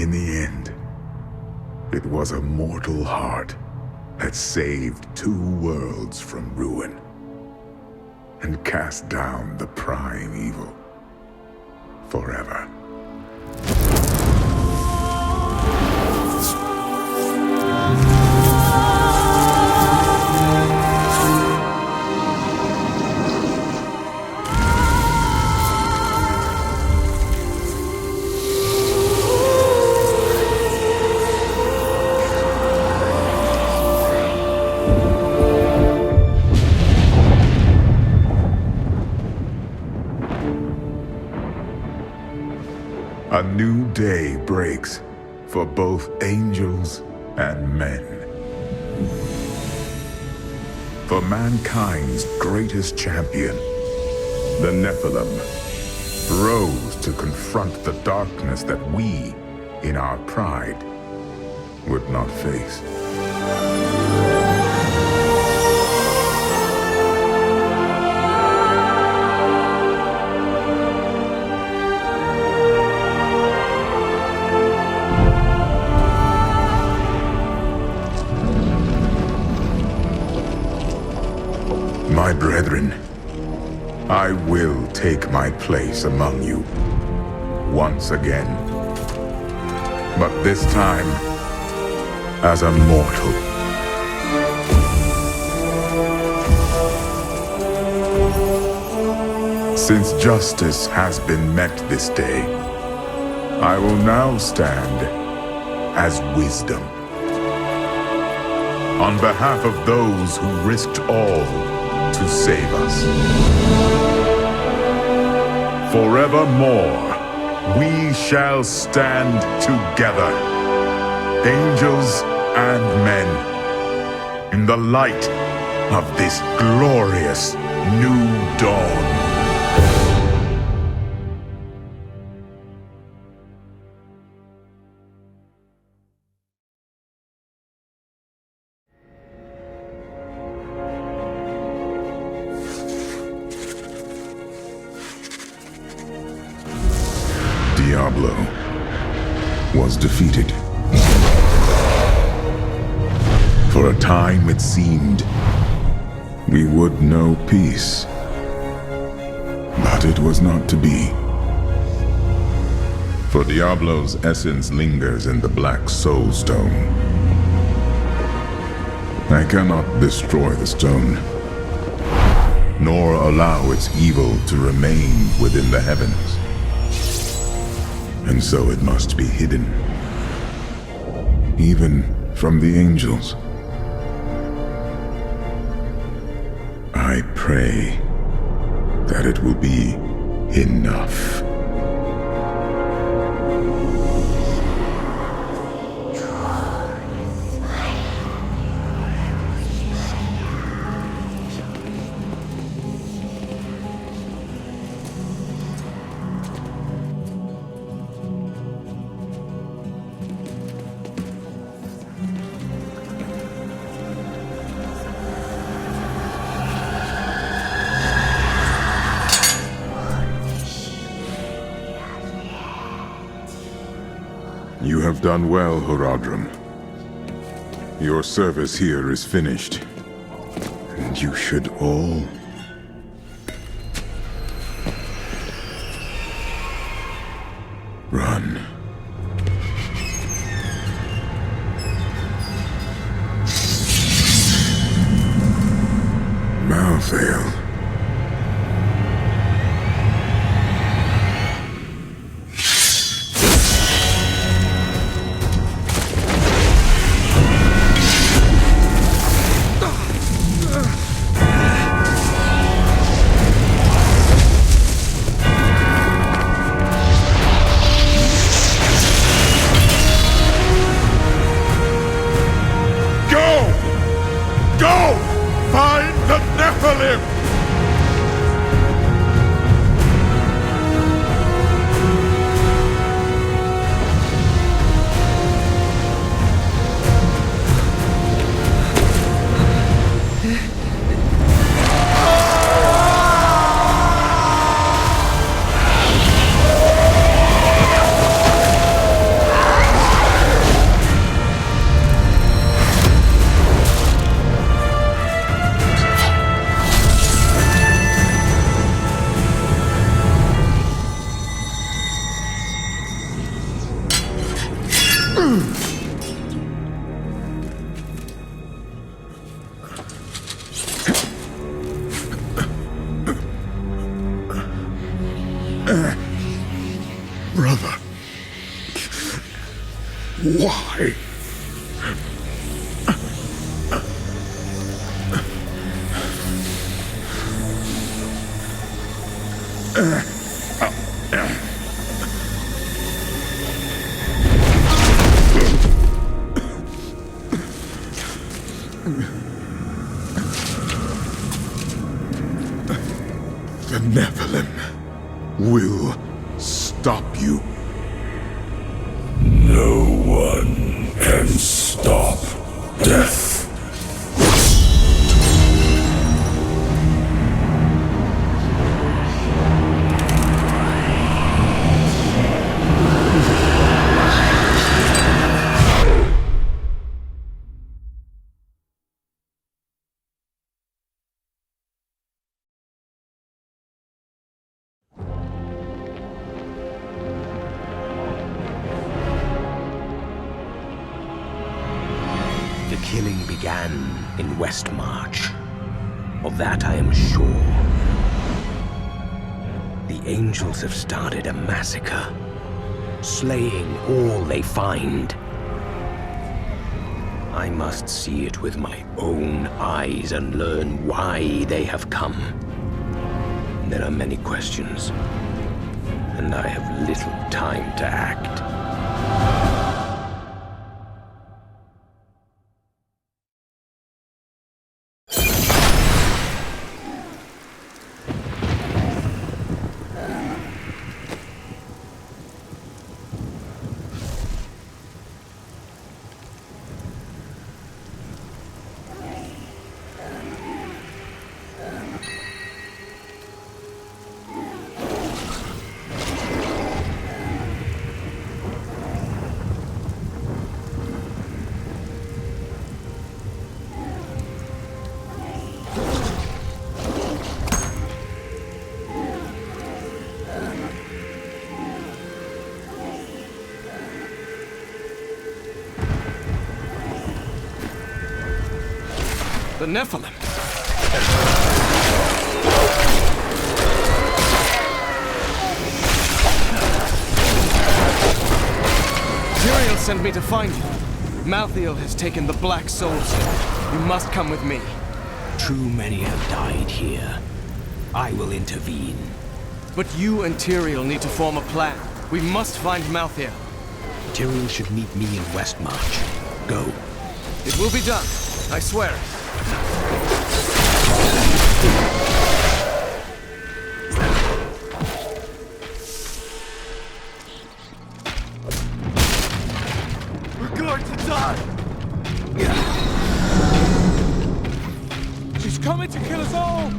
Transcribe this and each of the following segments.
In the end, it was a mortal heart that saved 2 worlds from ruin and cast down the prime evil forever. A new day breaks for both angels and men. For mankind's greatest champion, the Nephilim, rose to confront the darkness that we, in our pride, would not face. My brethren, I will take my place among you once again, but this time as a mortal. Since justice has been met this day, I will now stand as wisdom. On behalf of those who risked all to save us. Forevermore, we shall stand together, angels and men, in the light of this glorious new dawn. Diablo was defeated. For a time it seemed we would know peace, but it was not to be. For Diablo's essence lingers in the Black Soulstone. I cannot destroy the stone, nor allow its evil to remain within the heavens. And so it must be hidden, even from the angels. I pray that it will be enough. You have done well, Horadrim. Your service here is finished, and you should all run. Malthael. Brother. Why? The Nephilim will stop you. No one can stop death. The killing began in Westmarch. Of that I am sure. The angels have started a massacre, slaying all they find. I must see it with my own eyes and learn why they have come. There are many questions, and I have little time to act. The Nephilim. Tyrael sent me to find you. Malthael has taken the Black Soulstone. You must come with me. Too many have died here. I will intervene. But you and Tyrael need to form a plan. We must find Malthael. Tyrael should meet me in Westmarch. Go. It will be done. I swear it. We're going to die! She's coming to kill us all!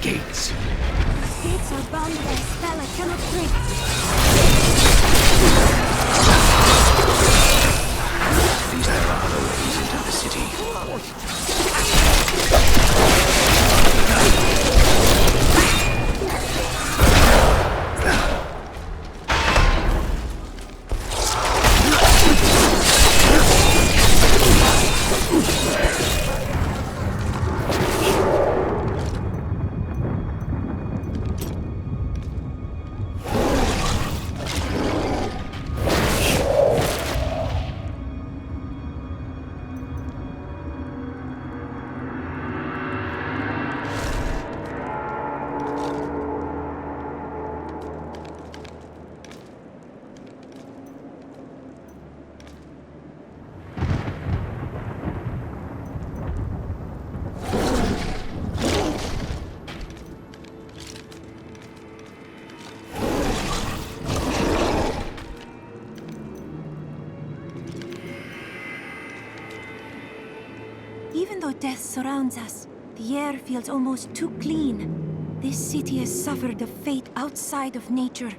Gates. Gates are bound by a spell I cannot break. These are other ways into the city. Even though death surrounds us, the air feels almost too clean. This city has suffered a fate outside of nature.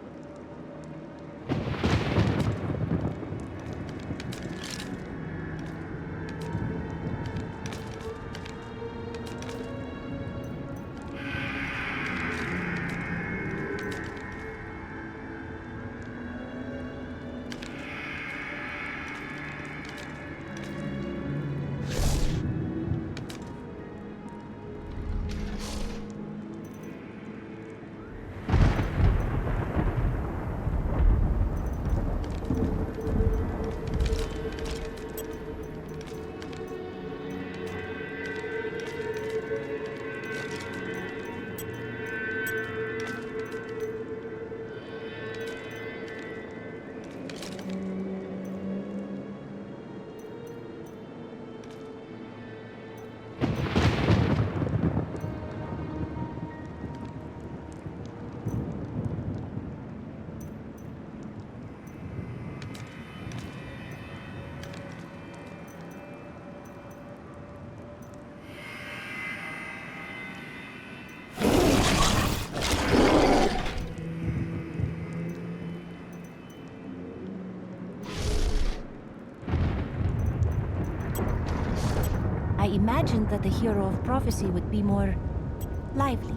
I imagined that the hero of prophecy would be more lively.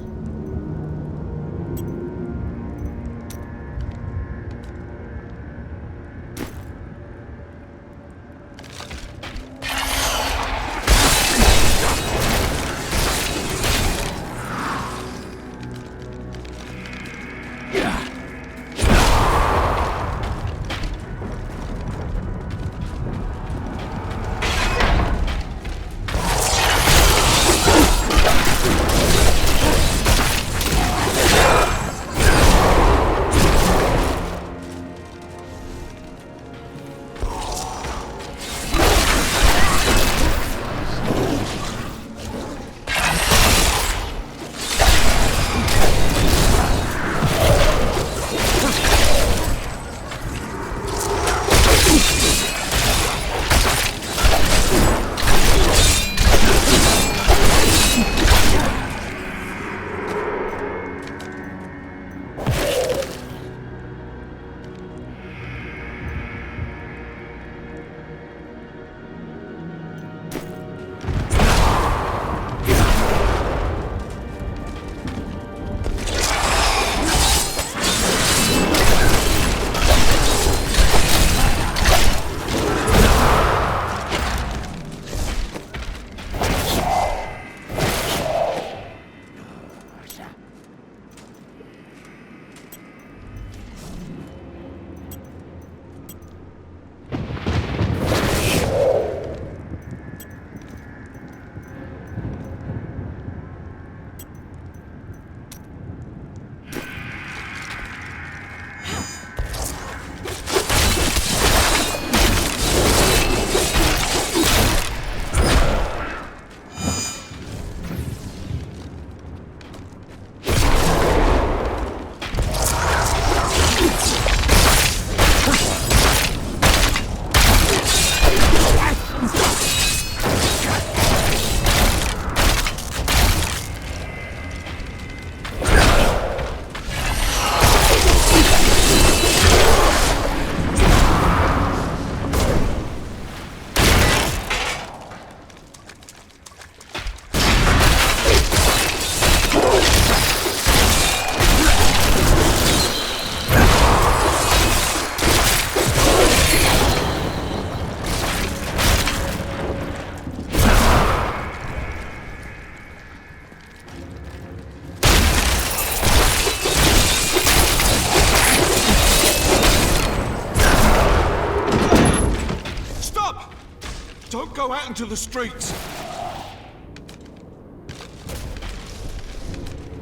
Don't go out into the streets!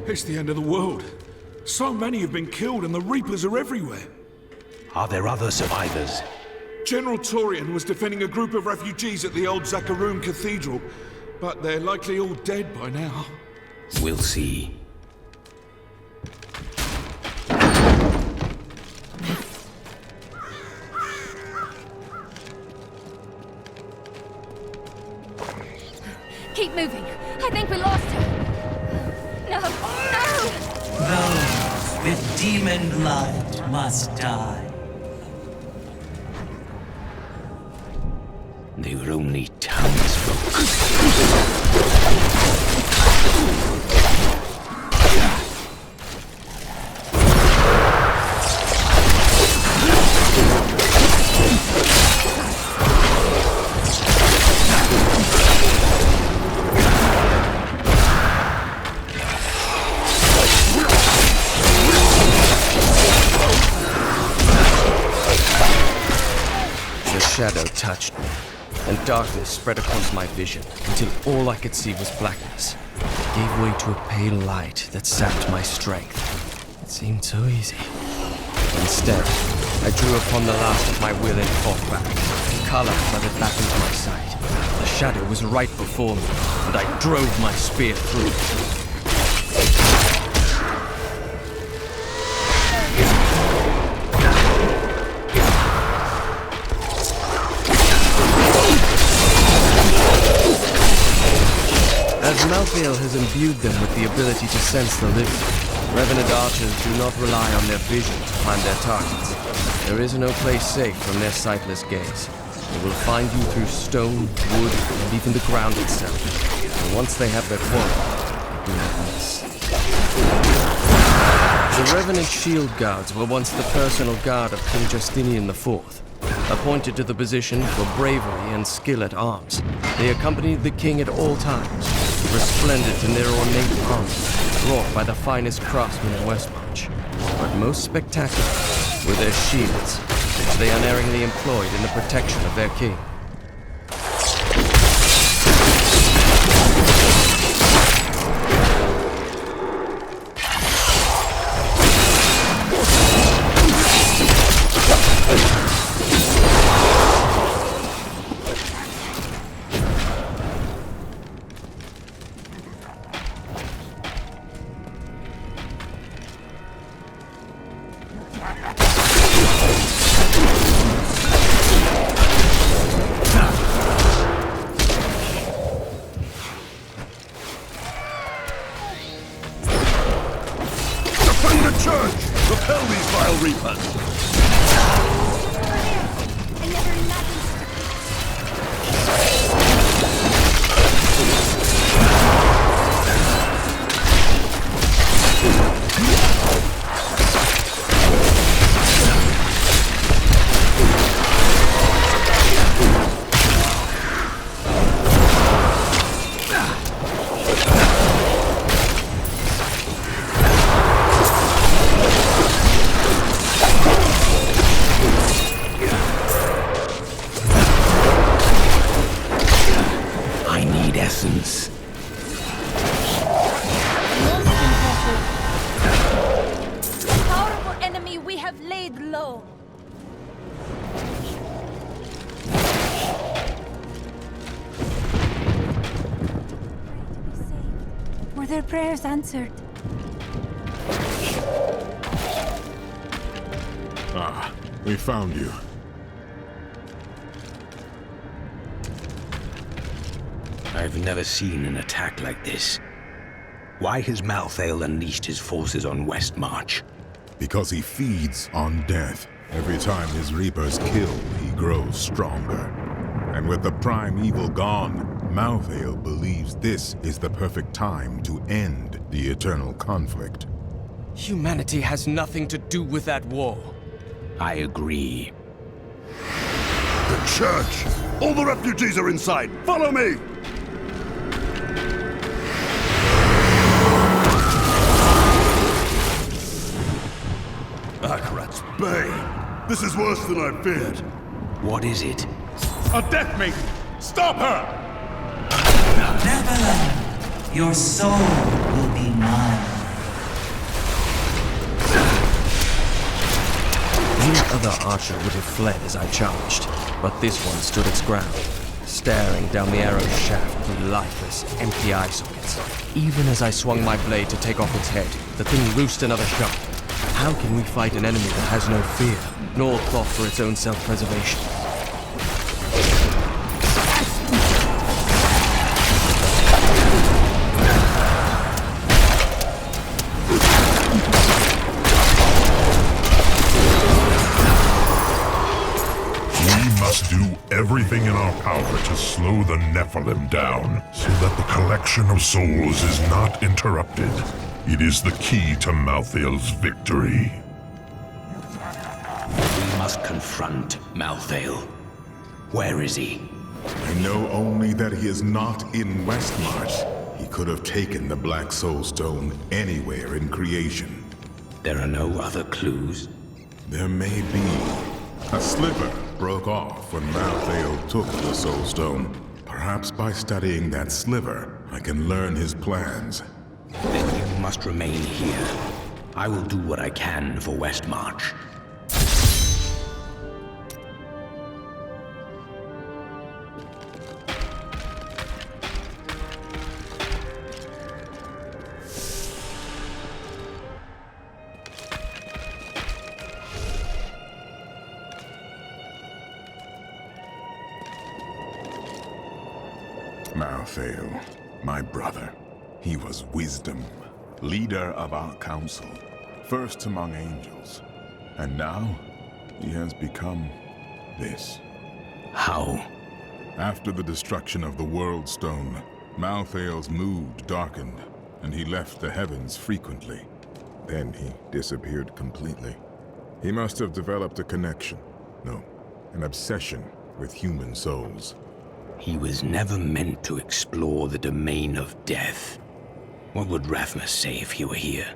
It's the end of the world. So many have been killed and the Reapers are everywhere. Are there other survivors? General Torian was defending a group of refugees at the old Zakharoon Cathedral, but they're likely all dead by now. We'll see. Keep moving. I think we lost her. No, no! Those with demon blood must die. They were only townsfolk. The shadow touched me, and darkness spread across my vision until all I could see was blackness. It gave way to a pale light that sapped my strength. It seemed so easy. Instead, I drew upon the last of my will and fought back. Color flooded back into my sight. The shadow was right before me, and I drove my spear through it. As Malthael has imbued them with the ability to sense the living, Revenant archers do not rely on their vision to find their targets. There is no place safe from their sightless gaze. They will find you through stone, wood, and even the ground itself. And once they have their quarry, they do not miss. The Revenant Shield Guards were once the personal guard of King Justinian IV. Appointed to the position for bravery and skill at arms, they accompanied the king at all times, resplendent in their ornate armor, wrought by the finest craftsmen in Westmarch. But most spectacular were their shields, which they unerringly employed in the protection of their king. Were their prayers answered? Ah, we found you. I've never seen an attack like this. Why has Malthael unleashed his forces on Westmarch? Because he feeds on death. Every time his Reapers kill, he grows stronger. And with the prime evil gone, Malthael believes this is the perfect time to end the eternal conflict. Humanity has nothing to do with that war. I agree. The church! All the refugees are inside! Follow me! Akarat's Bane! This is worse than I feared. What is it? A death maiden! Stop her! Neverland, your soul will be mine. Any other archer would have fled as I charged, but this one stood its ground, staring down the arrow's shaft through lifeless, empty eye sockets. Even as I swung my blade to take off its head, the thing loosed another shot. How can we fight an enemy that has no fear, nor thought for its own self-preservation? Do everything in our power to slow the Nephilim down, so that the collection of souls is not interrupted. It is the key to Malthael's victory. We must confront Malthael. Where is he? I know only that he is not in Westmarch. He could have taken the Black Soulstone anywhere in creation. There are no other clues? There may be. A sliver broke off when Malthael took the Soulstone. Perhaps by studying that sliver, I can learn his plans. Then you must remain here. I will do what I can for Westmarch. Malthael, my brother. He was wisdom, leader of our council, first among angels. And now, he has become this. How? After the destruction of the World Stone, Malthael's mood darkened, and he left the heavens frequently. Then he disappeared completely. He must have developed a connection, no, an obsession with human souls. He was never meant to explore the domain of death. What would Rathmas say if he were here?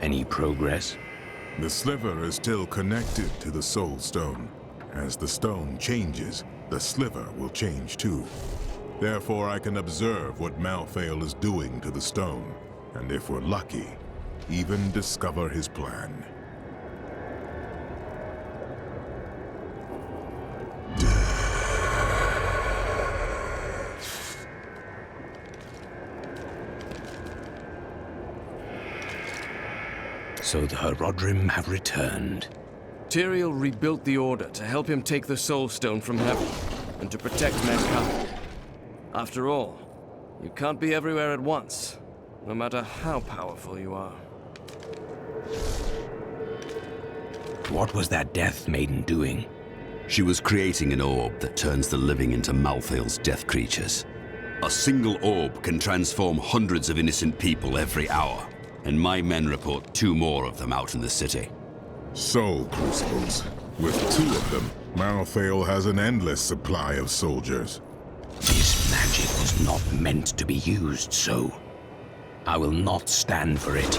Any progress? The sliver is still connected to the Soul Stone. As the stone changes, the sliver will change too. Therefore, I can observe what Malthael is doing to the stone, and if we're lucky, even discover his plan. So the Herodrim have returned. Tyrael rebuilt the Order to help him take the Soulstone from heaven, and to protect mankind. After all, you can't be everywhere at once, no matter how powerful you are. What was that Death Maiden doing? She was creating an orb that turns the living into Malthael's death creatures. A single orb can transform hundreds of innocent people every hour, and my men report 2 more of them out in the city. Soul crucibles. With 2 of them, Malthael has an endless supply of soldiers. This magic was not meant to be used so. I will not stand for it.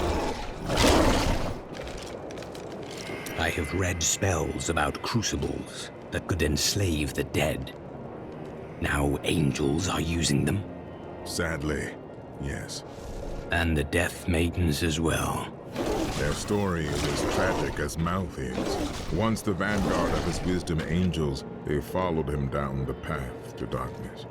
I have read spells about crucibles that could enslave the dead. Now angels are using them. Sadly, yes. And the Death Maidens as well. Their story is as tragic as Malthael's. Once the vanguard of his wisdom angels, they followed him down the path to darkness.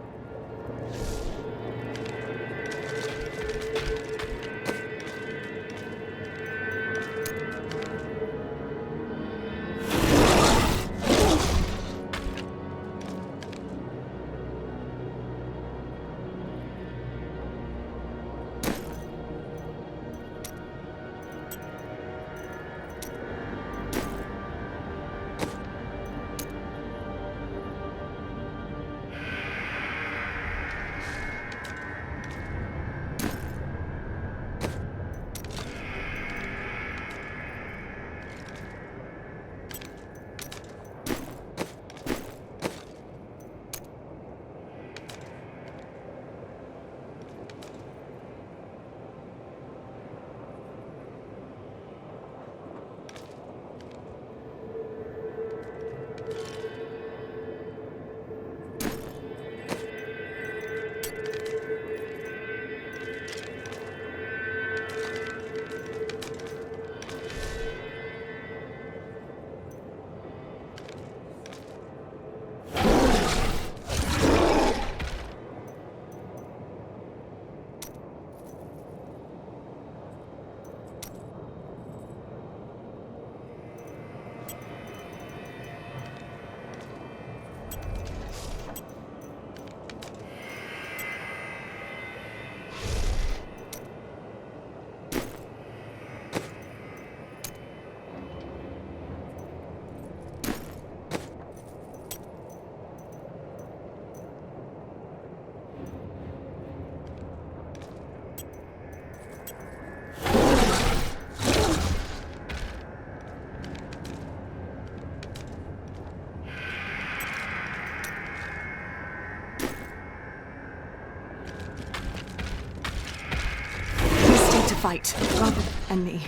Fight, Robin and me.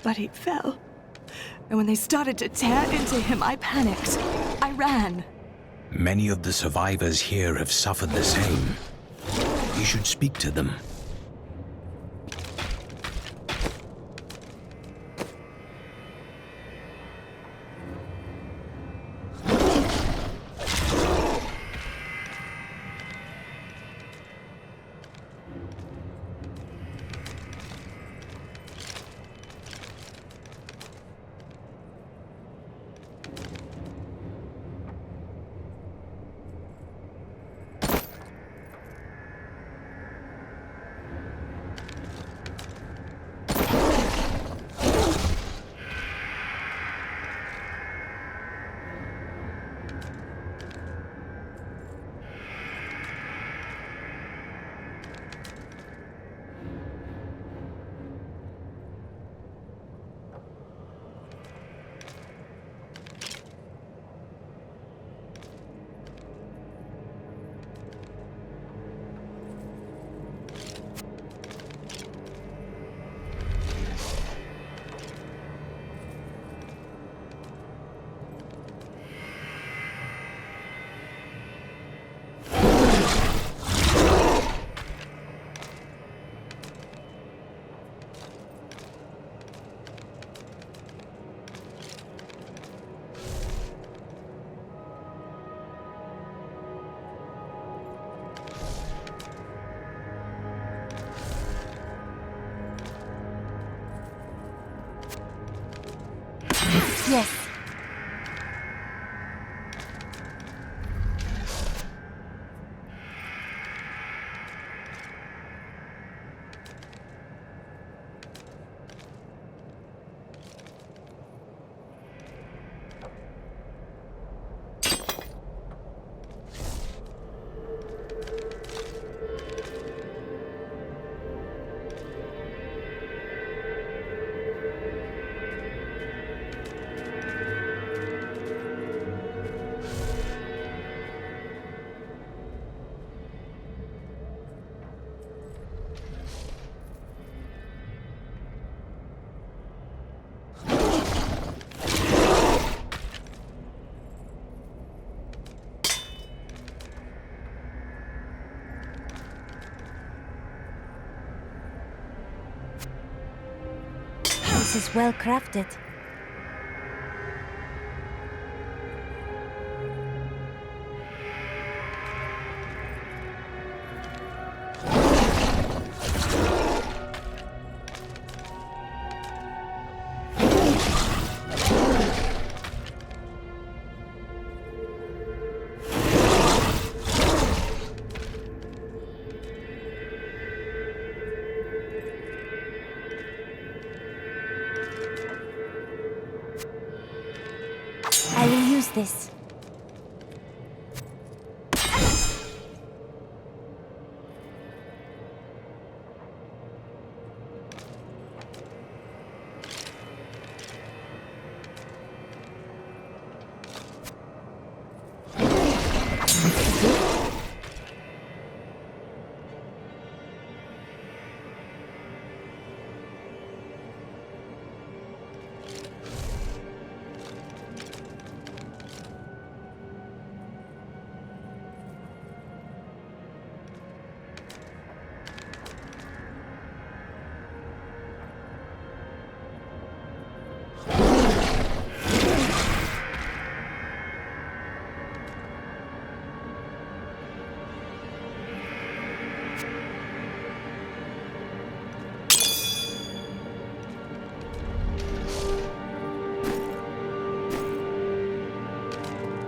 But he fell. And when they started to tear into him, I panicked. I ran. Many of the survivors here have suffered the same. You should speak to them. Yes. This is well crafted. I will use this.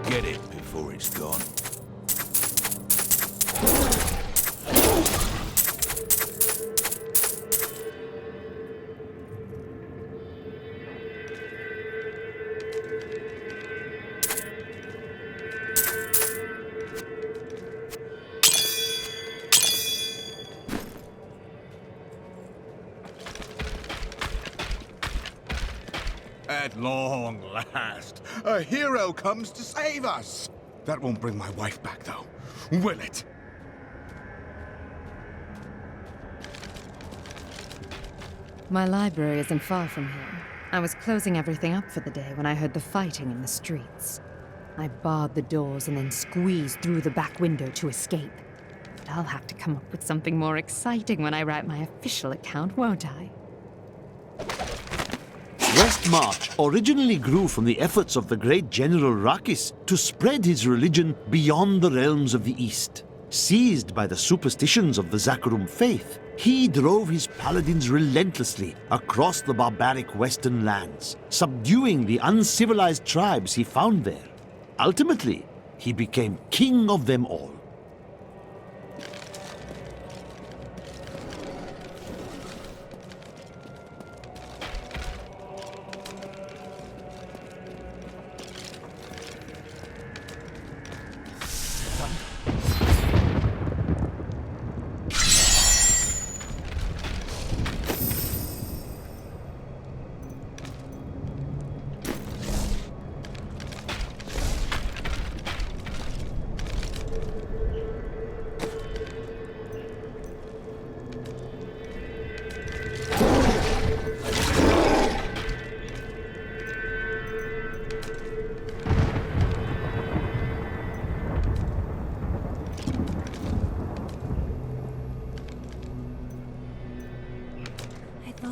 Get it before it's gone. At long last, a hero comes to save us. That won't bring my wife back, though, will it? My library isn't far from here. I was closing everything up for the day when I heard the fighting in the streets. I barred the doors and then squeezed through the back window to escape. But I'll have to come up with something more exciting when I write my official account, won't I? Westmarch originally grew from the efforts of the great General Rakis to spread his religion beyond the realms of the East. Seized by the superstitions of the Zakharum faith, he drove his paladins relentlessly across the barbaric western lands, subduing the uncivilized tribes he found there. Ultimately, he became king of them all.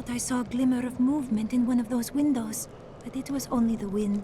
I saw a glimmer of movement in one of those windows, but it was only the wind.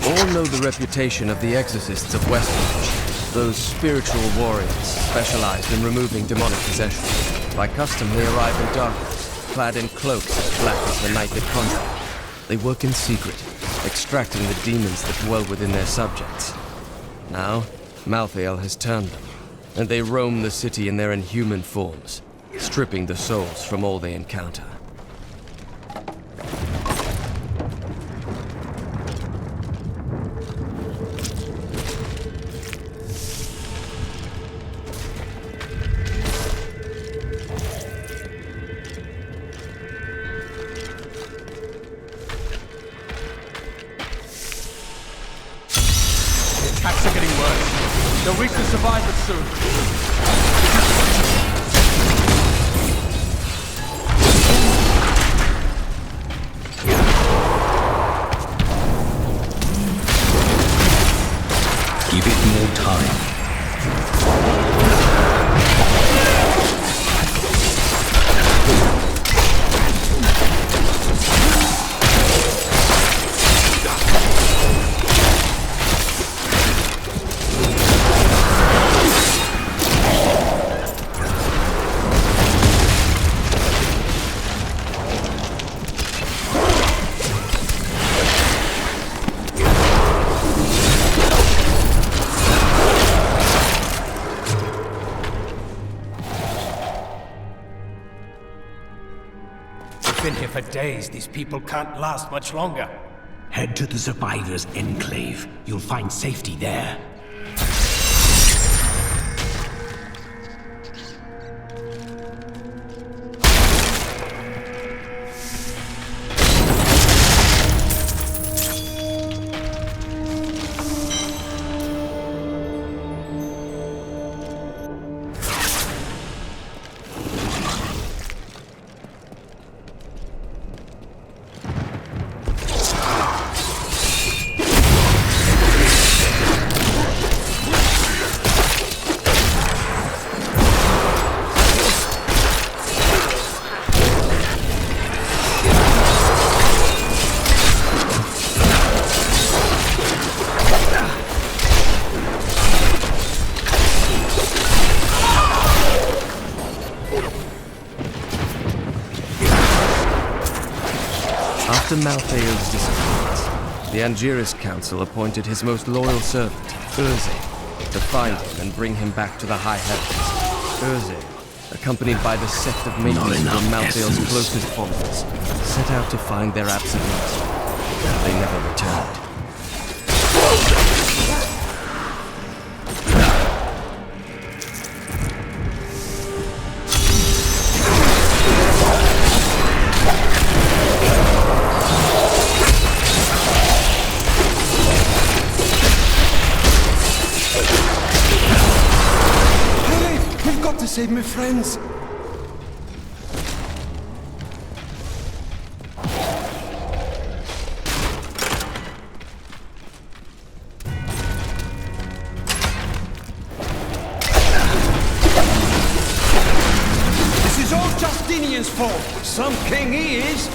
All know the reputation of the exorcists of Westridge, those spiritual warriors specialized in removing demonic possession. By custom, they arrive in darkness, clad in cloaks as black as the night that conjure them. They work in secret, extracting the demons that dwell within their subjects. Now, Malthael has turned them, and they roam the city in their inhuman forms, stripping the souls from all they encounter. Attacks are getting worse. They'll reach the survivors soon. Give it more time. Been here for days. These people can't last much longer. Head to the survivors' enclave. You'll find safety there. After Malthael's disappearance, the Angiris Council appointed his most loyal servant, Urze, to find him and bring him back to the High Heavens. Urze, accompanied by the sect of mages from Malthael's closest followers, set out to find their absent master. They never returned. Save my friends. This is all Justinian's fault. Some king he is.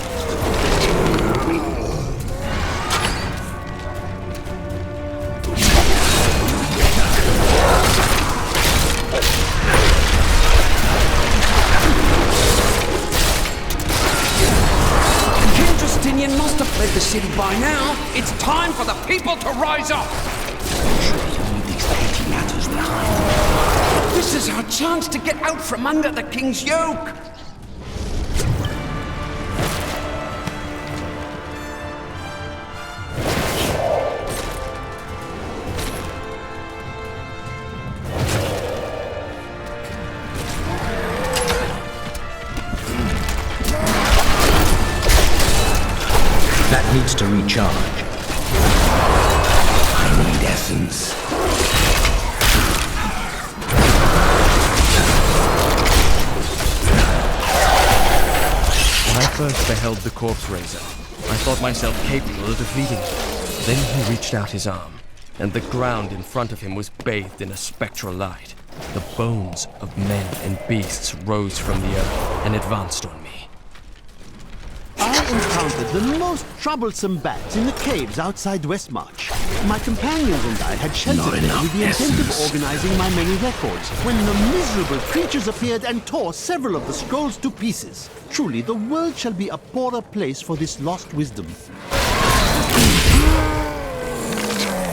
Must have fled the city by now. It's time for the people to rise up. Surely leave these petty matters behind. This is our chance to get out from under the king's yoke. That needs to recharge. I need essence. When I first beheld the corpse raiser, I thought myself capable of defeating him. Then he reached out his arm, and the ground in front of him was bathed in a spectral light. The bones of men and beasts rose from the earth and advanced on me. I encountered the most troublesome bats in the caves outside Westmarch. My companions and I had sheltered there with the intent of organizing my many records, when the miserable creatures appeared and tore several of the scrolls to pieces. Truly, the world shall be a poorer place for this lost wisdom.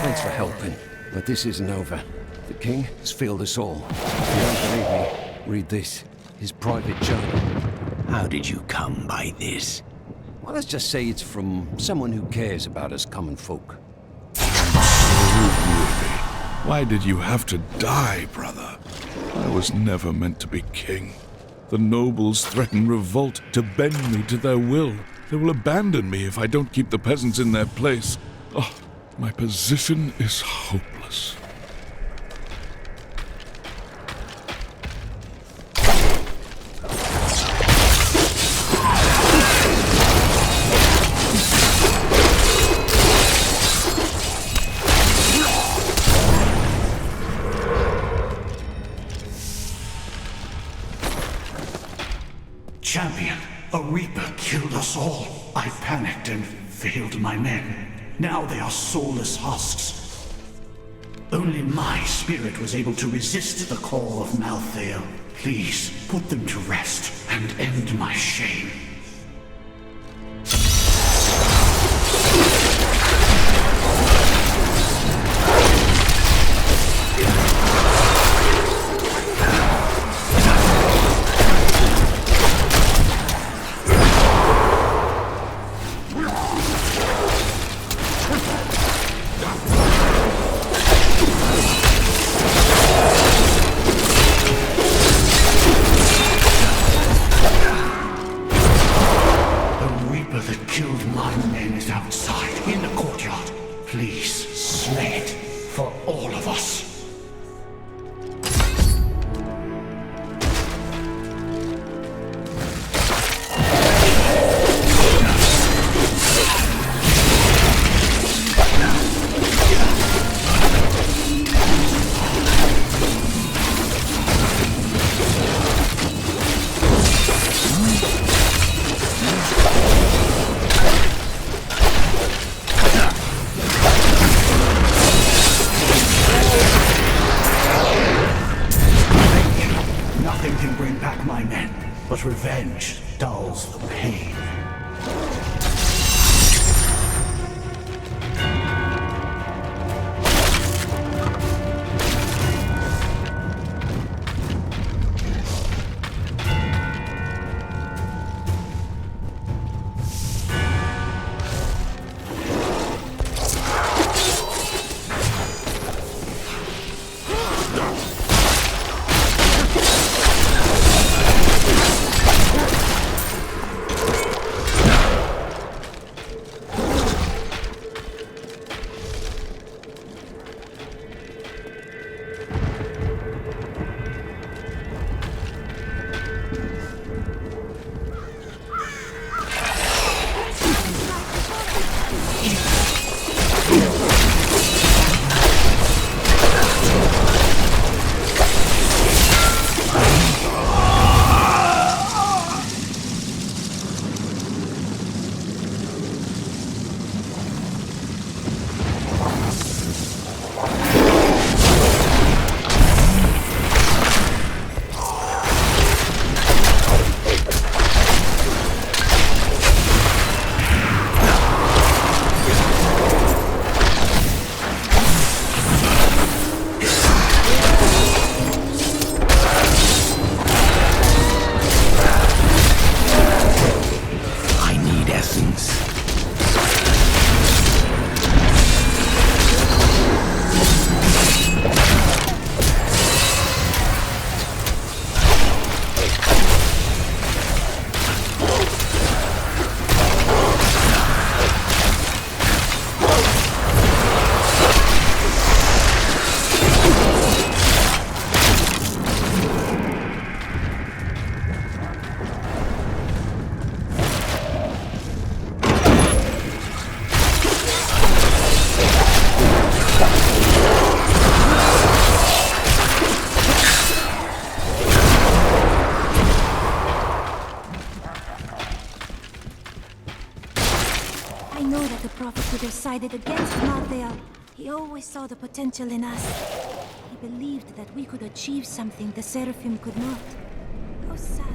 Thanks for helping, but this isn't over. The king has failed us all. If you don't believe me, read this. His private journal. How did you come by this? Well, let's just say it's from someone who cares about us common folk. Why did you have to die, brother? I was never meant to be king. The nobles threaten revolt to bend me to their will. They will abandon me if I don't keep the peasants in their place. Oh, my position is hopeless. Champion, a reaper killed us all. I panicked and failed my men. Now they are soulless husks. Only my spirit was able to resist the call of Malthael. Please, put them to rest and end my shame. But revenge dulls the pain. He always saw the potential in us. He believed that we could achieve something the Seraphim could not. How sad.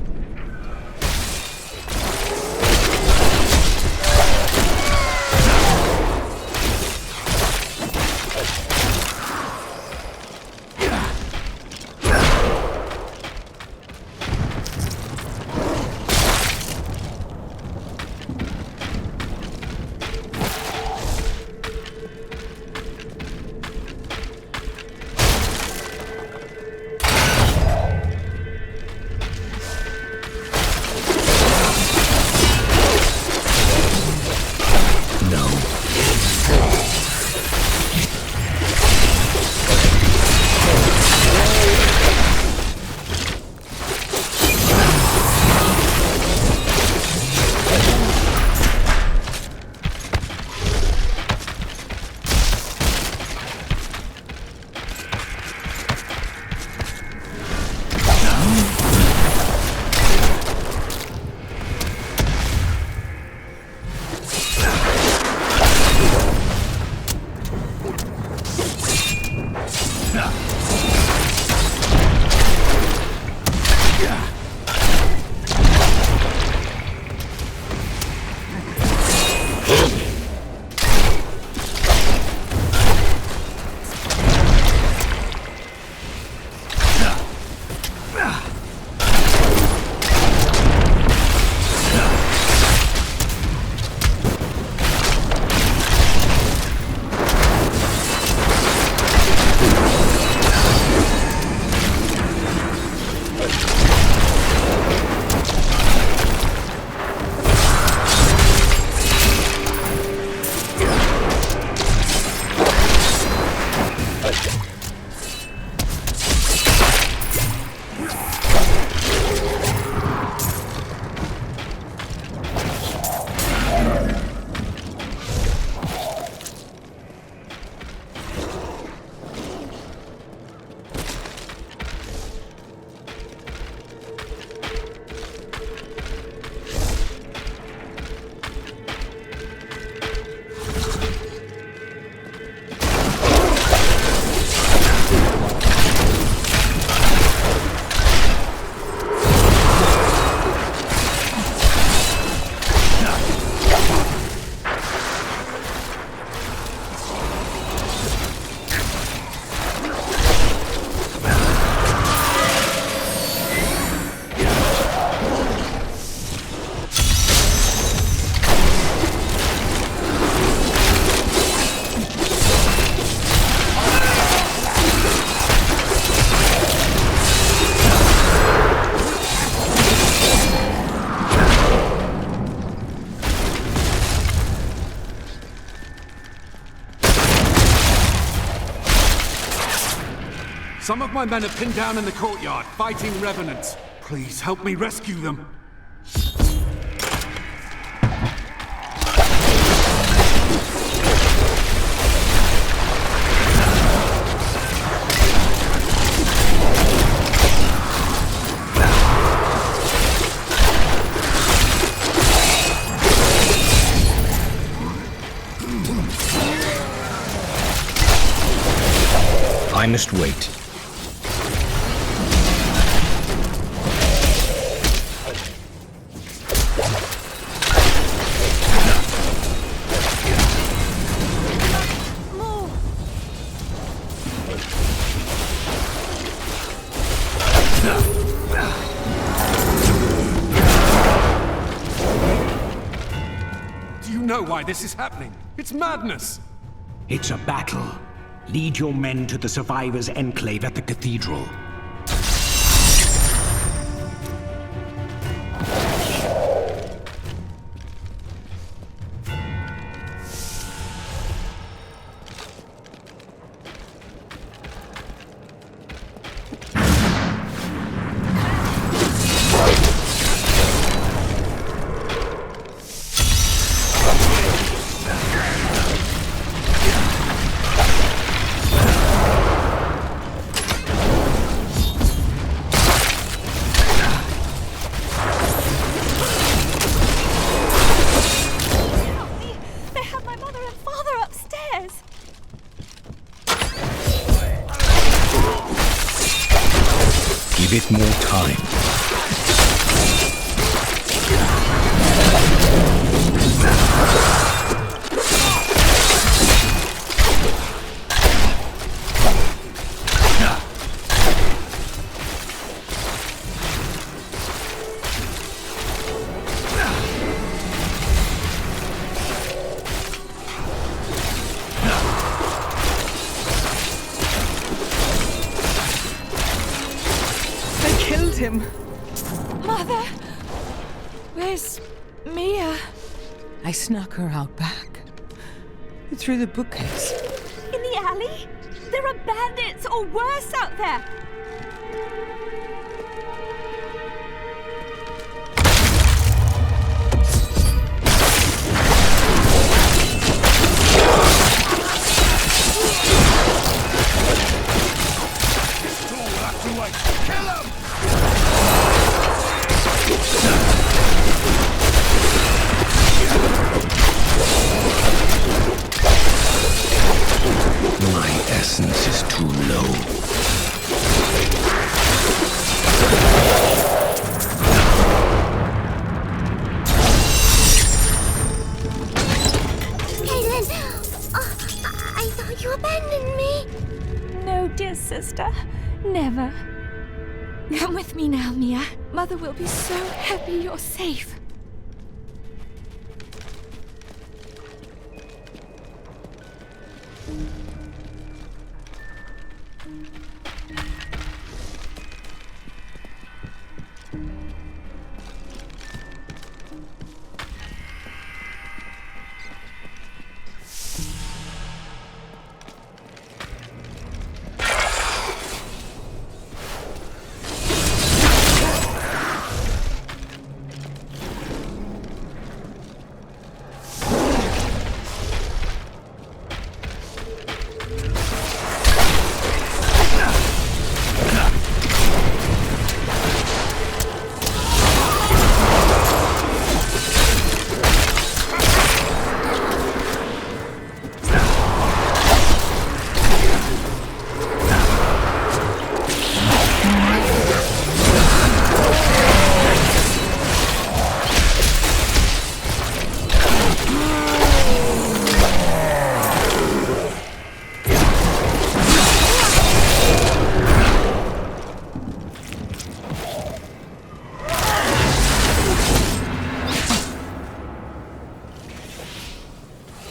Some of my men are pinned down in the courtyard, fighting revenants. Please help me rescue them. I must wait. Do you know why this is happening? It's madness! It's a battle. Lead your men to the survivors' enclave at the cathedral. Give it more time. Him. Mother! Where's Mia? I snuck her out back. Through the bookcase. In the alley? There are bandits or worse out there! My essence is too low. Kaylin! I thought you abandoned me. No, dear sister. Never. Come with me now, Mia. Mother will be so happy you're safe.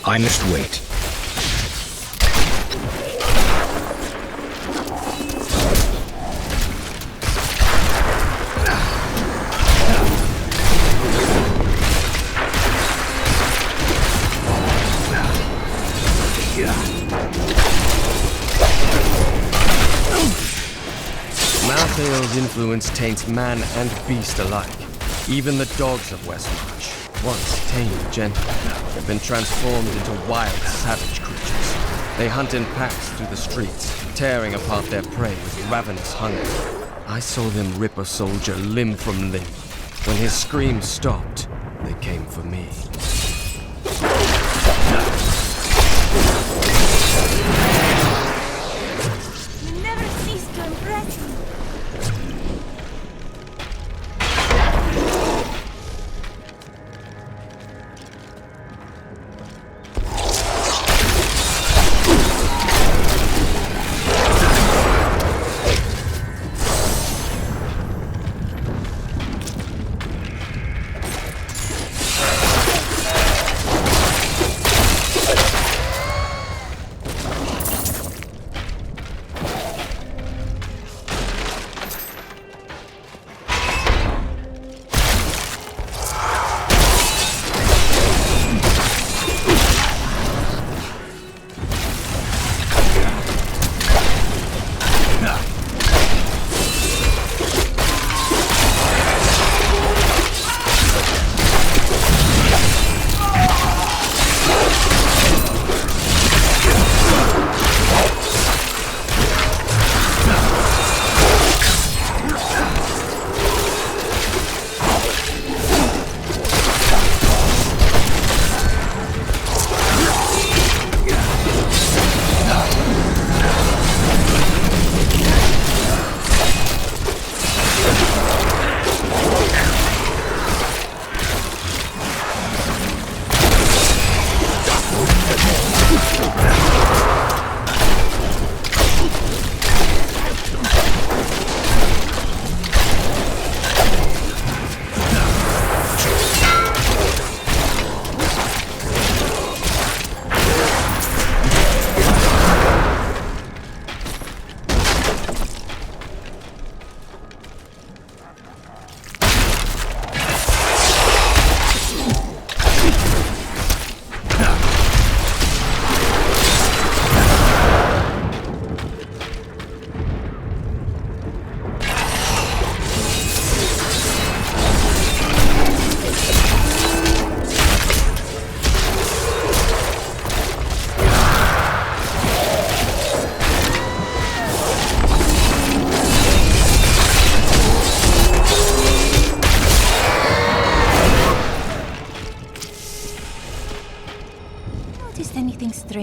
I must wait. Malthael's influence taints man and beast alike. Even the dogs of Westmarch, once tamed gentle, have been transformed into wild, savage creatures. They hunt in packs through the streets, tearing apart their prey with ravenous hunger. I saw them rip a soldier limb from limb. When his screams stopped, they came for me. You never cease to impress me.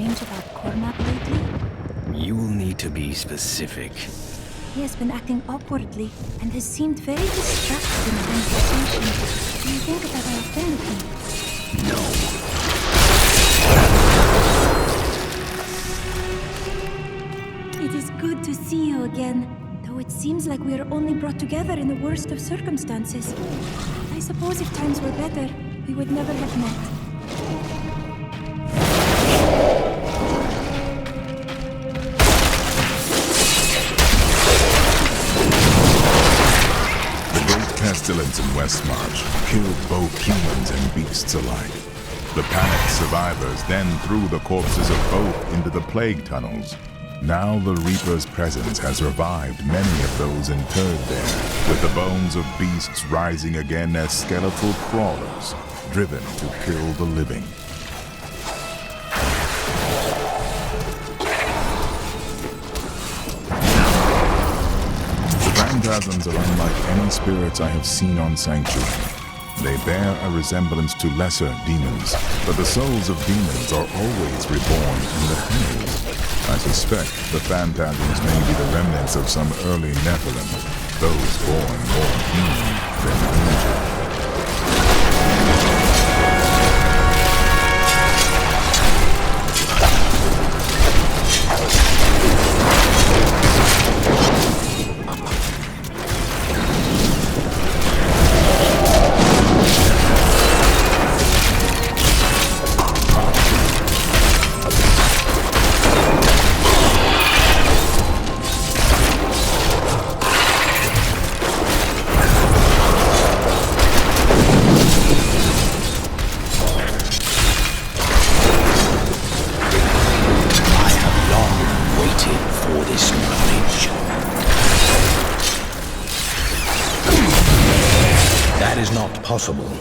strange about Cormac lately? You will need to be specific. He has been acting awkwardly and has seemed very distracted in conversation. Do you think that I offended him? No. It is good to see you again, though it seems like we are only brought together in the worst of circumstances. I suppose if times were better, we would never have met. Pestilence in Westmarch killed both humans and beasts alike. The panicked survivors then threw the corpses of both into the plague tunnels. Now the Reaper's presence has revived many of those interred there, with the bones of beasts rising again as skeletal crawlers, driven to kill the living. Phantasms are unlike any spirits I have seen on Sanctuary. They bear a resemblance to lesser demons, but the souls of demons are always reborn in the Hell. I suspect the Phantasms may be the remnants of some early Nephilim, those born more human than angel. Possible.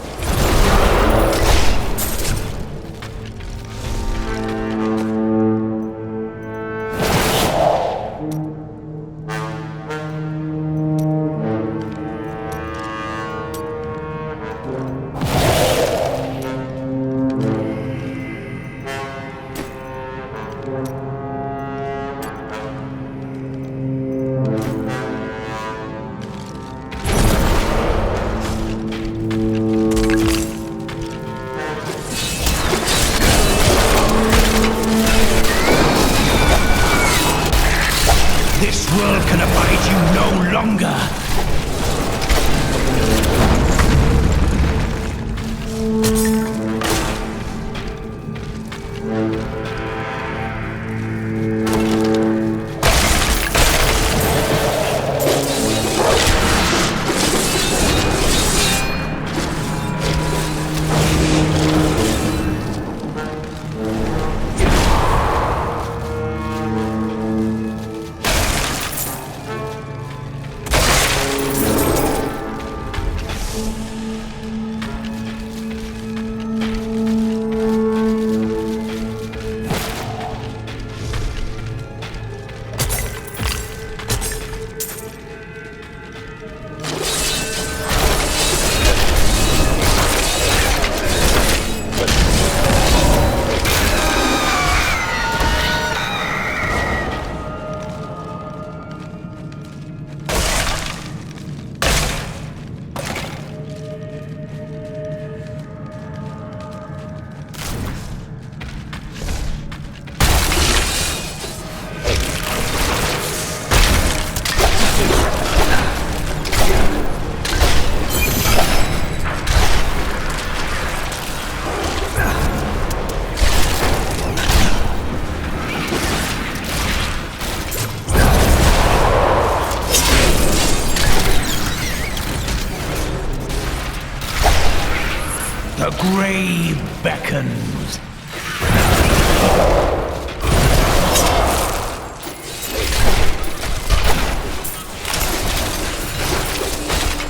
The grave beckons.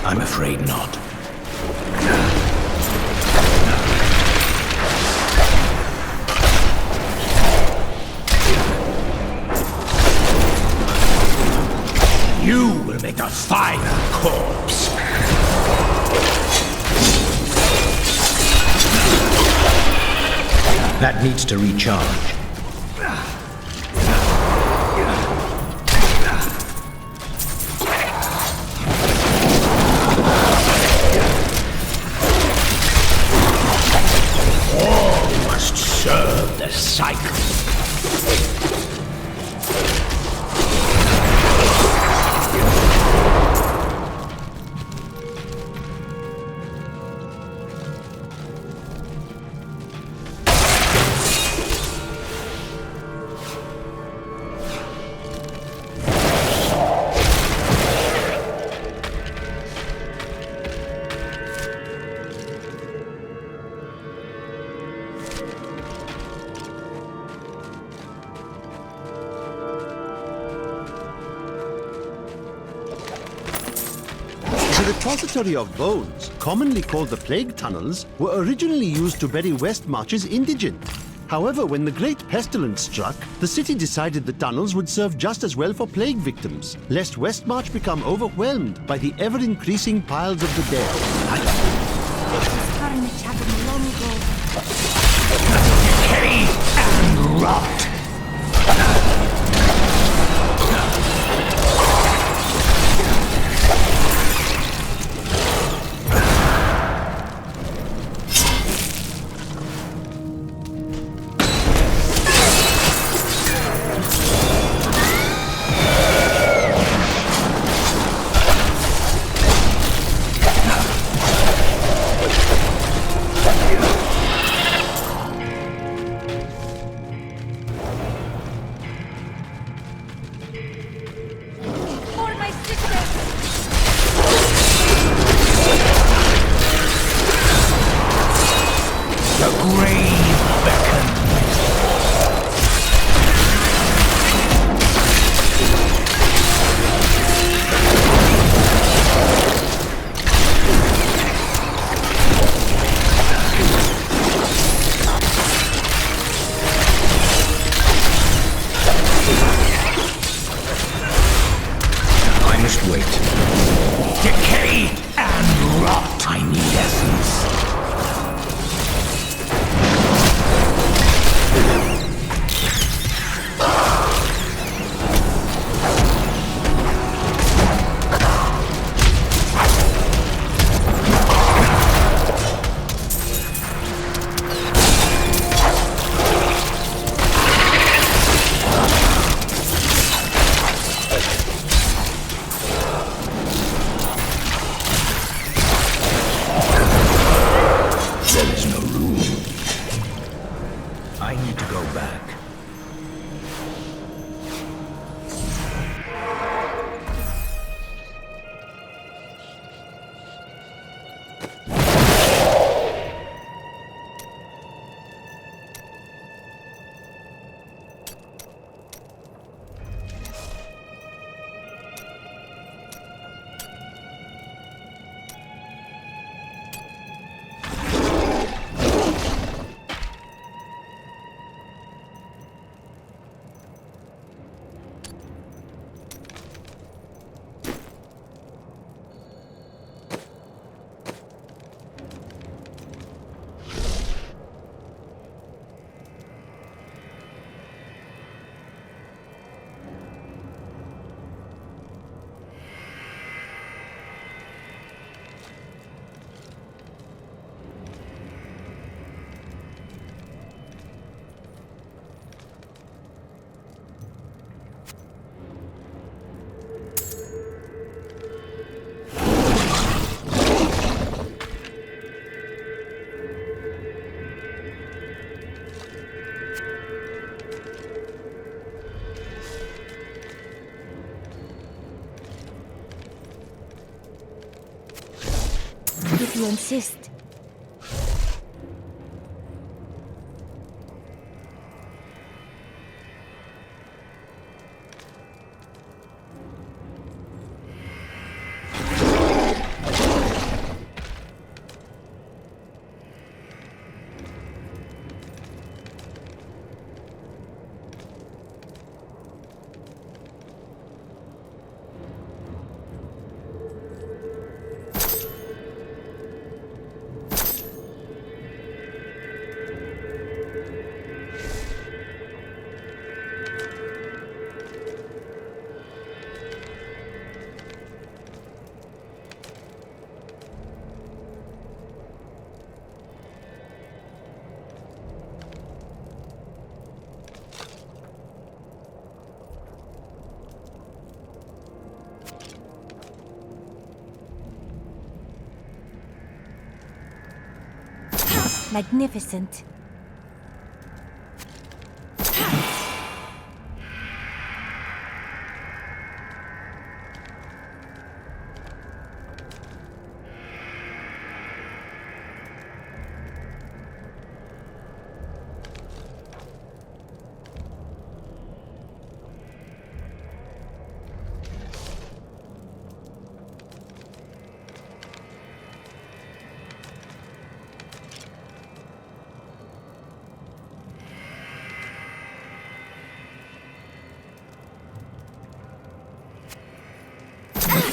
I'm afraid not. You will make a fine corpse. That needs to recharge. The repository of bones, commonly called the Plague Tunnels, were originally used to bury Westmarch's indigent. However, when the Great Pestilence struck, the city decided the tunnels would serve just as well for plague victims, lest Westmarch become overwhelmed by the ever-increasing piles of the dead. Carnage happened long ago. Decay and rot! If you insist. Magnificent.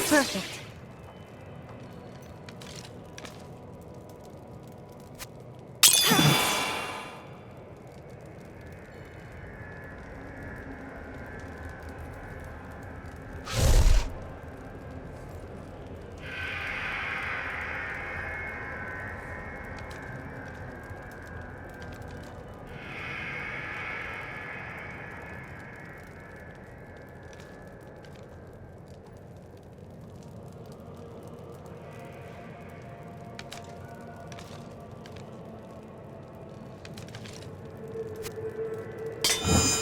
Perfect.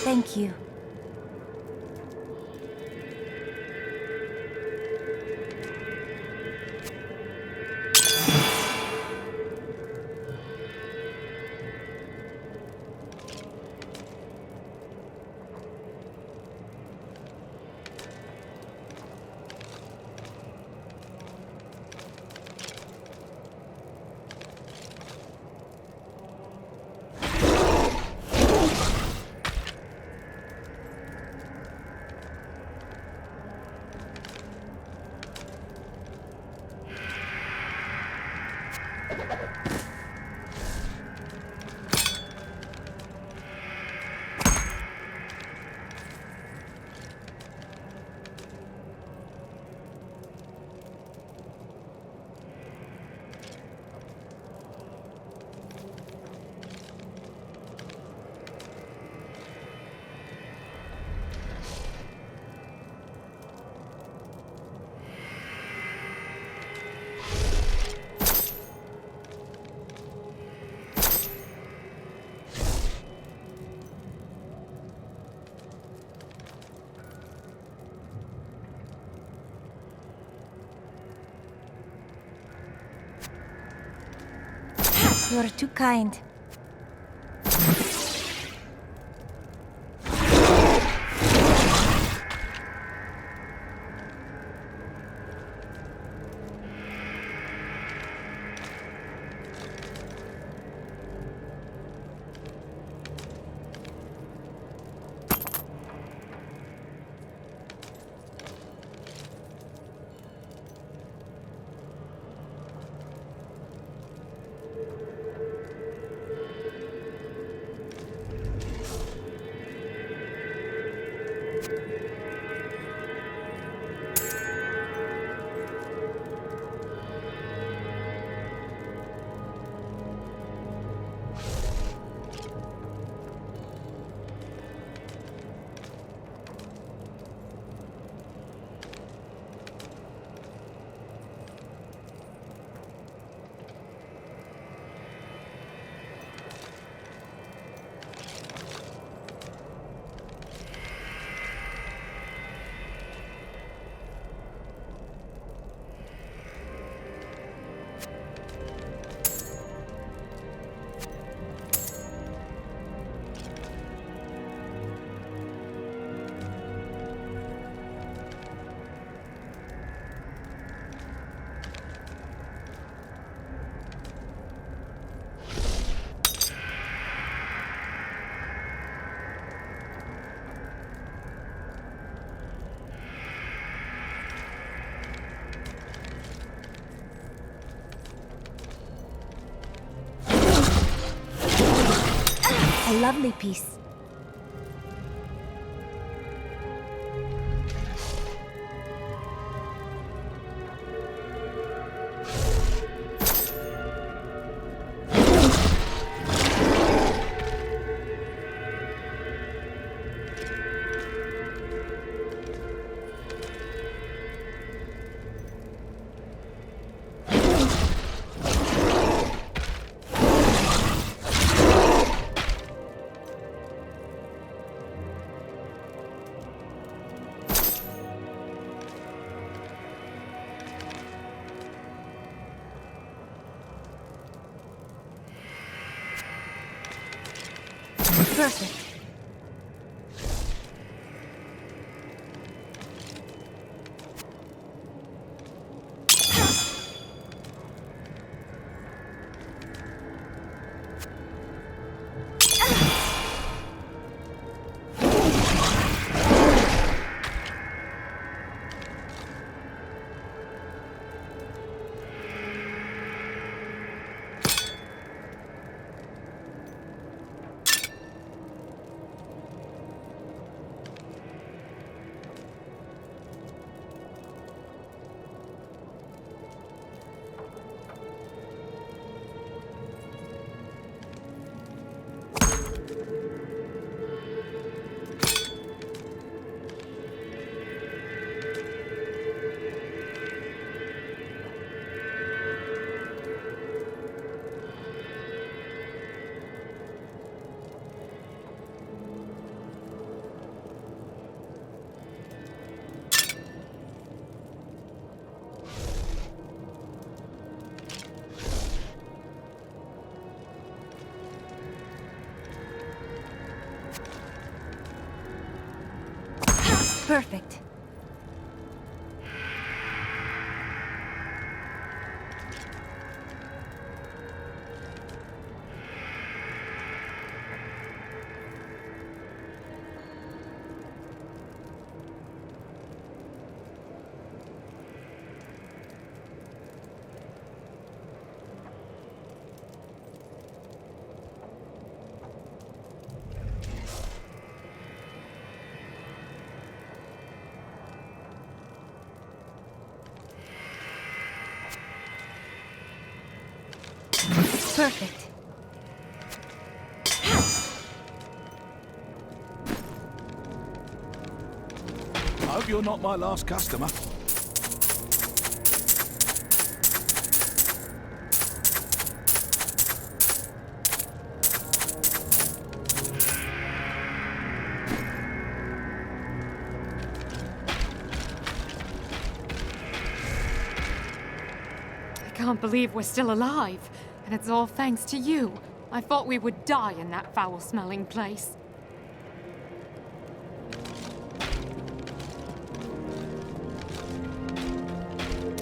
Thank you. You're too kind. A lovely piece. Perfect. Perfect. Perfect. I hope you're not my last customer. I can't believe we're still alive. And it's all thanks to you. I thought we would die in that foul-smelling place.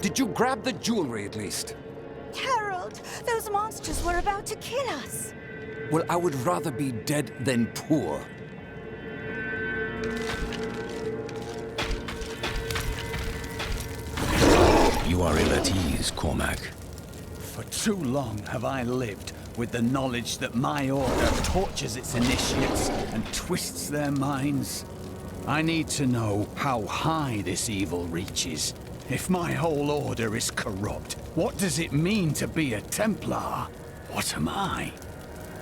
Did you grab the jewelry at least? Harold, those monsters were about to kill us. Well, I would rather be dead than poor. You are ill at ease, Cormac. For too long have I lived with the knowledge that my order tortures its initiates and twists their minds. I need to know how high this evil reaches. If my whole order is corrupt, what does it mean to be a Templar? What am I?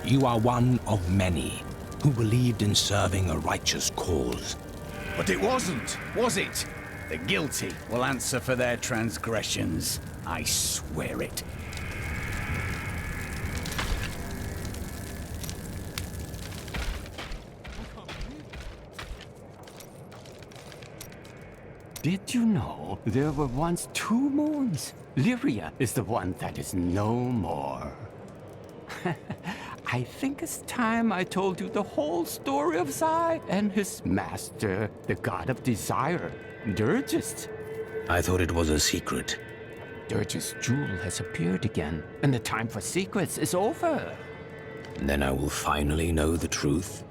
You are one of many who believed in serving a righteous cause. But it wasn't, was it? The guilty will answer for their transgressions. I swear it. Did you know there were once 2 moons? Lyria is the one that is no more. I think it's time I told you the whole story of Zai and his master, the god of desire, Durgist. I thought it was a secret. Durgist's jewel has appeared again, and the time for secrets is over. Then I will finally know the truth.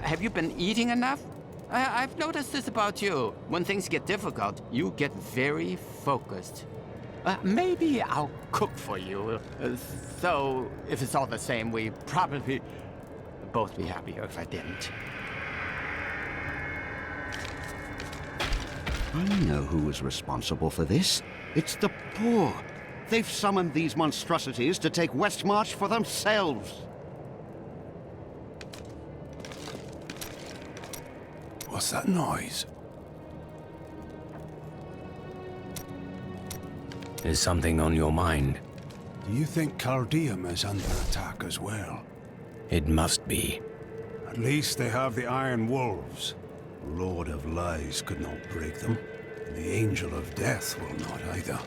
Have you been eating enough? I've noticed this about you. When things get difficult, you get very focused. Maybe I'll cook for you. So, if it's all the same, we'd probably both be happier if I didn't. I know who is responsible for this. It's the poor. They've summoned these monstrosities to take Westmarch for themselves. What's that noise? Is something on your mind? Do you think Cardium is under attack as well? It must be. At least they have the Iron Wolves. Lord of Lies could not break them. The Angel of Death will not either.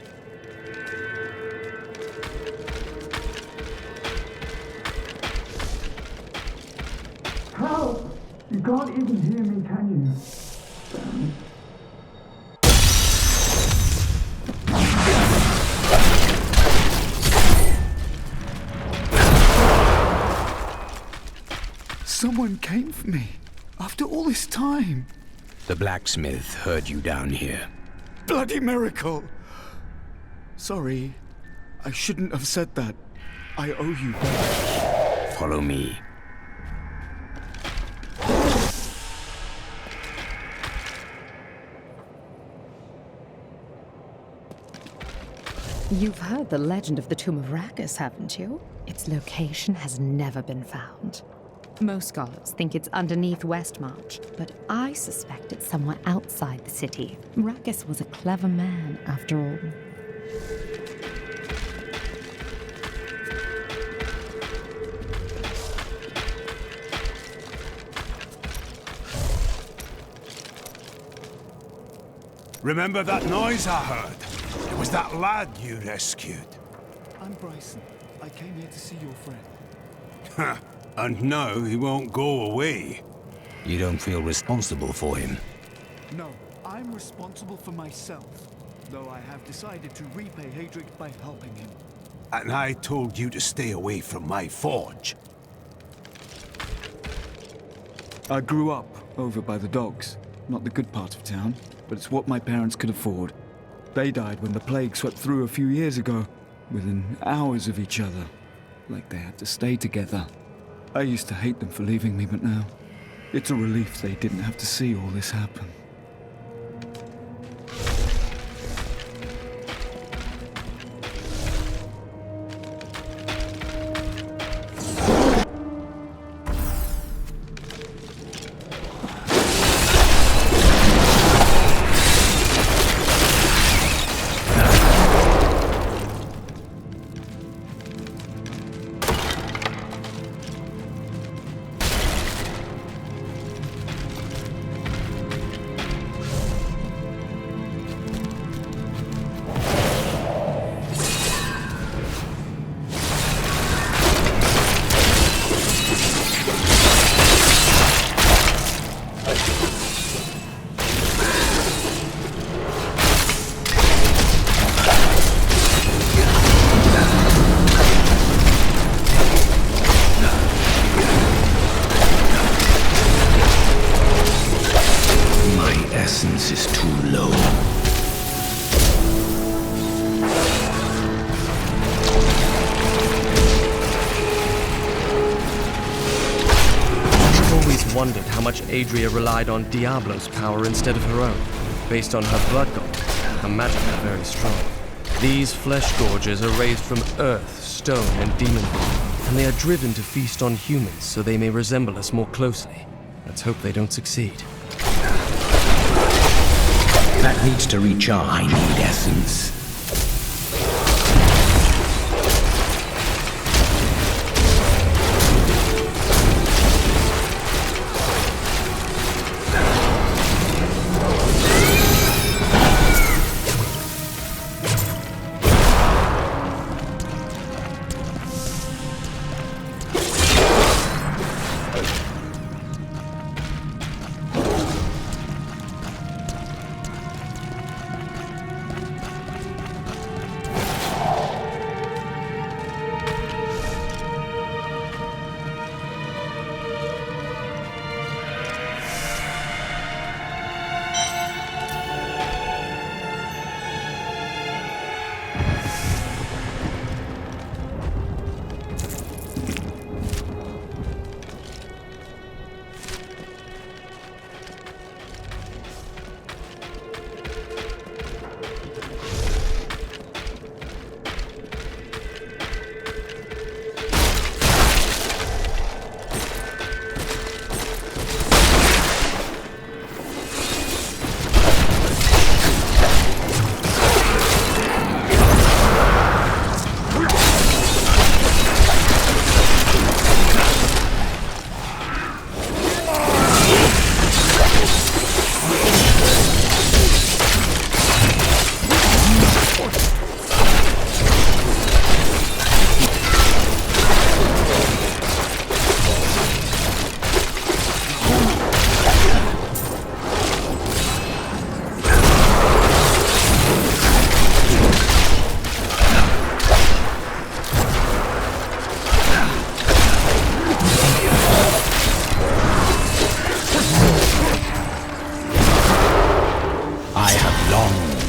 Help! You can't even hear me, can you? Someone came for me. After all this time. The blacksmith heard you down here. Bloody miracle! Sorry. I shouldn't have said that. I owe you both. Follow me. You've heard the legend of the Tomb of Rakus, haven't you? Its location has never been found. Most scholars think it's underneath Westmarch, but I suspect it's somewhere outside the city. Rakus was a clever man, after all. Remember that noise I heard? It was that lad you rescued. I'm Bryson. I came here to see your friend. And now he won't go away. You don't feel responsible for him? No, I'm responsible for myself. Though I have decided to repay Hadric by helping him. And I told you to stay away from my forge. I grew up over by the docks. Not the good part of town, but it's what my parents could afford. They died when the plague swept through a few years ago, within hours of each other. Like they had to stay together. I used to hate them for leaving me, but now, it's a relief they didn't have to see all this happen. Wondered how much Adria relied on Diablo's power instead of her own. Based on her blood god, her magic are very strong. These flesh gorges are raised from earth, stone, and demon blood, and they are driven to feast on humans so they may resemble us more closely. Let's hope they don't succeed. That needs to recharge. I need essence.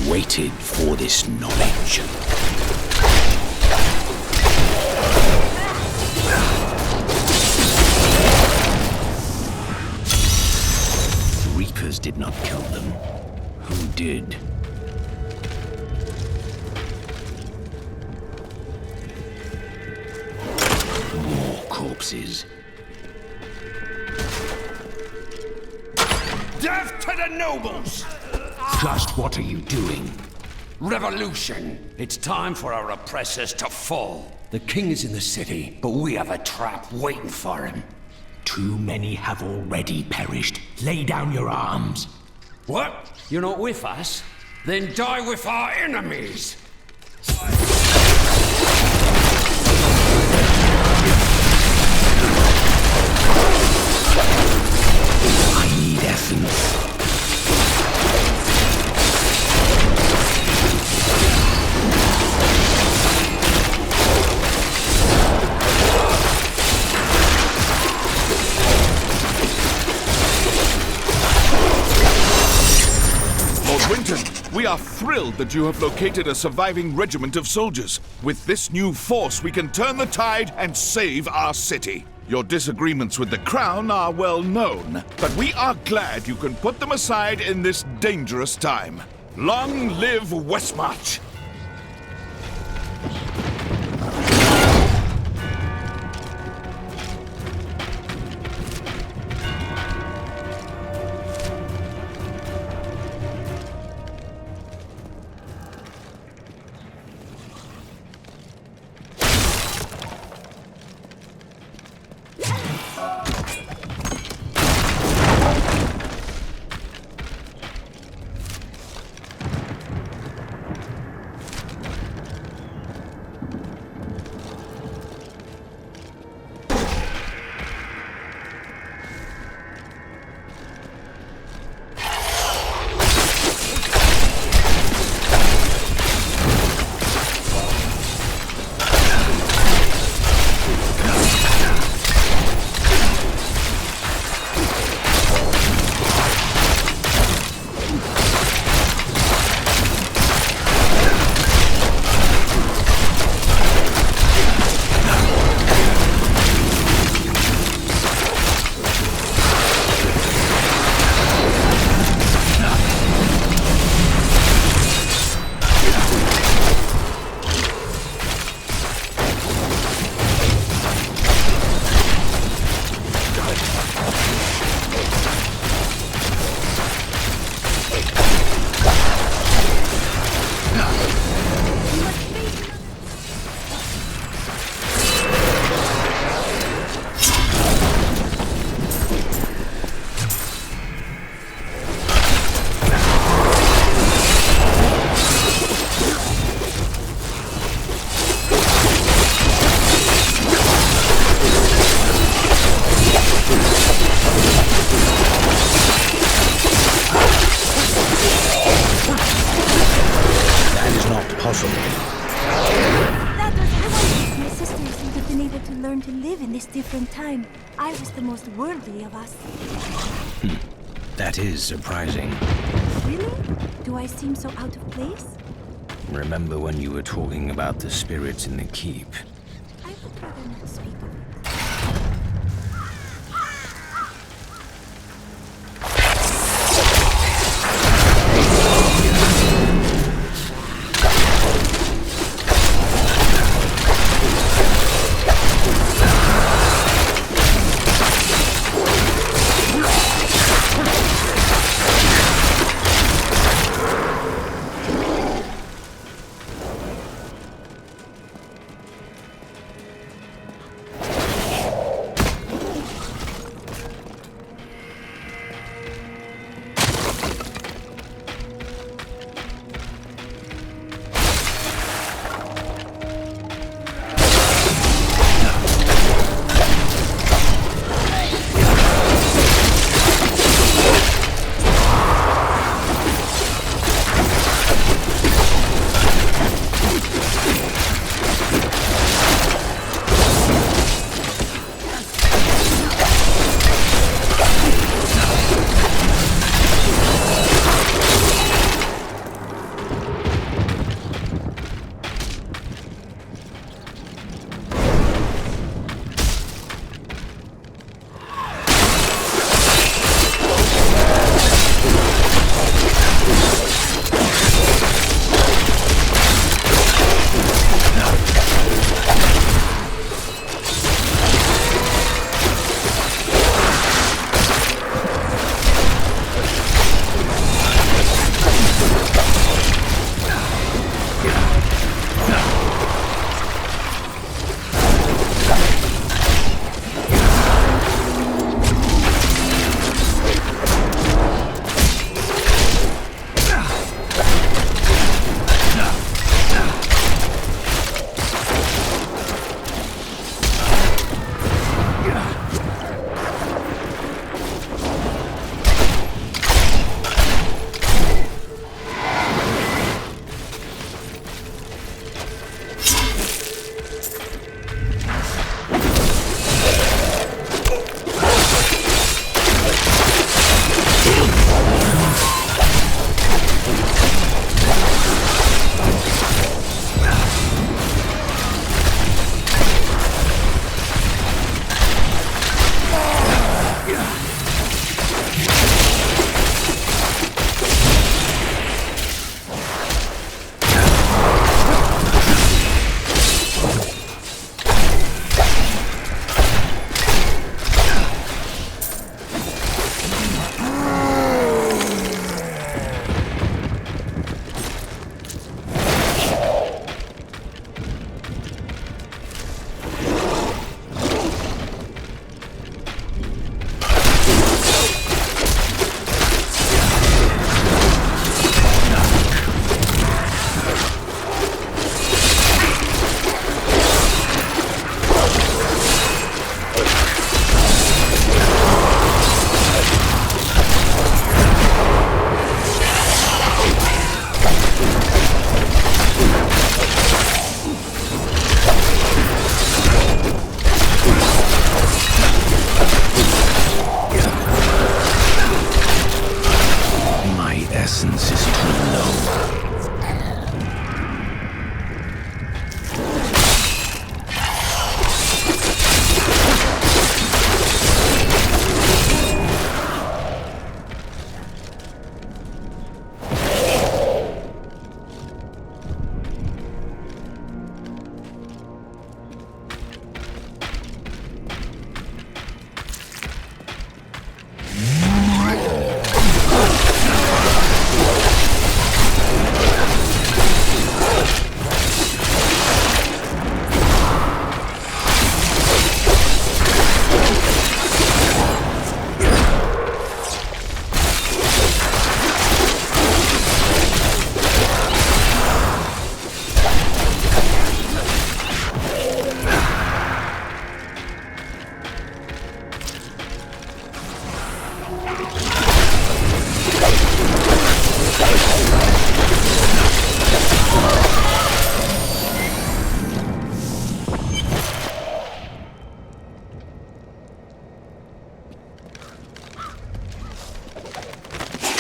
Waited for this knowledge. Reapers did not kill them. Who did? More corpses. Death to the nobles! Just what are you doing? Revolution! It's time for our oppressors to fall. The king is in the city, but we have a trap waiting for him. Too many have already perished. Lay down your arms. What? You're not with us? Then die with our enemies! We are thrilled that you have located a surviving regiment of soldiers. With this new force, we can turn the tide and save our city. Your disagreements with the Crown are well known, but we are glad you can put them aside in this dangerous time. Long live Westmarch! Different time. I was the most worldly of us. That is surprising. Really? Do I seem so out of place? Remember when you were talking about the spirits in the keep? I would rather not speak of it.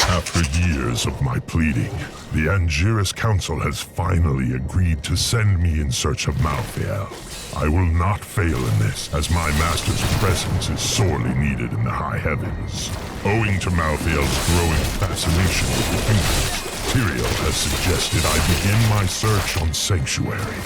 After years of my pleading, the Angiris Council has finally agreed to send me in search of Malthael. I will not fail in this, as my master's presence is sorely needed in the high heavens. Owing to Malthael's growing fascination with the fingers, Tyrael has suggested I begin my search on Sanctuary.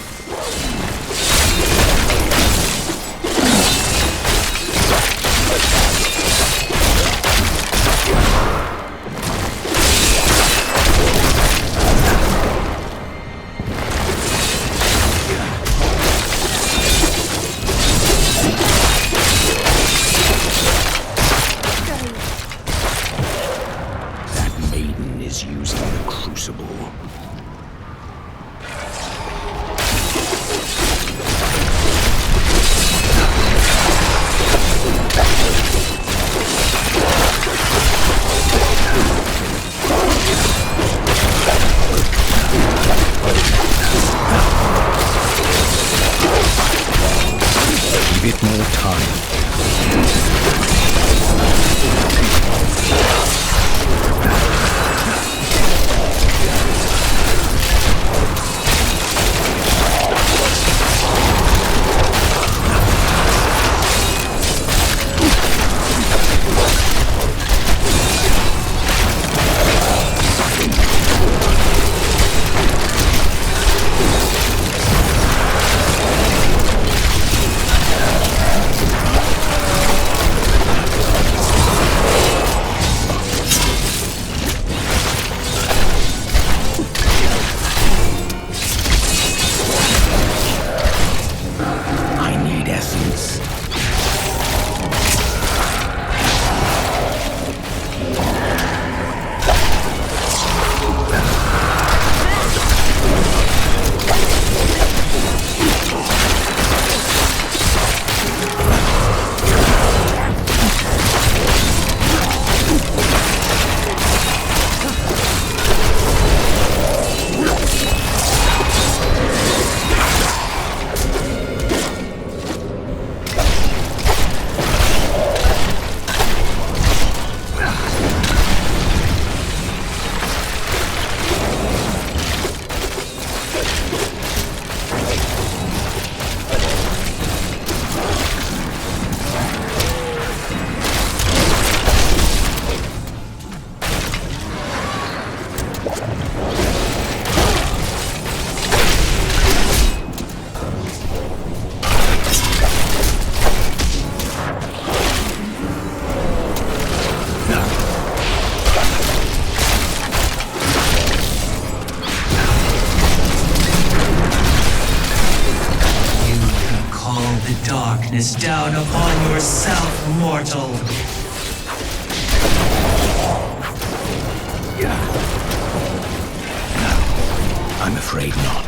Darkness down upon yourself, mortal. I'm afraid not.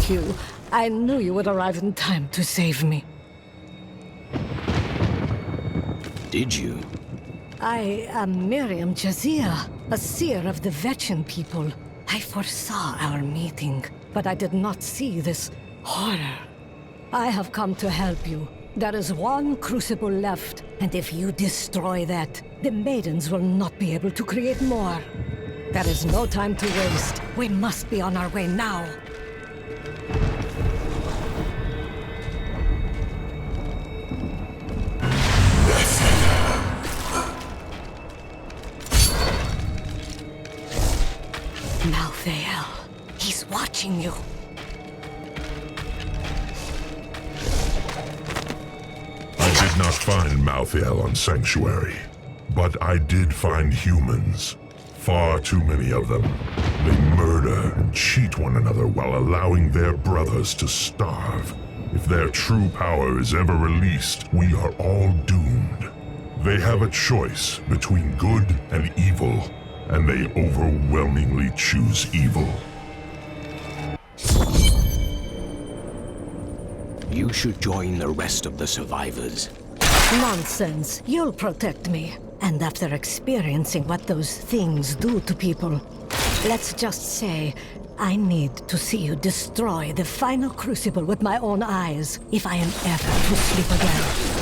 Thank you. I knew you would arrive in time to save me. Did you? I am Miriam Jazia, a seer of the Vetchin people. I foresaw our meeting, but I did not see this horror. I have come to help you. There is one crucible left, and if you destroy that, the maidens will not be able to create more. There is no time to waste. We must be on our way now. Malthael, he's watching you. I did not find Malthael on Sanctuary, but I did find humans. Far too many of them. They murder and cheat one another while allowing their brothers to starve. If their true power is ever released, we are all doomed. They have a choice between good and evil, and they overwhelmingly choose evil. You should join the rest of the survivors. Nonsense. You'll protect me. And after experiencing what those things do to people, let's just say I need to see you destroy the final crucible with my own eyes if I am ever to sleep again.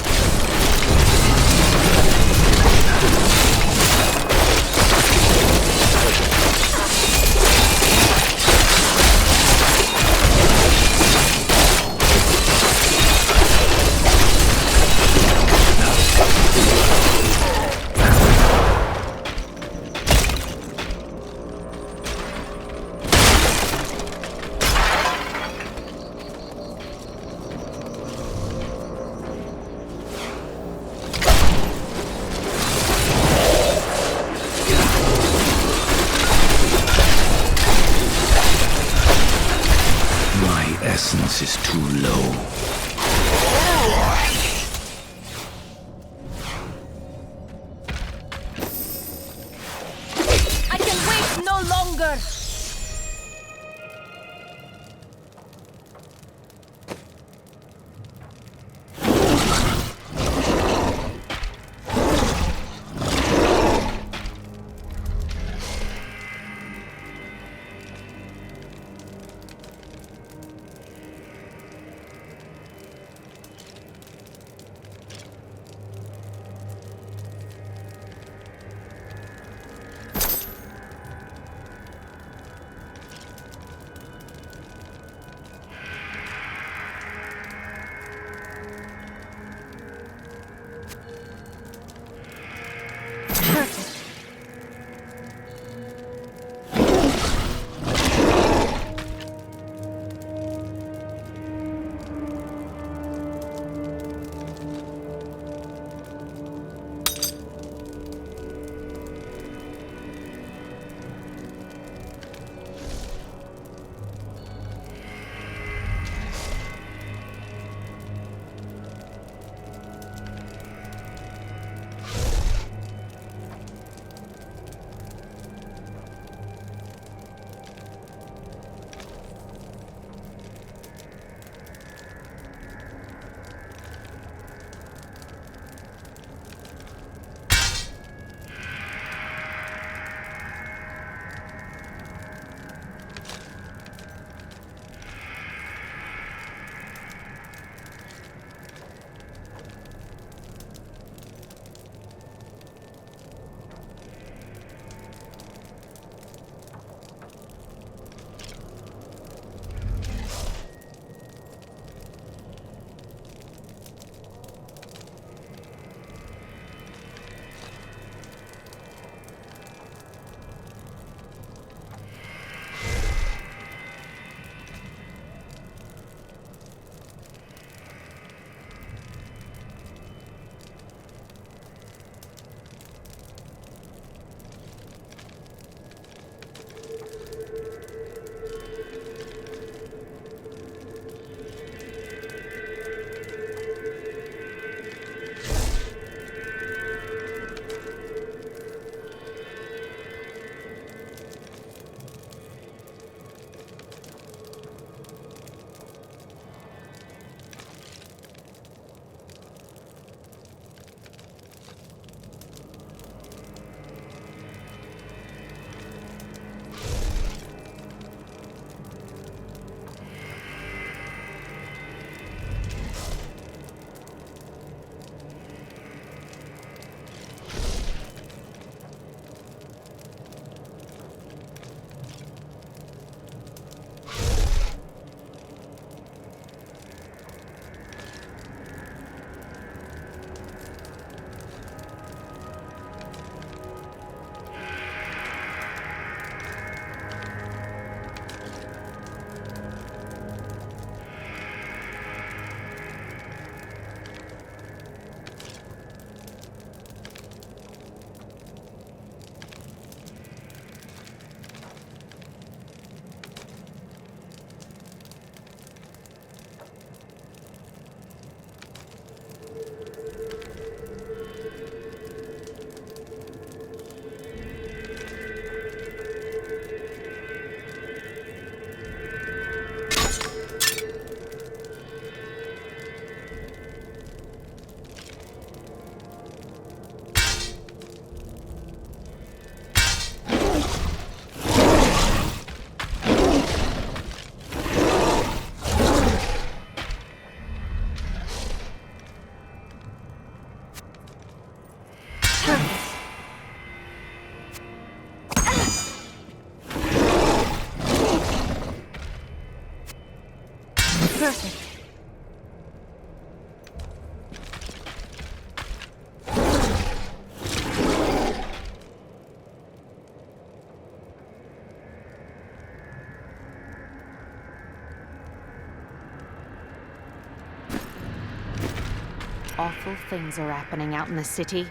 awful things are happening out in the city.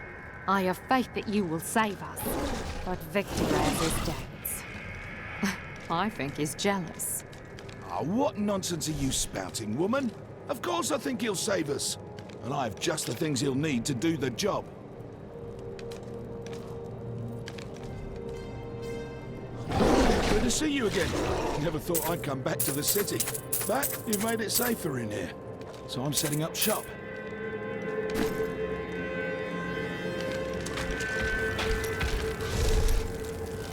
I have faith that you will save us. But Victor has his doubts. I think he's jealous. Ah, what nonsense are you spouting, woman? Of course I think he'll save us. And I have just the things he'll need to do the job. Good to see you again. Never thought I'd come back to the city. But you've made it safer in here. So I'm setting up shop.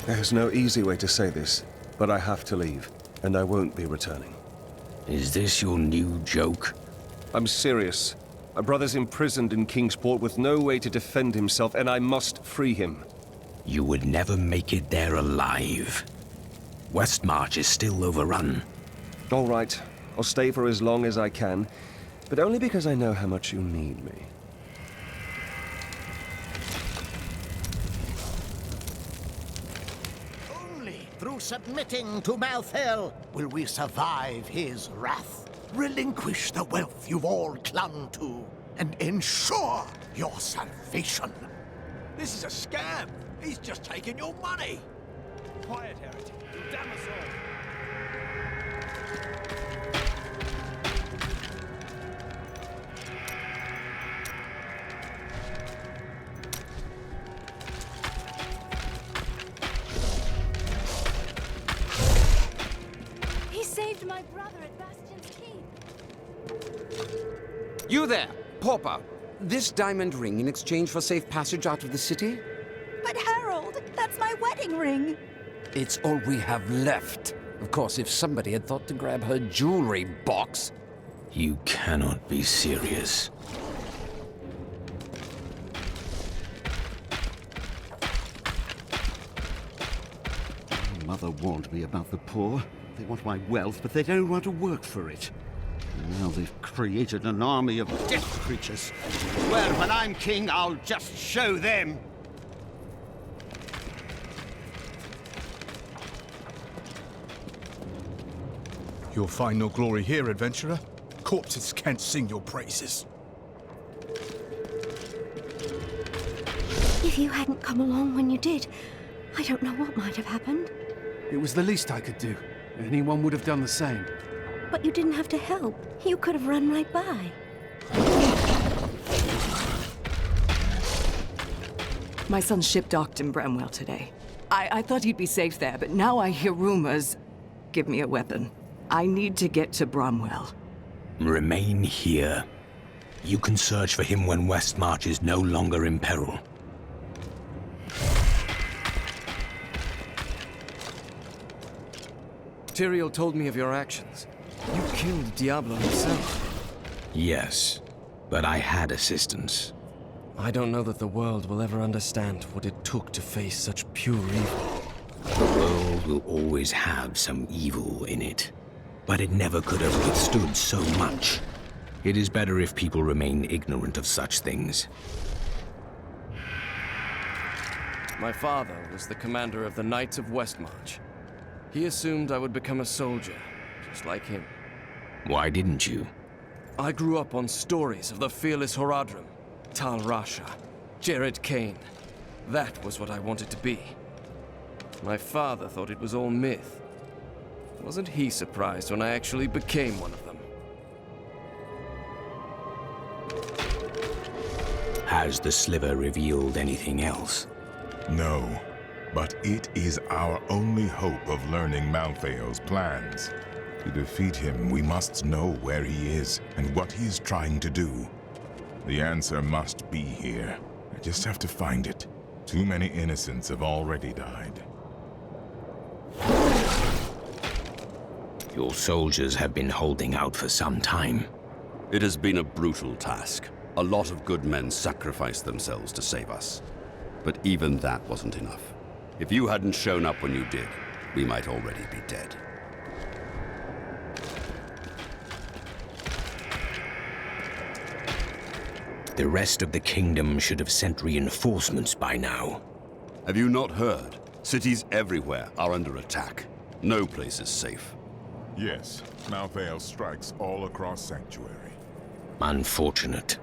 There's no easy way to say this, but I have to leave, and I won't be returning. Is this your new joke? I'm serious. My brother's imprisoned in Kingsport with no way to defend himself, and I must free him. You would never make it there alive. Westmarch is still overrun. All right, I'll stay for as long as I can, but only because I know how much you need me. Through submitting to Malthael, will we survive his wrath, relinquish the wealth you've all clung to, and ensure your salvation. This is a scam. He's just taking your money. Quiet, heretic. You'll damn us all. Saved my brother at Bastion's Keep. You there, pauper. This diamond ring in exchange for safe passage out of the city? But Harold, that's my wedding ring. It's all we have left. Of course, if somebody had thought to grab her jewelry box. You cannot be serious. Mother warned me about the poor. They want my wealth, but they don't want to work for it. And now they've created an army of death creatures. Well, when I'm king, I'll just show them. You'll find no glory here, adventurer. Corpses can't sing your praises. If you hadn't come along when you did, I don't know what might have happened. It was the least I could do. Anyone would have done the same. But you didn't have to help. You could have run right by. My son's ship docked in Bramwell today. I thought he'd be safe there, but now I hear rumors. Give me a weapon. I need to get to Bramwell. Remain here. You can search for him when Westmarch is no longer in peril. Tyrael told me of your actions. You killed Diablo himself. Yes, but I had assistance. I don't know that the world will ever understand what it took to face such pure evil. The world will always have some evil in it, but it never could have withstood so much. It is better if people remain ignorant of such things. My father was the commander of the Knights of Westmarch. He assumed I would become a soldier, just like him. Why didn't you? I grew up on stories of the fearless Horadrim, Tal Rasha, Jared Kane. That was what I wanted to be. My father thought it was all myth. Wasn't he surprised when I actually became one of them? Has the sliver revealed anything else? No, but it is our only hope of learning Malthael's plans. To defeat him, we must know where he is and what he is trying to do. The answer must be here. I just have to find it. Too many innocents have already died. Your soldiers have been holding out for some time. It has been a brutal task. A lot of good men sacrificed themselves to save us. But even that wasn't enough. If you hadn't shown up when you did, we might already be dead. The rest of the kingdom should have sent reinforcements by now. Have you not heard? Cities everywhere are under attack. No place is safe. Yes, Malthael strikes all across Sanctuary. Unfortunate.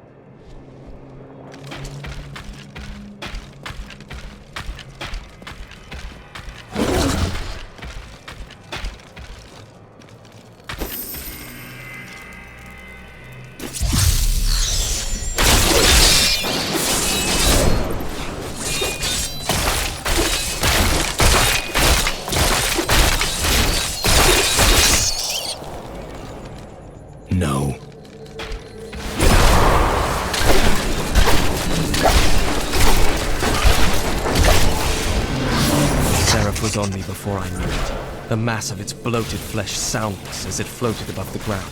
closed on me before I knew it, the mass of its bloated flesh soundless as it floated above the ground.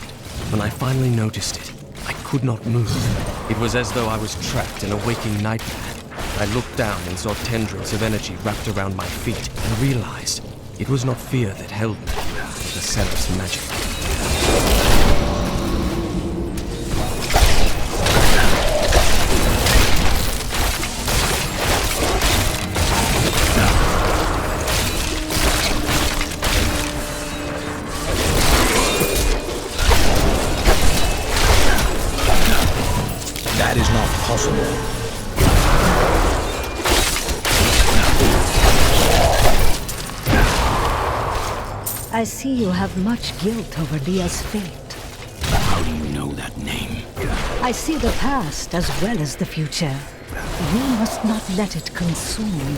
When I finally noticed it, I could not move. It was as though I was trapped in a waking nightmare. I looked down and saw tendrils of energy wrapped around my feet and realized it was not fear that held me, but the Seraph's magic. That is not possible. I see you have much guilt over Leah's fate. How do you know that name? I see the past as well as the future. You must not let it consume you.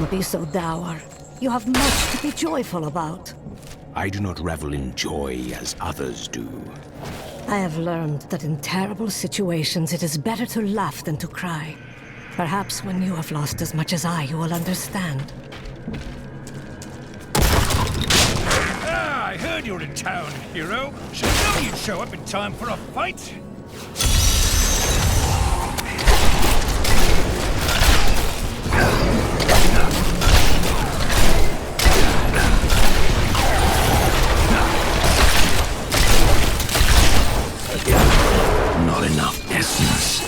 Be so dour. You have much to be joyful about. I do not revel in joy as others do. I have learned that in terrible situations it is better to laugh than to cry. Perhaps when you have lost as much as I, you will understand. Ah, I heard you're in town, hero. Should have known you'd show up in time for a fight. Not enough essence.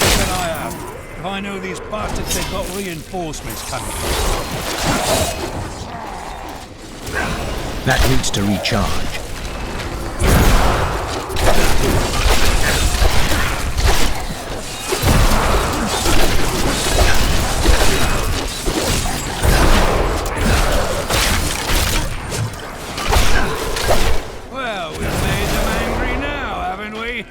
What can I have? If I know these bastards, they've got reinforcements coming. That needs to recharge. Well, we've made them angry now, haven't we?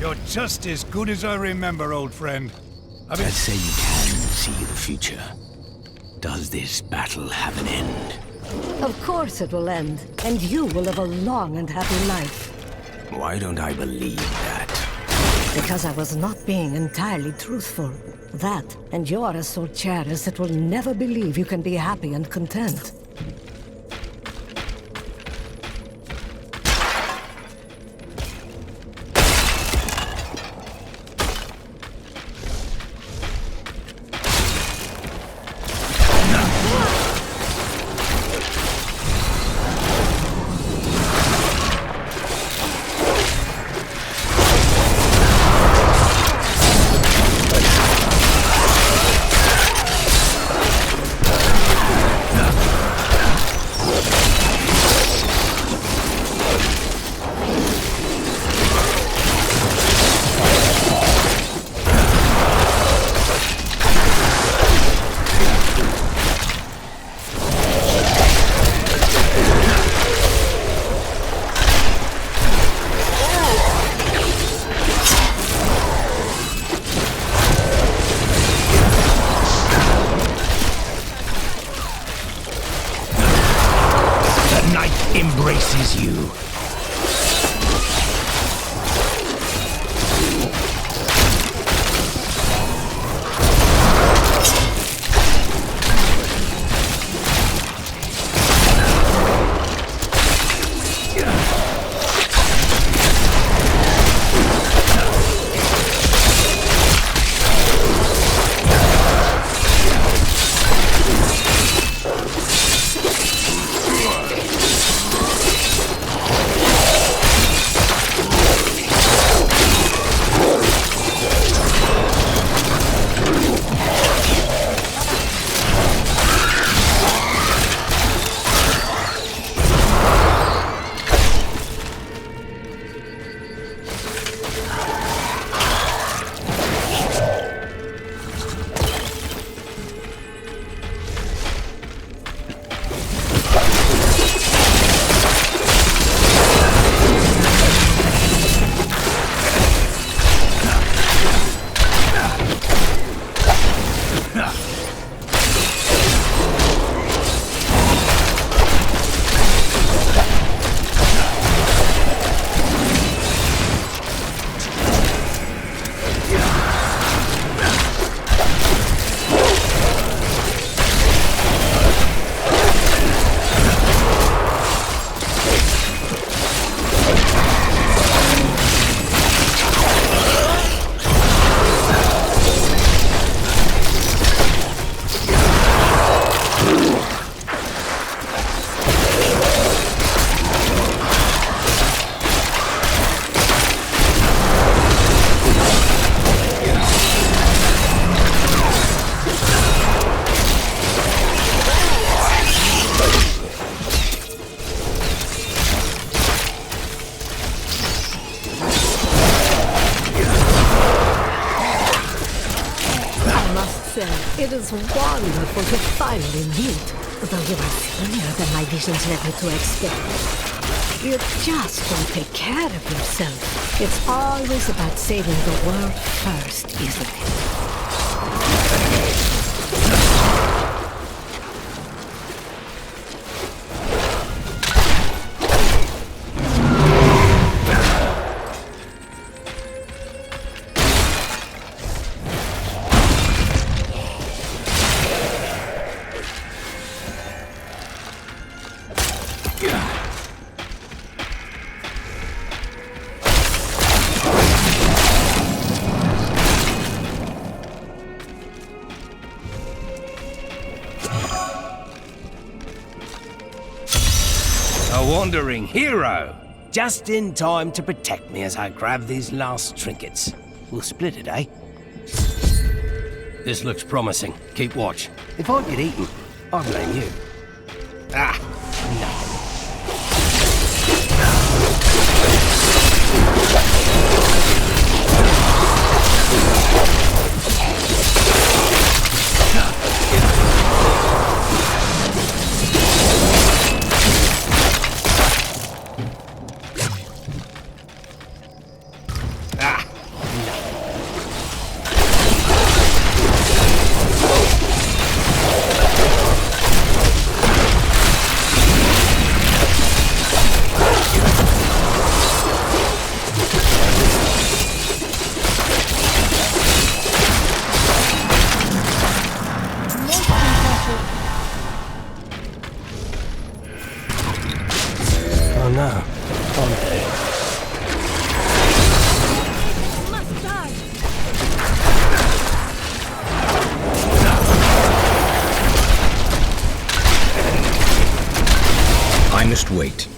You're just as good as I remember, old friend. Let's say you can see the future. Does this battle have an end? Of course it will end, and you will live a long and happy life. Why don't I believe that? Because I was not being entirely truthful. That, and you are a Solcharis that will never believe you can be happy and content. Embraces you. It is wonderful to finally meet, though you are thinner than my visions led me to expect. You just don't take care of yourself. It's always about saving the world first, isn't it? A wandering hero! Just in time to protect me as I grab these last trinkets. We'll split it, eh? This looks promising. Keep watch. If I get eaten, I blame you. Ah, nothing. wait.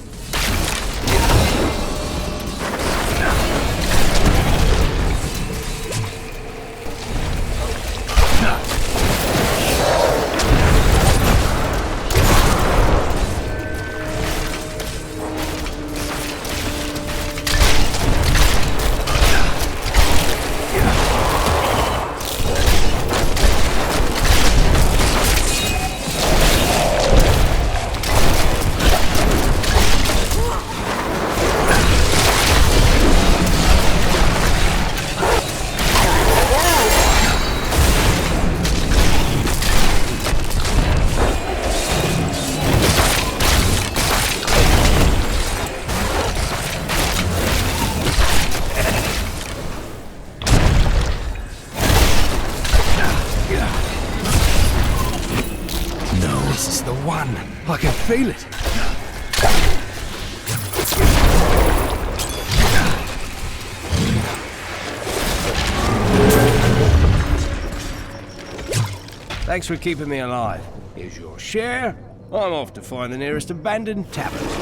I can feel it. Thanks for keeping me alive. Here's your share. I'm off to find the nearest abandoned tavern.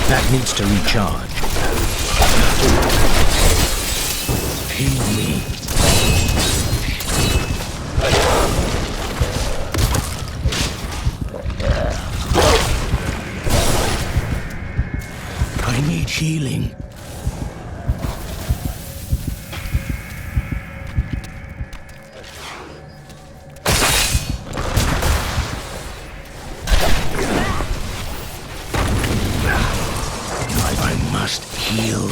That needs to recharge. Heal me. I need healing. I must heal.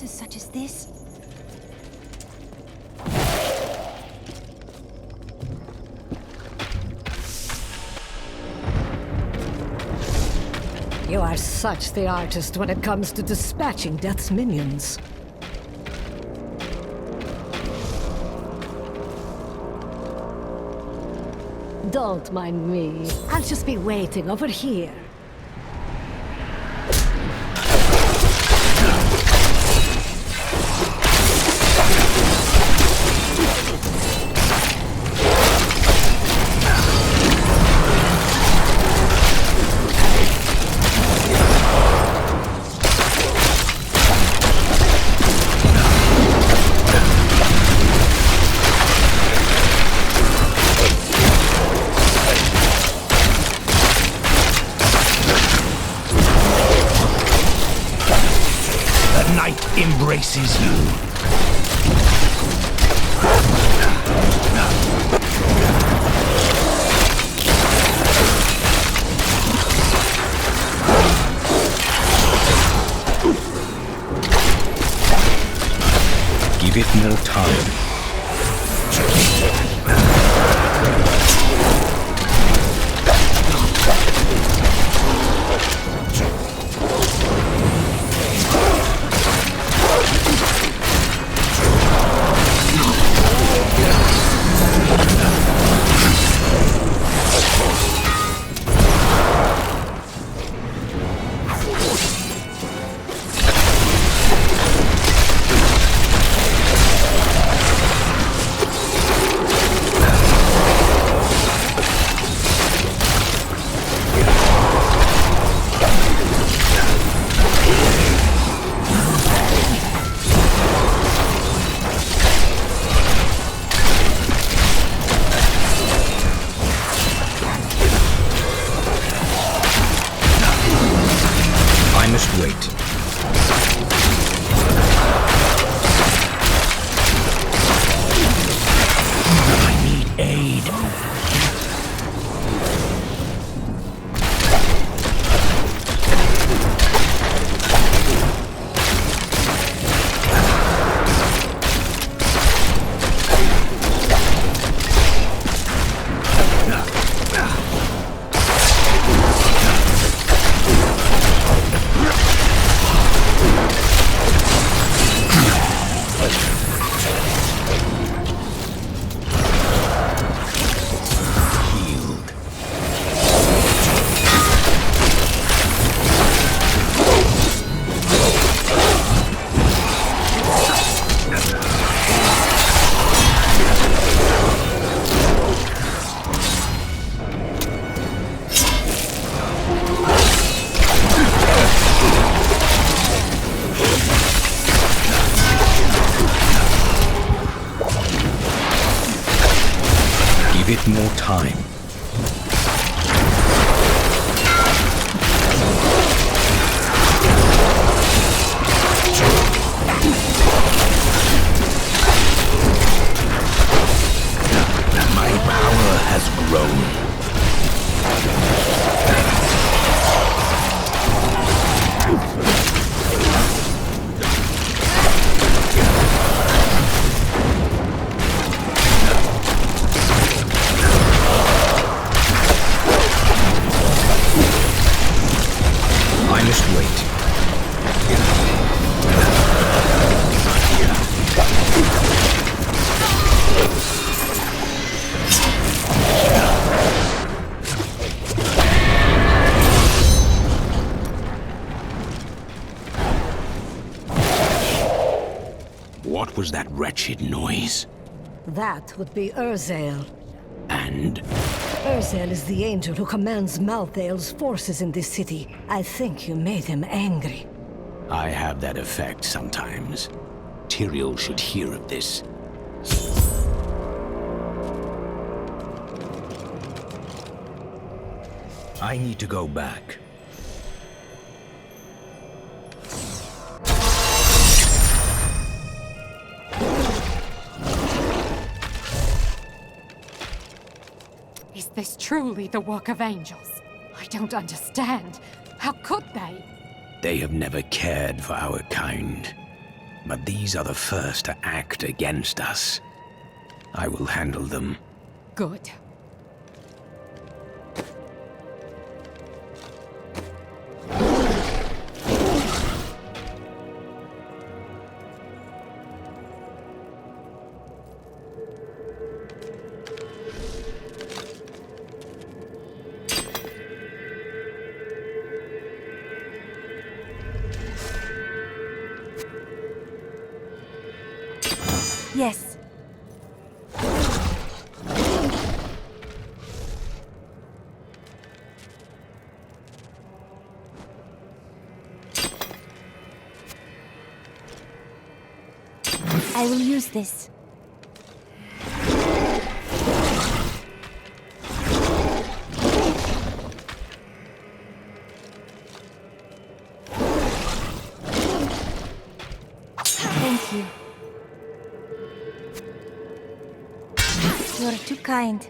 Such as this? You are such the artist when it comes to dispatching Death's minions. Don't mind me. I'll just be waiting over here. Embraces you. Give it more time. I must wait. I need aid. time. My power has grown. I must wait. What was that wretched noise? That would be Urzael. And? Urzael is the angel who commands Malthael's forces in this city. I think you made him angry. I have that effect sometimes. Tyrael should hear of this. I need to go back. Is this truly the work of angels? I don't understand. How could they? They have never cared for our kind. But these are the first to act against us. I will handle them. Good. Yes. I will use this. Thank you. You're too kind.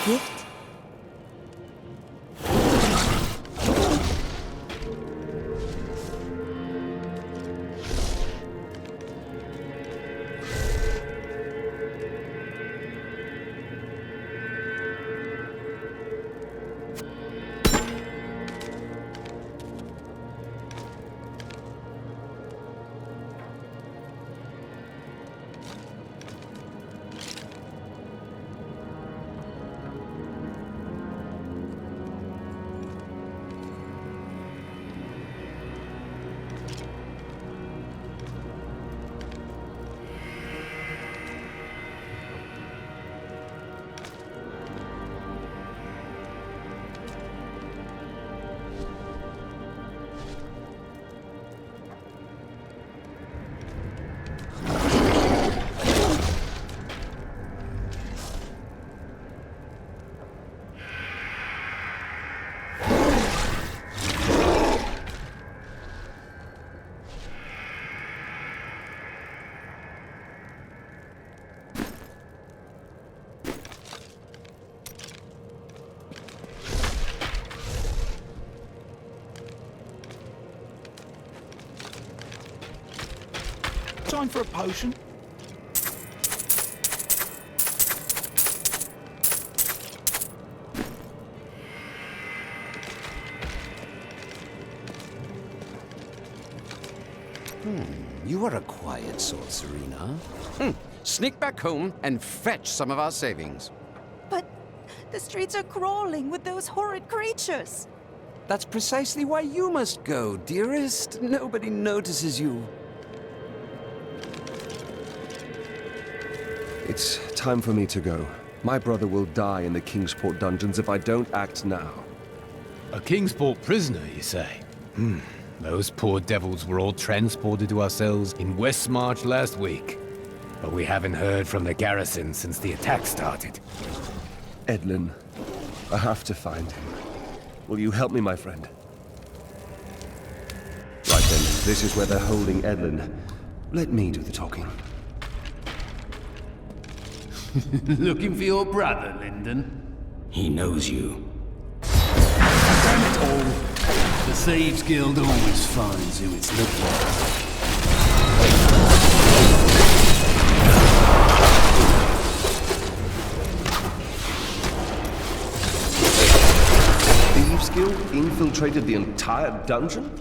Gift? Time for a potion? You are a quiet sorcerer, huh? Sneak back home and fetch some of our savings. But the streets are crawling with those horrid creatures. That's precisely why you must go, dearest. Nobody notices you. It's time for me to go. My brother will die in the Kingsport dungeons if I don't act now. A Kingsport prisoner, you say? Those poor devils were all transported to our cells in Westmarch last week. But we haven't heard from the garrison since the attack started. Edlin, I have to find him. Will you help me, my friend? Right then, this is where they're holding Edlin. Let me do the talking. Looking for your brother, Lyndon? He knows you. Damn it all. The Thieves Guild always finds who it's looking for. Thieves Guild infiltrated the entire dungeon?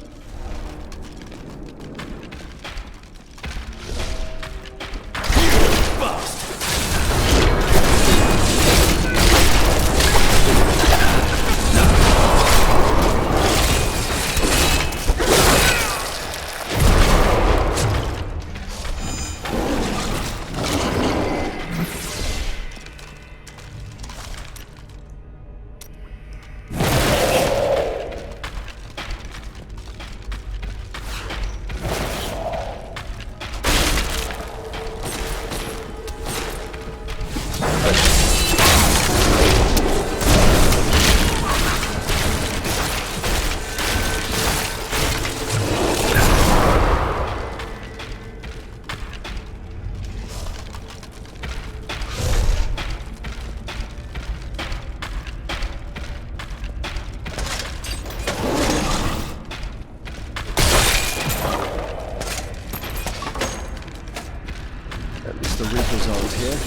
The Reapers aren't here.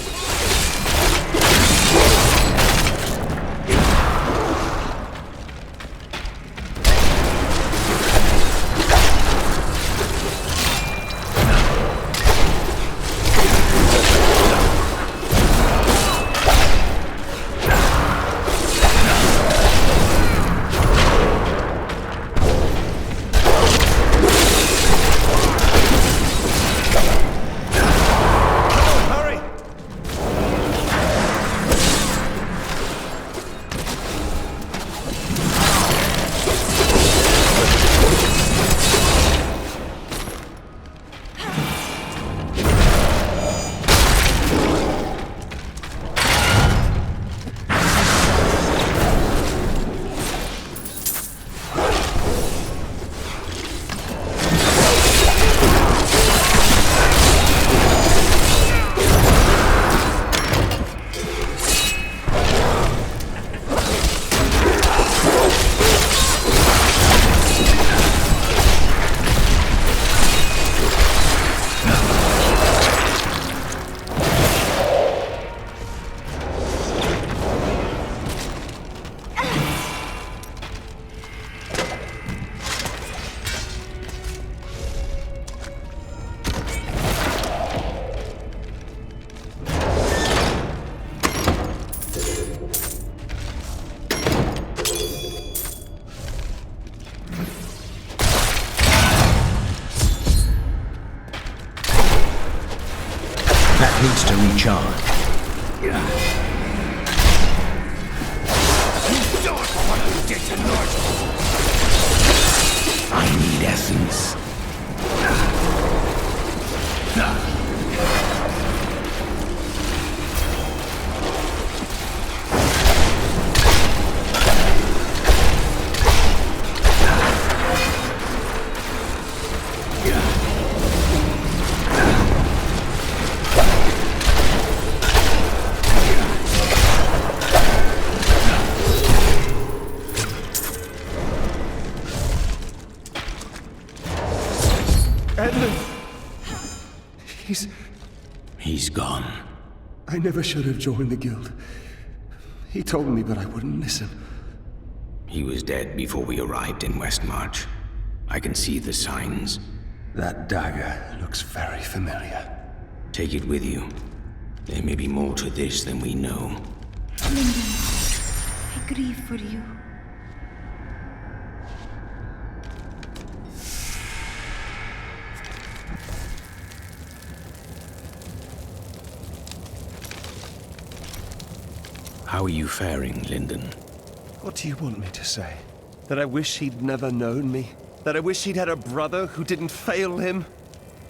That needs to recharge. You don't want to get tonight. I need essence. He's gone. I never should have joined the guild. He told me, but I wouldn't listen. He was dead before we arrived in Westmarch. I can see the signs. That dagger looks very familiar. Take it with you. There may be more to this than we know. Lyndon, I grieve for you. How are you faring, Lyndon? What do you want me to say? That I wish he'd never known me? That I wish he'd had a brother who didn't fail him?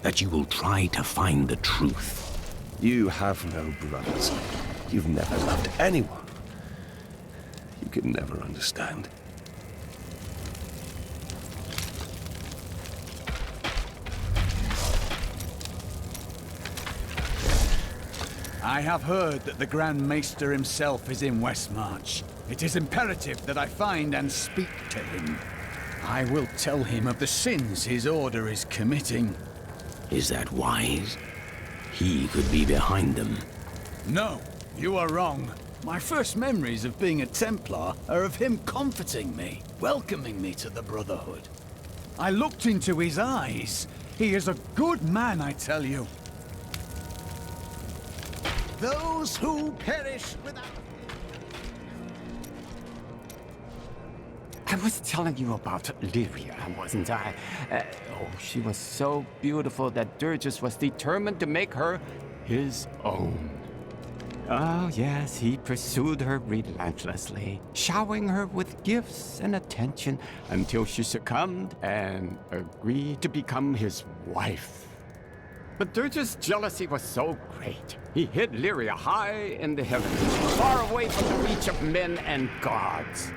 That you will try to find the truth. You have no brothers. You've never loved anyone. You can never understand. I have heard that the Grand Maester himself is in Westmarch. It is imperative that I find and speak to him. I will tell him of the sins his order is committing. Is that wise? He could be behind them. No, you are wrong. My first memories of being a Templar are of him comforting me, welcoming me to the Brotherhood. I looked into his eyes. He is a good man, I tell you. Those who perish without... I was telling you about Lyria, wasn't I? She was so beautiful that Durgus was determined to make her his own. Oh, yes, he pursued her relentlessly, showering her with gifts and attention until she succumbed and agreed to become his wife. But Durgus' jealousy was so great, he hid Lyria high in the heavens, far away from the reach of men and gods.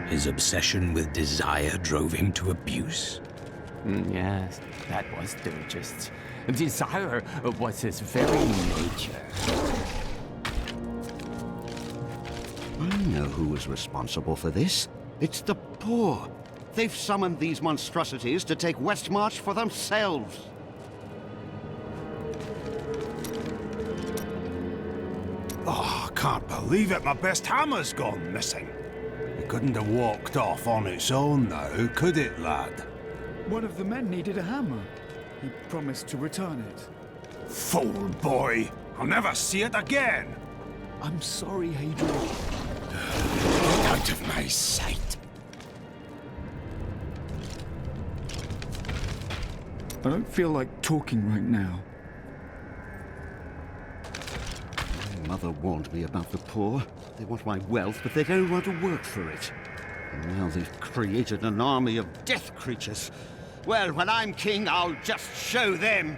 His obsession with desire drove him to abuse? Yes, that was Durgus. Desire was his very nature. I know who is responsible for this. It's the poor. They've summoned these monstrosities to take Westmarch for themselves. Oh, I can't believe it. My best hammer's gone missing. It couldn't have walked off on its own now, could it, lad? One of the men needed a hammer. He promised to return it. Fool boy! I'll never see it again! I'm sorry, Hadrian. Get out of my sight! I don't feel like talking right now. My mother warned me about the poor. They want my wealth, but they don't want to work for it. And now they've created an army of death creatures. Well, when I'm king, I'll just show them.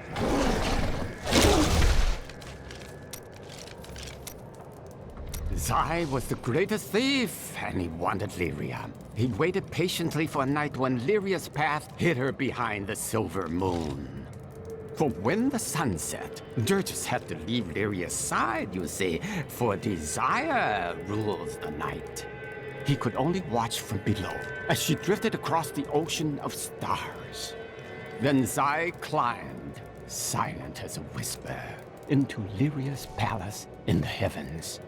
Zai was the greatest thief, and he wanted Lyria. He waited patiently for a night when Lyria's path hid her behind the silver moon. For when the sun set, Durgus had to leave Lyria's side, you see, for desire rules the night. He could only watch from below as she drifted across the ocean of stars. Then Zai climbed, silent as a whisper, into Lyria's palace in the heavens.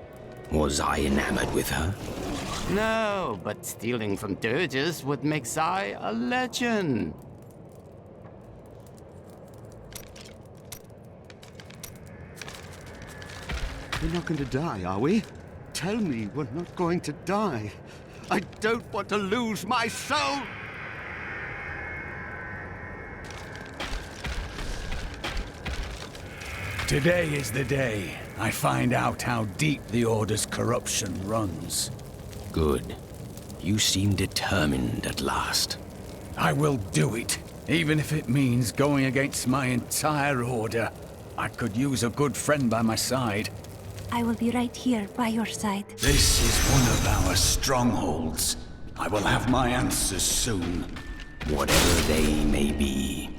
Was I enamored with her? No, but stealing from Durgus would make Zai a legend. We're not going to die, are we? Tell me we're not going to die. I don't want to lose my soul! Today is the day I find out how deep the Order's corruption runs. Good. You seem determined at last. I will do it, even if it means going against my entire Order. I could use a good friend by my side. I will be right here by your side. This is one of our strongholds. I will have my answers soon. Whatever they may be.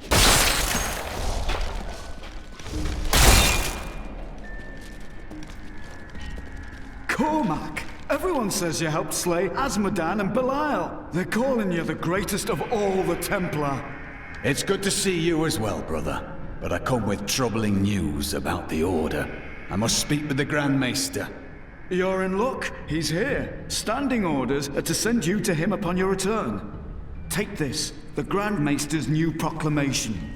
Cormac! Everyone says you helped slay Azmodan and Belial. They're calling you the greatest of all the Templar. It's good to see you as well, brother. But I come with troubling news about the Order. I must speak with the Grand Maester. You're in luck. He's here. Standing orders are to send you to him upon your return. Take this, the Grand Maester's new proclamation.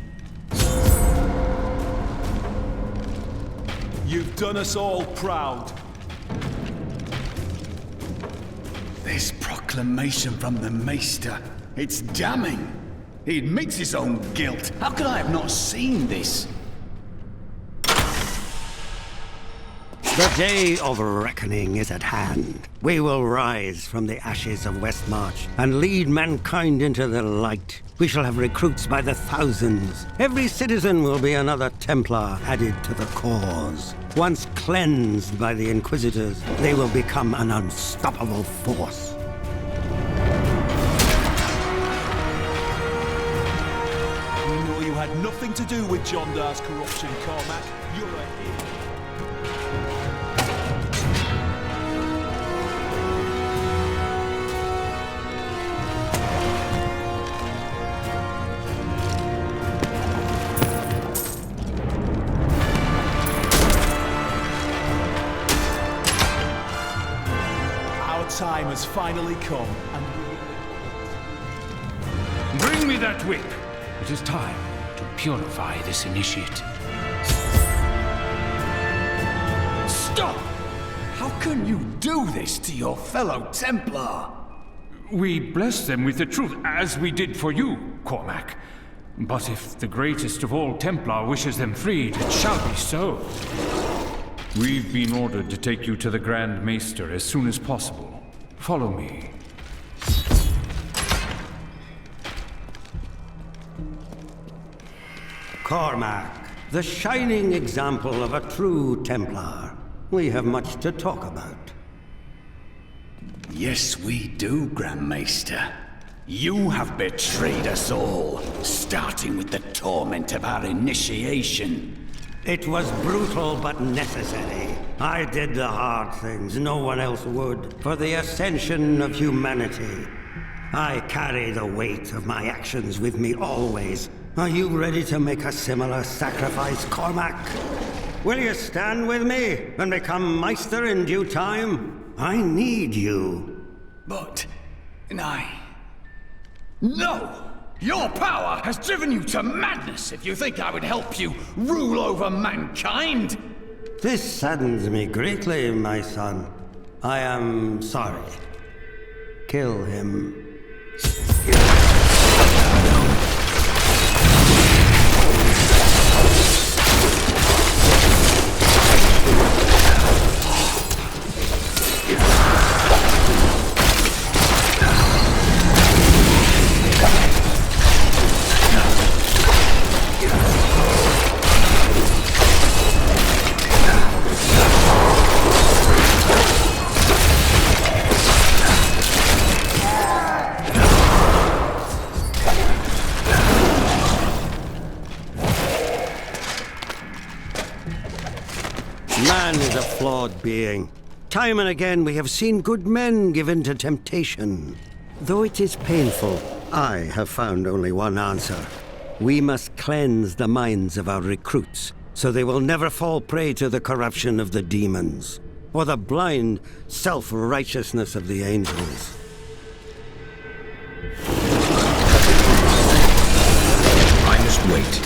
You've done us all proud. This proclamation from the Maester, it's damning. He admits his own guilt. How could I have not seen this? The day of reckoning is at hand. We will rise from the ashes of Westmarch and lead mankind into the light. We shall have recruits by the thousands. Every citizen will be another Templar added to the cause. Once cleansed by the Inquisitors, they will become an unstoppable force. We know you had nothing to do with John Dar's corruption, Cormac. You're a hero. Time has finally come, and bring me that whip. It is time to purify this initiate. Stop! How can you do this to your fellow Templar? We bless them with the truth, as we did for you, Cormac. But if the greatest of all Templar wishes them freed, it shall be so. We've been ordered to take you to the Grand Maester as soon as possible. Follow me. Cormac, the shining example of a true Templar. We have much to talk about. Yes, we do, Grand Maester. You have betrayed us all, starting with the torment of our initiation. It was brutal but necessary. I did the hard things no one else would, for the ascension of humanity. I carry the weight of my actions with me always. Are you ready to make a similar sacrifice, Cormac? Will you stand with me and become Meister in due time? I need you. But... No! Your power has driven you to madness if you think I would help you rule over mankind! This saddens me greatly, my son. I am sorry. Kill him. Man is a flawed being. Time and again we have seen good men given to temptation. Though it is painful, I have found only one answer. We must cleanse the minds of our recruits, so they will never fall prey to the corruption of the demons, or the blind self-righteousness of the angels. I must wait.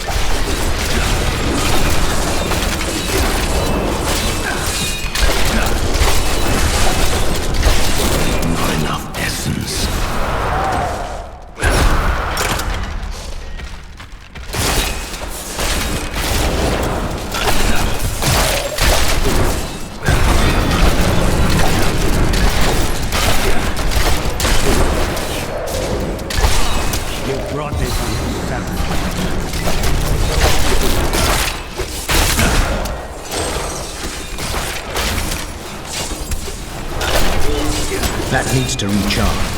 That needs to recharge.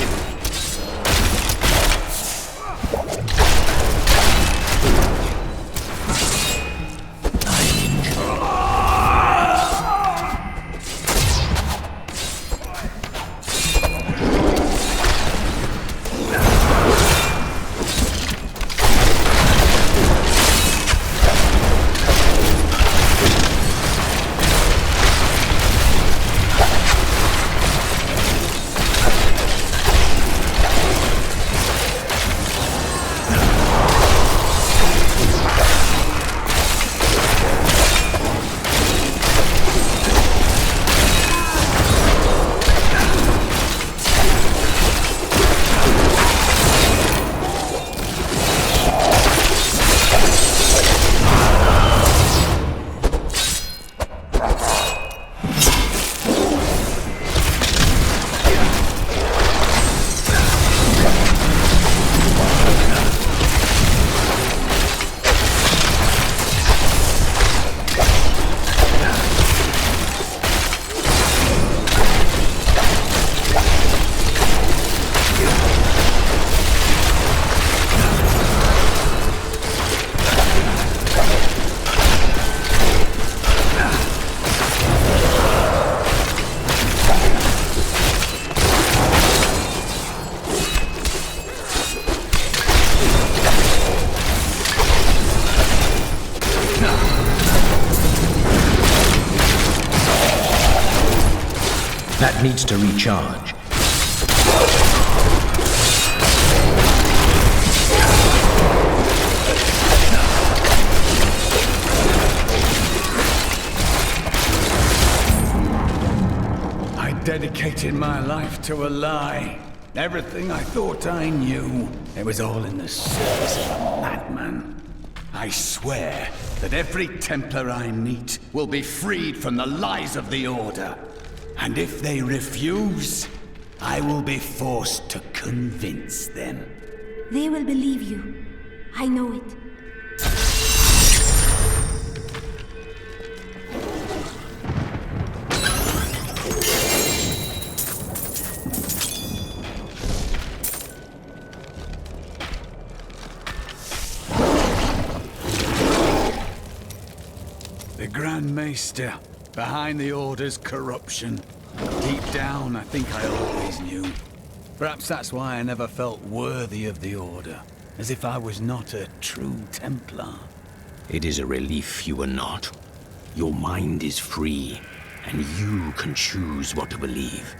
That needs to recharge. I dedicated my life to a lie. Everything I thought I knew, it was all in the service of a madman. I swear that every Templar I meet will be freed from the lies of the Order. And if they refuse, I will be forced to convince them. They will believe you. I know it. The Grand Maester, behind the Order's corruption. Deep down, I think I always knew. Perhaps that's why I never felt worthy of the Order, as if I was not a true Templar. It is a relief you are not. Your mind is free, and you can choose what to believe.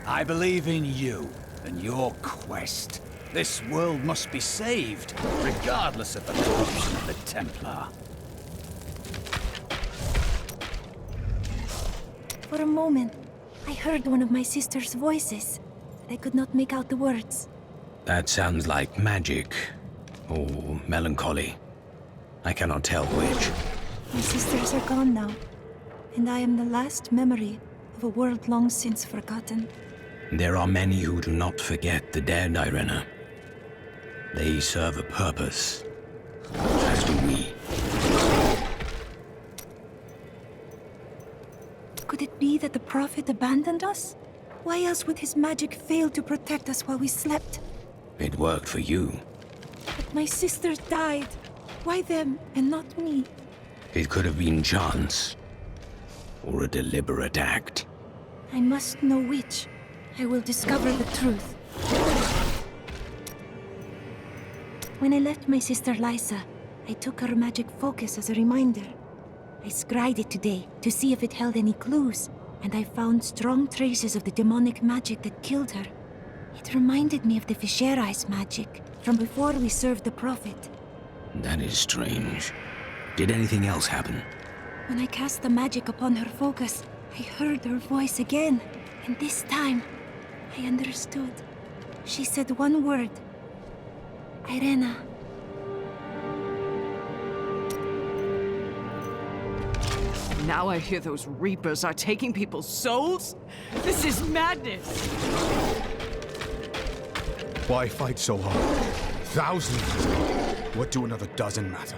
I believe in you and your quest. This world must be saved, regardless of the corruption of the Templar. For a moment, I heard one of my sister's voices, but I could not make out the words. That sounds like magic, or melancholy. I cannot tell which. My sisters are gone now, and I am the last memory of a world long since forgotten. There are many who do not forget the dead, Irena. They serve a purpose, as do we. Could it be that the Prophet abandoned us? Why else would his magic fail to protect us while we slept? It worked for you. But my sisters died. Why them and not me? It could have been chance, or a deliberate act. I must know which. I will discover the truth. When I left my sister Lysa, I took her magic focus as a reminder. I scryed it today to see if it held any clues, and I found strong traces of the demonic magic that killed her. It reminded me of the Viserys magic from before we served the Prophet. That is strange. Did anything else happen? When I cast the magic upon her focus, I heard her voice again, and this time, I understood. She said one word. Irena. Now I hear those Reapers are taking people's souls? This is madness! Why fight so hard? Thousands. What do another dozen matter?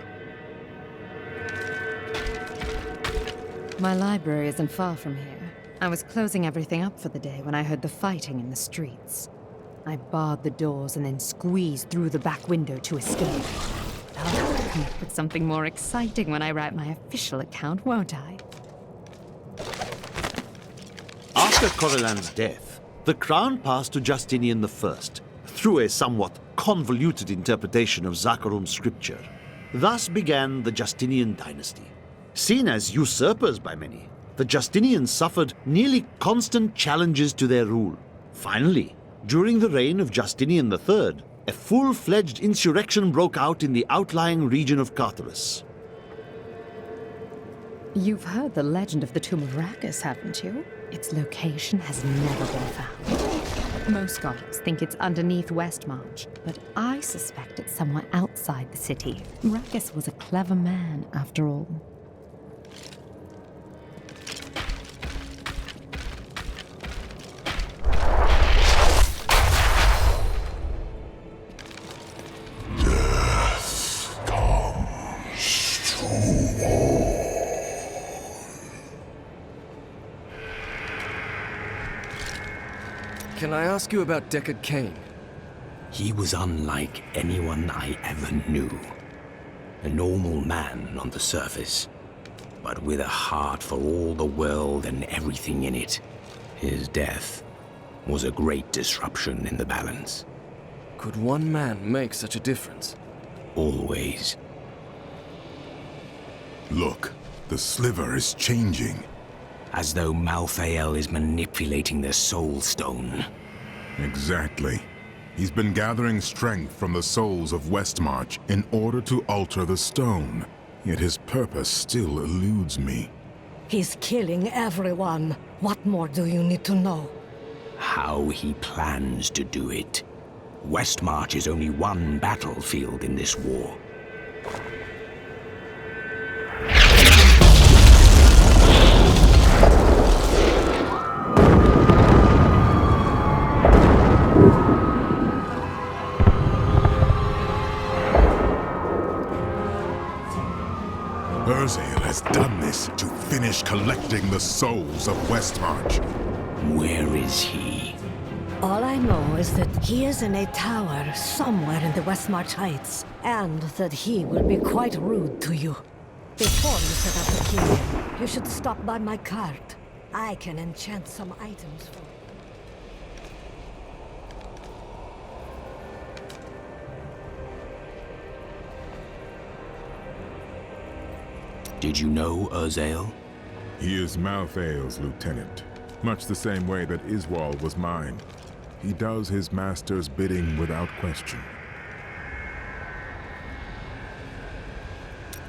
My library isn't far from here. I was closing everything up for the day when I heard the fighting in the streets. I barred the doors and then squeezed through the back window to escape. I'll come up with something more exciting when I write my official account, won't I? After Corellan's death, the crown passed to Justinian I, through a somewhat convoluted interpretation of Zakharum's scripture. Thus began the Justinian dynasty. Seen as usurpers by many, the Justinians suffered nearly constant challenges to their rule. Finally, during the reign of Justinian III, a full-fledged insurrection broke out in the outlying region of Cartharus. You've heard the legend of the Tomb of Rackus, haven't you? Its location has never been found. Most scholars think it's underneath Westmarch, but I suspect it's somewhere outside the city. Rackus was a clever man, after all. Can I ask you about Deckard Cain? He was unlike anyone I ever knew. A normal man on the surface, but with a heart for all the world and everything in it. His death was a great disruption in the balance. Could one man make such a difference? Always. Look, the sliver is changing. As though Malthael is manipulating the Soulstone. Exactly. He's been gathering strength from the souls of Westmarch in order to alter the stone. Yet his purpose still eludes me. He's killing everyone. What more do you need to know? How he plans to do it. Westmarch is only one battlefield in this war. Urzael has done this to finish collecting the souls of Westmarch. Where is he? All I know is that he is in a tower somewhere in the Westmarch Heights, and that he will be quite rude to you. Before you set out to kill him, you should stop by my cart. I can enchant some items for you. Did you know Urzael? He is Malthael's lieutenant, much the same way that Iswal was mine. He does his master's bidding without question.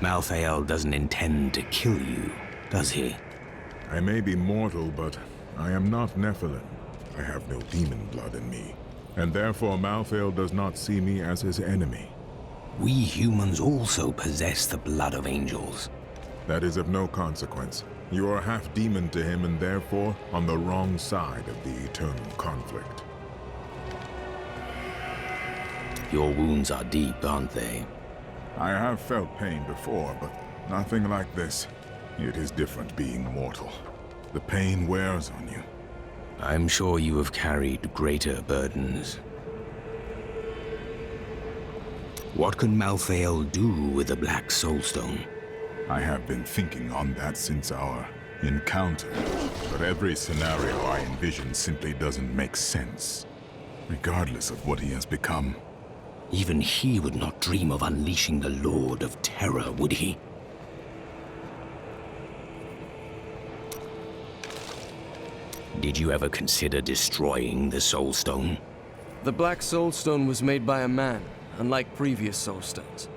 Malthael doesn't intend to kill you, does he? I may be mortal, but I am not Nephilim. I have no demon blood in me, and therefore Malthael does not see me as his enemy. We humans also possess the blood of angels. That is of no consequence. You are half demon to him and therefore on the wrong side of the eternal conflict. Your wounds are deep, aren't they? I have felt pain before, but nothing like this. It is different being mortal. The pain wears on you. I'm sure you have carried greater burdens. What can Malthael do with the Black Soulstone? I have been thinking on that since our encounter, but every scenario I envision simply doesn't make sense, regardless of what he has become. Even he would not dream of unleashing the Lord of Terror, would he? Did you ever consider destroying the Soulstone? The Black Soulstone was made by a man, unlike previous Soulstones.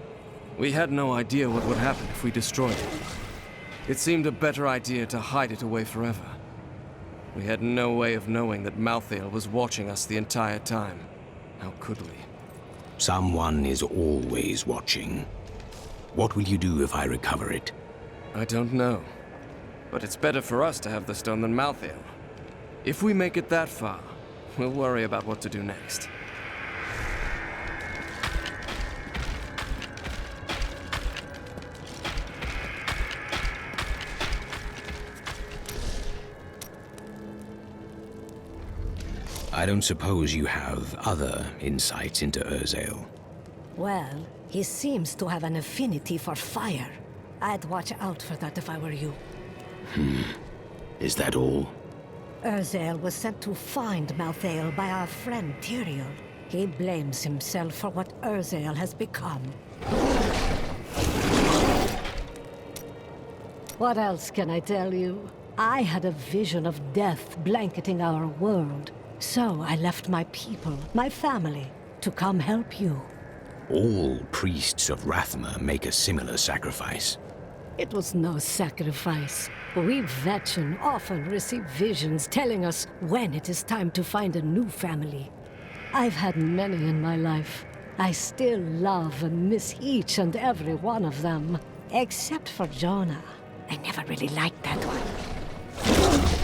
We had no idea what would happen if we destroyed it. It seemed a better idea to hide it away forever. We had no way of knowing that Malthael was watching us the entire time. How could we? Someone is always watching. What will you do if I recover it? I don't know. But it's better for us to have the stone than Malthael. If we make it that far, we'll worry about what to do next. I don't suppose you have other insights into Urzael. Well, he seems to have an affinity for fire. I'd watch out for that if I were you. Is that all? Urzael was sent to find Malthael by our friend Tyrael. He blames himself for what Urzael has become. What else can I tell you? I had a vision of death blanketing our world. So I left my people, my family, to come help you. All priests of Rathma make a similar sacrifice. It was no sacrifice. We Vetchen often receive visions telling us when it is time to find a new family. I've had many in my life. I still love and miss each and every one of them. Except for Jonah. I never really liked that one.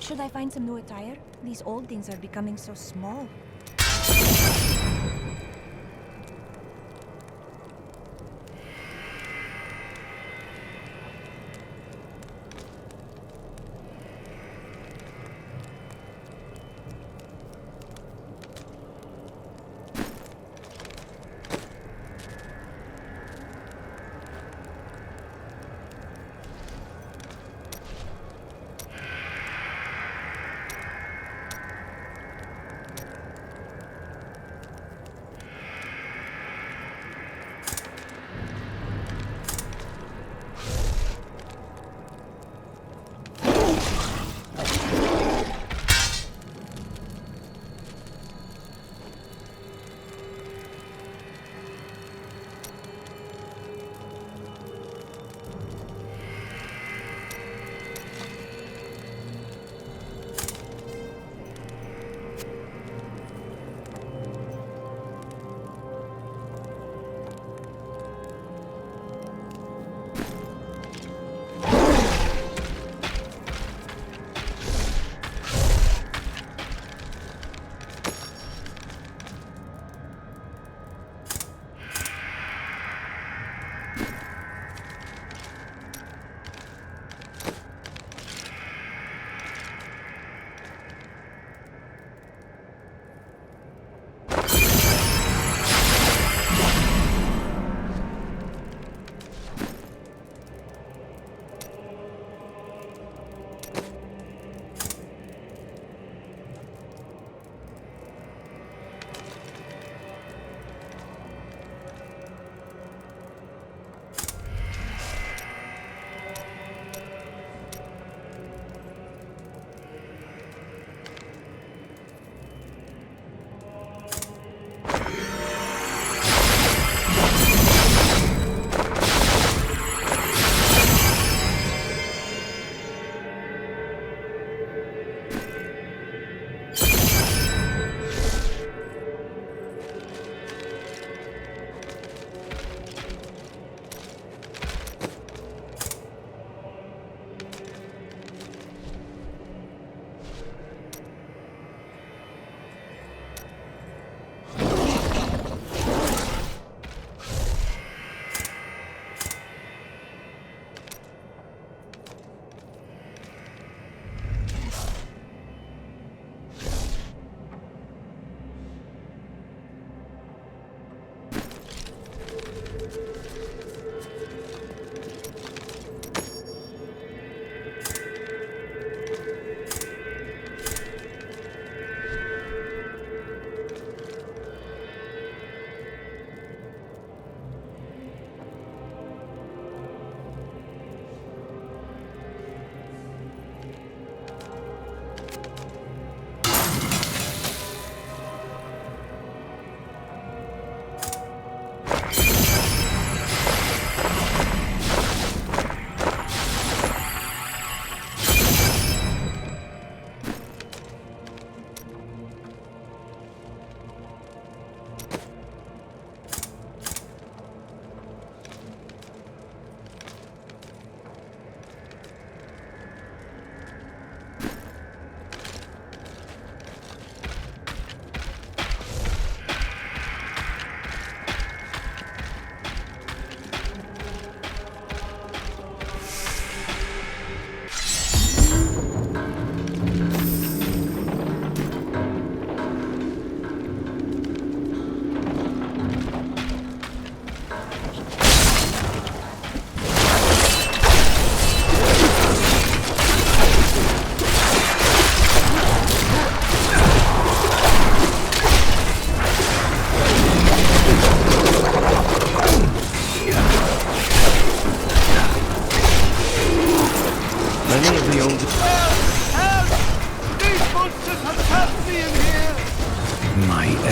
Should I find some new attire? These old things are becoming so small.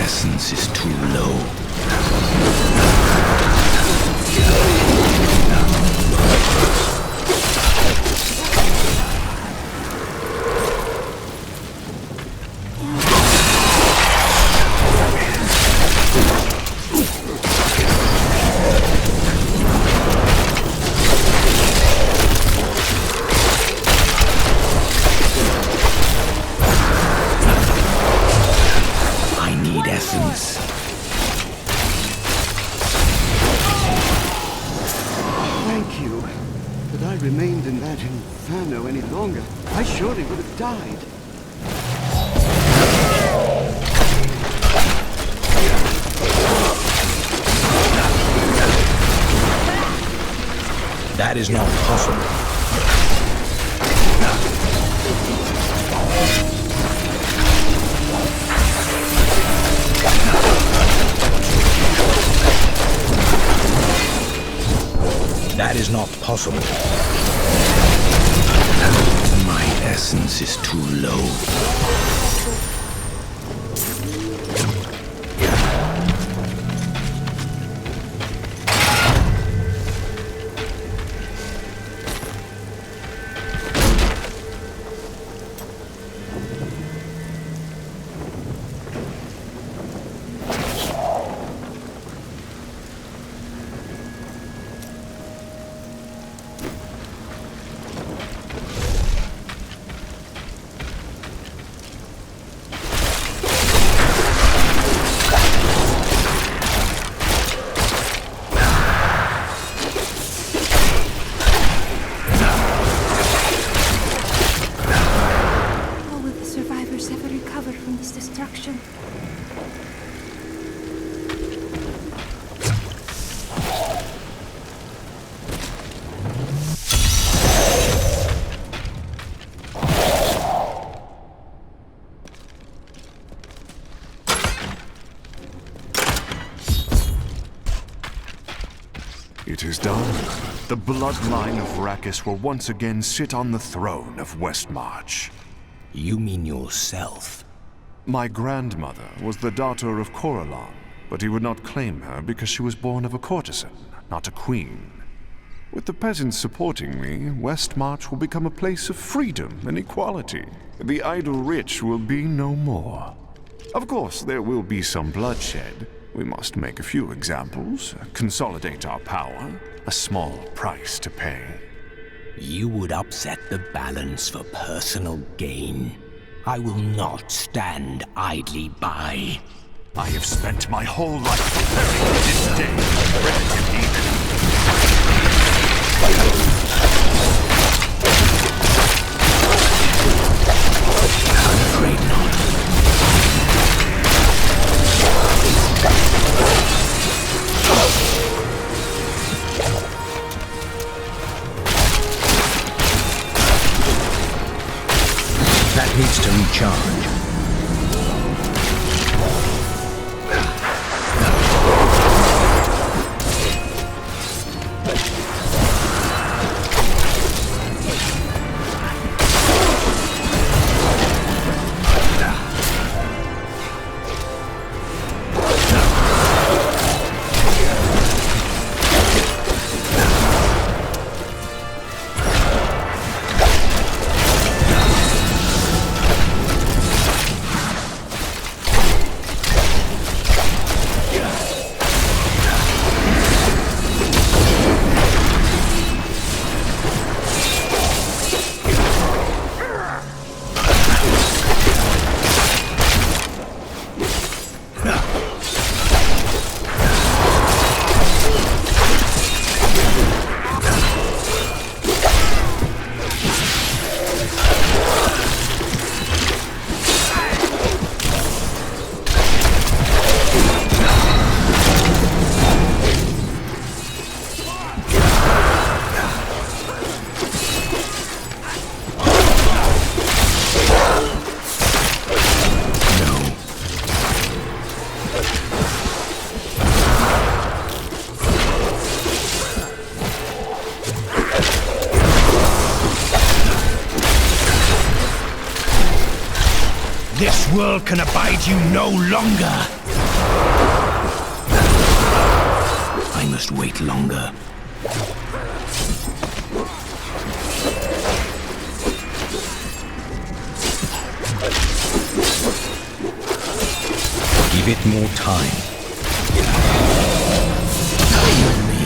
essence is too low. inferno any longer, I surely would have died. That is not possible. That is not possible. My essence is too low. It is done. The bloodline of Rakis will once again sit on the throne of Westmarch. You mean yourself? My grandmother was the daughter of Coralon, but he would not claim her because she was born of a courtesan, not a queen. With the peasants supporting me, Westmarch will become a place of freedom and equality. The idle rich will be no more. Of course, there will be some bloodshed. We must make a few examples, consolidate our power, a small price to pay. You would upset the balance for personal gain. I will not stand idly by. I have spent my whole life preparing for this day, primitive heathen. I'm afraid not. That needs to recharge. This world can abide you no longer. I must wait longer. Give it more time. Come with me.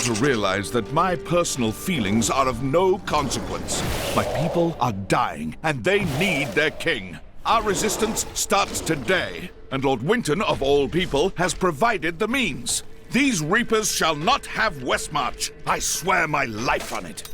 to realize that my personal feelings are of no consequence. My people are dying, and they need their king. Our resistance starts today, and Lord Winton, of all people, has provided the means. These Reapers shall not have Westmarch. I swear my life on it.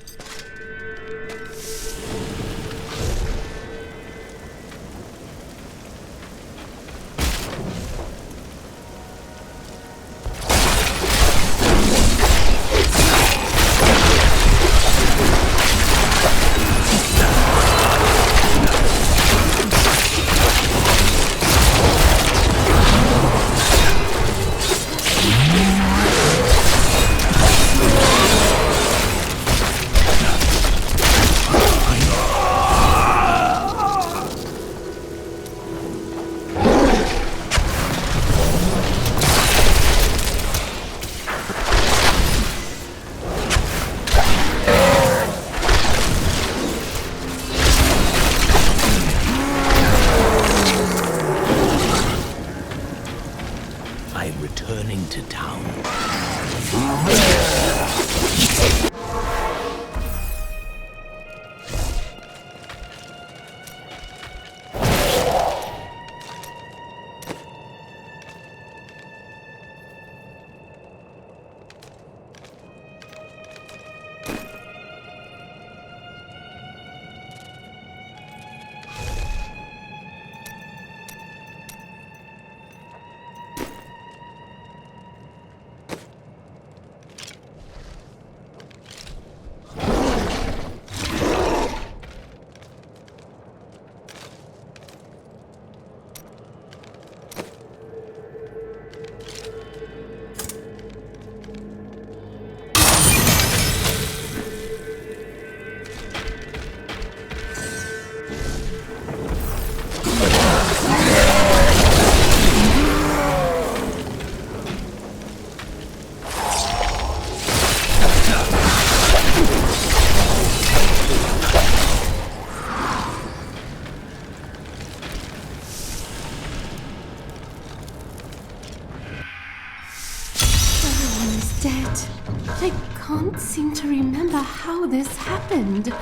Can't seem to remember how this happened.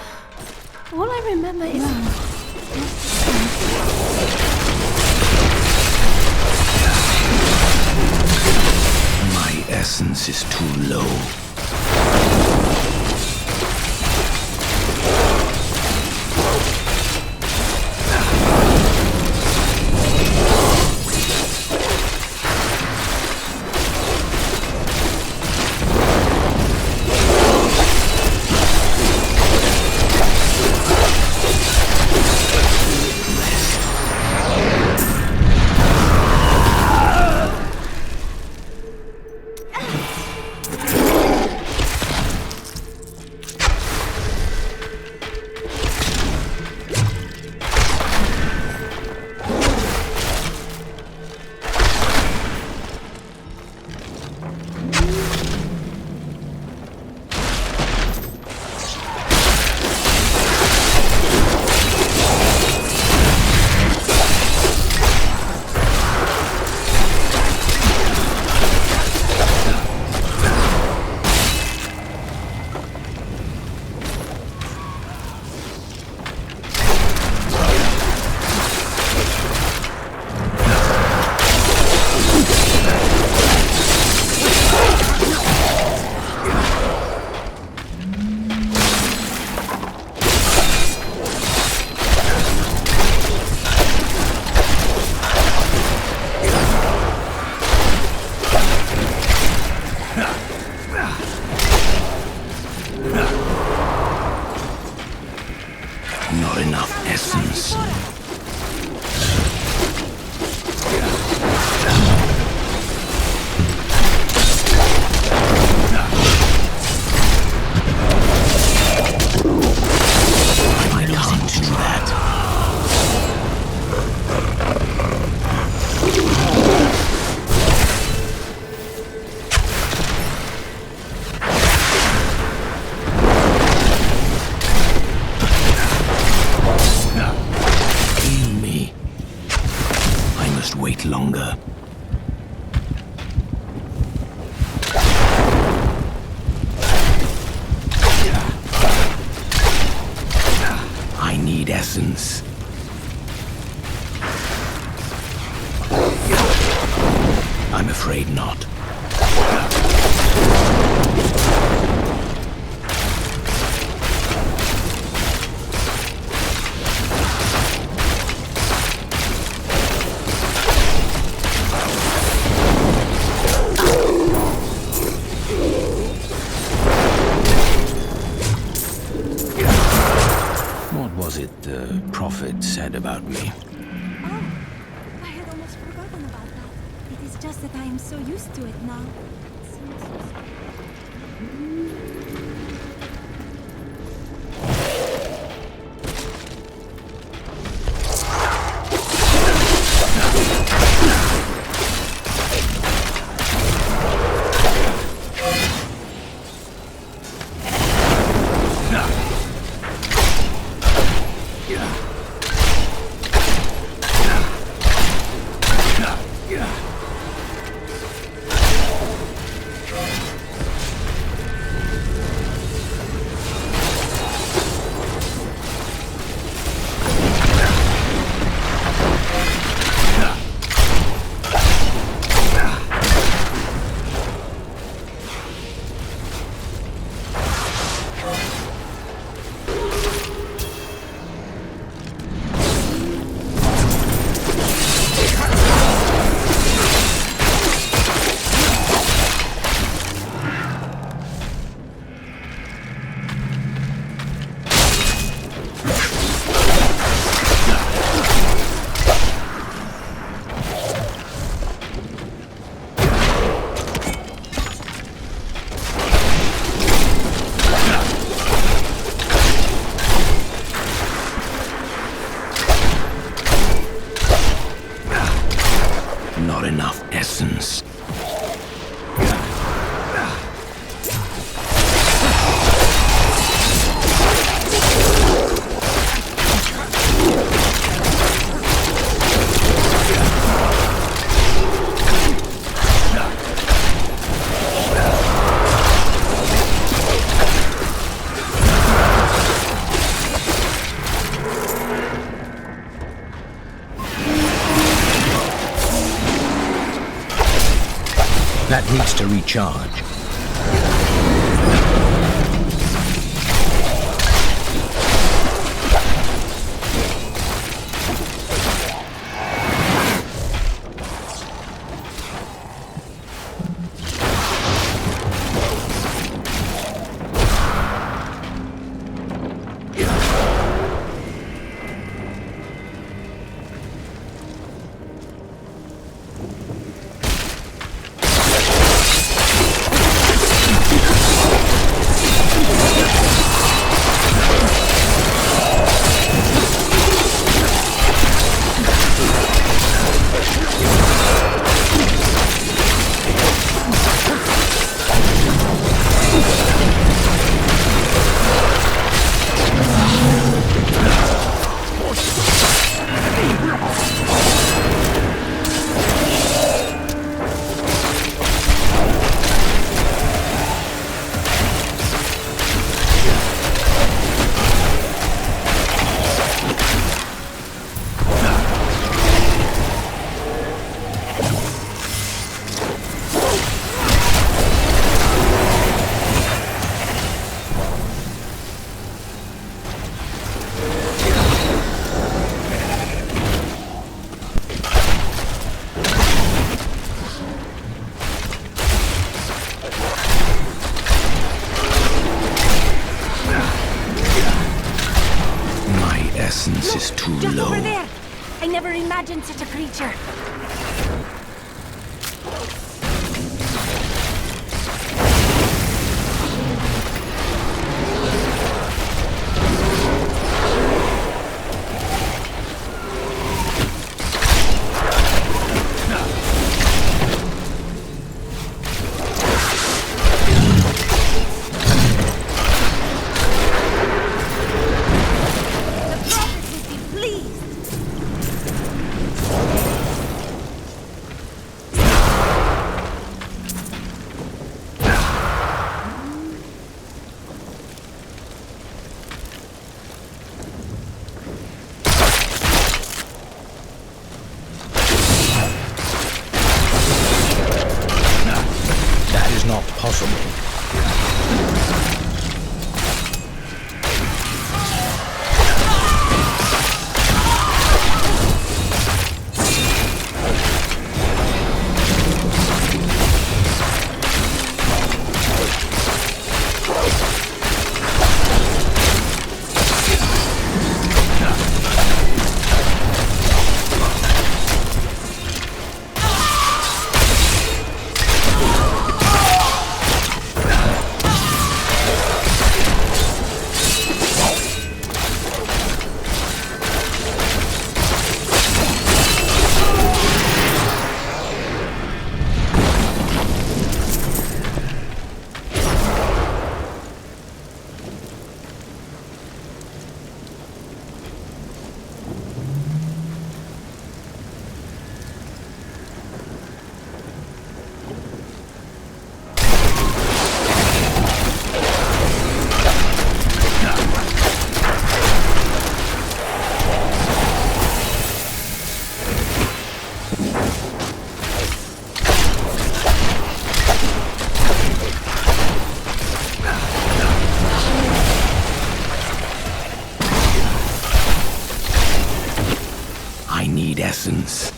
All I remember is... My essence is too low. Not enough essence. I can't do that. essence? I'm afraid not. What was it the prophet said about me? I had almost forgotten about that. It is just that I am so used to it now. It seems so Not enough essence. That needs to recharge. Essence is too just low. Over there! I never imagined such a creature. essence.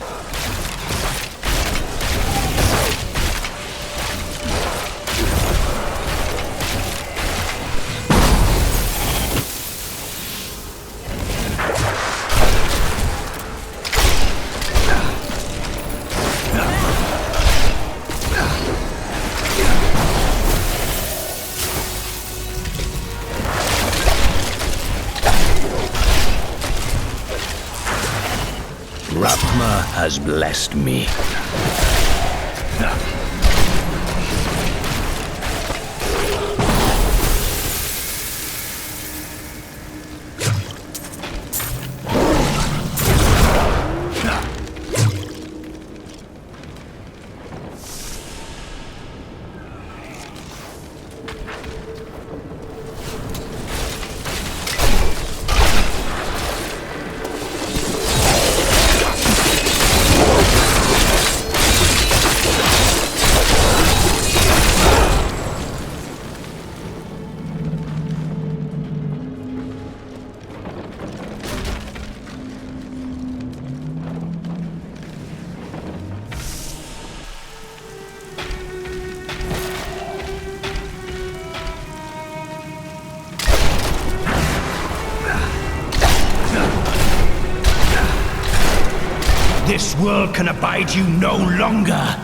Rathma has blessed me. This world can abide you no longer!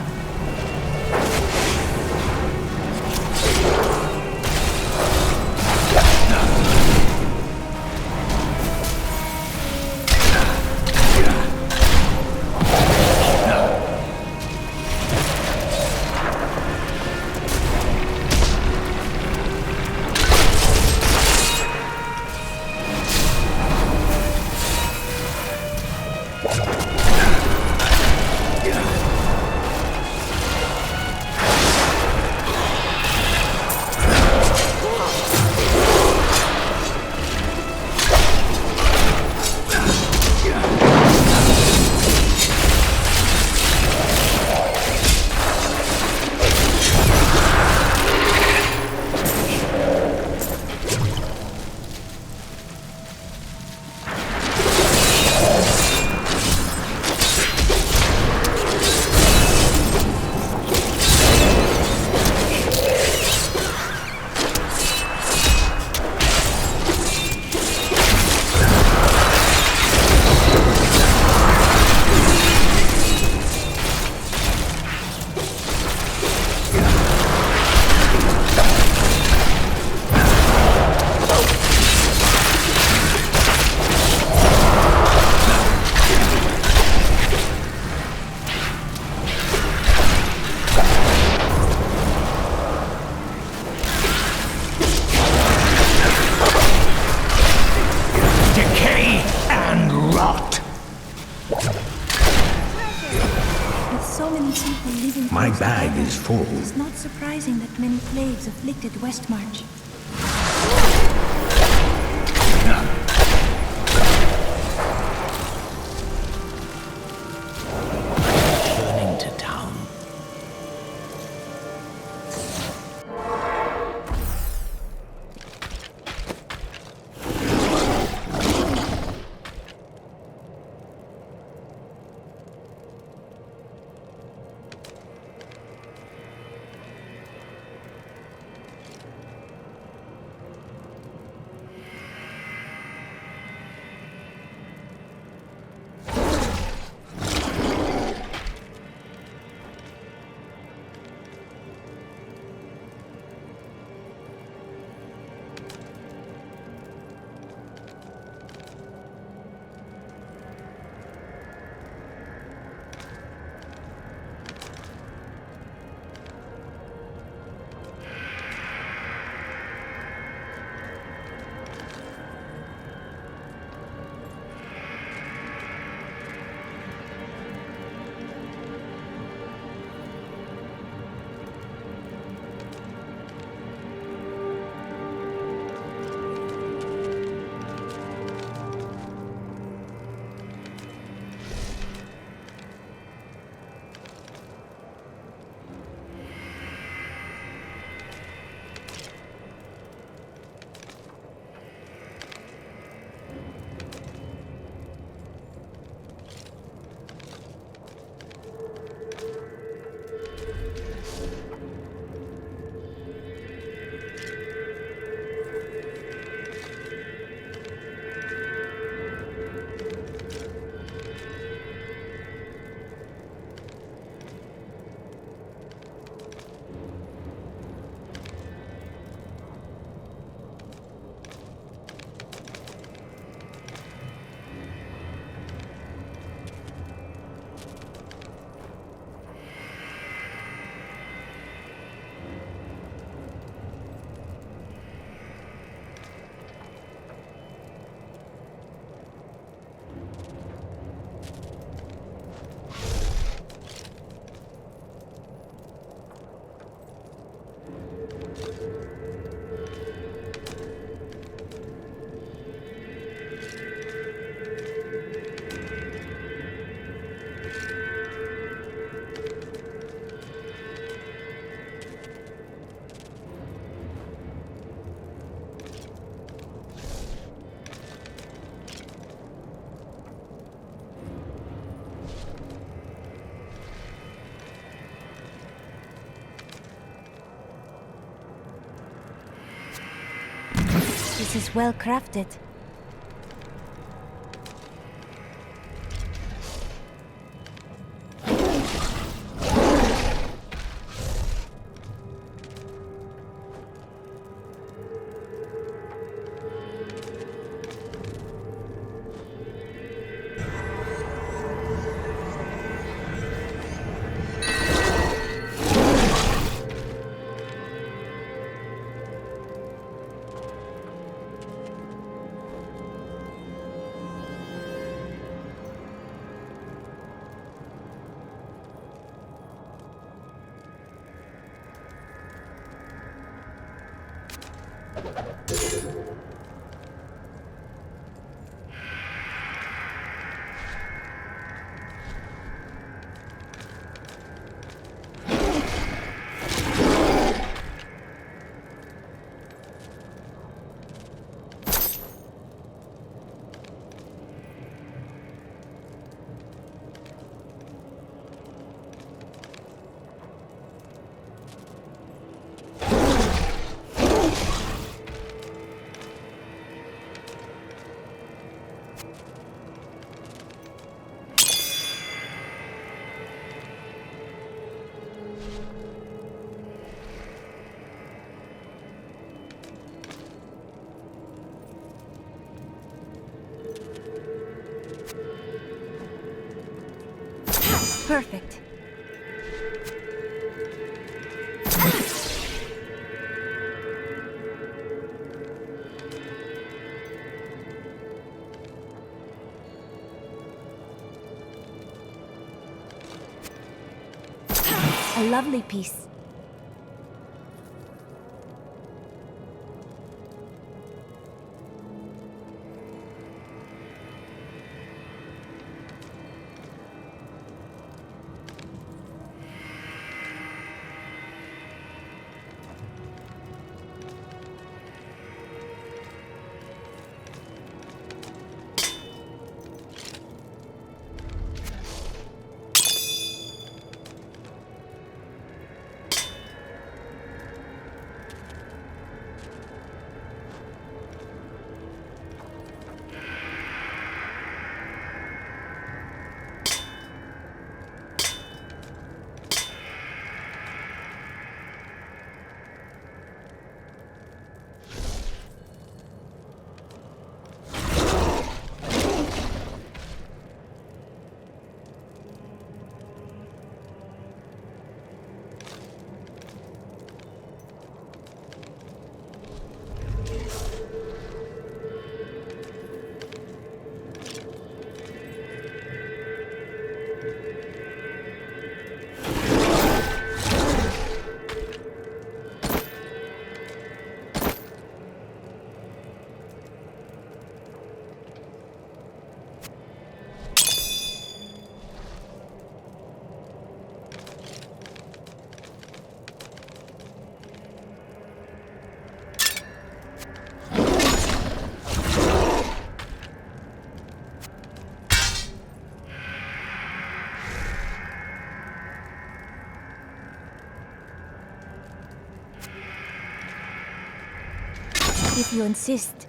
My bag is full. It's not surprising that many plagues afflicted Westmarch. Returning to town. seems well crafted. Perfect. A lovely piece. If you insist.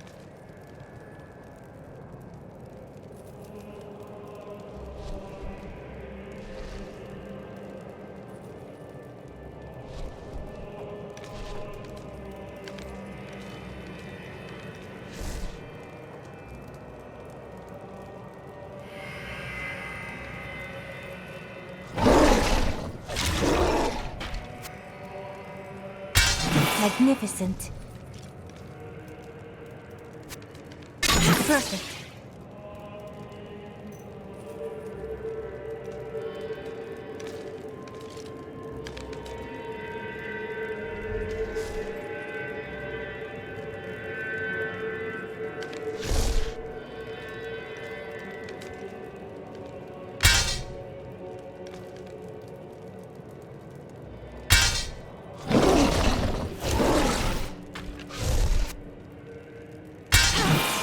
Magnificent. Perfect.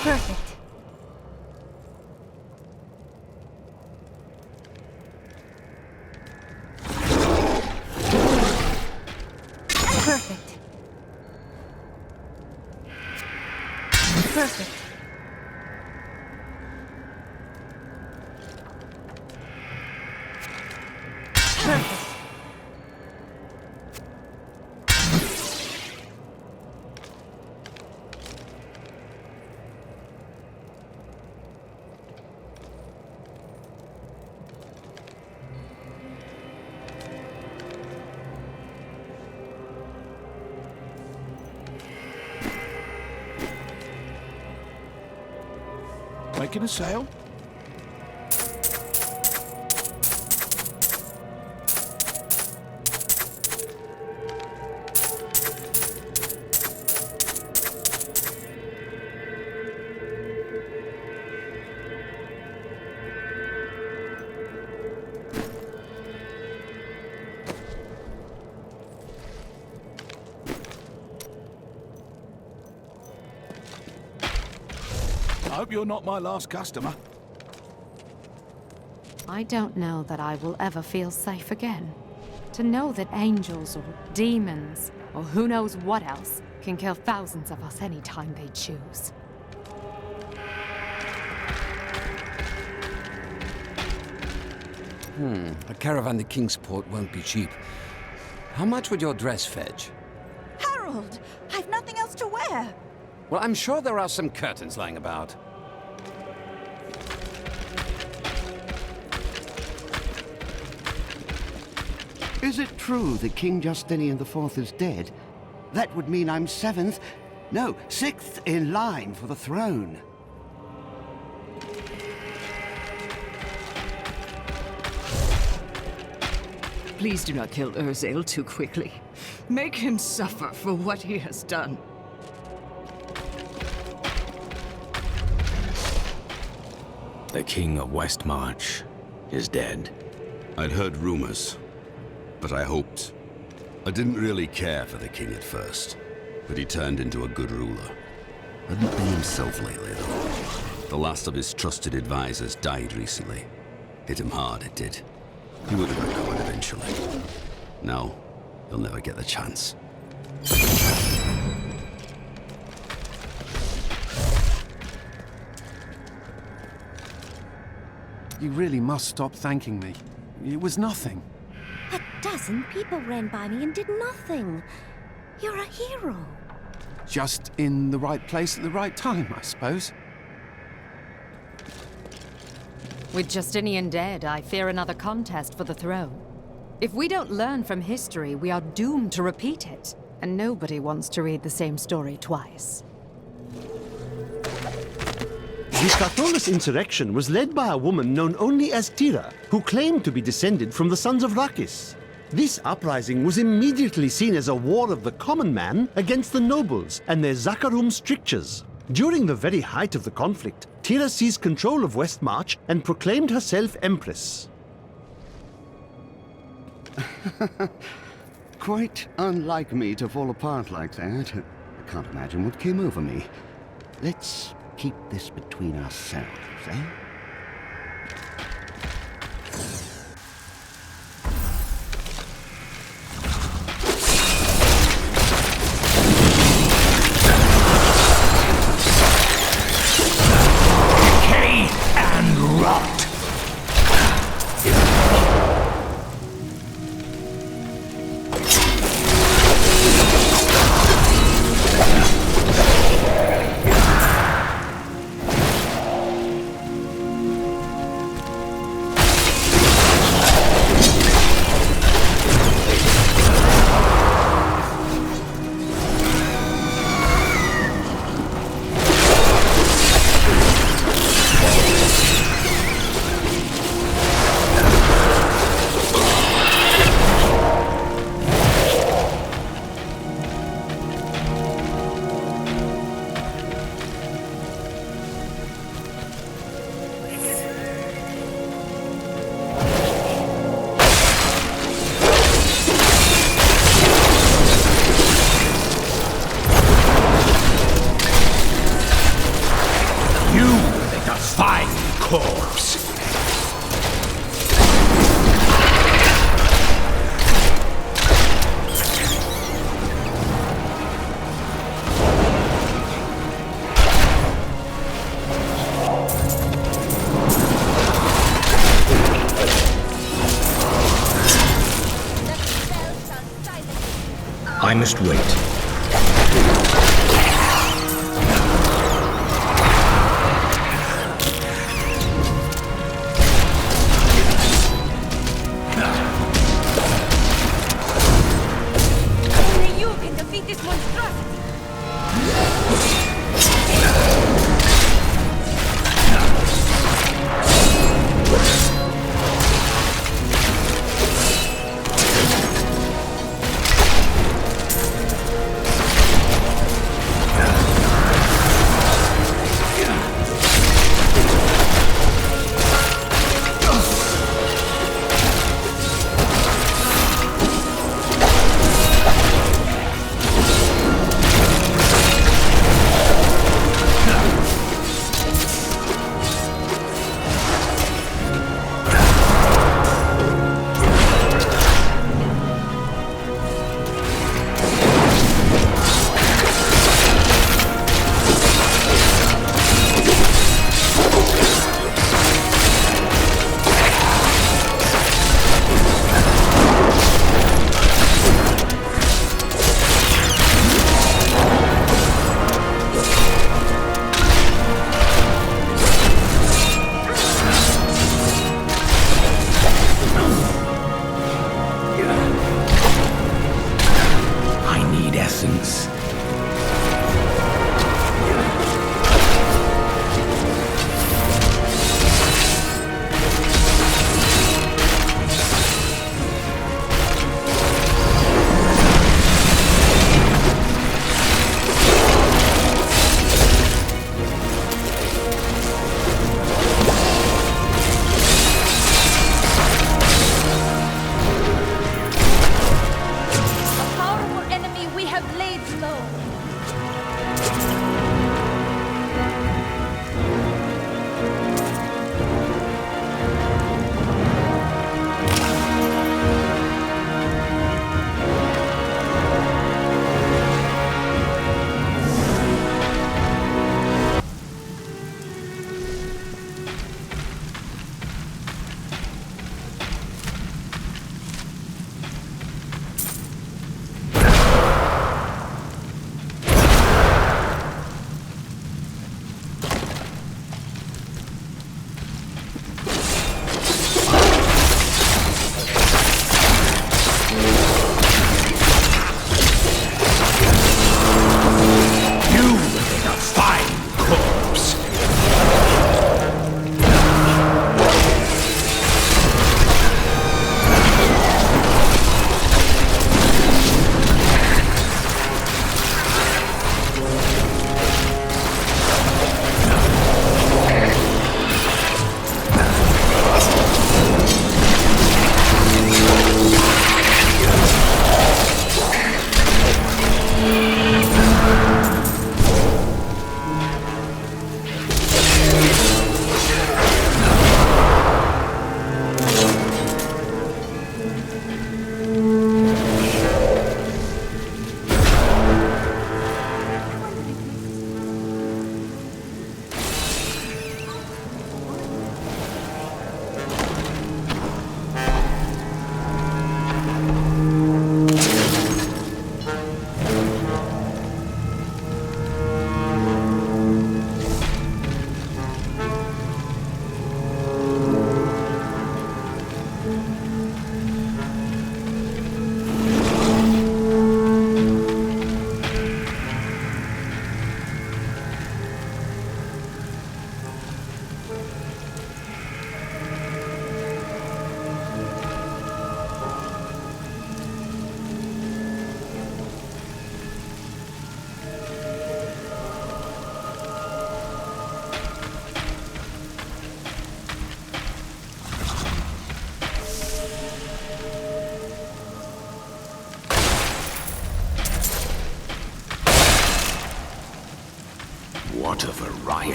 Perfect. Perfect. Making a sale? I hope you're not my last customer. I don't know that I will ever feel safe again. To know that angels or demons, or who knows what else, can kill thousands of us any time they choose. A caravan to Kingsport won't be cheap. How much would your dress fetch? Harold, I've nothing else to wear. Well, I'm sure there are some curtains lying about. Is it true that King Justinian IV is dead? That would mean I'm sixth in line for the throne. Please do not kill Urzael too quickly. Make him suffer for what he has done. The King of Westmarch is dead. I'd heard rumors, but I hoped. I didn't really care for the king at first, but he turned into a good ruler. Hadn't been himself lately, though. The last of his trusted advisors died recently. Hit him hard, it did. He would have got going eventually. Now, he'll never get the chance. You really must stop thanking me. It was nothing. A dozen people ran by me and did nothing. You're a hero. Just in the right place at the right time, I suppose. With Justinian dead, I fear another contest for the throne. If we don't learn from history, we are doomed to repeat it. And nobody wants to read the same story twice. The Scartolus insurrection was led by a woman known only as Tira, who claimed to be descended from the sons of Rakis. This uprising was immediately seen as a war of the common man against the nobles and their Zakharum strictures. During the very height of the conflict, Tira seized control of Westmarch and proclaimed herself Empress. Quite unlike me to fall apart like that. I can't imagine what came over me. Let's keep this between ourselves, eh? Decay and rot. Corpse. I must wait.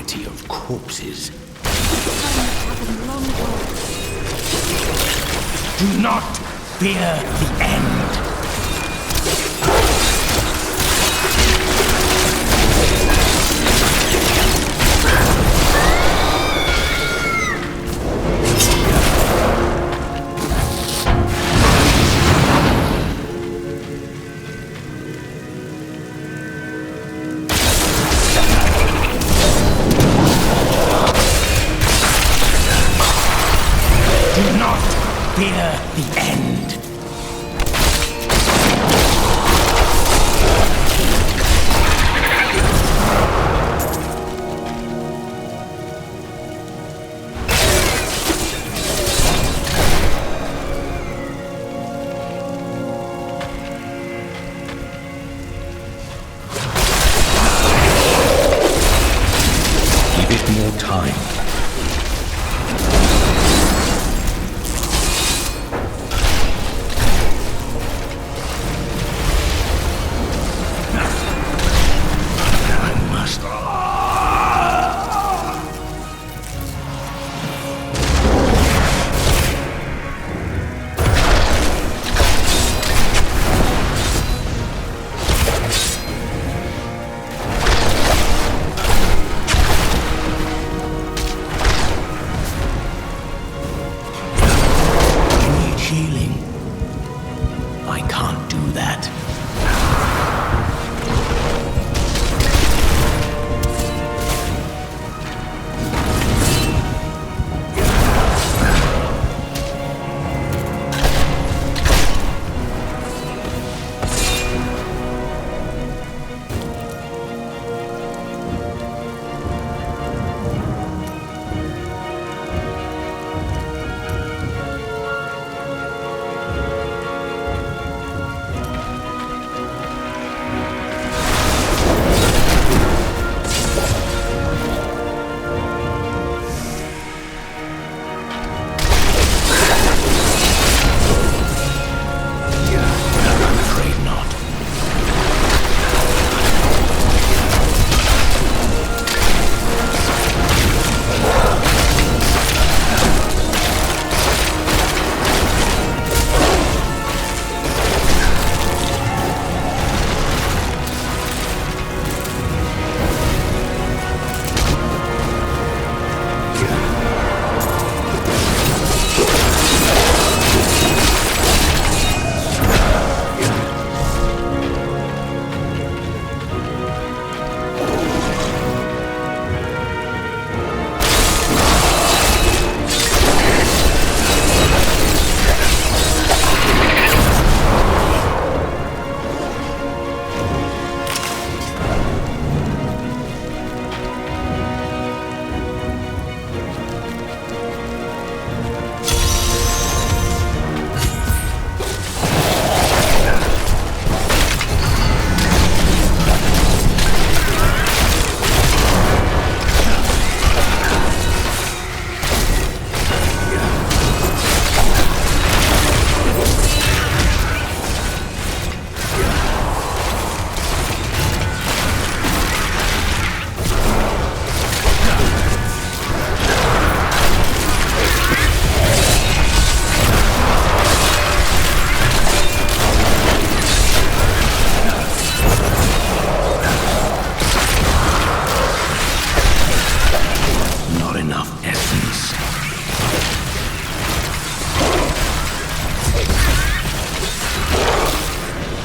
variety of corpses. Do not fear the end. Do not fear the end. Give it more time.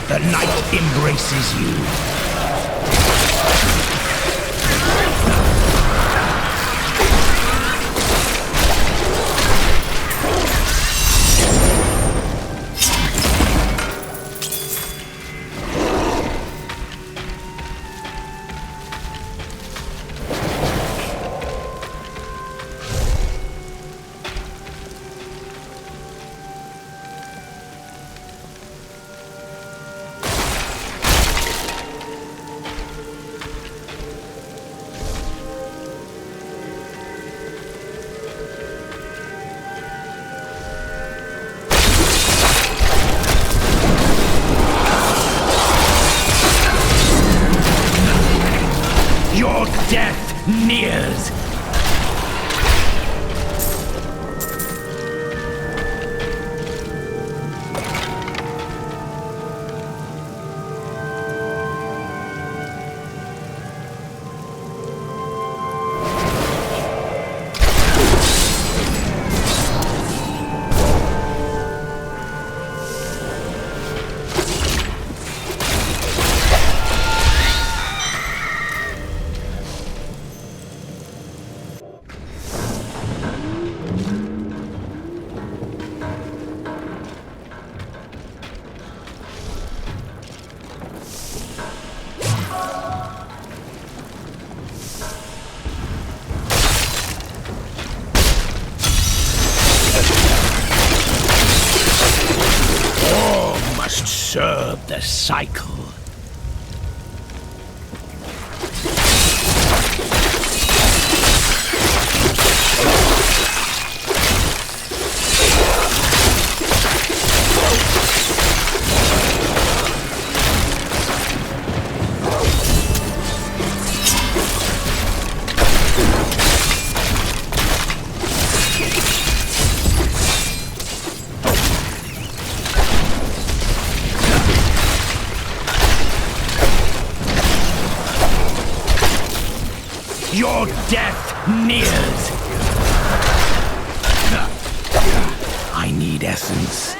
The night embraces you. disturb the cycle. Your death nears. I need essence.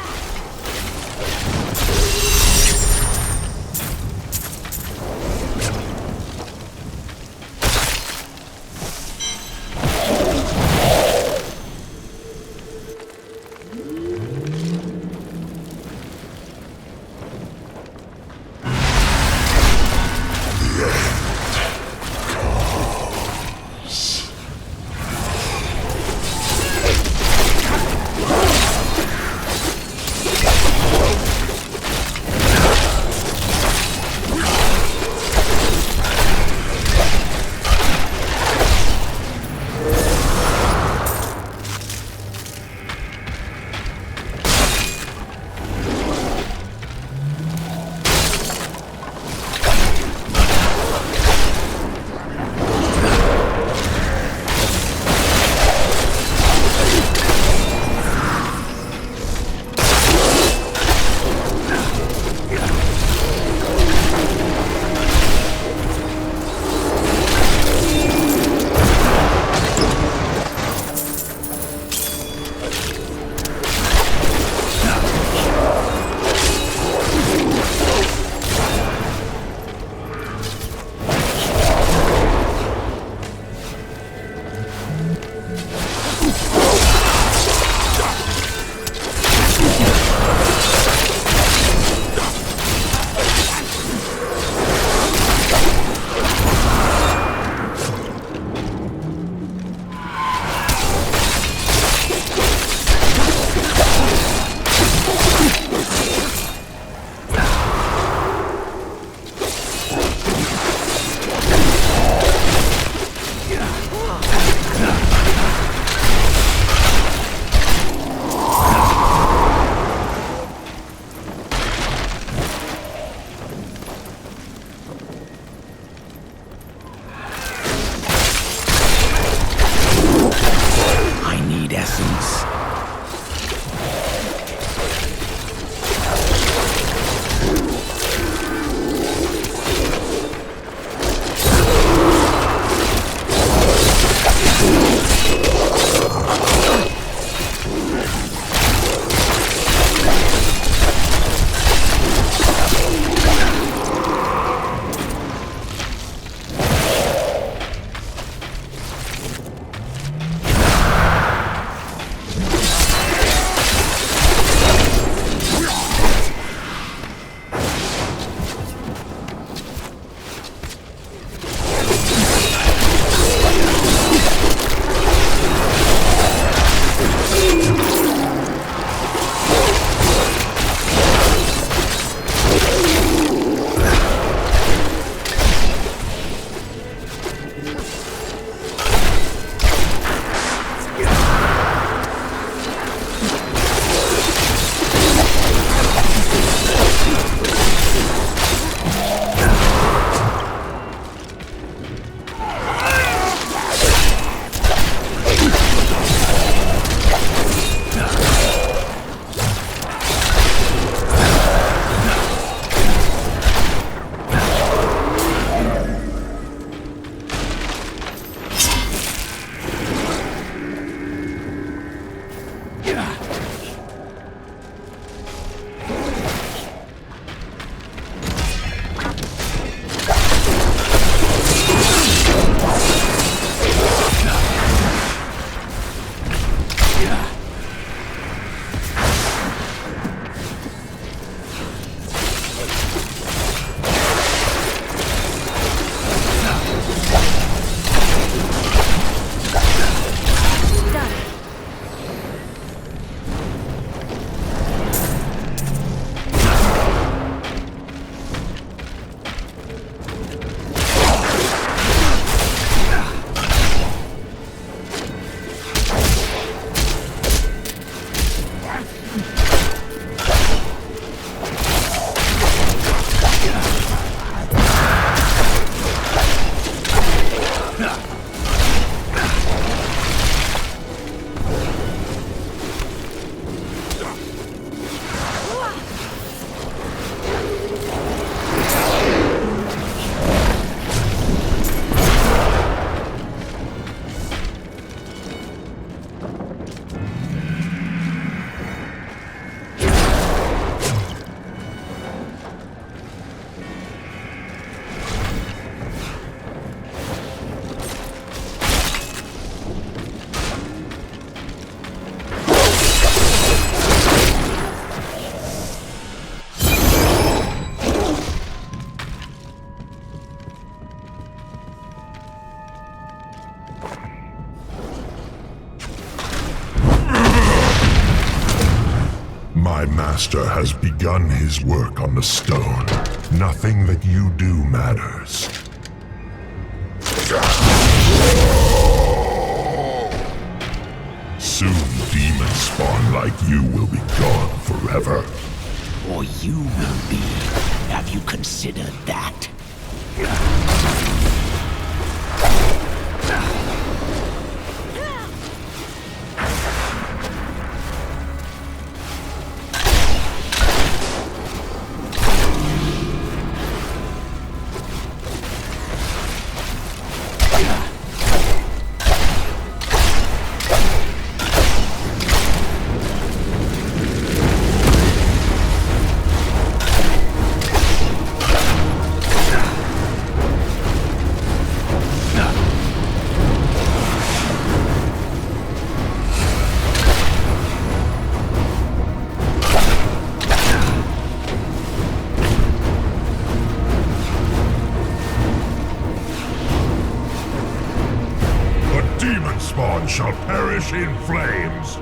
My master has begun his work on the stone. Nothing that you do matters. Soon, demon spawn like you will be gone forever. Or you will be. Have you considered that? Spawn shall perish in flames.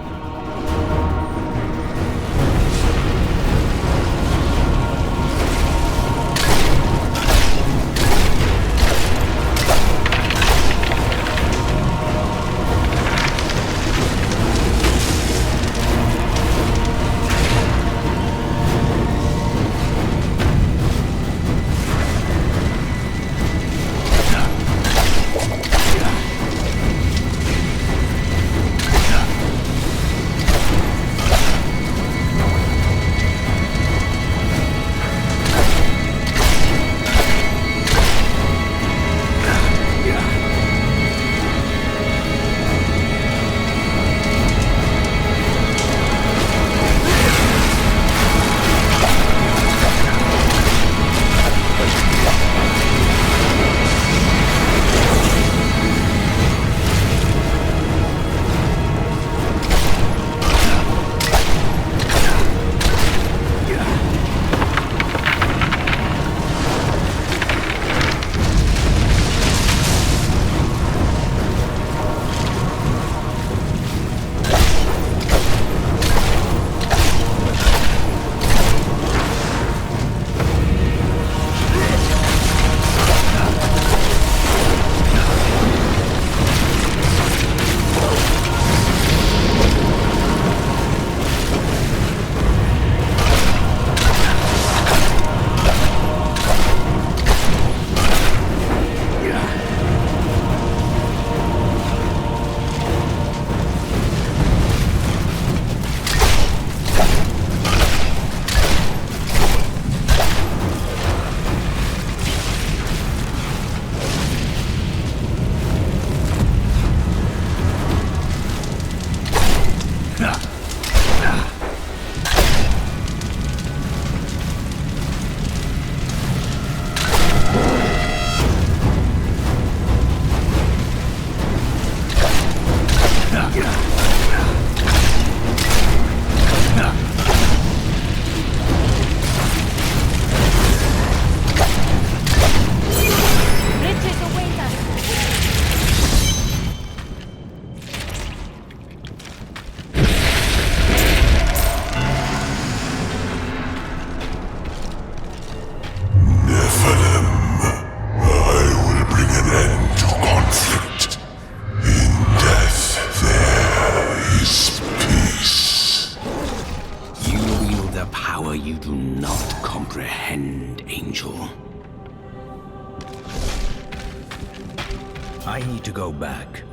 I need to go back.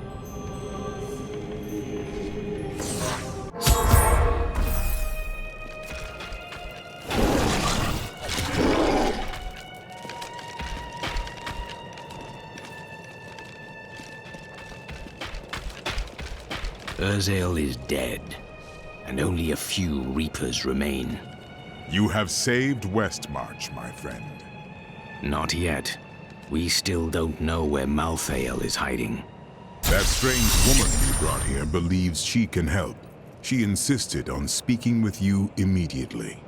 Malthael is dead, and only a few Reapers remain. You have saved Westmarch, my friend. Not yet. We still don't know where Malthael is hiding. That strange woman you brought here believes she can help. She insisted on speaking with you immediately.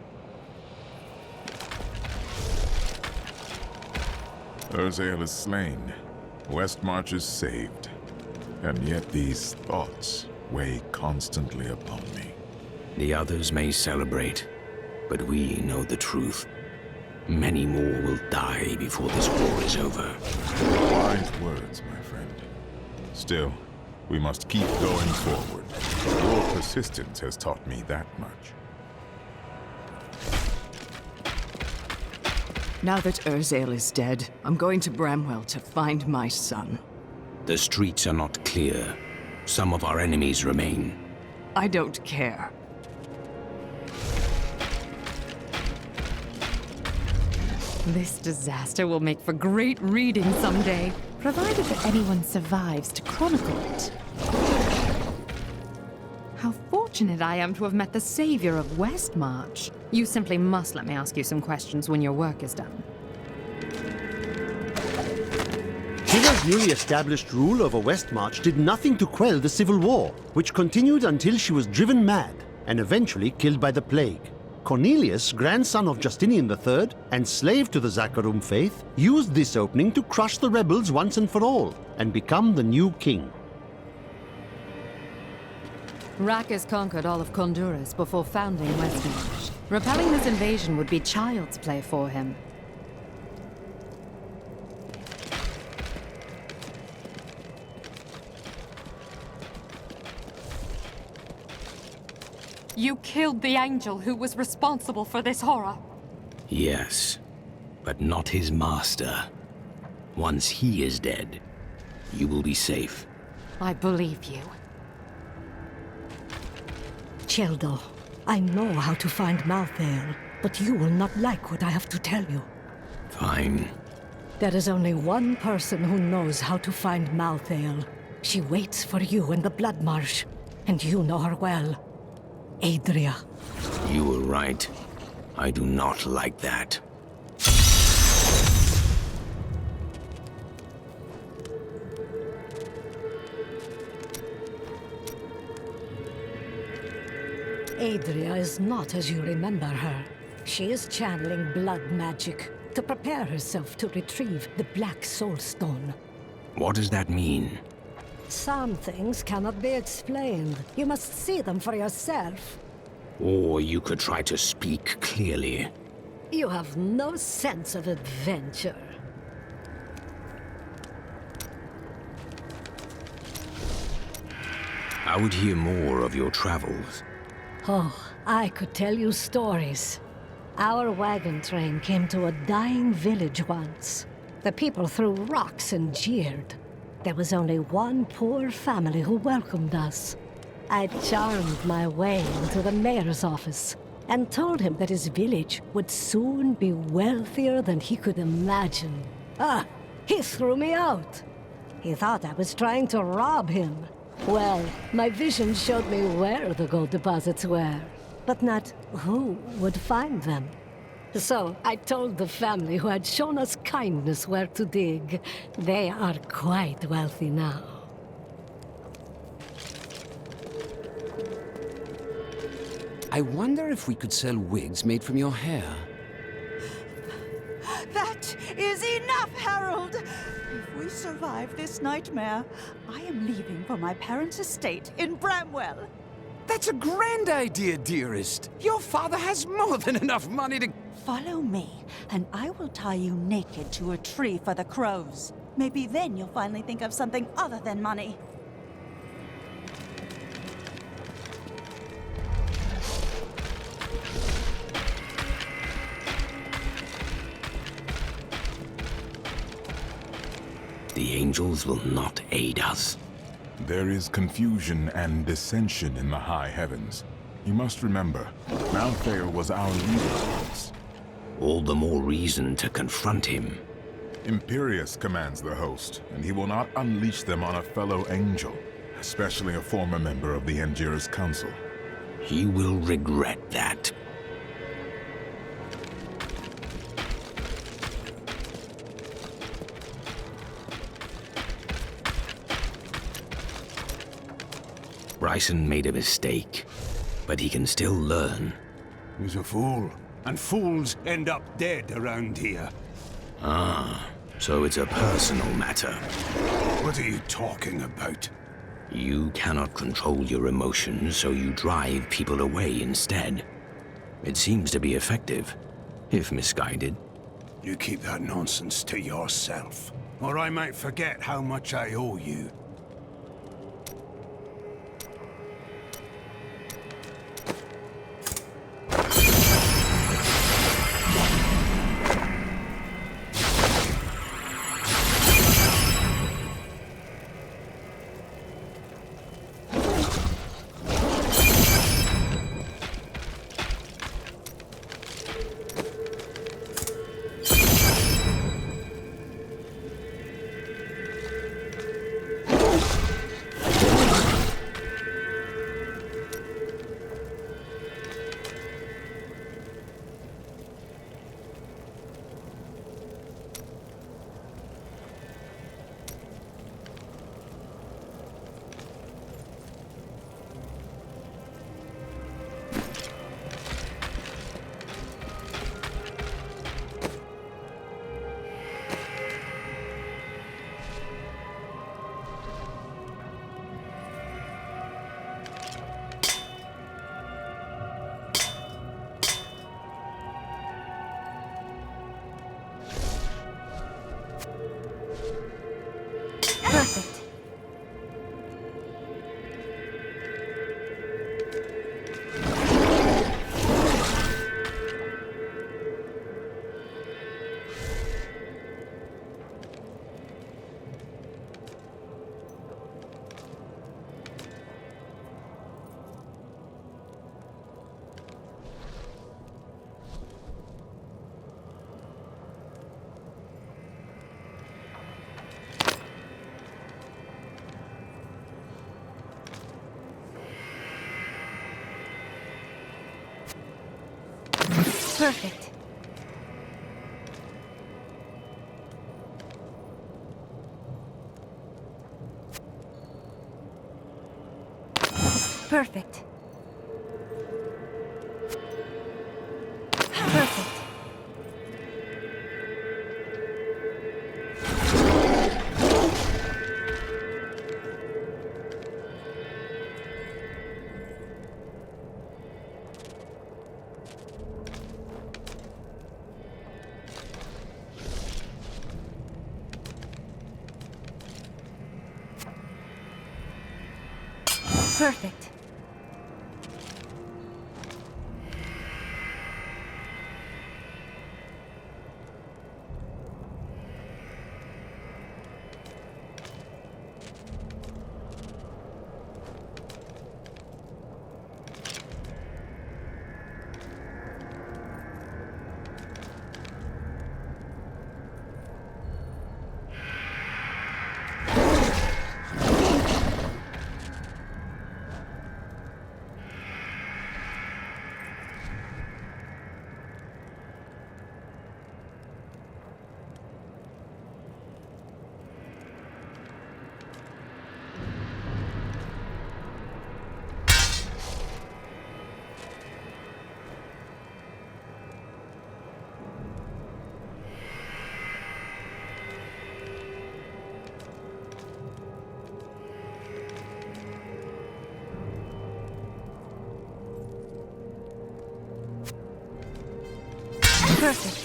Malthael is slain. Westmarch is saved. And yet these thoughts weigh constantly upon me. The others may celebrate, but we know the truth. Many more will die before this war is over. Wise words, my friend. Still, we must keep going forward. Your persistence has taught me that much. Now that Urzael is dead, I'm going to Bramwell to find my son. The streets are not clear. Some of our enemies remain. I don't care. This disaster will make for great reading someday, provided that anyone survives to chronicle it. How fortunate I am to have met the savior of Westmarch. You simply must let me ask you some questions when your work is done. Hilda's newly established rule over Westmarch did nothing to quell the civil war, which continued until she was driven mad and eventually killed by the plague. Cornelius, grandson of Justinian III and slave to the Zakharum faith, used this opening to crush the rebels once and for all and become the new king. Rakis conquered all of Honduras before founding Westmarch. Repelling this invasion would be child's play for him. You killed the angel who was responsible for this horror. Yes, but not his master. Once he is dead, you will be safe. I believe you. Cheldo, I know how to find Malthael, but you will not like what I have to tell you. Fine. There is only one person who knows how to find Malthael. She waits for you in the Blood Marsh, and you know her well. Adria. You were right. I do not like that. Adria is not as you remember her. She is channeling blood magic to prepare herself to retrieve the Black Soulstone. What does that mean? Some things cannot be explained. You must see them for yourself. Or you could try to speak clearly. You have no sense of adventure. I would hear more of your travels. Oh, I could tell you stories. Our wagon train came to a dying village once. The people threw rocks and jeered. There was only one poor family who welcomed us. I charmed my way into the mayor's office and told him that his village would soon be wealthier than he could imagine. He threw me out. He thought I was trying to rob him. Well, my vision showed me where the gold deposits were, but not who would find them. So I told the family who had shown us kindness where to dig. They are quite wealthy now. I wonder if we could sell wigs made from your hair. That is enough, Harold! If we survive this nightmare, I am leaving for my parents' estate in Bramwell. That's a grand idea, dearest. Your father has more than enough money to... Follow me, and I will tie you naked to a tree for the crows. Maybe then you'll finally think of something other than money. The angels will not aid us. There is confusion and dissension in the high heavens. You must remember, Malthael was our leader once. All the more reason to confront him. Imperius commands the host, and he will not unleash them on a fellow angel, especially a former member of the Endurer's Council. He will regret that. Bryson made a mistake, but he can still learn. He's a fool, and fools end up dead around here. Ah, so it's a personal matter. What are you talking about? You cannot control your emotions, so you drive people away instead. It seems to be effective, if misguided. You keep that nonsense to yourself, or I might forget how much I owe you. Perfect. Perfect. Perfect. Perfect. Perfect. Perfect.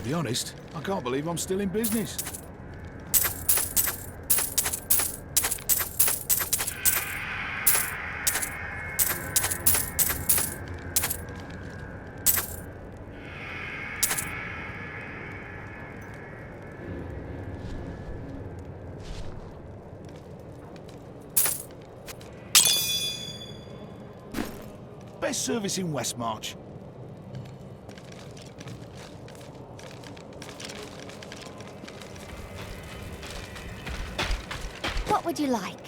be honest, I can't believe I'm still in business. Best service in Westmarch. What would you like?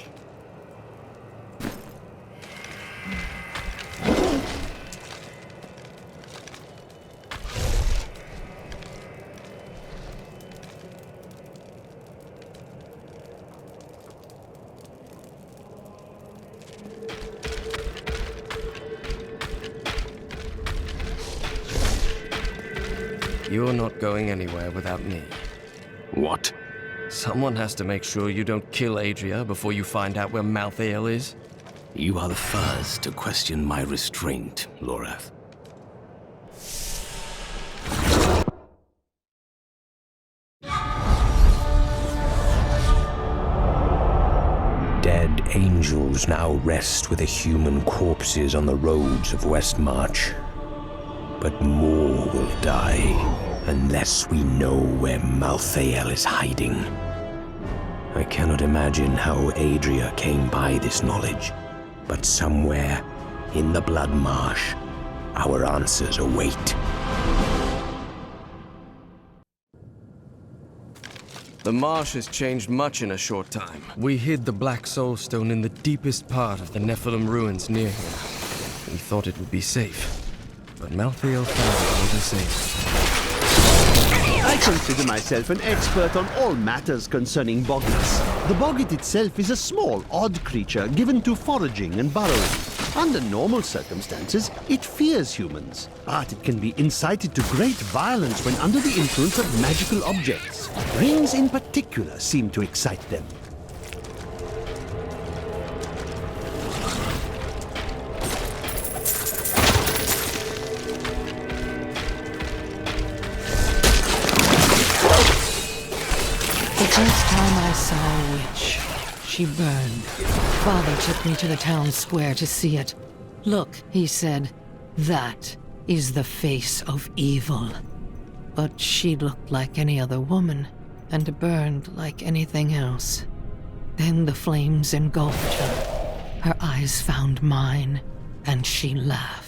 You're not going anywhere without me. What? Someone has to make sure you don't kill Adria before you find out where Malthael is. You are the first to question my restraint, Lorath. Dead angels now rest with the human corpses on the roads of Westmarch. But more will die unless we know where Malthael is hiding. I cannot imagine how Adria came by this knowledge, but somewhere in the Blood Marsh, our answers await. The marsh has changed much in a short time. We hid the Black Soulstone in the deepest part of the Nephilim ruins near here. We thought it would be safe. But Malthael found it all the same. I consider myself an expert on all matters concerning boggits. The boggit itself is a small, odd creature given to foraging and burrowing. Under normal circumstances, it fears humans, but it can be incited to great violence when under the influence of magical objects. Rings in particular seem to excite them. The first time I saw a witch, she burned. Father took me to the town square to see it. Look, he said, that is the face of evil. But she looked like any other woman, and burned like anything else. Then the flames engulfed her. Her eyes found mine, and she laughed.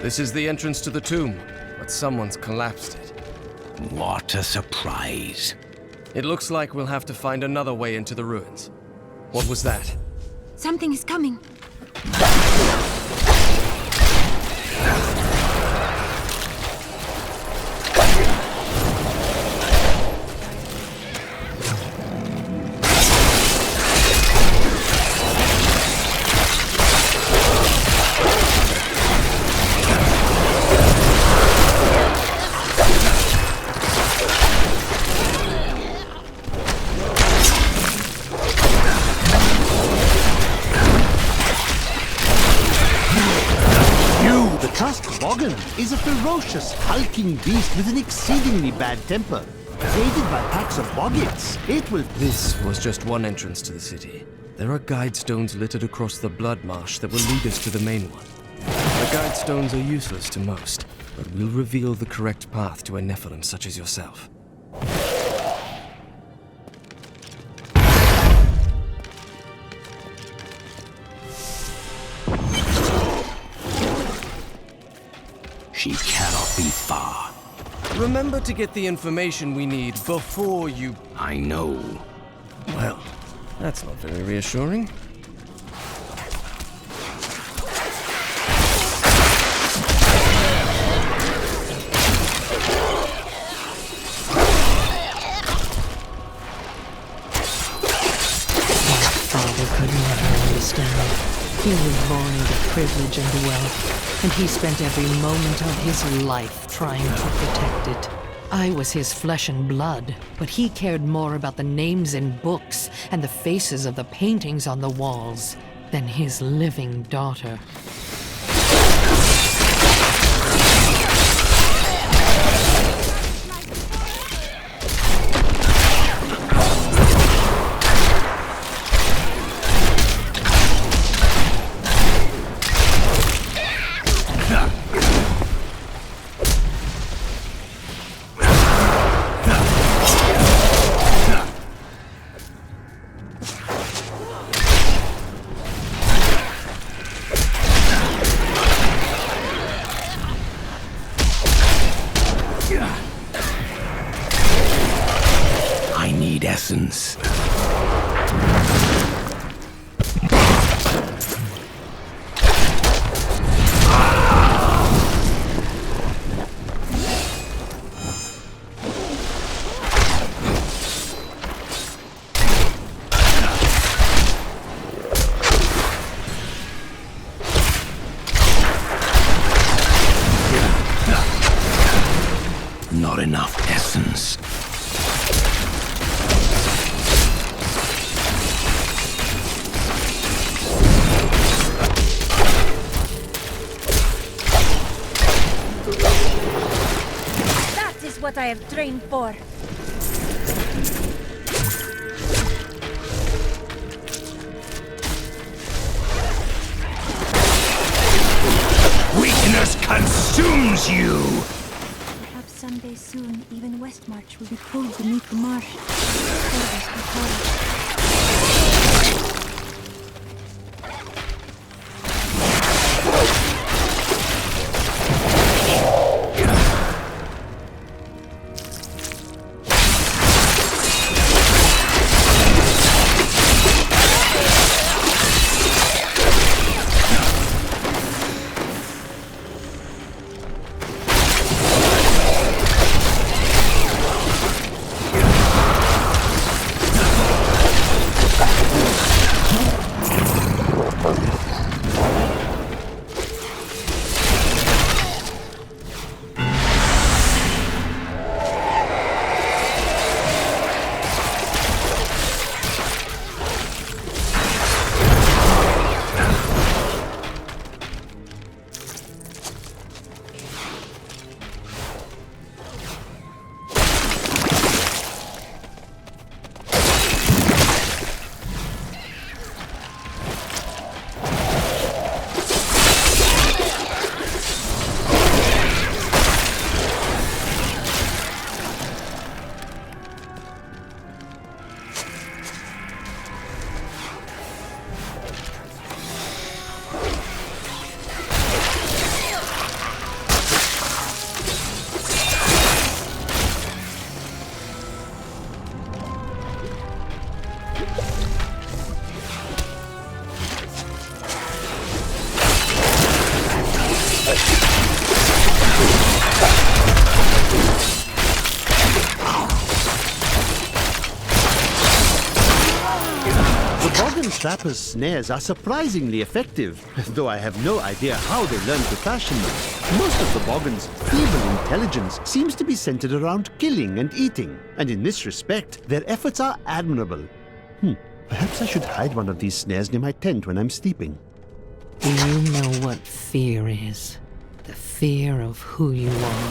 This is the entrance to the tomb, but someone's collapsed it. What a surprise. It looks like we'll have to find another way into the ruins. What was that? Something is coming. Is a ferocious, hulking beast with an exceedingly bad temper. Aided by packs of boggits, it will... This was just one entrance to the city. There are guide stones littered across the Blood Marsh that will lead us to the main one. The guide stones are useless to most, but will reveal the correct path to a Nephilim such as yourself. She cannot be far. Remember to get the information we need before you... I know. Well, that's not very reassuring. Could never understand. He was born into privilege and wealth, and he spent every moment of his life trying to protect it. I was his flesh and blood, but he cared more about the names in books and the faces of the paintings on the walls than his living daughter. I need essence. Not enough essence. That is what I have trained for. Weakness consumes you! Perhaps someday soon, even Westmarch will be pulled beneath the marsh. Service will follow. Trappers' snares are surprisingly effective, though I have no idea how they learned to fashion them. Most of the Boggan's feeble intelligence seems to be centered around killing and eating, and in this respect, their efforts are admirable. Perhaps I should hide one of these snares near my tent when I'm sleeping. Do you know what fear is? The fear of who you are.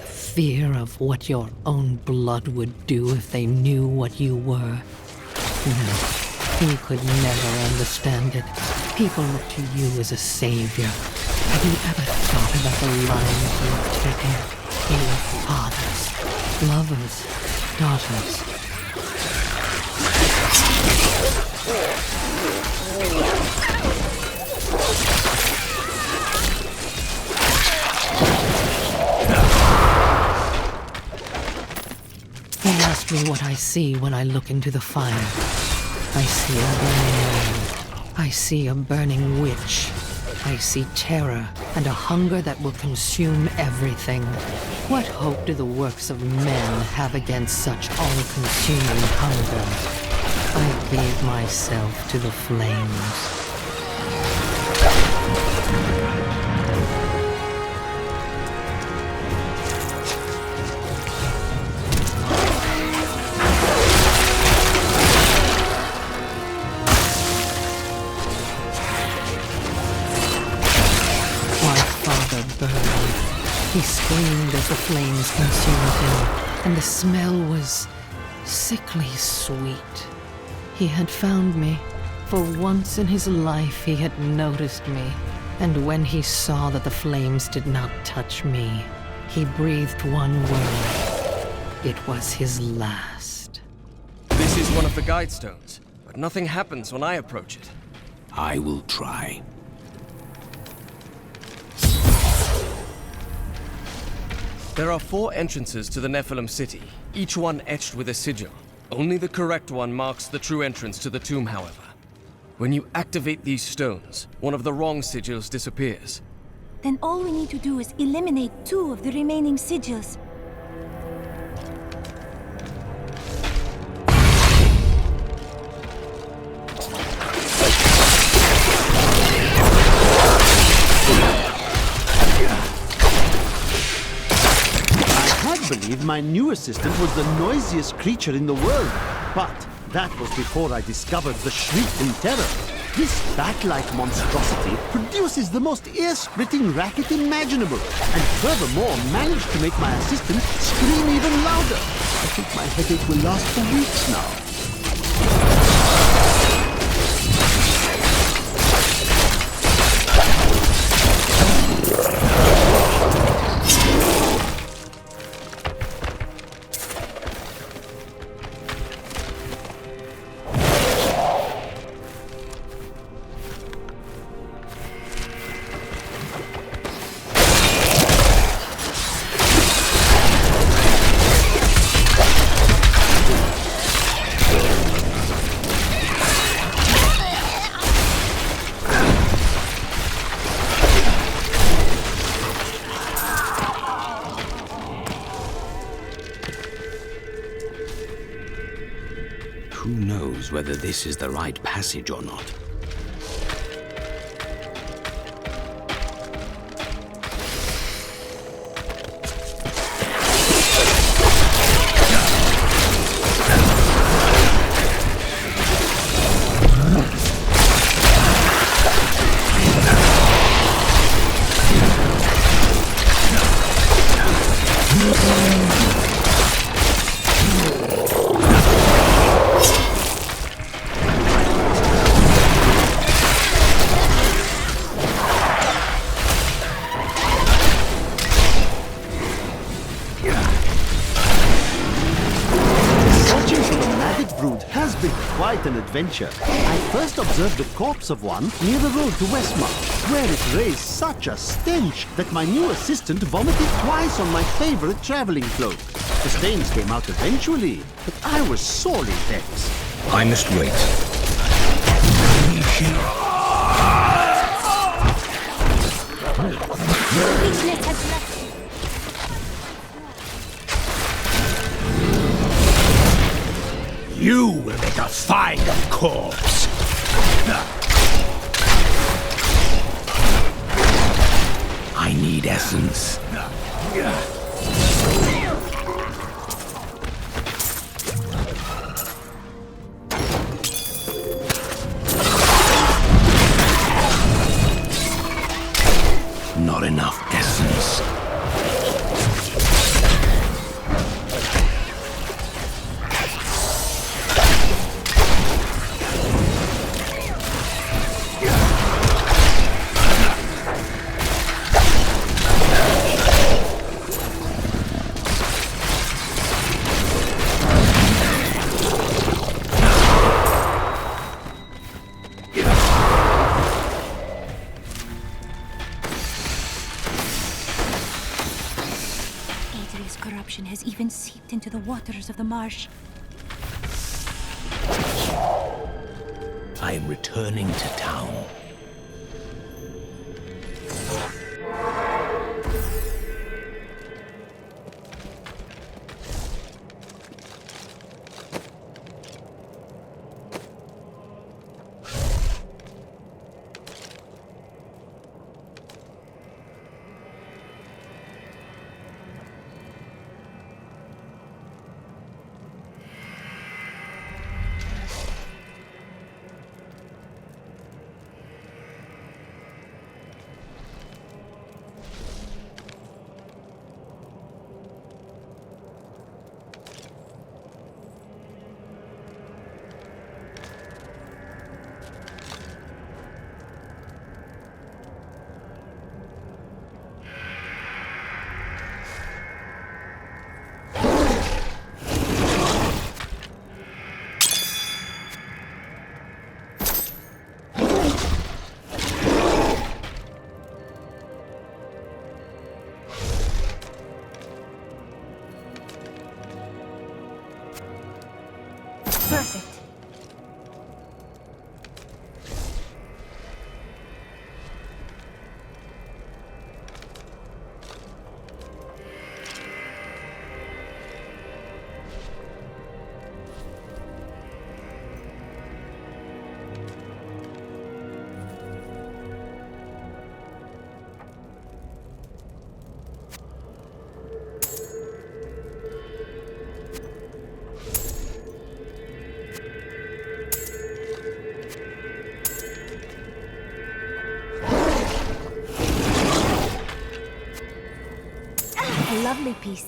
The fear of what your own blood would do if they knew what you were. No. You could never understand it. People look to you as a savior. Have you ever thought about the lives you've taken? Your fathers, lovers, daughters. exactly what I see when I look into the fire. I see a burning man. I see a burning witch. I see terror and a hunger that will consume everything. What hope do the works of men have against such all-consuming hunger? I gave myself to the flames. He screamed as the flames consumed him, and the smell was sickly sweet. He had found me. For once in his life he had noticed me, and when he saw that the flames did not touch me, he breathed one word. It was his last. This is one of the guide stones, but nothing happens when I approach it. I will try. There are 4 entrances to the Nephilim city, each one etched with a sigil. Only the correct one marks the true entrance to the tomb, however. When you activate these stones, one of the wrong sigils disappears. Then all we need to do is eliminate 2 of the remaining sigils. I believe my new assistant was the noisiest creature in the world, but that was before I discovered the shriek in terror. This bat-like monstrosity produces the most ear-splitting racket imaginable, and furthermore managed to make my assistant scream even louder. I think my headache will last for weeks now. Who knows whether this is the right passage or not? An adventure. I first observed the corpse of one near the road to Westmarch, where it raised such a stench that my new assistant vomited twice on my favorite traveling cloak. The stains came out eventually, but I was sorely vexed. I must wait. You will make a fine corpse. I need essence. Not enough essence. corruption has even seeped into the waters of the marsh. I am returning to town. Perfect. A lovely piece.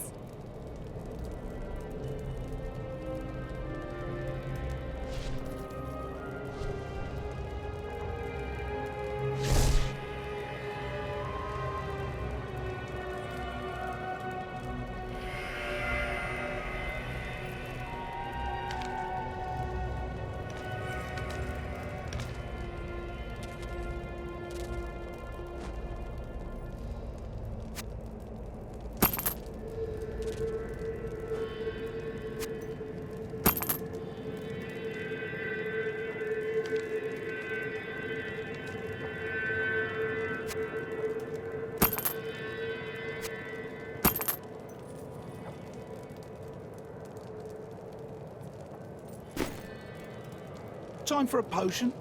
Time for a potion?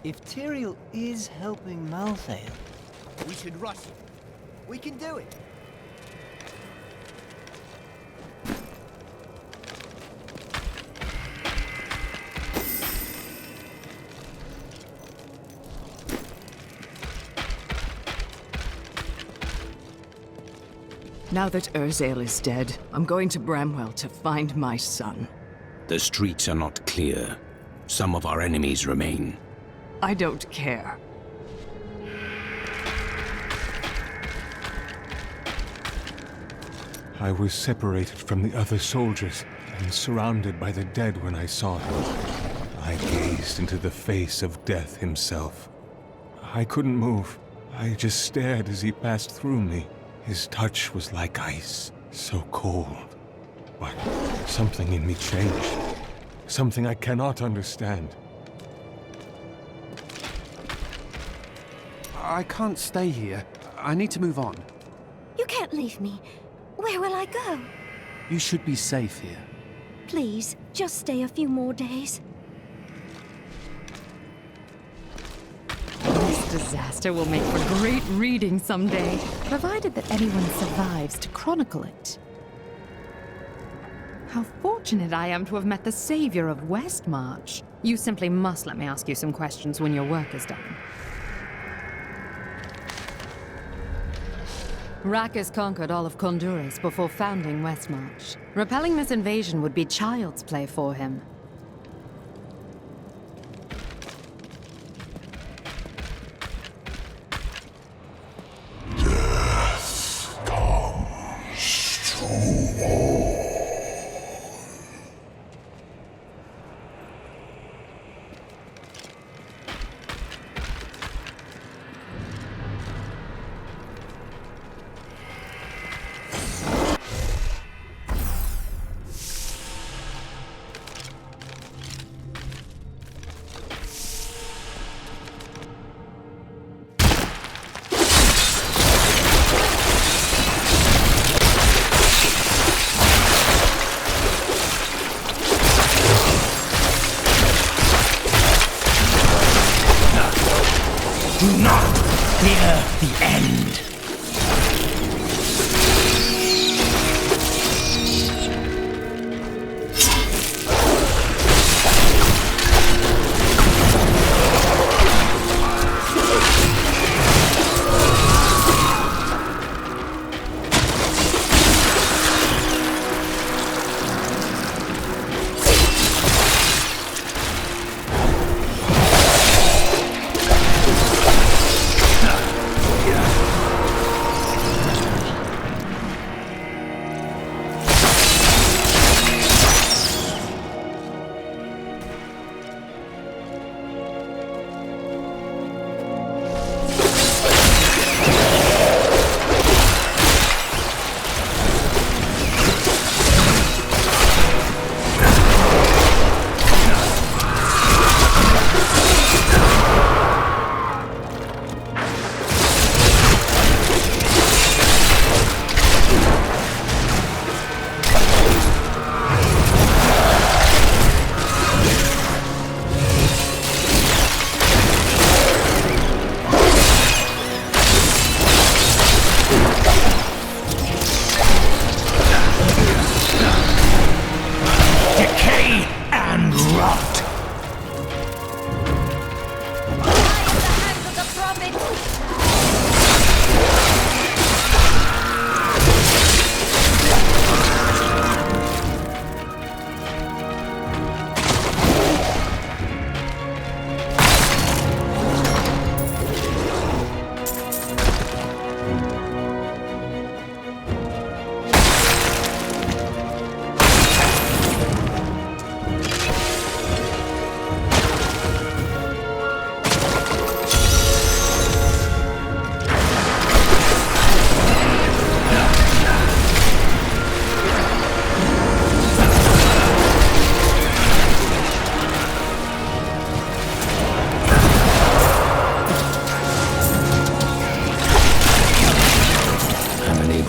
If Tyrael is helping Malthael, we should rush it. We can do it. Now that Urzael is dead, I'm going to Bramwell to find my son. The streets are not clear. Some of our enemies remain. I don't care. I was separated from the other soldiers and surrounded by the dead when I saw him. I gazed into the face of death himself. I couldn't move. I just stared as he passed through me. His touch was like ice, so cold. But something in me changed. Something I cannot understand. I can't stay here. I need to move on. You can't leave me. Where will I go? You should be safe here. Please, just stay a few more days. This disaster will make for great reading someday, provided that anyone survives to chronicle it. How fortunate I am to have met the savior of Westmarch. You simply must let me ask you some questions when your work is done. Rakis conquered all of Honduras before founding Westmarch. Repelling this invasion would be child's play for him. Death comes to all. Do not fear the end.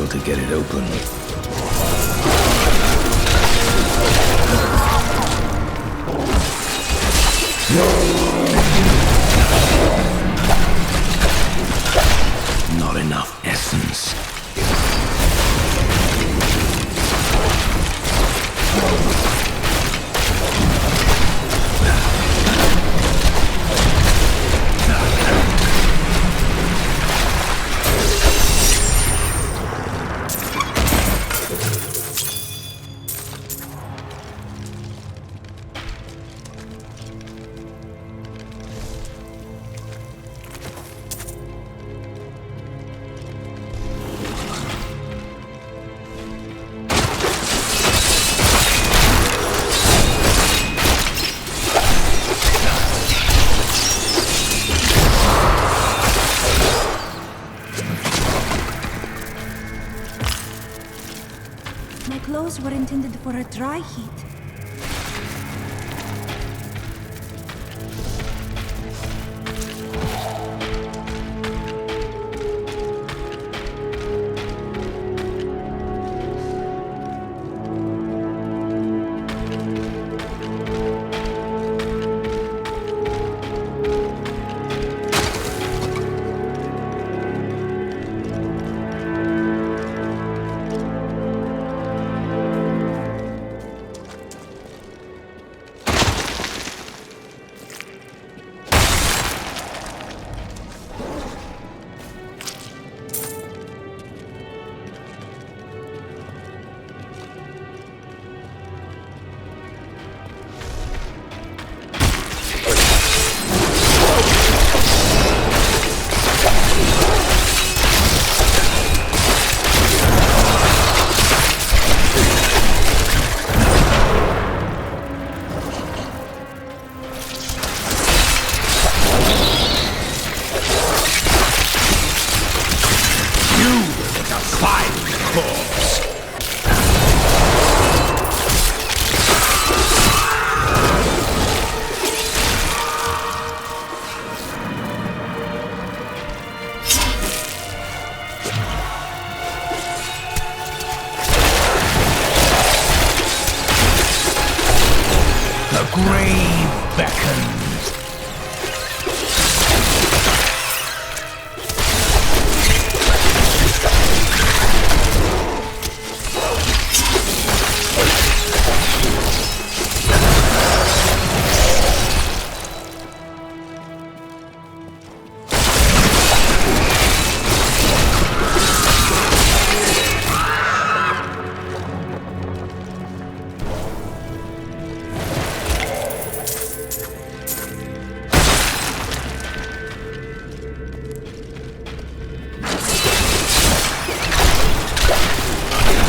To get it open. Not enough essence. My clothes were intended for a dry heat. grave beckons.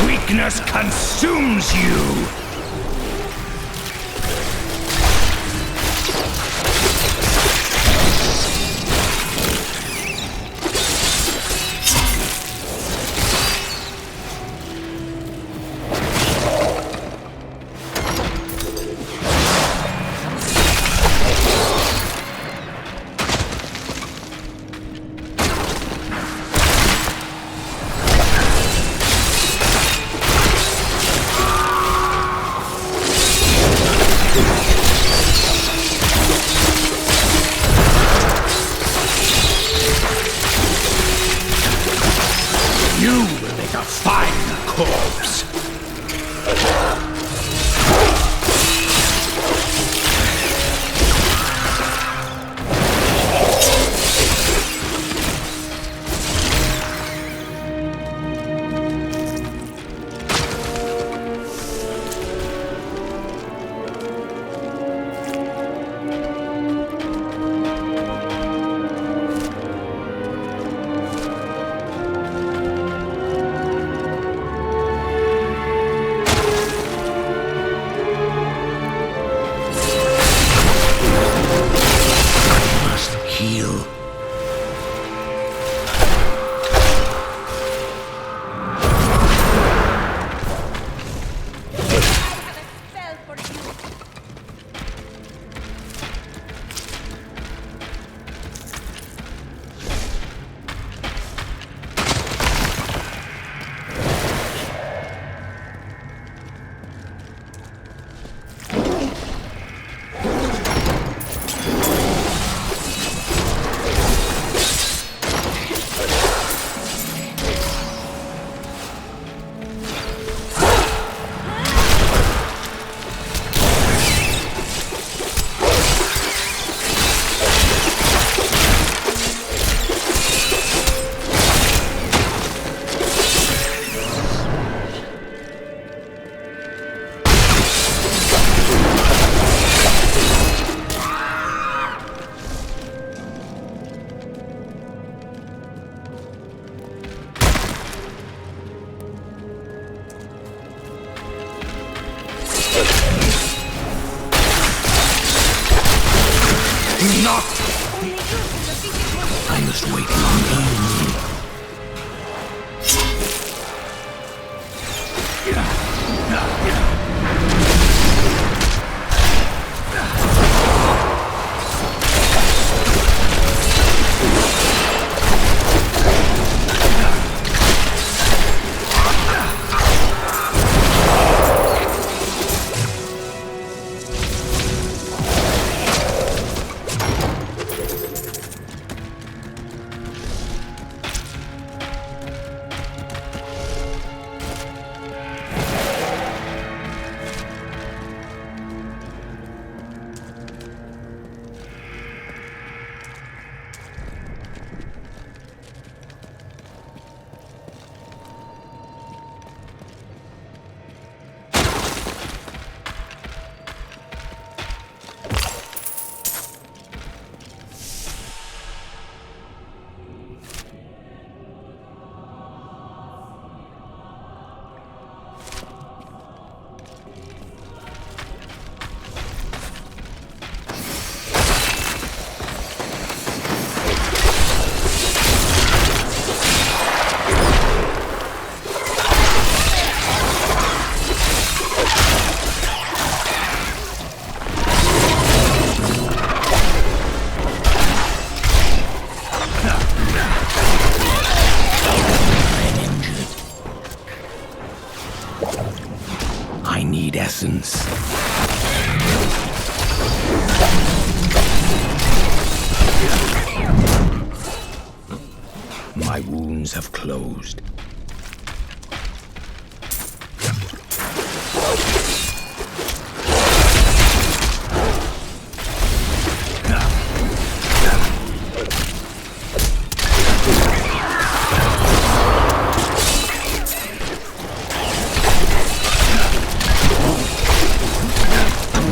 Weakness consumes you! Not! I must wait longer. I need essence. wounds have closed.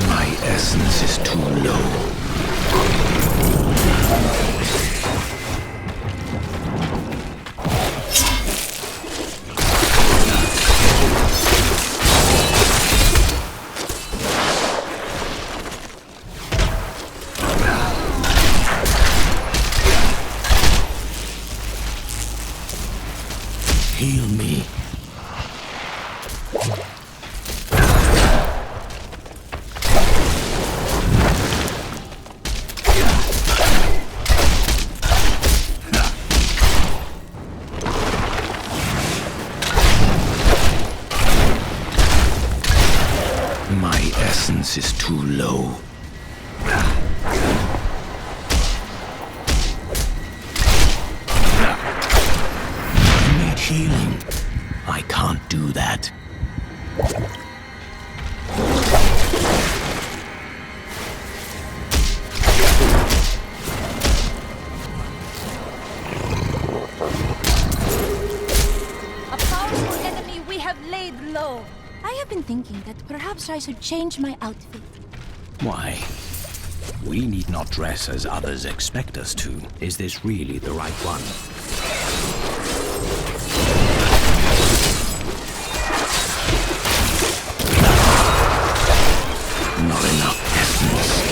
My essence is too low. Heal me. My essence is too low. I need healing. I can't do that. A powerful enemy we have laid low. I have been thinking that perhaps I should change my outfit. Why? We need not dress as others expect us to. Is this really the right one? Not enough essence.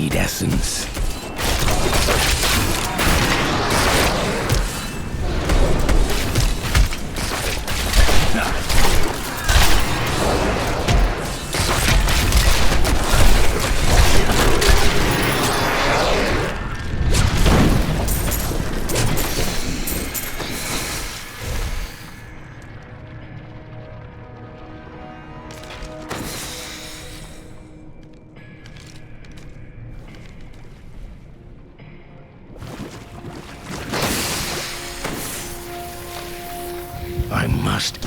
Essence. I must.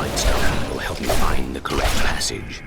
Sightstone will help me find the correct passage.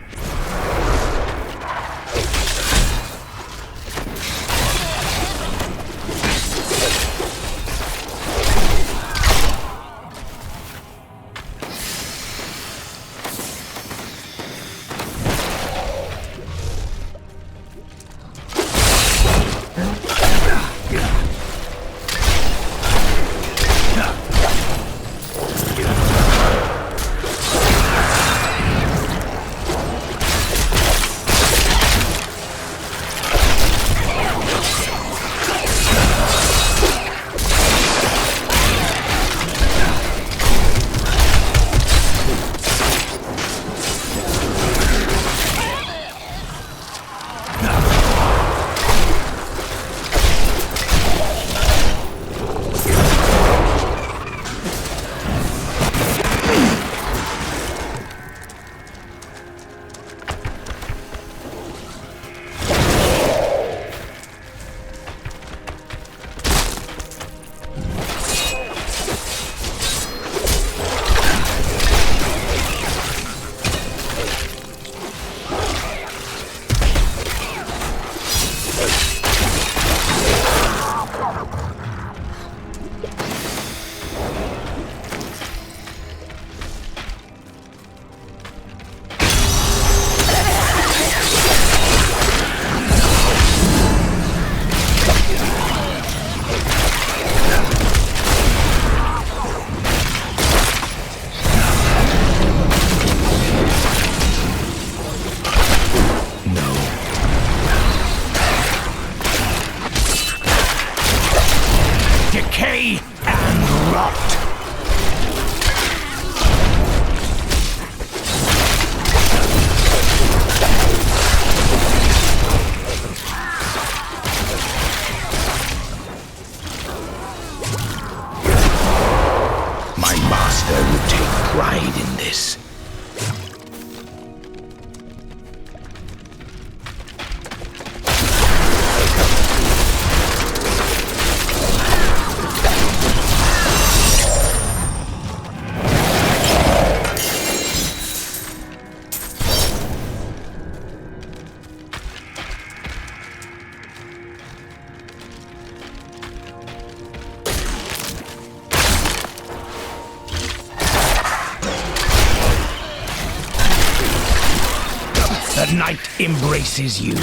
The night embraces you.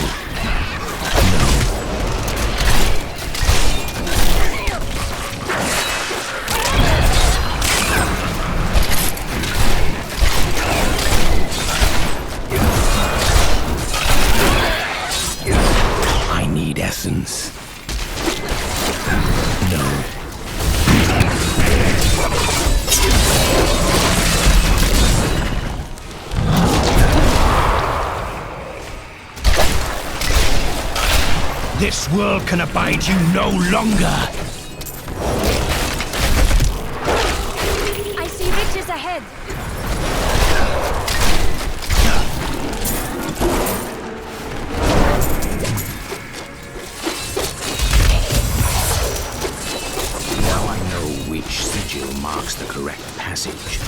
I need essence. No. This world can abide you no longer! I see riches ahead. Now I know which sigil marks the correct passage.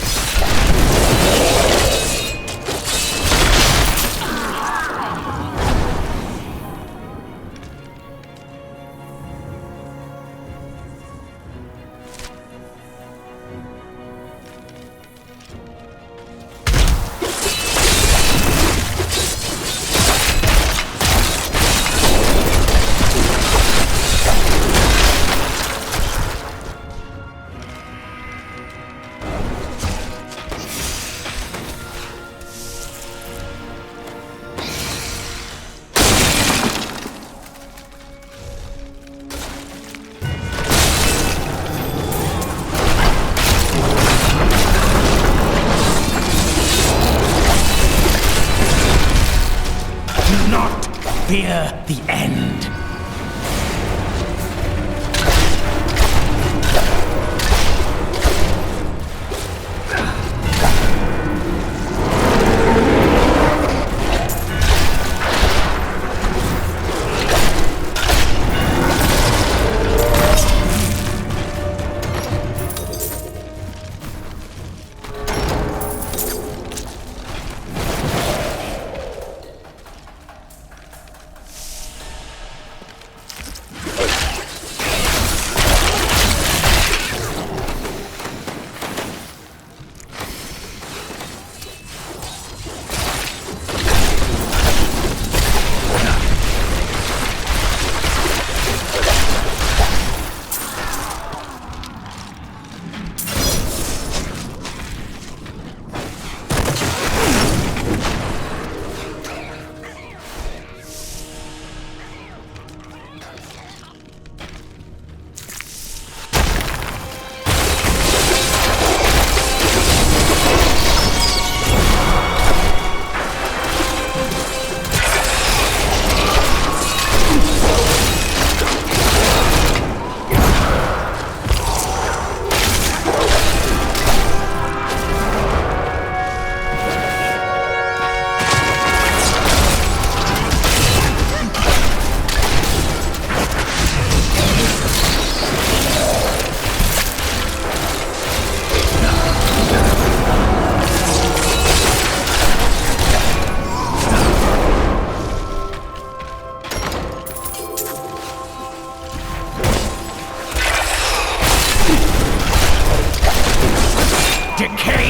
Fear the end.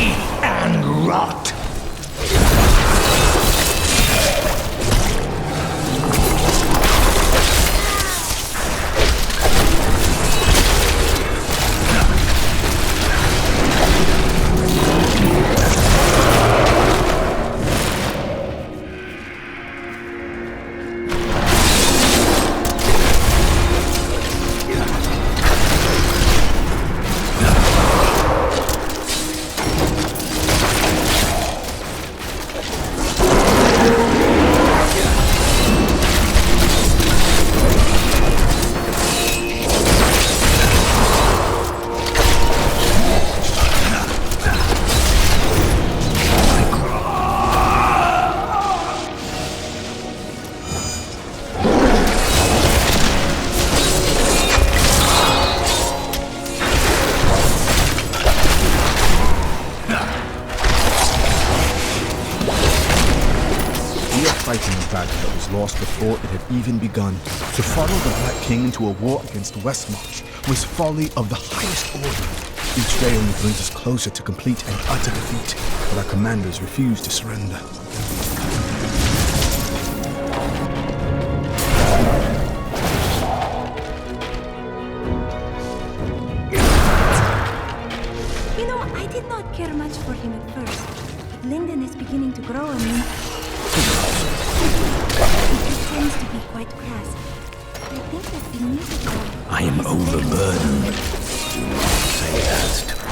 Die and rot! Fighting a battle that was lost before it had even begun. To follow the Black King into a war against Westmarch was folly of the highest order. Each day only brings us closer to complete and utter defeat, but our commanders refuse to surrender. You know, I did not care much for him at first, but Linden is beginning to grow on me. He tends to be quite crass. I think that the music... I am overburdened. Do not say that to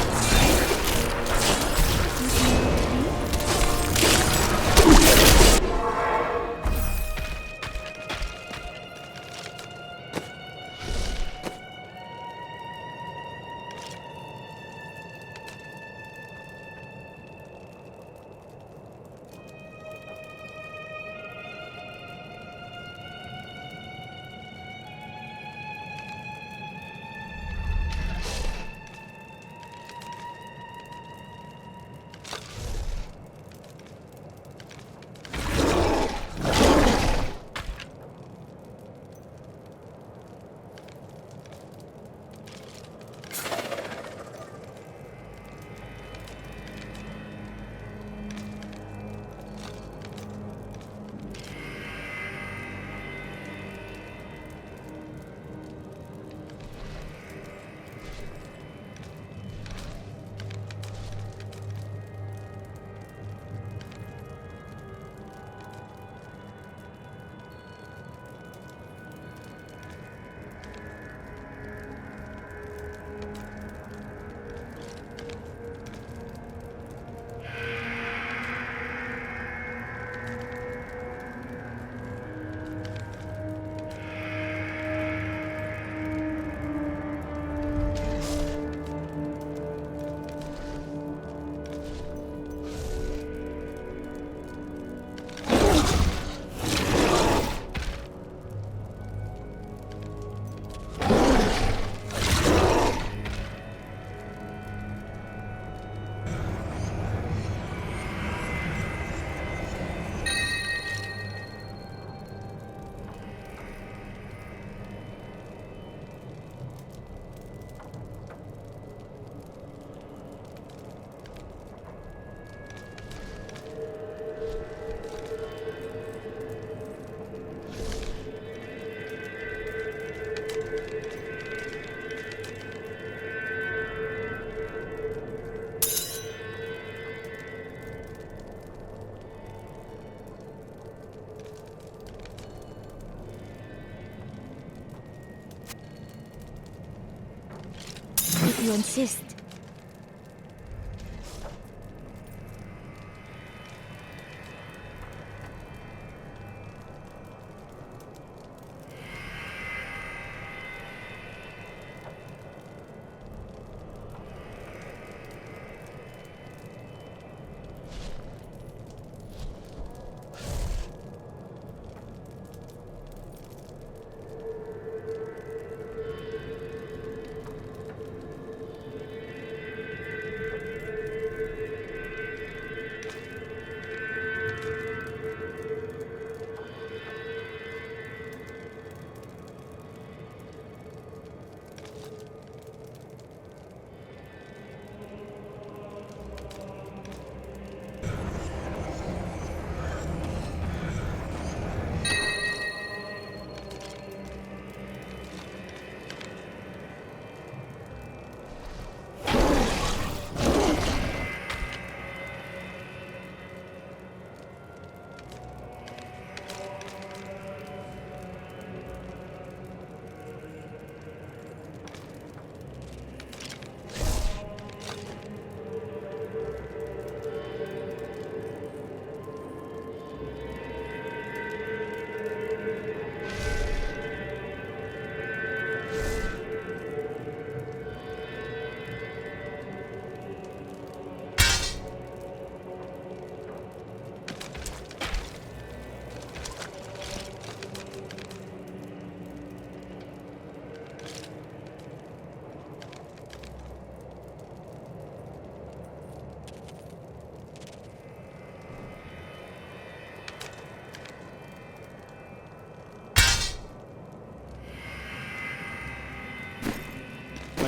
If you insist.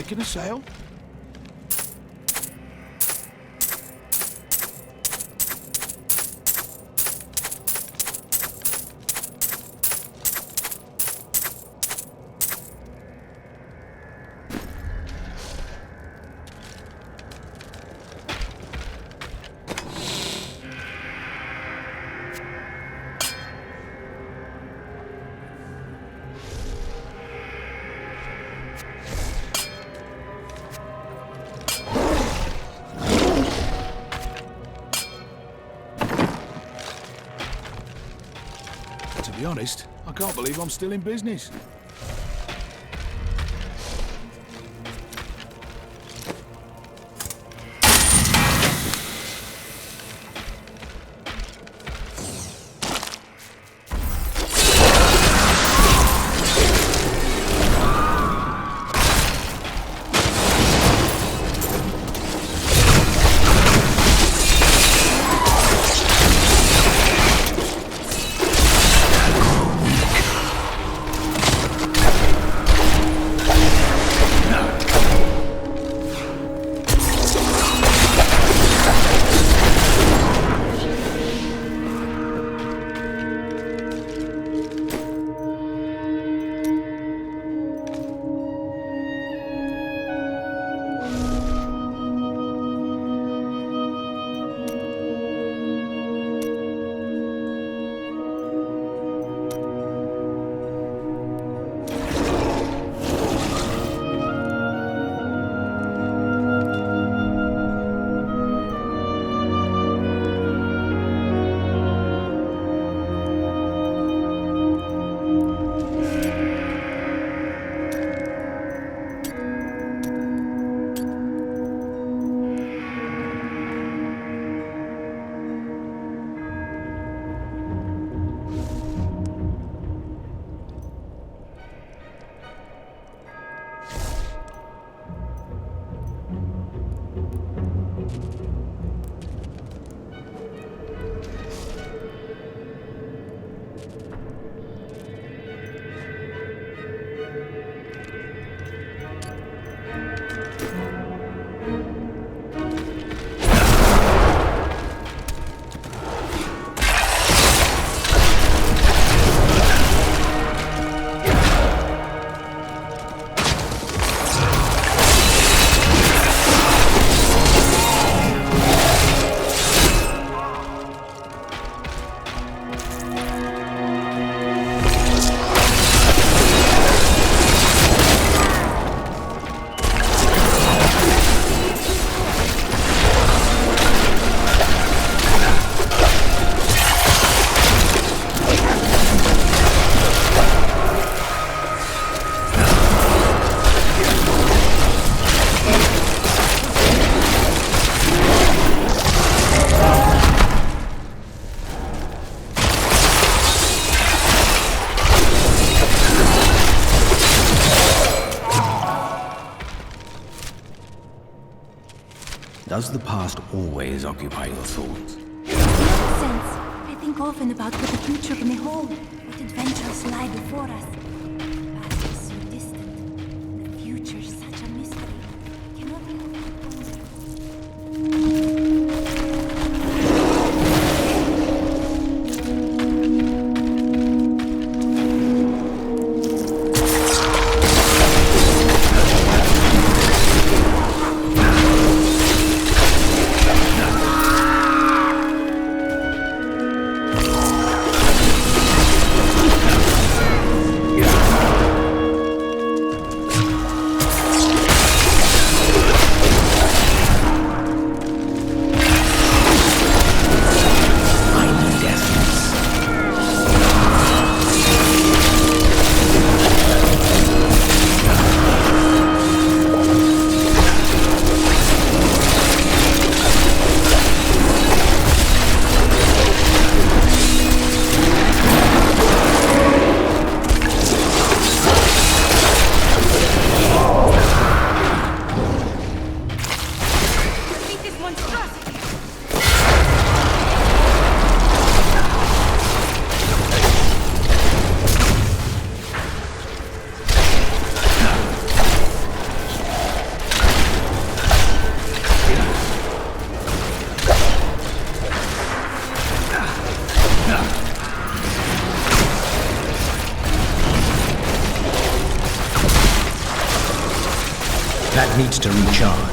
making a sale? To be honest, I can't believe I'm still in business. Does the past always occupy your thoughts? Sense. I think often about what the future may hold, what adventures lie before us. The past is so distant. The future is such a mystery. Cannot Yeah. That needs to recharge.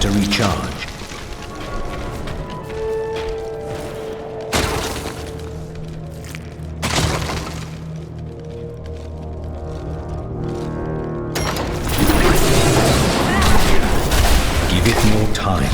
To recharge. Give it more time.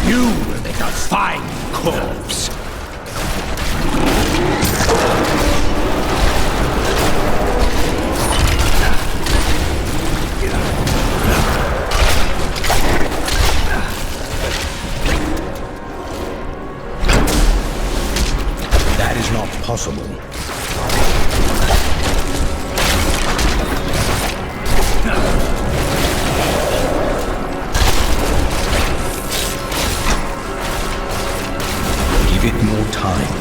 You will make a fine corpse. That is not possible. Give it more time.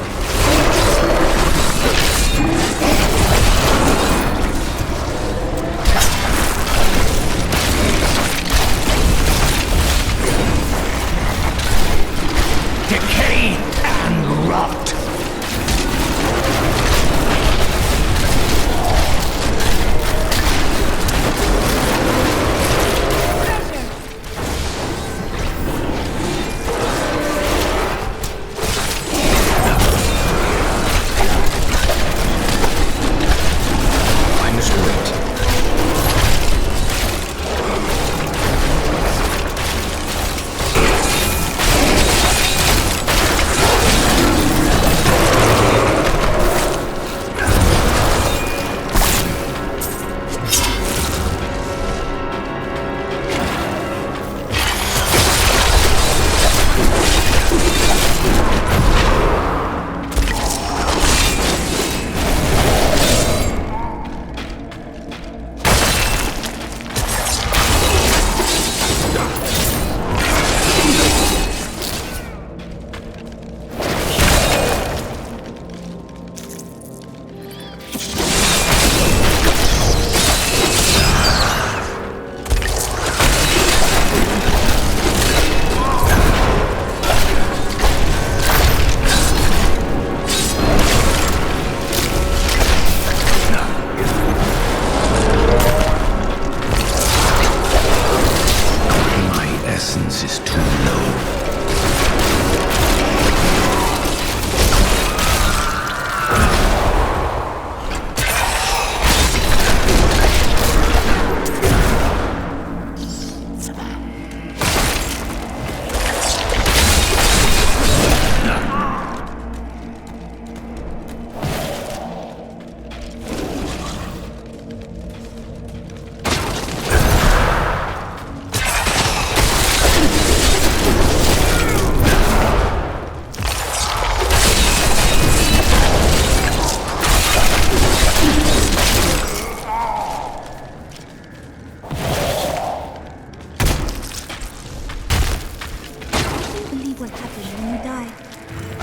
Decay and rot.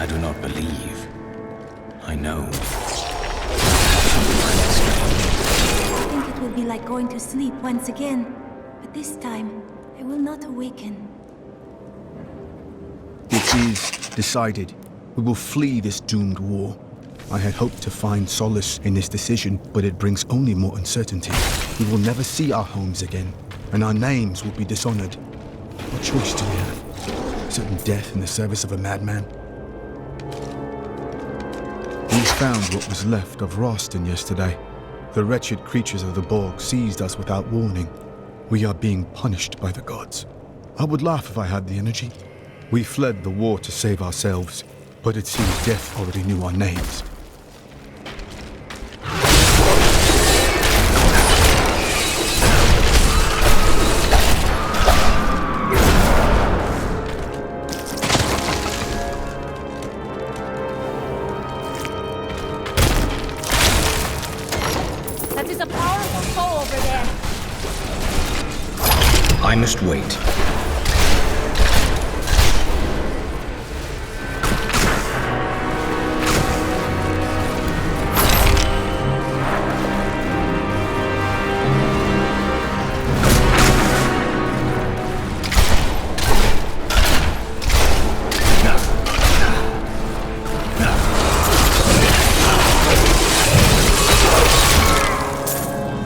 I do not believe. I know. I think it will be like going to sleep once again. But this time, I will not awaken. It is decided. We will flee this doomed war. I had hoped to find solace in this decision, but it brings only more uncertainty. We will never see our homes again, and our names will be dishonored. What choice do we have? Certain death in the service of a madman? We found what was left of Roston yesterday. The wretched creatures of the Borg seized us without warning. We are being punished by the gods. I would laugh if I had the energy. We fled the war to save ourselves, but it seems death already knew our names. That is a powerful foe over there. I must wait.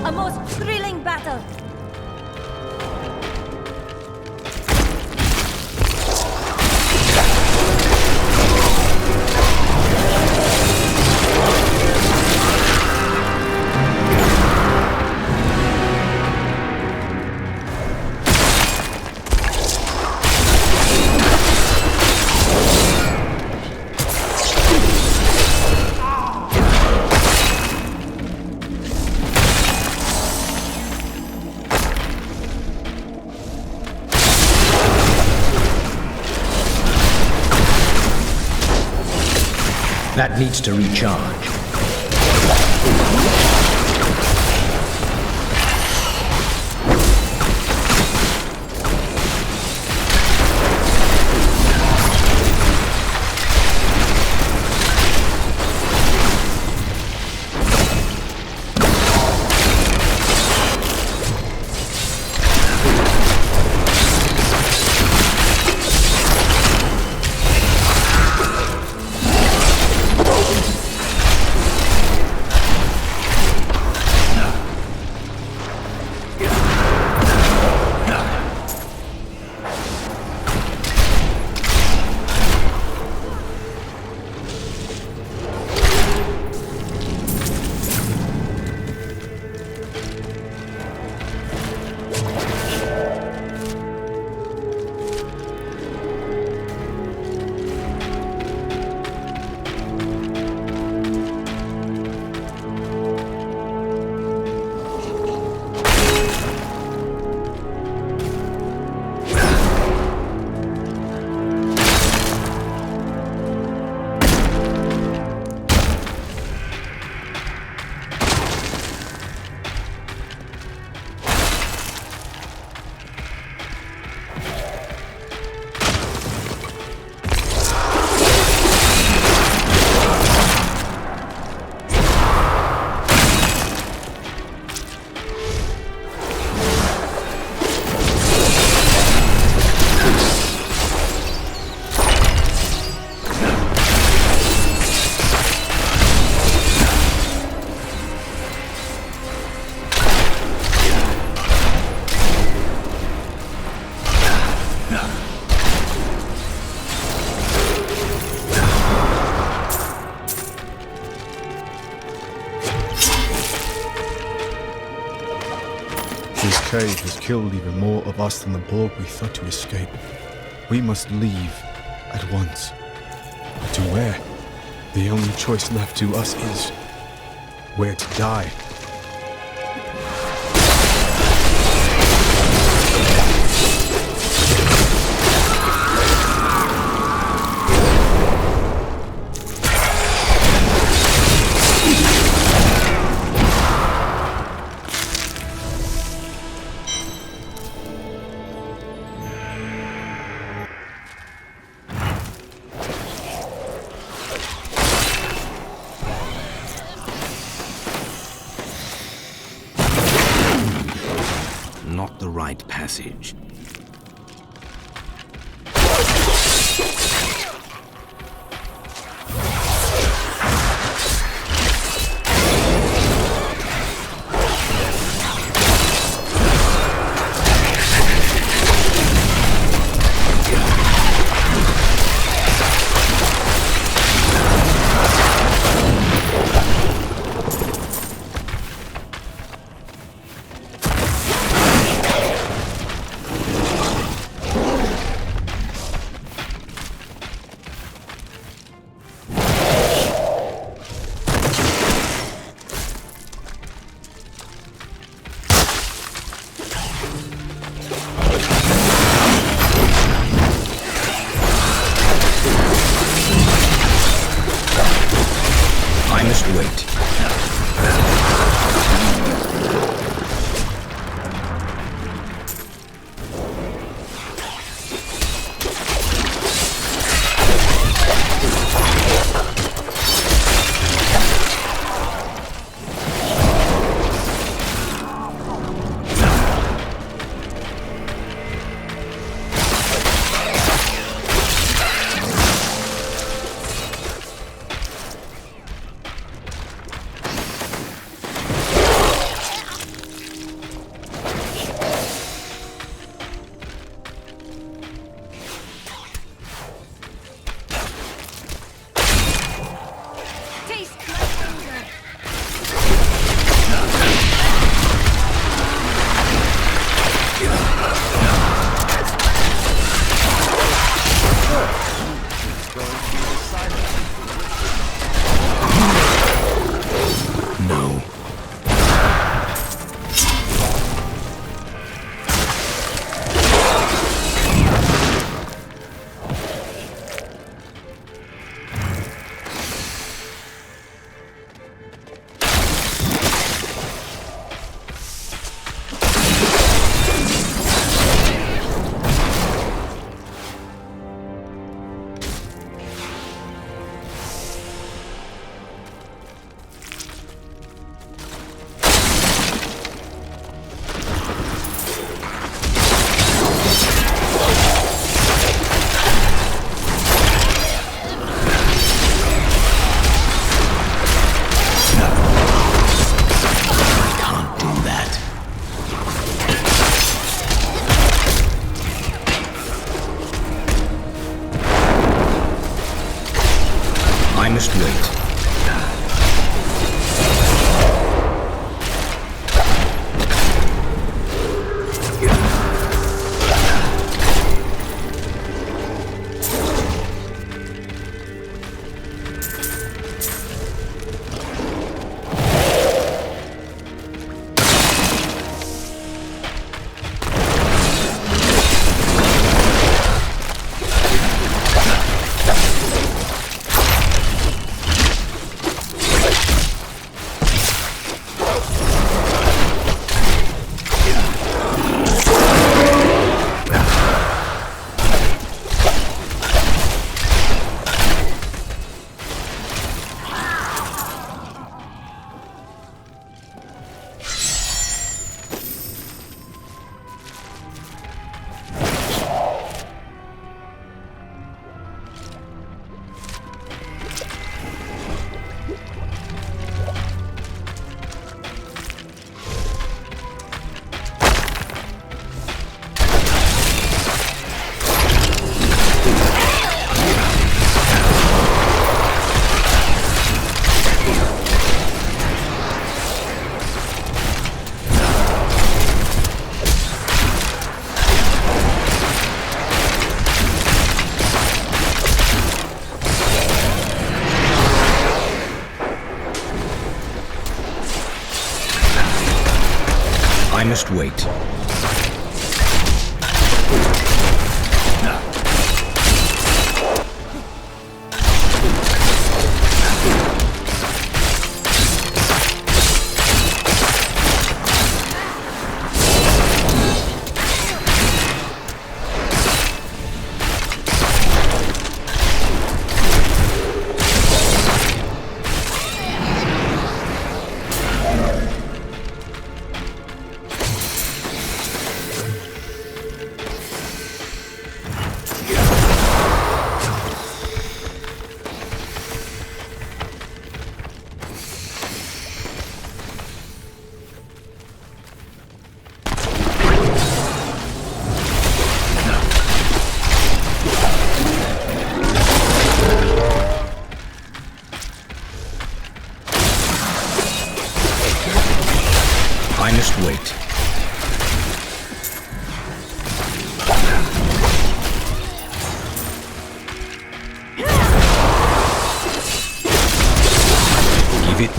A most thrilling battle. That needs to recharge. This cave has killed even more of us than the Borg we thought to escape. We must leave at once. But to where? The only choice left to us is where to die. not the right passage.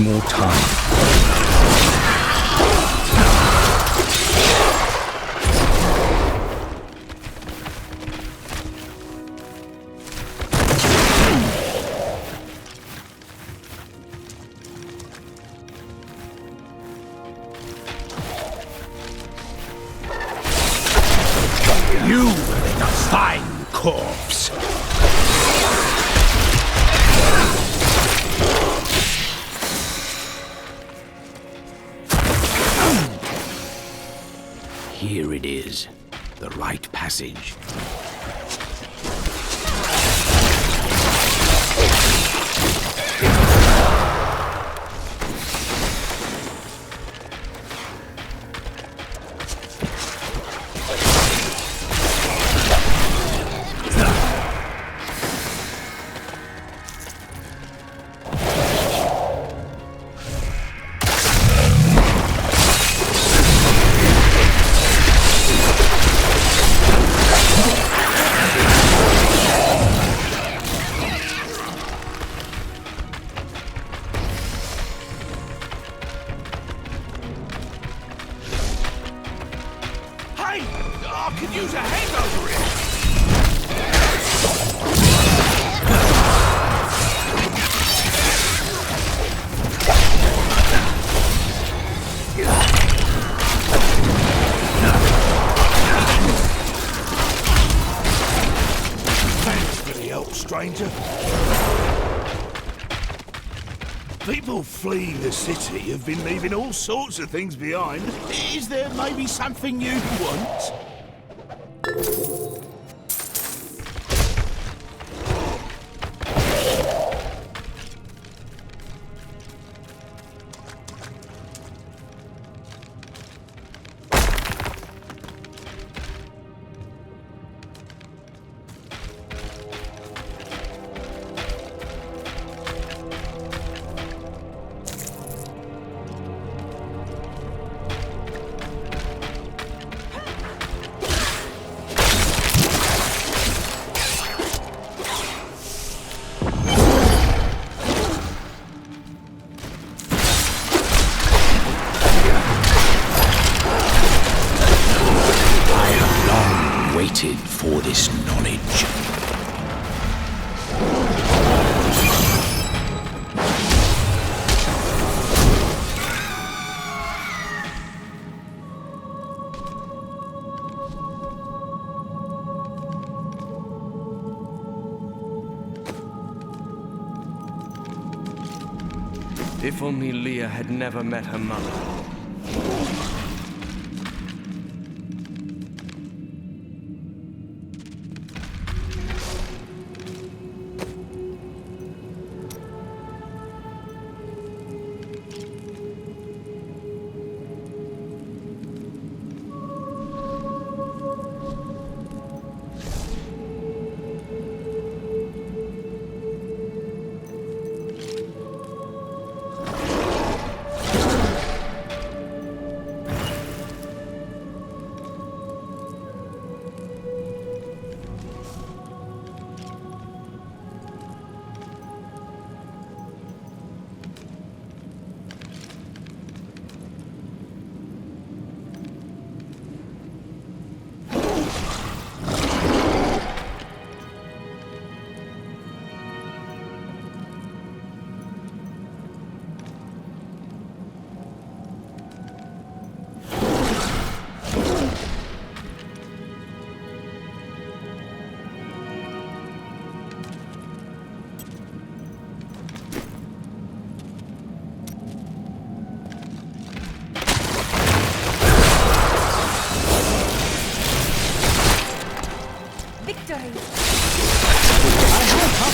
more time. You, the fine corpse. Here it is, the right passage. Hey! I could use a hand over here! Thanks for the help, stranger. People fleeing the city have been leaving all sorts of things behind. Is there maybe something you want? Waited for this knowledge. If only Leah had never met her mother.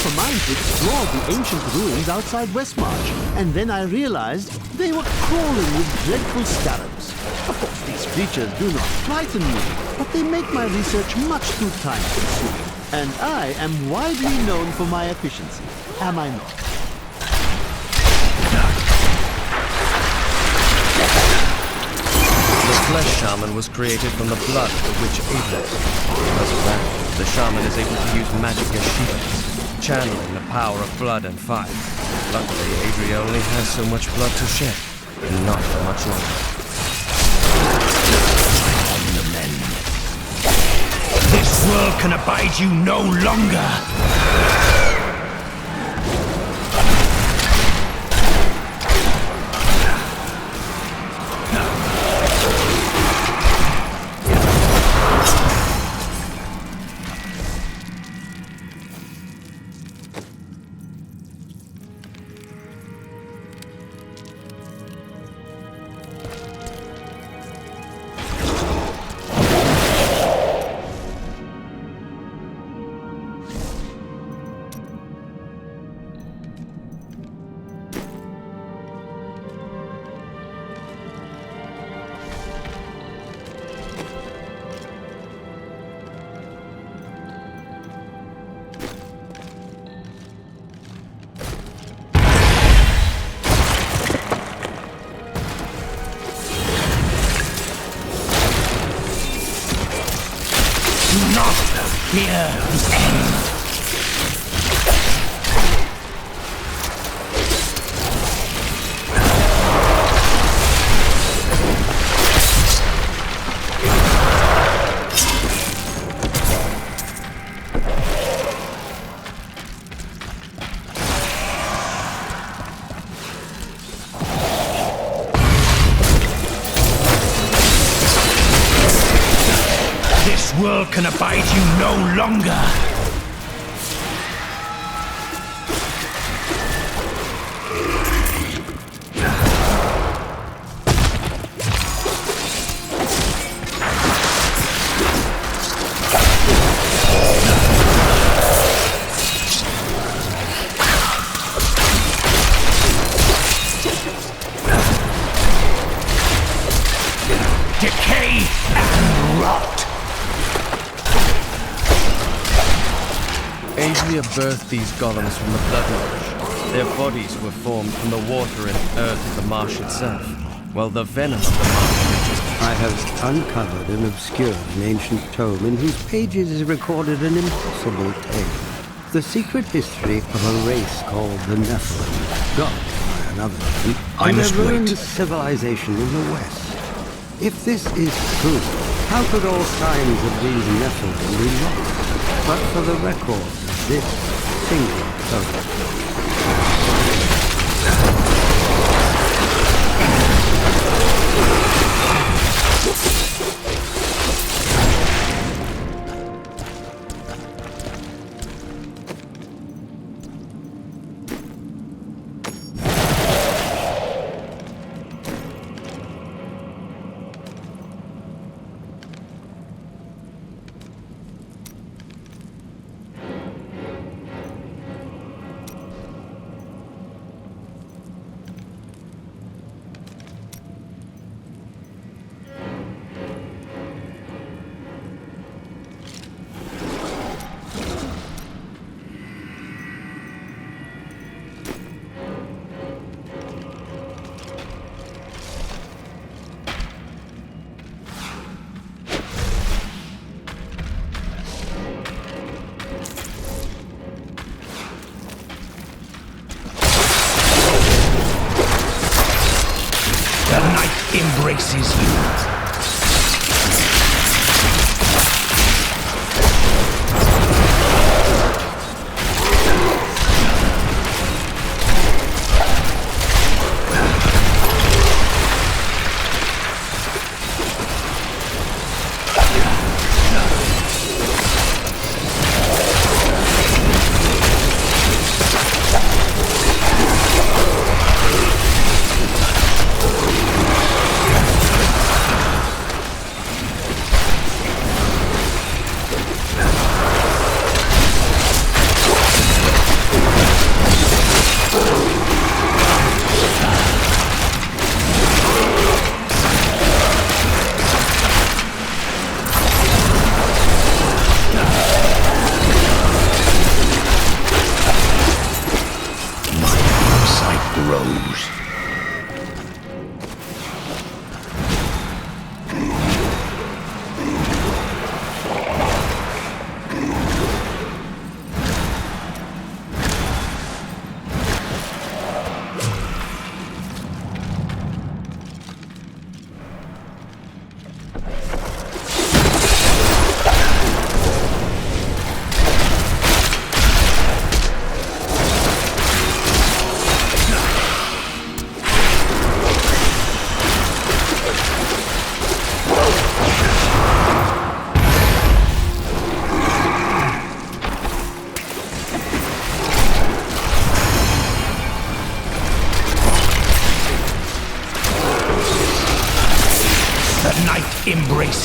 half a mind to explore the ancient ruins outside Westmarch, and then I realized they were crawling with dreadful scarabs. Of course, these creatures do not frighten me, but they make my research much too time-consuming. And I am widely known for my efficiency, am I not? The flesh shaman was created from the blood of the witch Abel. Because of that, the shaman is able to use magic as shields. channeling the power of blood and fire. Luckily, Adria only has so much blood to shed, and not for much longer. On the men. This world can abide you no longer! Fear the end. This world can abide you no longer! Decay and rot! Adria birthed these golems from the blood marsh. Their bodies were formed from the water and earth of the marsh itself, while the venom of the marsh reaches... I have uncovered and obscured an ancient tome in whose pages is recorded an impossible tale. The secret history of a race called the Nephilim, god by another name, I must a ruined wait. civilization in the west. If this is true, how could all signs of these Nephilim be lost? But for the record of this single tome. The night embraces you.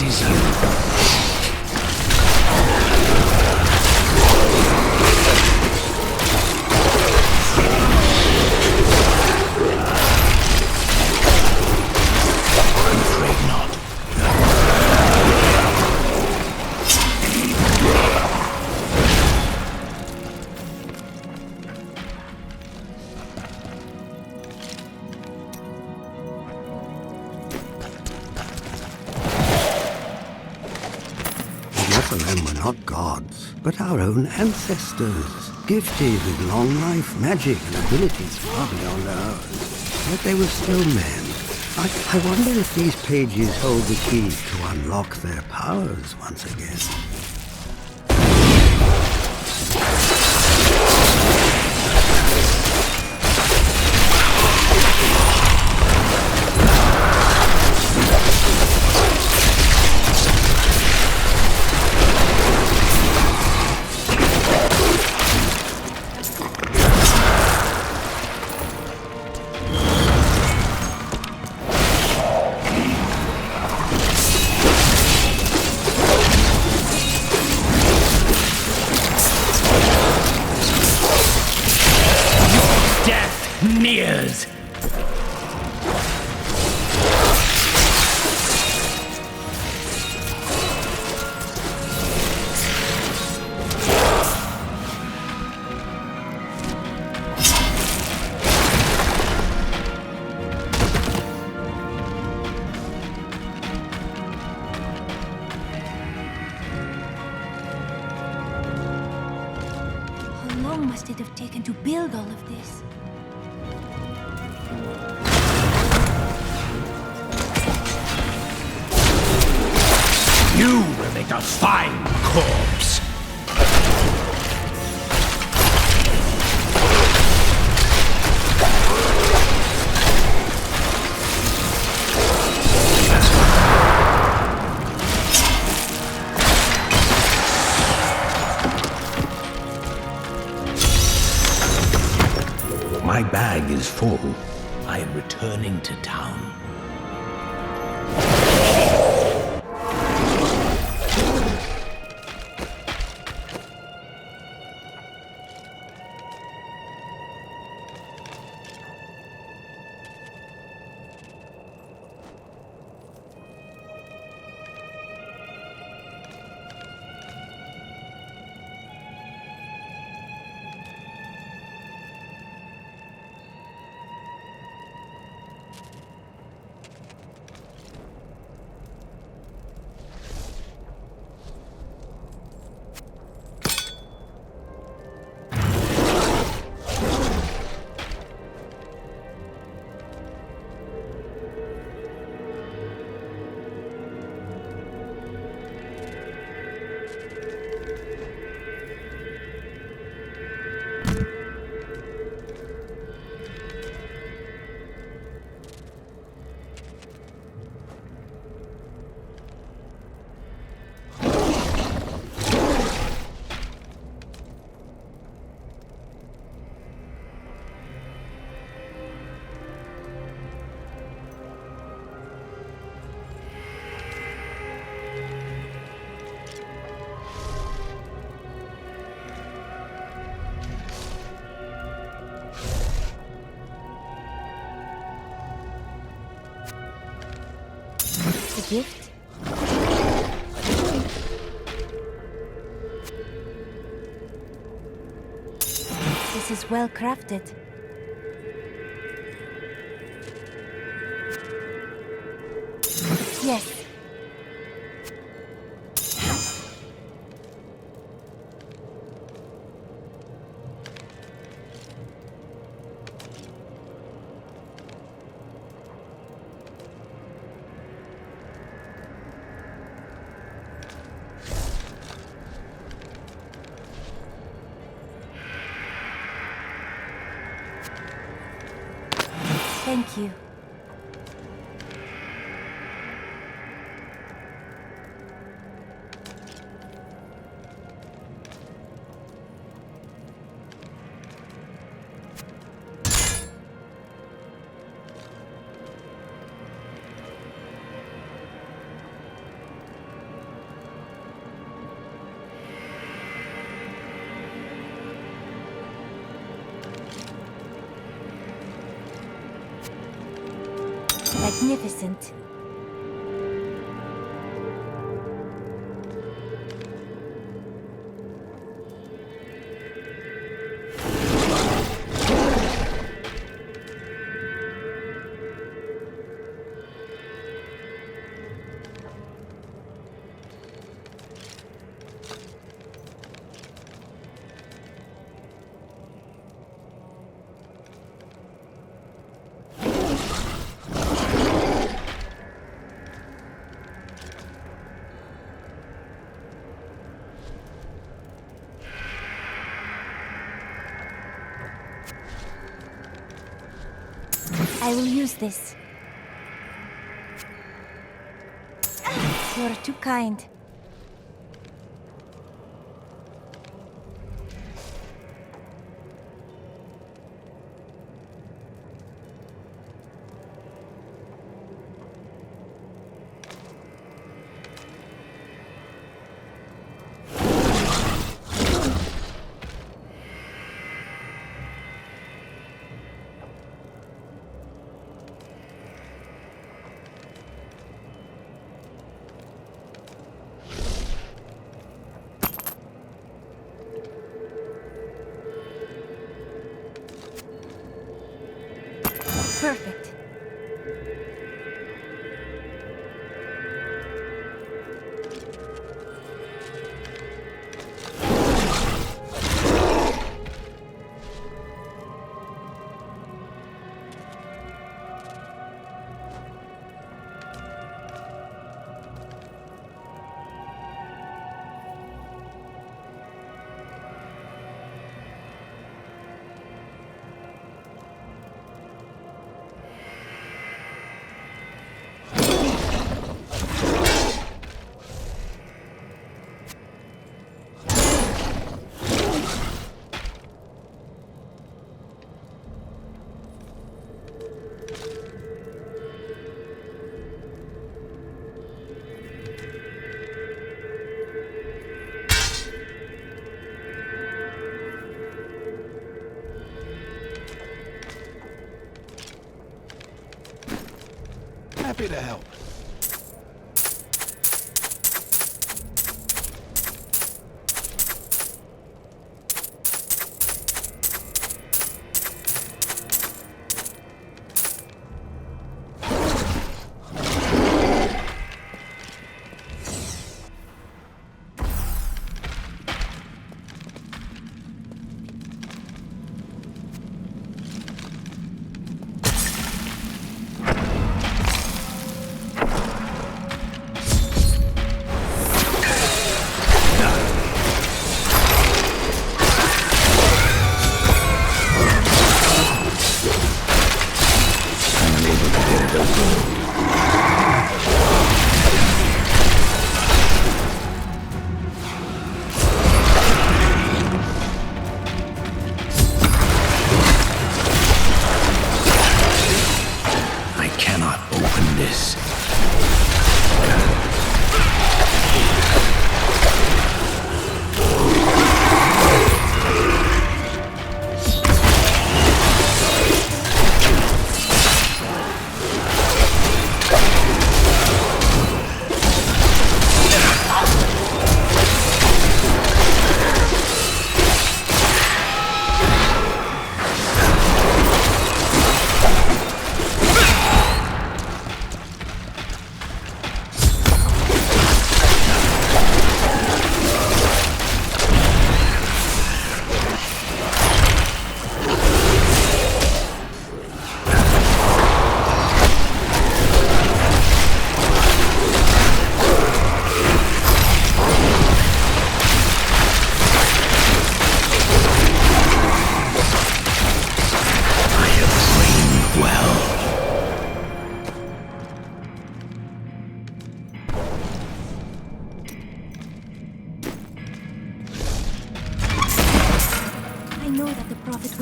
is you. Nephilim were not gods, but our own ancestors, gifted with long life, magic, and abilities far beyond ours. Yet they were still men. I wonder if these pages hold the key to unlock their powers once again. Nears. How long must it have taken to build all of this? You will make a fine corpse. My bag is full. I am returning to town. A gift? This is well crafted. Yes. Thank you. magnificent. I will use this. You're too kind. Perfect. Happy to help.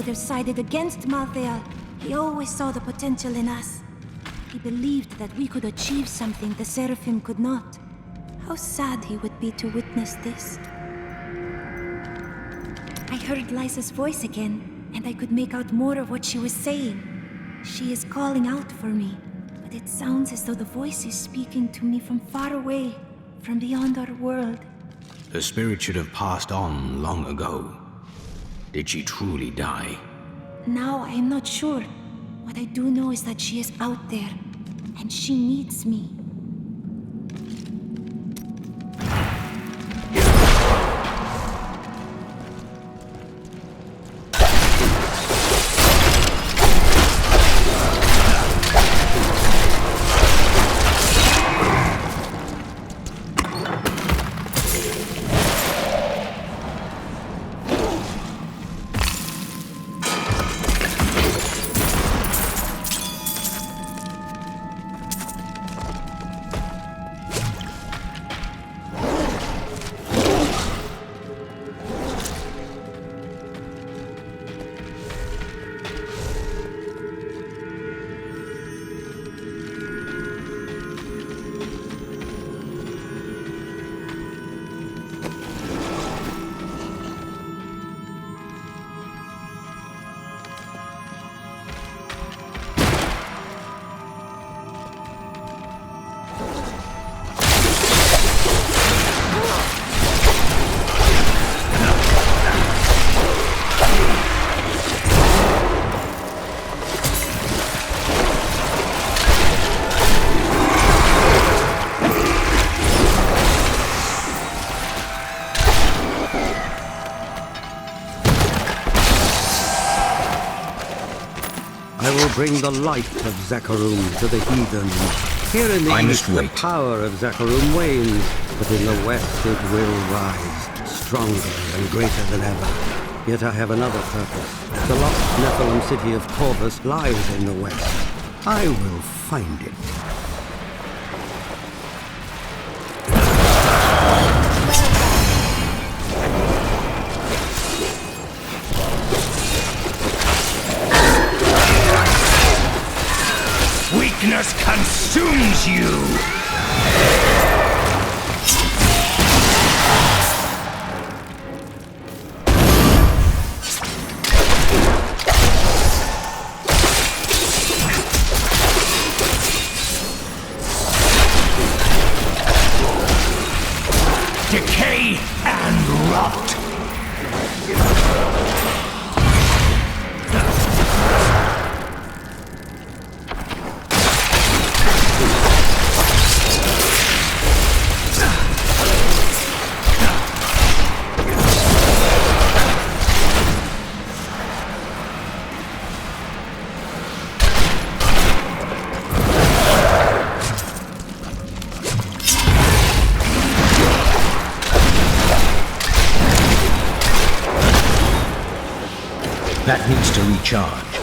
would have sided against Malthael. He always saw the potential in us. He believed that we could achieve something the Seraphim could not. How sad he would be to witness this. I heard Lysa's voice again, and I could make out more of what she was saying. She is calling out for me, but it sounds as though the voice is speaking to me from far away, from beyond our world. Her spirit should have passed on long ago. Did she truly die? Now I am not sure. What I do know is that she is out there, and she needs me. Bring the light of Zakarum to the heathen. Here in the east, the power of Zakarum wanes, but in the west it will rise, stronger and greater than ever. Yet I have another purpose. The lost Nephilim city of Corvus lies in the west. I will find it. Weakness consumes you! Decay and rot! That needs to recharge.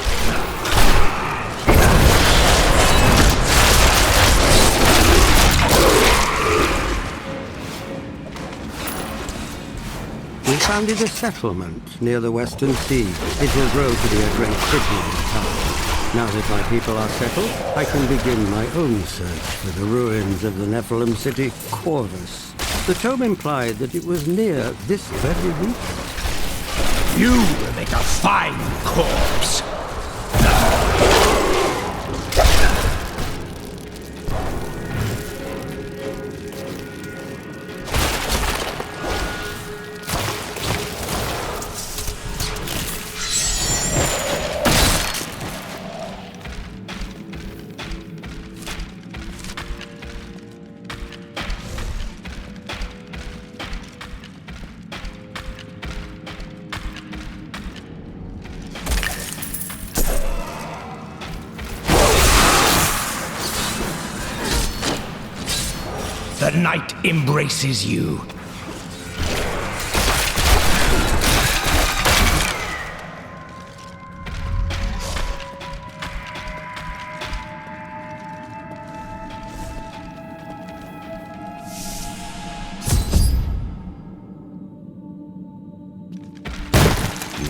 We founded a settlement near the Western Sea. It will grow to be a great city in time. Now that my people are settled, I can begin my own search for the ruins of the Nephilim city, Corvus. The tome implied that it was near this very region. You will make a fine corpse. The night embraces you.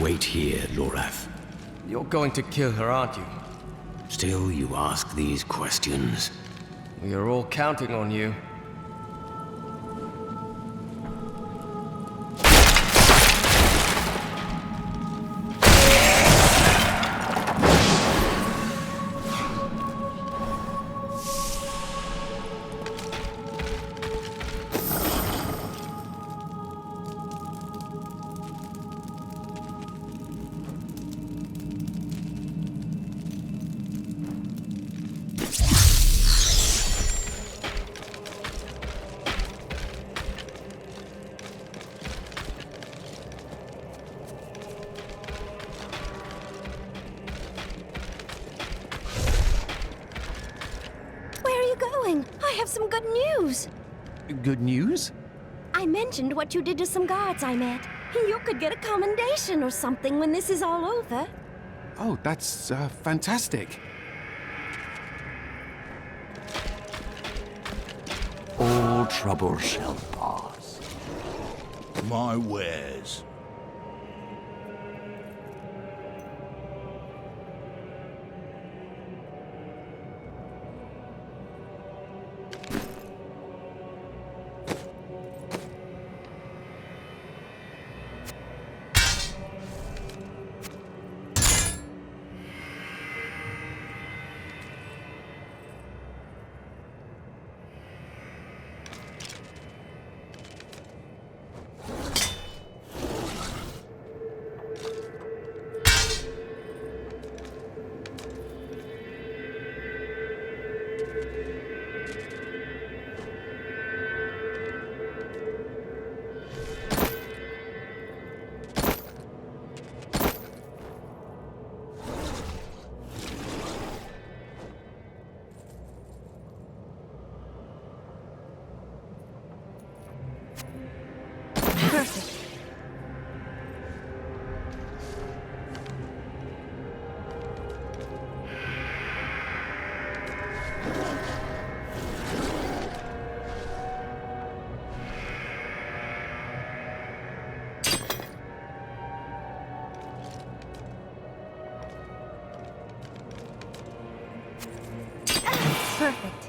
Wait here, Lorath. You're going to kill her, aren't you? Still you ask these questions? We are all counting on you. have some good news. Good news? I mentioned what you did to some guards I met. You could get a commendation or something when this is all over. Oh, that's fantastic. All trouble shall pass. My wares. Perfect. Perfect.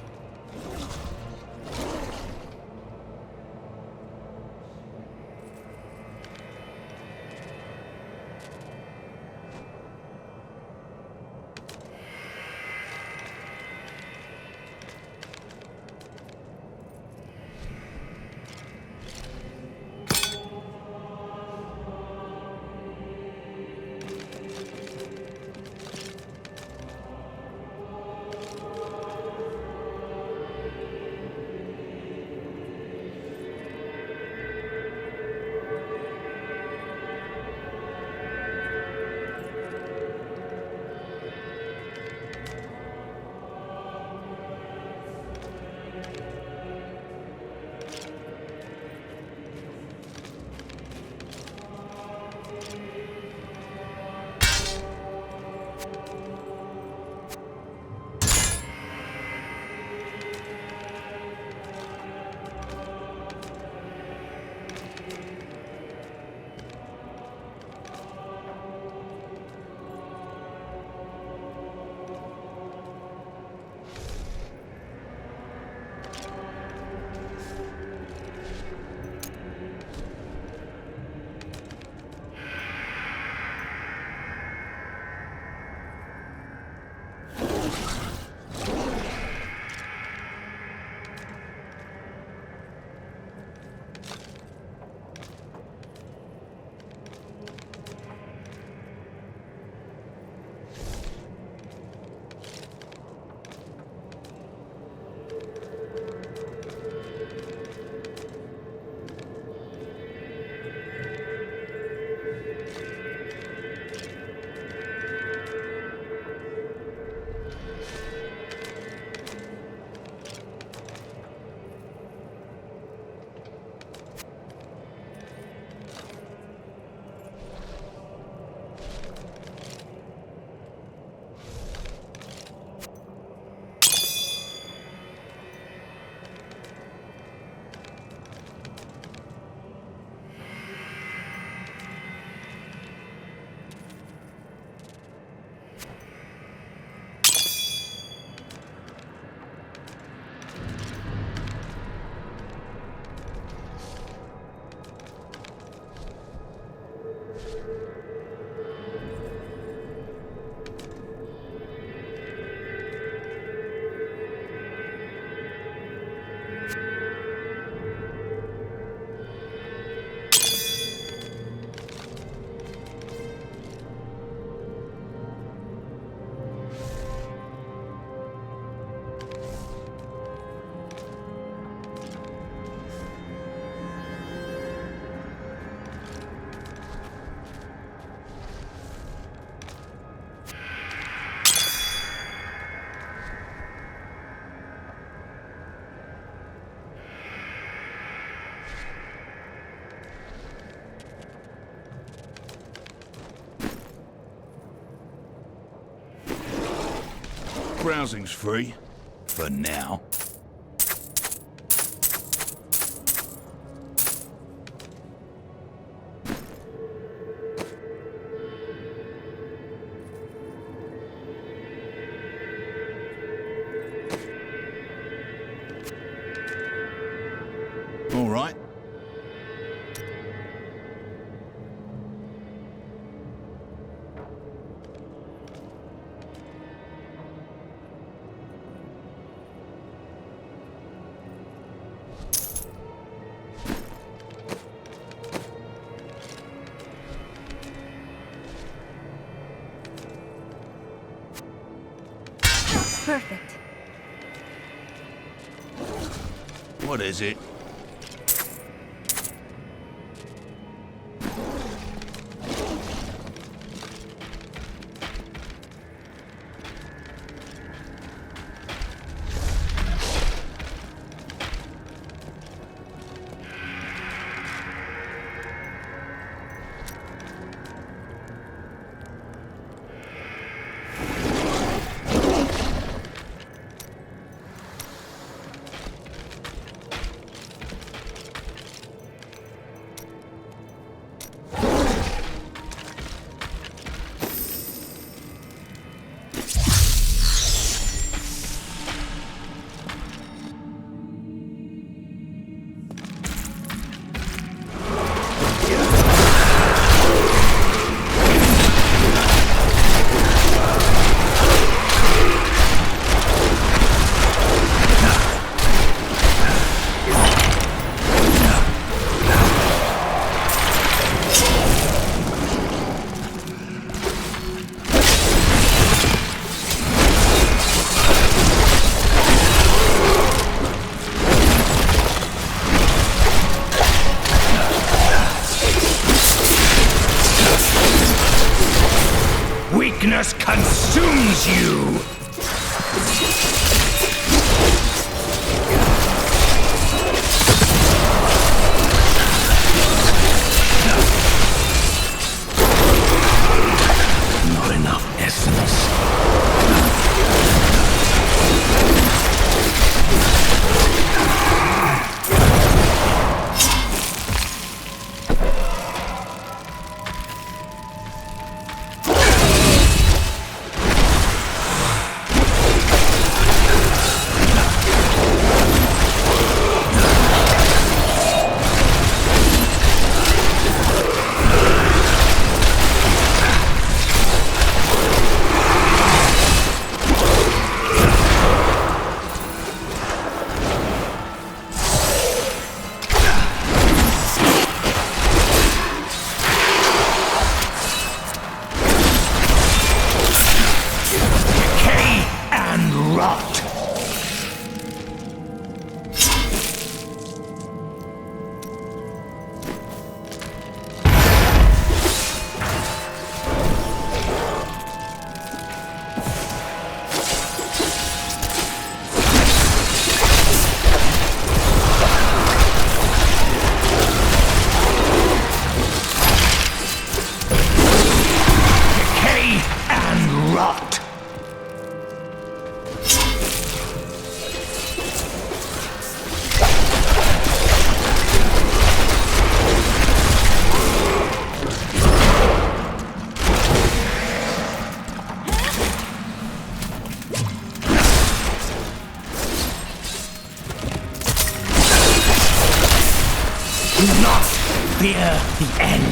Browsing's free. For now. All right. Perfect. What is it? Weakness consumes you! Not enough essence. Do not fear the end.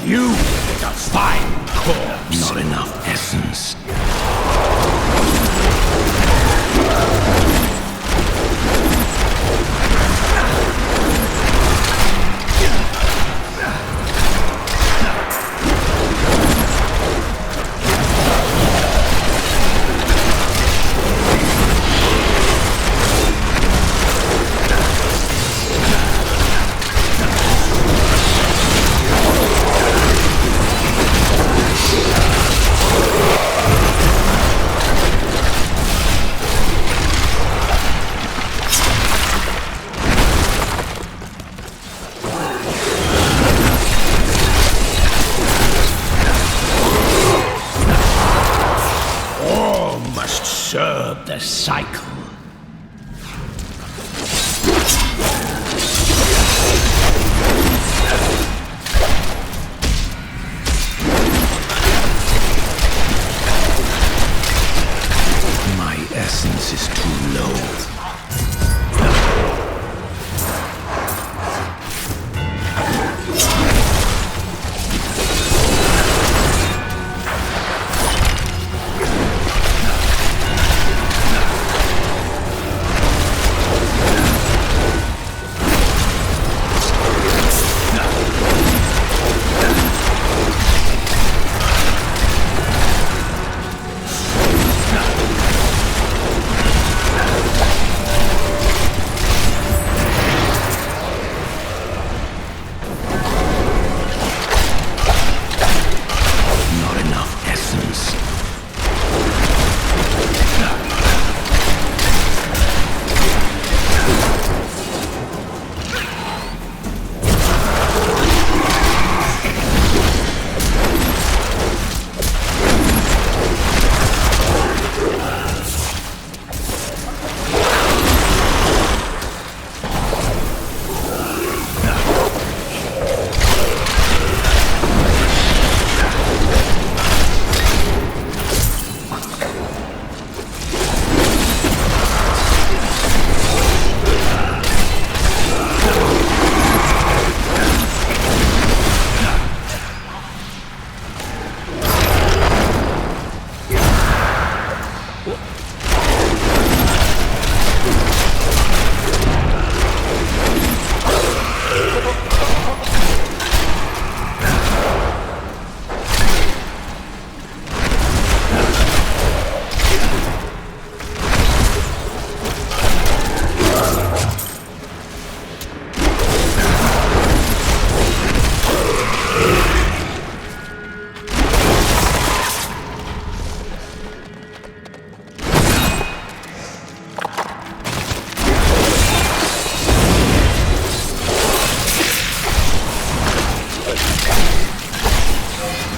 You is a fine corpse. Not enough essence.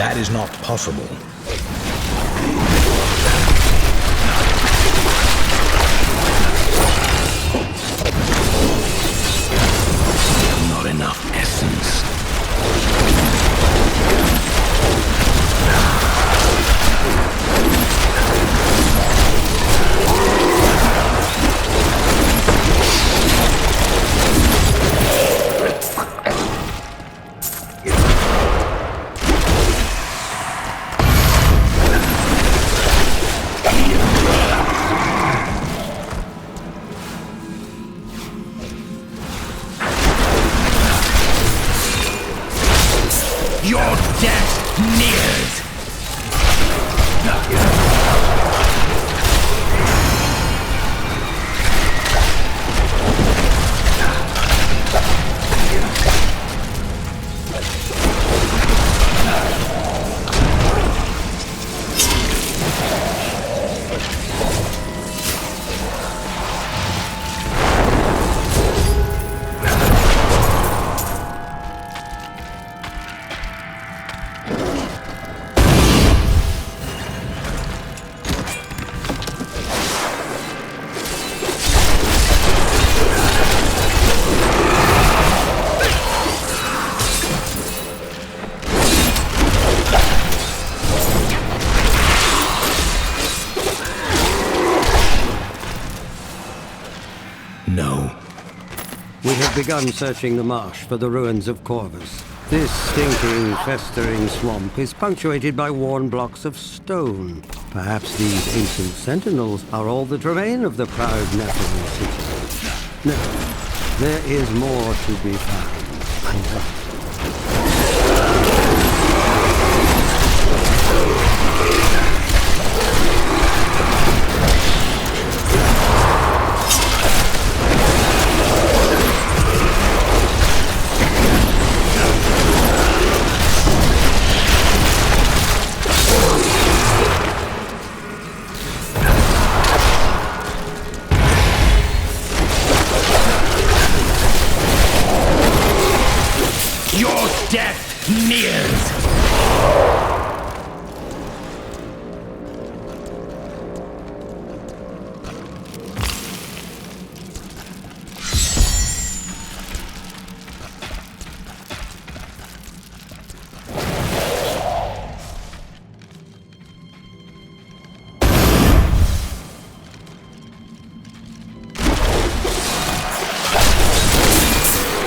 That is not possible. Not enough essence. Your death nears! No. We have begun searching the marsh for the ruins of Corvus. This stinking, festering swamp is punctuated by worn blocks of stone. Perhaps these ancient sentinels are all that remain of the proud Nephilim city. No, there is more to be found. I know. Your death nears!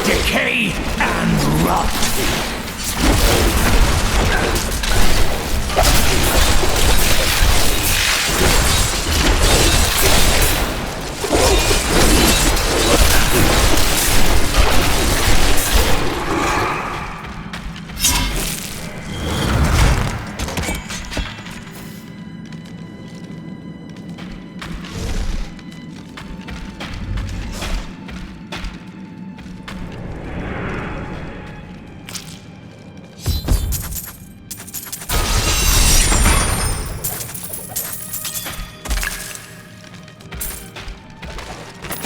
Decay and rot!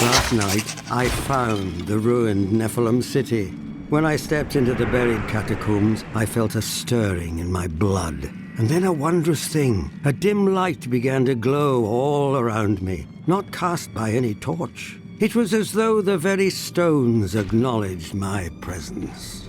Last night, I found the ruined Nephilim city. When I stepped into the buried catacombs, I felt a stirring in my blood. And then a wondrous thing. A dim light began to glow all around me, not cast by any torch. It was as though the very stones acknowledged my presence.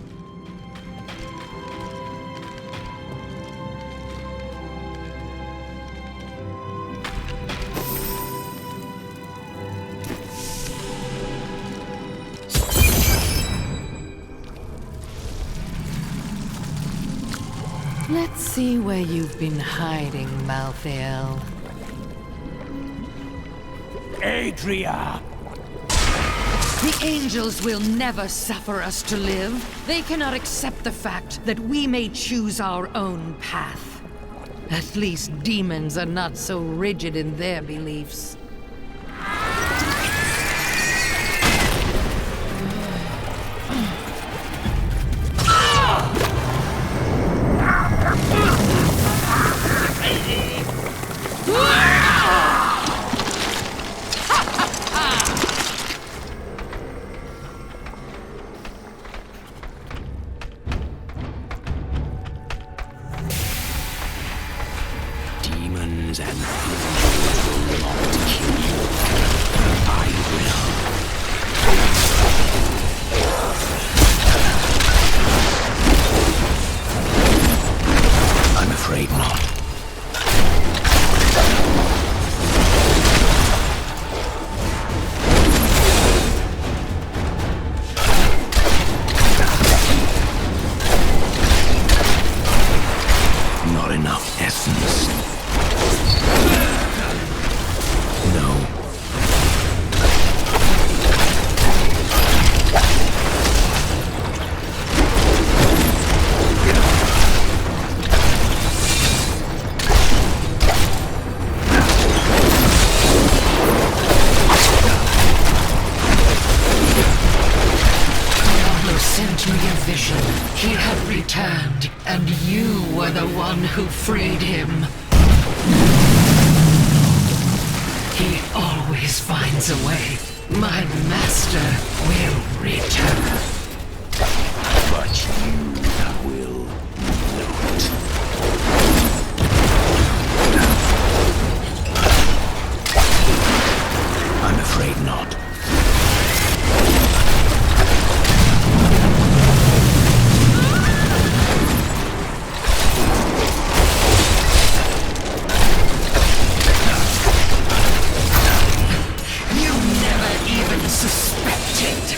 Let's see where you've been hiding, Malthael. Adria! The angels will never suffer us to live. They cannot accept the fact that we may choose our own path. At least demons are not so rigid in their beliefs. visions and illusions will not kill you. I will. I'm afraid not. Not enough essence. No. Diablo sent me a vision. He had returned, and you were the one who freed him. He always finds a way. My master will return. But you will not. I'm afraid not. You never even suspected.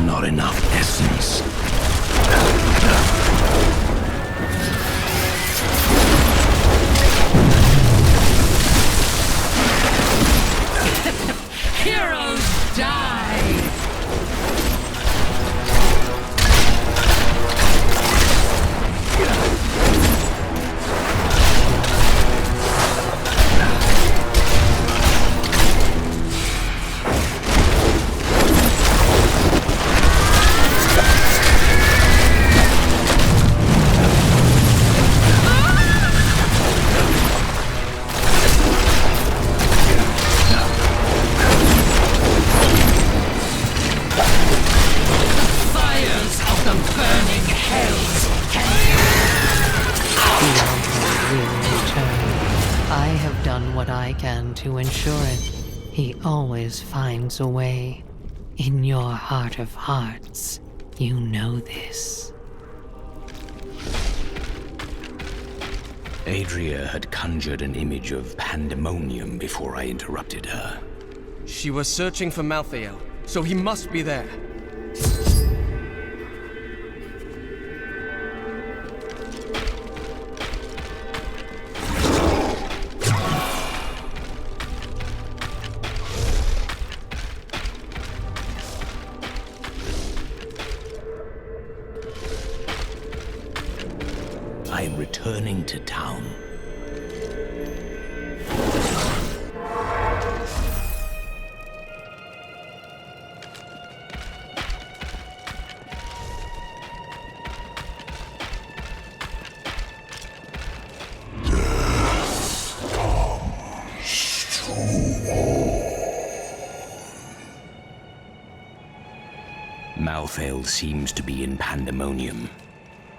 Not enough essence. Heroes die! Fires of the burning hells can will return. I have done what I can to ensure it. He always finds a way. In your heart of hearts, you know this. Adria had conjured an image of pandemonium before I interrupted her. She was searching for Malthael, so he must be there. I'm returning to town. Malthael seems to be in pandemonium.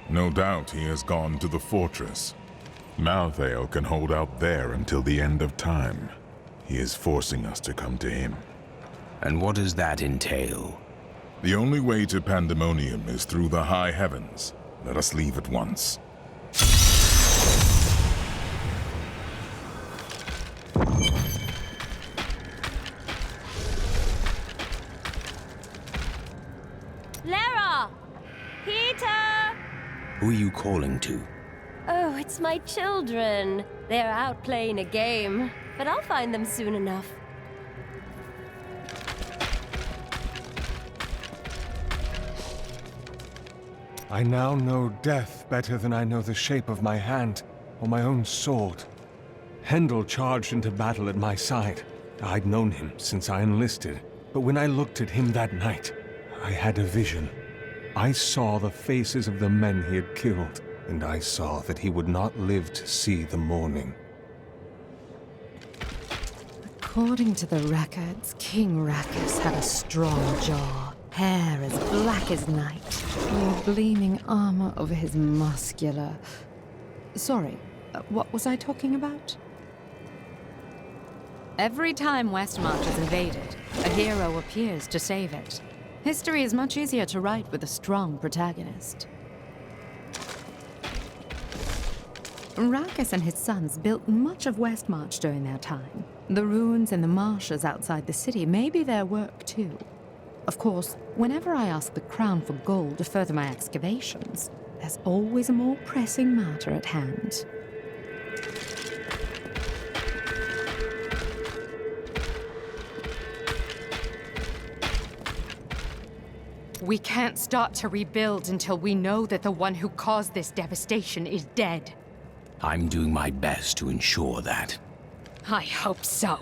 No doubt he has gone to the fortress. Malthael can hold out there until the end of time. He is forcing us to come to him. And what does that entail? The only way to pandemonium is through the high heavens. Let us leave at once. Let Peter! Who are you calling to? Oh, it's my children. They're out playing a game, but I'll find them soon enough. I now know death better than I know the shape of my hand or my own sword. Hendel charged into battle at my side. I'd known him since I enlisted, but when I looked at him that night, I had a vision. I saw the faces of the men he had killed, and I saw that he would not live to see the morning. According to the records, King Rackus had a strong jaw, hair as black as night, and gleaming armor over his muscular... Sorry, what was I talking about? Every time Westmarch is invaded, a hero appears to save it. History is much easier to write with a strong protagonist. Rackus and his sons built much of Westmarch during their time. The ruins and the marshes outside the city may be their work too. Of course, whenever I ask the Crown for gold to further my excavations, there's always a more pressing matter at hand. We can't start to rebuild until we know that the one who caused this devastation is dead. I'm doing my best to ensure that. I hope so.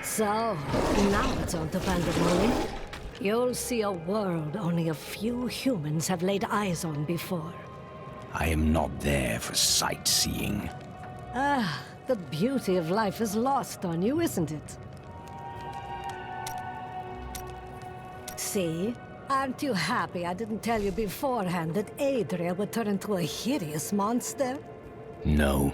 So, now it's on to pandemonium. You'll see a world only a few humans have laid eyes on before. I am not there for sightseeing. Ah, the beauty of life is lost on you, isn't it? See? Aren't you happy I didn't tell you beforehand that Adria would turn into a hideous monster? No.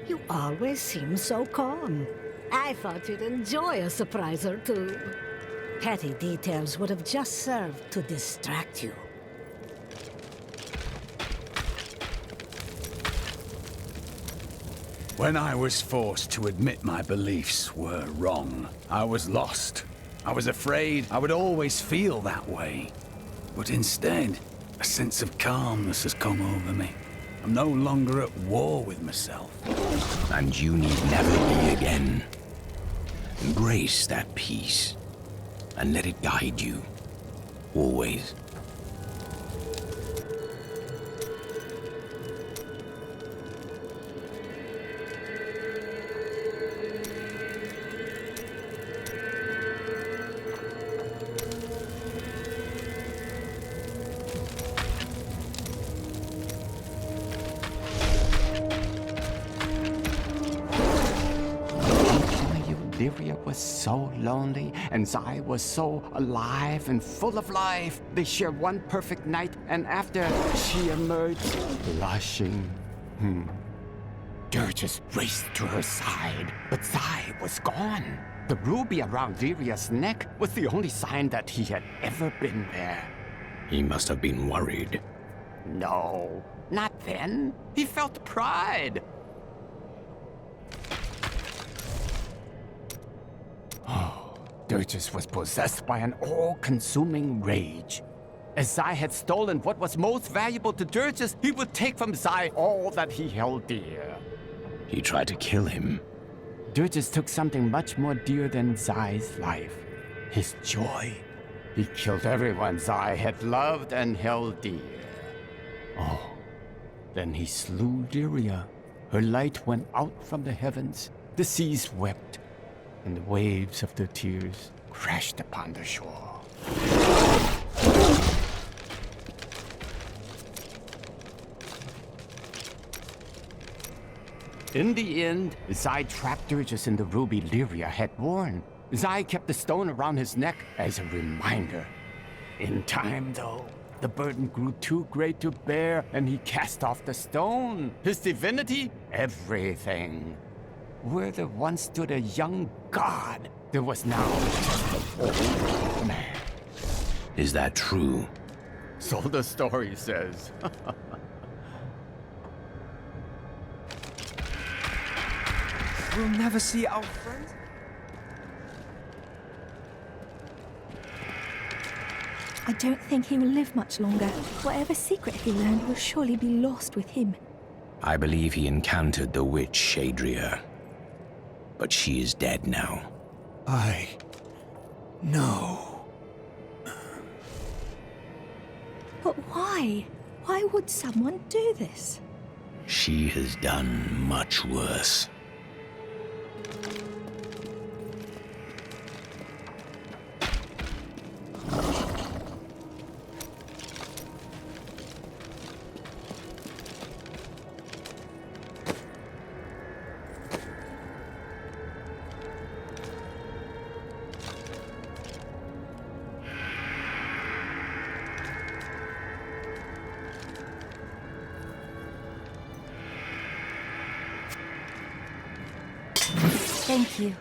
You always seem so calm. I thought you'd enjoy a surprise or two. Petty details would have just served to distract you. When I was forced to admit my beliefs were wrong, I was lost. I was afraid I would always feel that way. But instead, a sense of calmness has come over me. I'm no longer at war with myself. And you need never be again. Embrace that peace, and let it guide you. Always. Lyria was so lonely, and Zai was so alive and full of life. They shared one perfect night, and after she emerged, blushing. Dirges raced to her side, but Zai was gone. The ruby around Lyria's neck was the only sign that he had ever been there. He must have been worried. No, not then. He felt pride. Dirges was possessed by an all-consuming rage. As Zai had stolen what was most valuable to Dirges, he would take from Zai all that he held dear. He tried to kill him. Dirges took something much more dear than Zai's life. His joy. He killed everyone Zai had loved and held dear. Oh, then he slew Lyria. Her light went out from the heavens. The seas wept, and the waves of their tears crashed upon the shore. In the end, Zai trapped Dirges in the ruby Lyria had worn. Zai kept the stone around his neck as a reminder. In time, though, the burden grew too great to bear, and he cast off the stone. His divinity, everything. Where there once stood a young god, there was now just an old man. Is that true? So the story says. We'll never see our friends? I don't think he will live much longer. Whatever secret he learned will surely be lost with him. I believe he encountered the witch, Adria. But she is dead now. No. But why? Why would someone do this? She has done much worse. Thank you.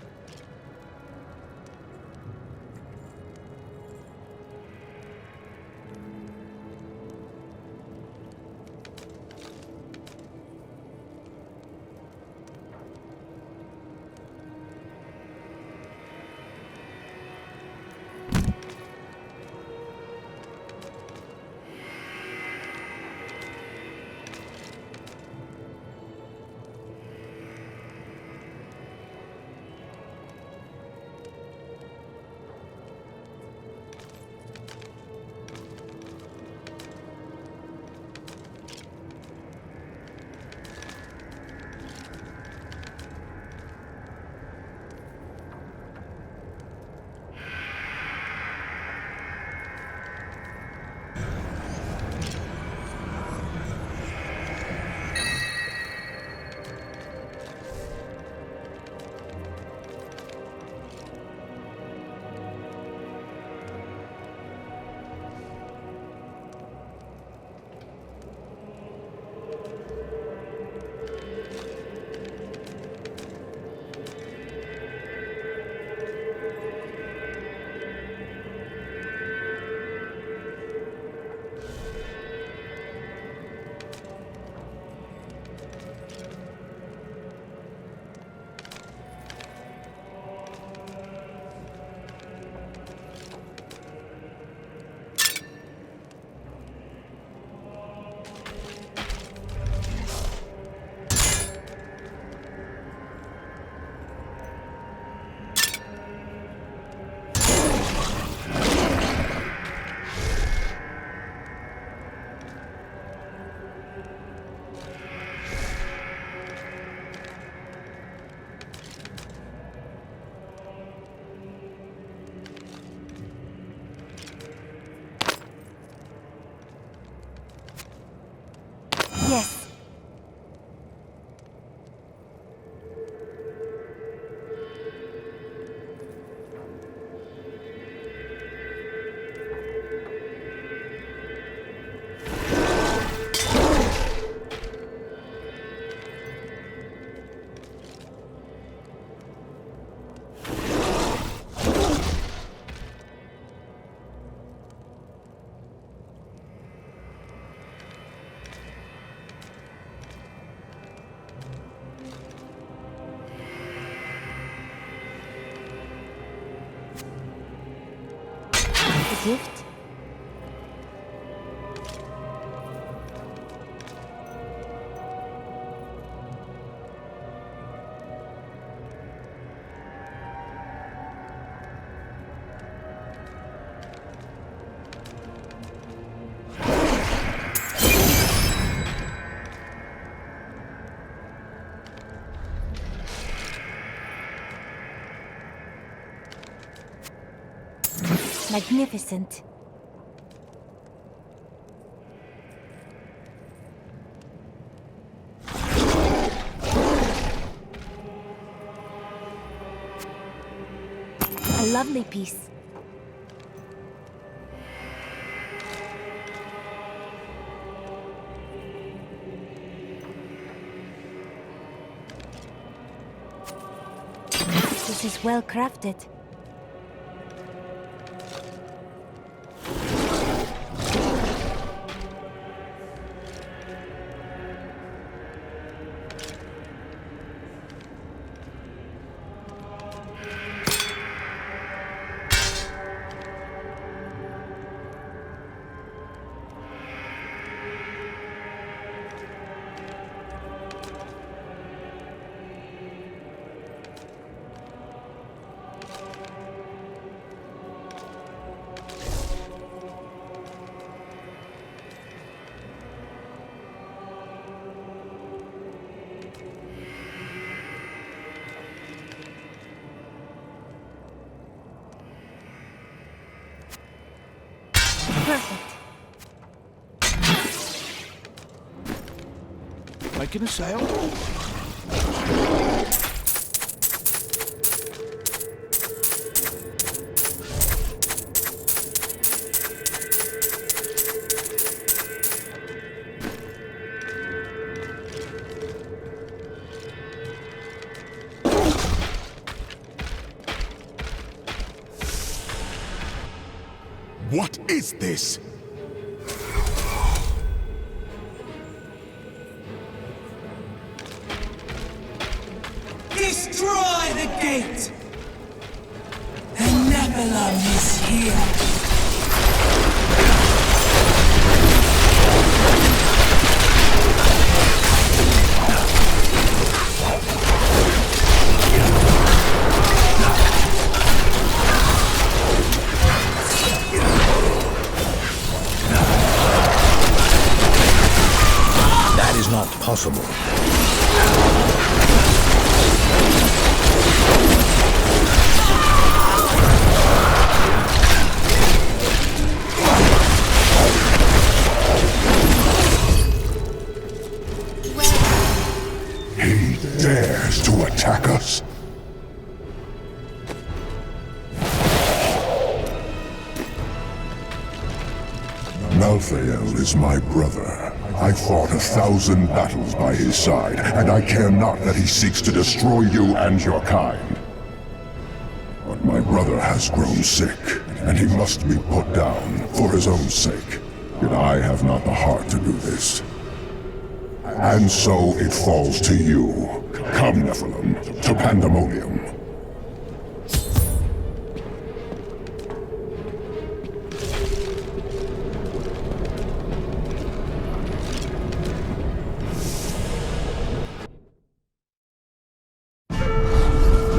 Yes. Gift? Magnificent. A lovely piece. This is well crafted. Perfect. Making a sail? What is this? Destroy the gate! The Nephilim is here! That is not possible. He dares to attack us? Malthael is my brother. I fought 1,000 battles by his side, and I care not that he seeks to destroy you and your kind. But my brother has grown sick, and he must be put down for his own sake. Yet I have not the heart to do this. And so it falls to you. Come, Nephilim, to Pandemonium.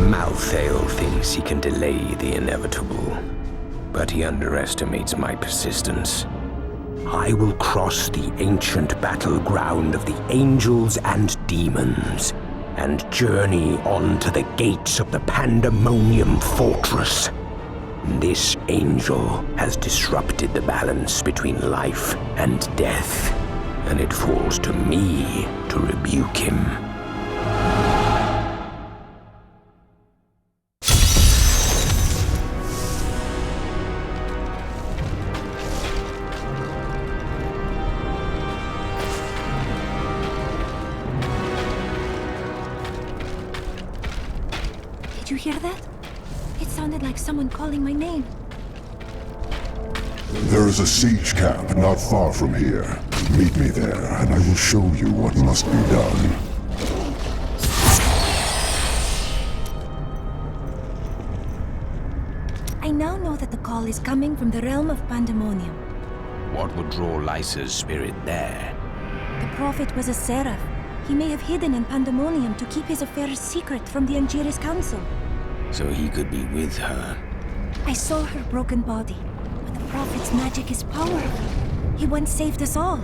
Malthael thinks he can delay the inevitable, but he underestimates my persistence. I will cross the ancient battleground of the angels and demons, and journey on to the gates of the Pandemonium Fortress. This angel has disrupted the balance between life and death, and it falls to me to rebuke him. Did you hear that? It sounded like someone calling my name. There is a siege camp not far from here. Meet me there, and I will show you what must be done. I now know that the call is coming from the realm of Pandemonium. What would draw Lysa's spirit there? The prophet was a seraph. He may have hidden in Pandemonium to keep his affairs secret from the Angiris Council. So he could be with her. I saw her broken body, but the prophet's magic is powerful. He once saved us all.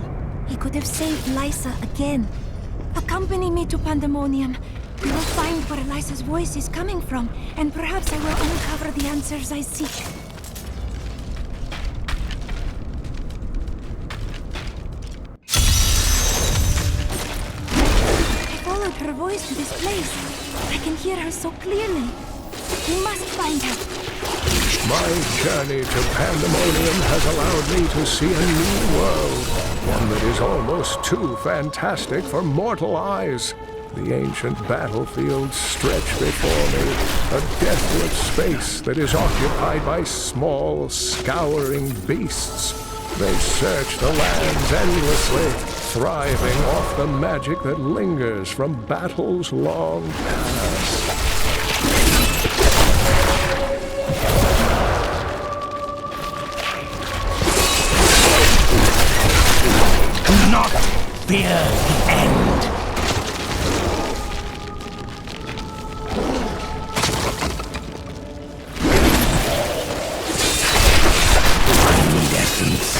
He could have saved Lysa again. Accompany me to Pandemonium. We will find where Lysa's voice is coming from, and perhaps I will uncover the answers I seek. I followed her voice to this place. I can hear her so clearly. We must find her. My journey to Pandemonium has allowed me to see a new world, one that is almost too fantastic for mortal eyes. The ancient battlefields stretch before me, a desolate space that is occupied by small, scouring beasts. They search the lands endlessly, thriving off the magic that lingers from battles long past. Do not fear the end. I need essence.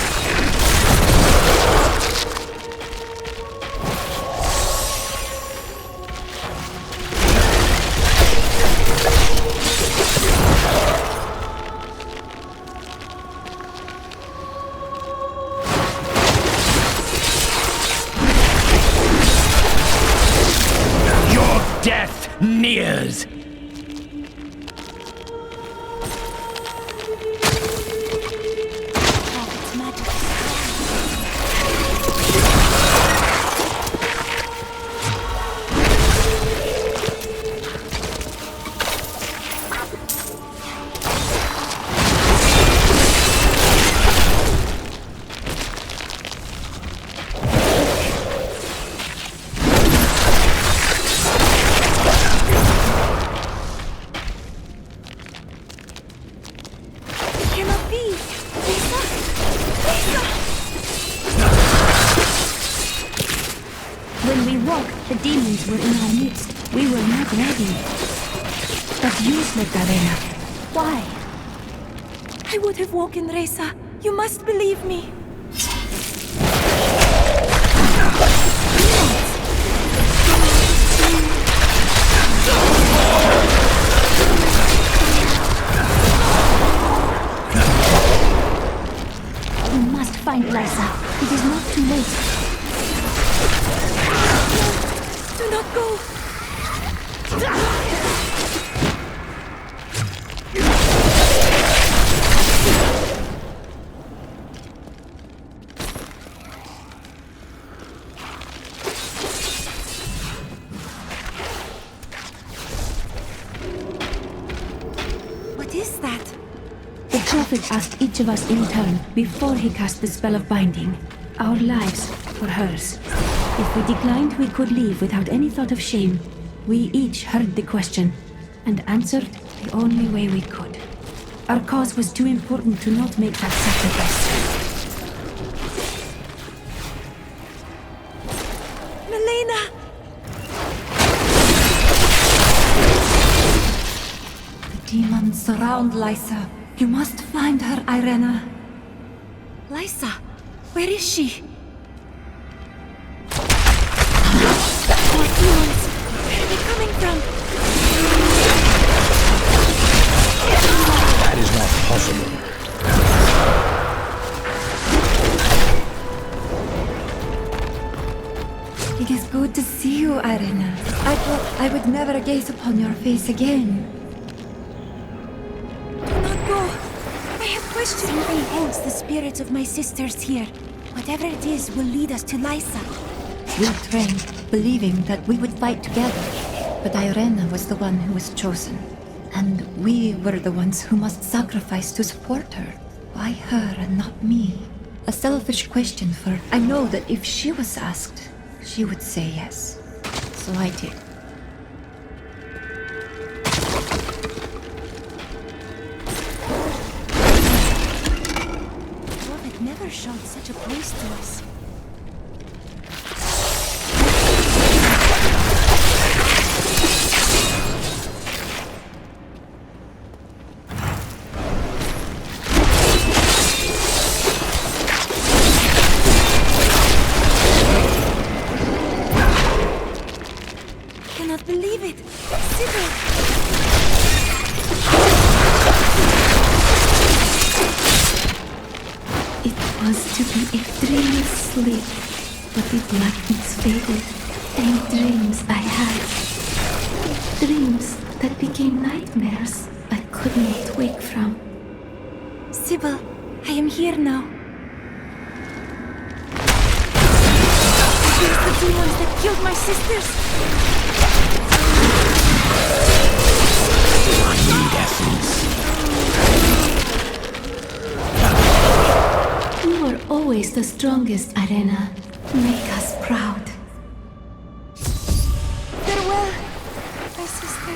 The demons were in our midst. We were not ready. But you slept, Arena. Why? I would have woken Reza. You must believe me. We must find Liza. It is not too late. No, do not go. What is that? The Prophet asked each of us in turn before he cast the spell of binding. Our lives for hers. If we declined, we could leave without any thought of shame. We each heard the question and answered the only way we could. Our cause was too important to not make that sacrifice. Milena! The demons surround Lysa. You must find her, Irena. Lysa, where is she? More demons! Where are they coming from? That is not possible. It is good to see you, Irena. I thought I would never gaze upon your face again. Do not go. I have questions. Something holds the spirits of my sisters here. Whatever it is will lead us to Lysa. We trained, believing that we would fight together. But Irena was the one who was chosen. And we were the ones who must sacrifice to support her. Why her and not me? A selfish question, for I know that if she was asked, she would say yes. So I did. The Prophet never showed such a place to us. Believe it! Sybil! It was to be a dream of sleep, but the blackness faded, and dreams I had. Dreams that became nightmares I could not wake from. Sybil, I am here now. Here's the demons that killed my sisters! I need essence. You were always the strongest, Irena. Make us proud. Farewell, my sister.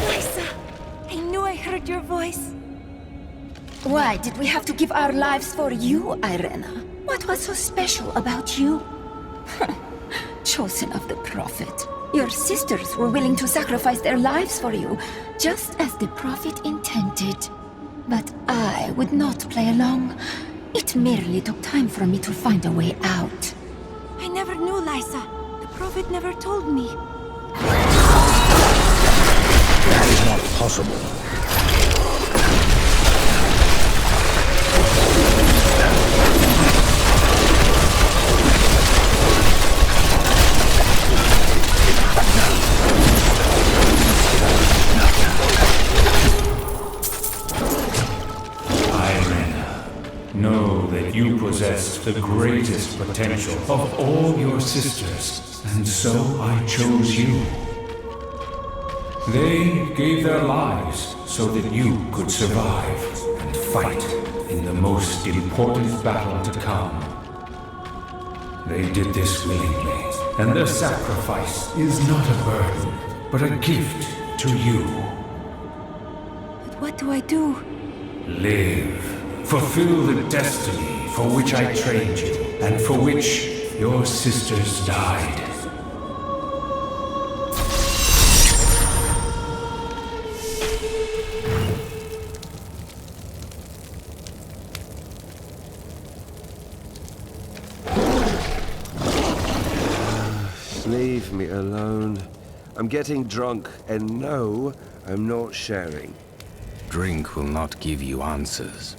Lysa, I knew I heard your voice. Why did we have to give our lives for you, Irena? What was so special about you? Chosen of the Prophet. Your sisters were willing to sacrifice their lives for you, just as the Prophet intended. But I would not play along. It merely took time for me to find a way out. I never knew, Lysa. The Prophet never told me. That is not possible. Know that you possess the greatest potential of all your sisters, and so I chose you. They gave their lives so that you could survive and fight in the most important battle to come. They did this willingly, and their sacrifice is not a burden, but a gift to you. But what do I do? Live. Fulfill the destiny for which I trained you, and for which your sisters died. Leave me alone. I'm getting drunk, and no, I'm not sharing. Drink will not give you answers.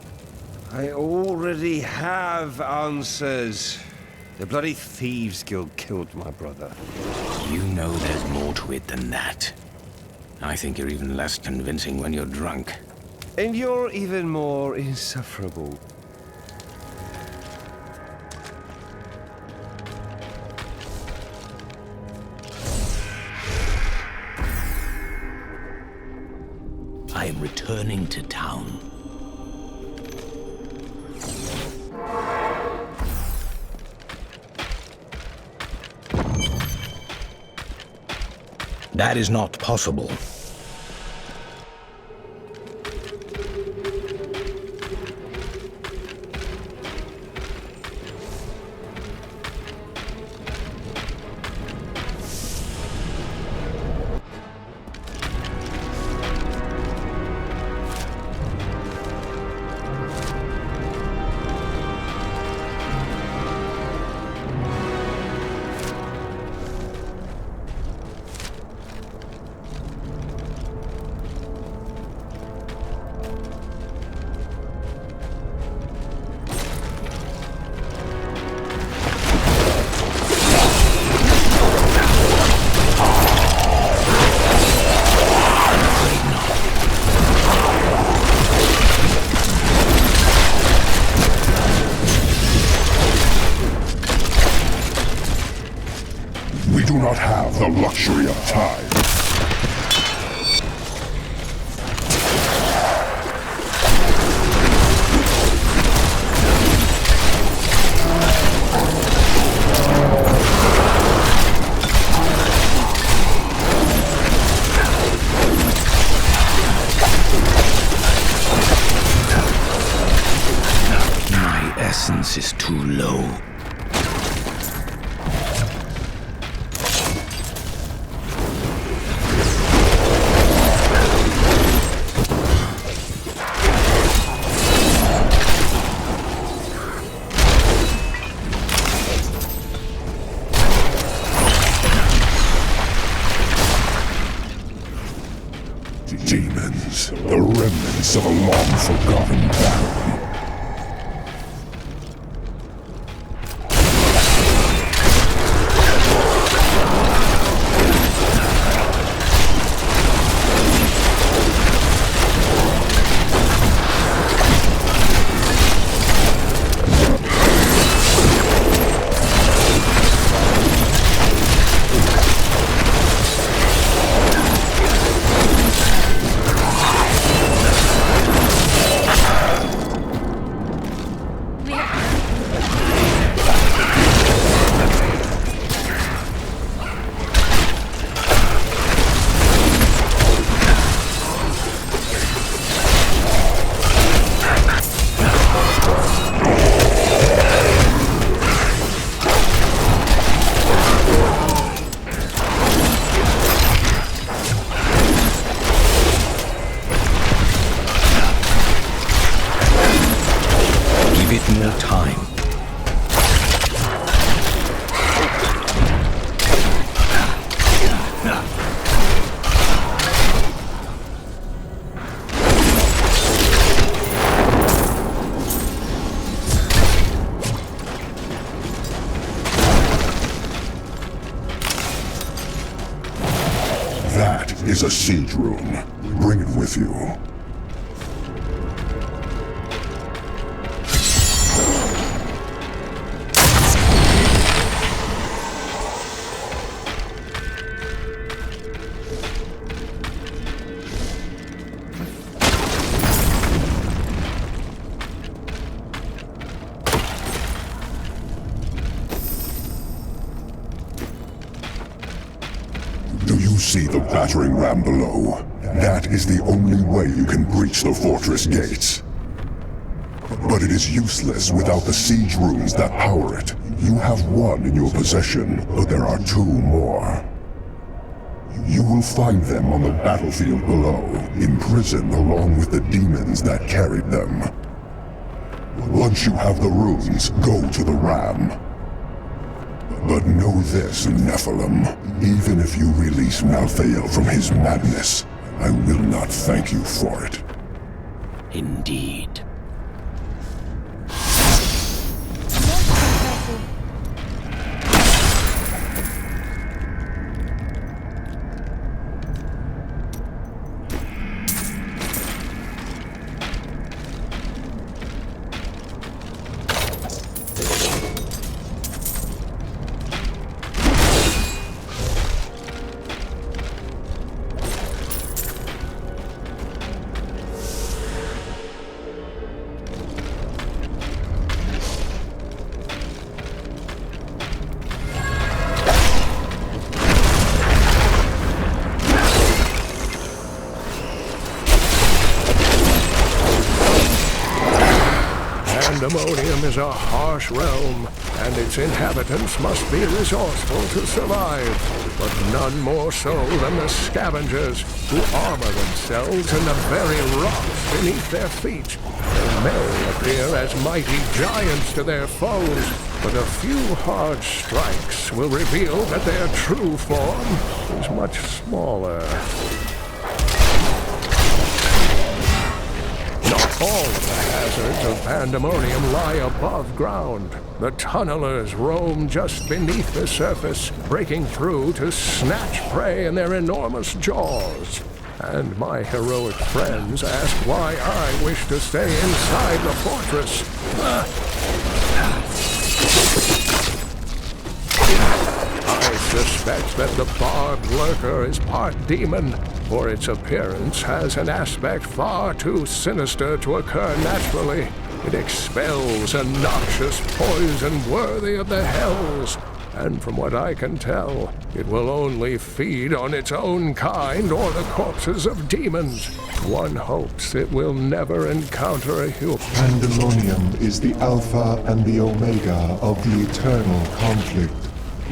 I already have answers. The bloody Thieves Guild killed my brother. You know there's more to it than that. I think you're even less convincing when you're drunk. And you're even more insufferable. I am returning to town. That is not possible. We do not have the luxury of time. My essence is too low. Demons, the remnants of a long-forgotten battle. More time. That is a siege rune. Bring it with you. Do you see the battering ram below? That is the only way you can breach the fortress gates. but it is useless without the siege runes that power it. You have one in your possession, but there are 2 more. You will find them on the battlefield below, imprisoned along with the demons that carried them. Once you have the runes, go to the ram. But know this, Nephilim. Even if you release Malthael from his madness, I will not thank you for it. Indeed. Pandemonium is a harsh realm, and its inhabitants must be resourceful to survive, but none more so than the scavengers, who armor themselves in the very rocks beneath their feet. They may appear as mighty giants to their foes, but a few hard strikes will reveal that their true form is much smaller. All of the hazards of Pandemonium lie above ground. The tunnelers roam just beneath the surface, breaking through to snatch prey in their enormous jaws. And my heroic friends ask why I wish to stay inside the fortress. I suspect that the barbed lurker is part demon, for its appearance has an aspect far too sinister to occur naturally. It expels a noxious poison worthy of the hells, and from what I can tell, it will only feed on its own kind or the corpses of demons. One hopes it will never encounter a human. Pandemonium is the Alpha and the Omega of the eternal conflict.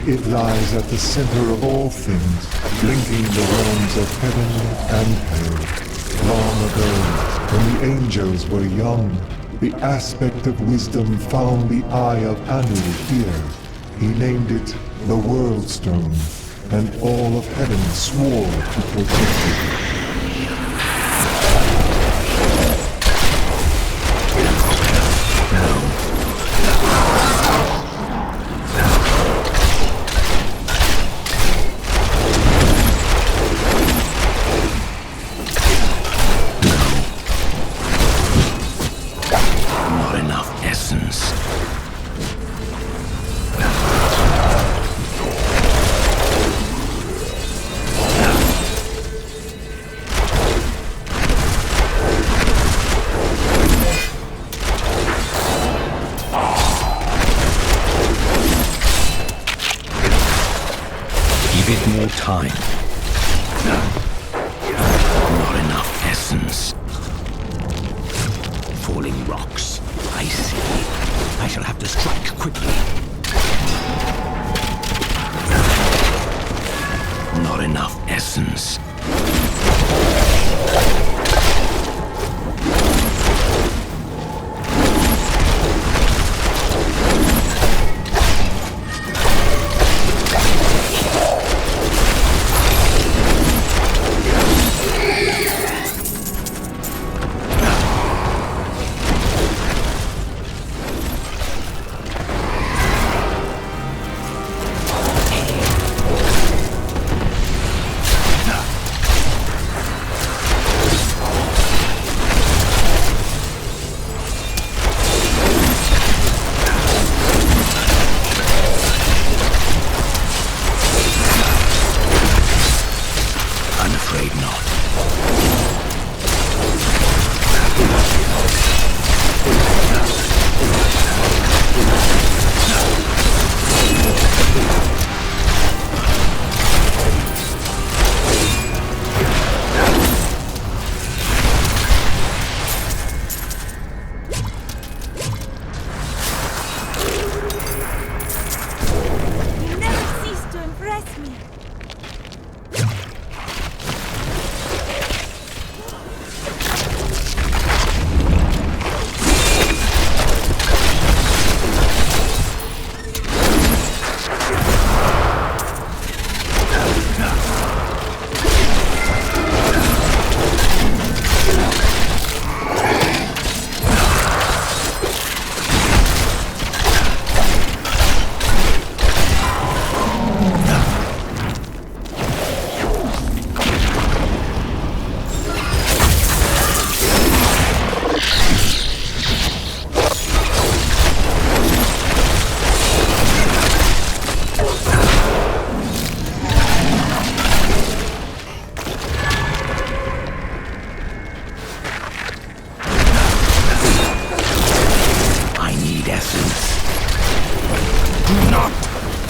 It lies at the center of all things, linking the realms of heaven and hell. Long ago, when the angels were young, the aspect of wisdom found the eye of Anu here. He named it the World Stone, and all of heaven swore to protect it. Time. Not enough essence. Falling rocks. I see. I shall have to strike quickly. Not enough essence.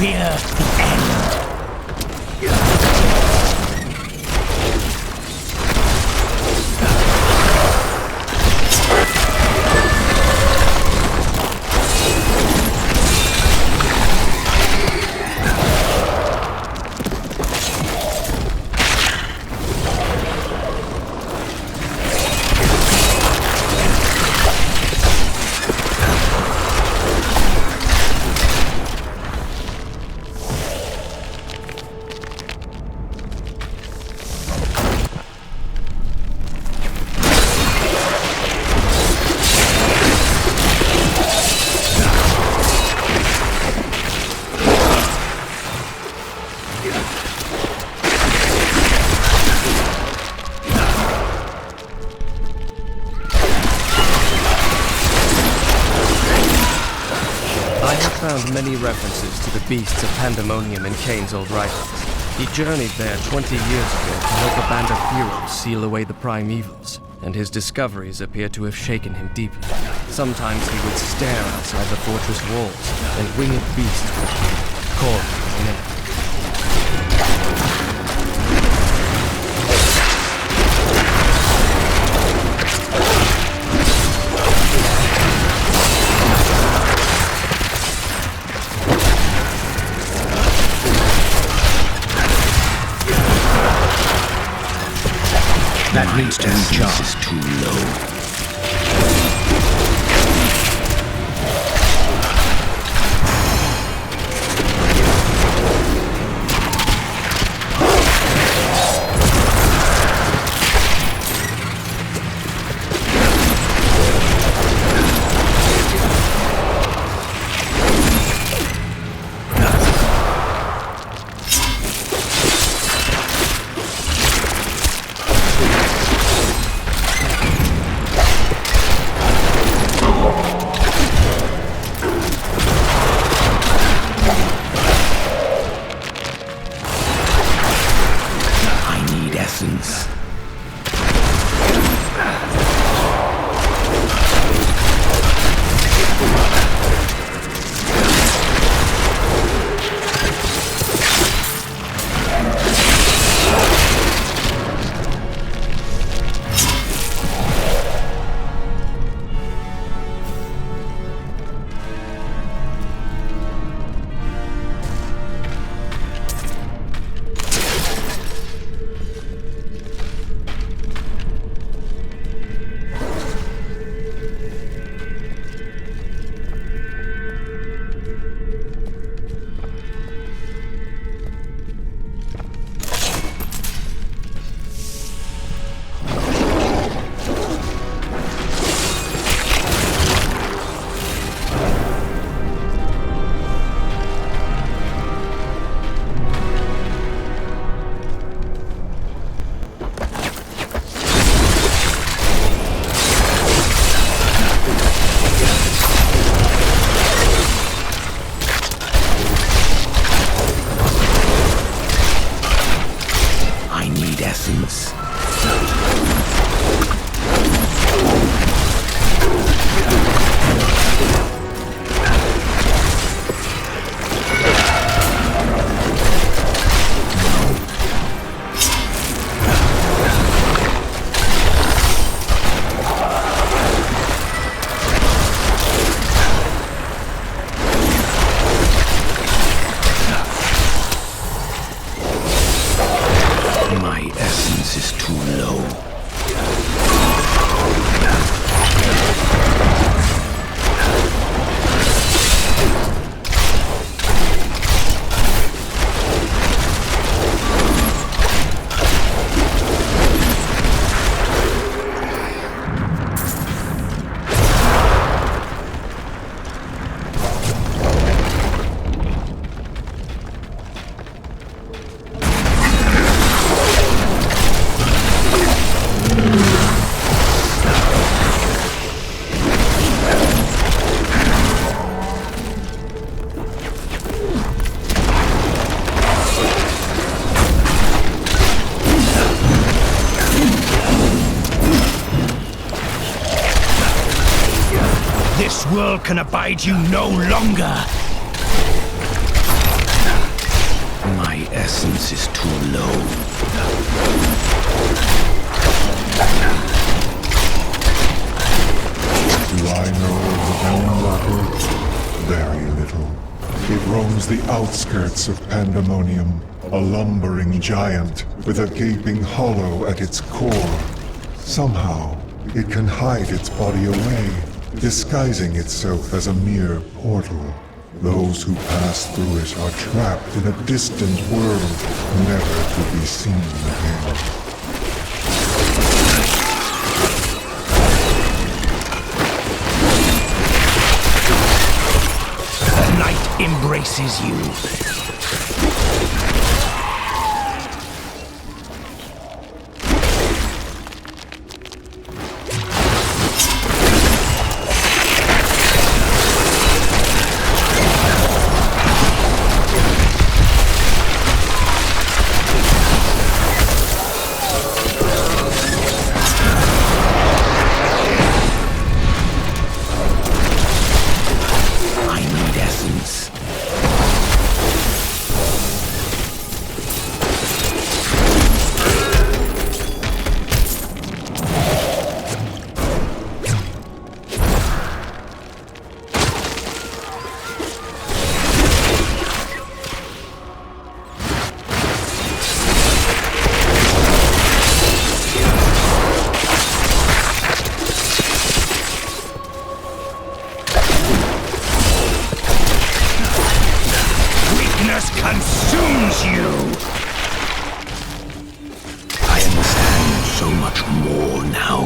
fear the end. Found many references to the beasts of Pandemonium in Kane's old writings. He journeyed there 20 years ago to help a band of heroes seal away the primeavals, and his discoveries appear to have shaken him deeply. Sometimes he would stare outside the fortress walls, and winged beasts would appear, calling his name. That needs to charge is too low. This world can abide you no longer! My essence is too low. Do I know of the Moonwalker? Very little. It roams the outskirts of Pandemonium, a lumbering giant with a gaping hollow at its core. Somehow, it can hide its body away, disguising itself as a mere portal. Those who pass through it are trapped in a distant world, never to be seen again. The night embraces you. Consumes you! I understand so much more now.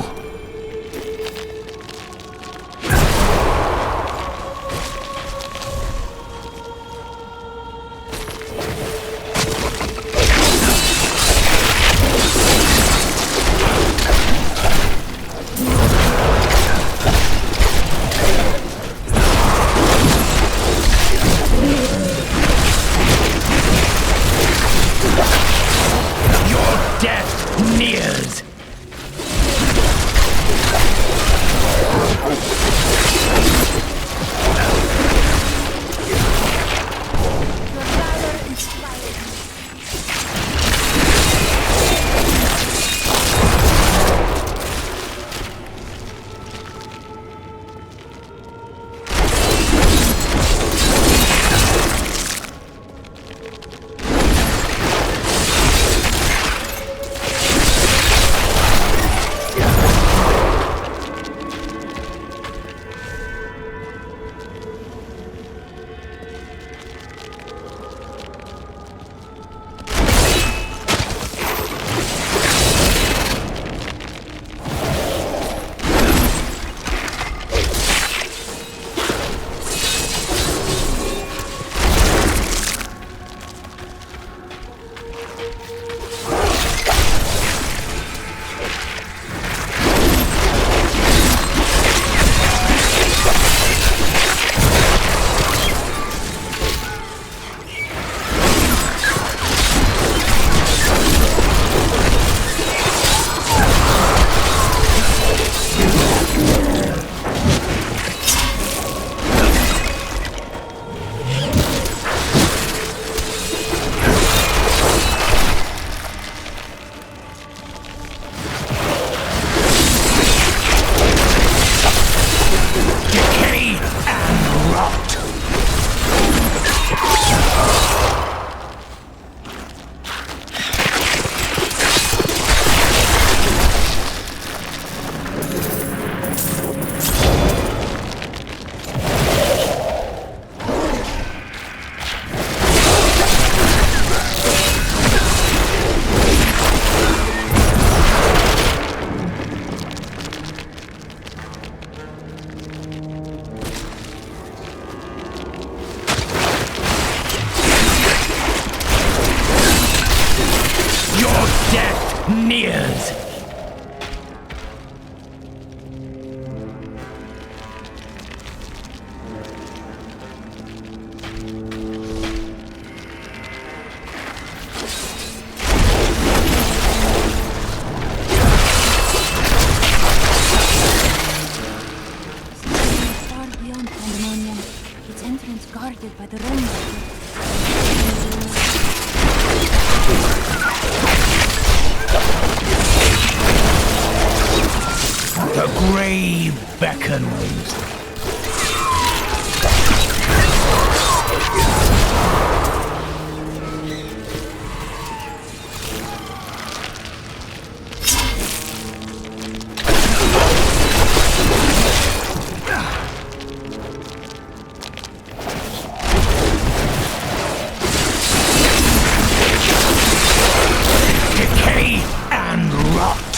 Nears. Far beyond Pandemonium, its entrance guarded by the Realm. The grave beckons. Decay and rot.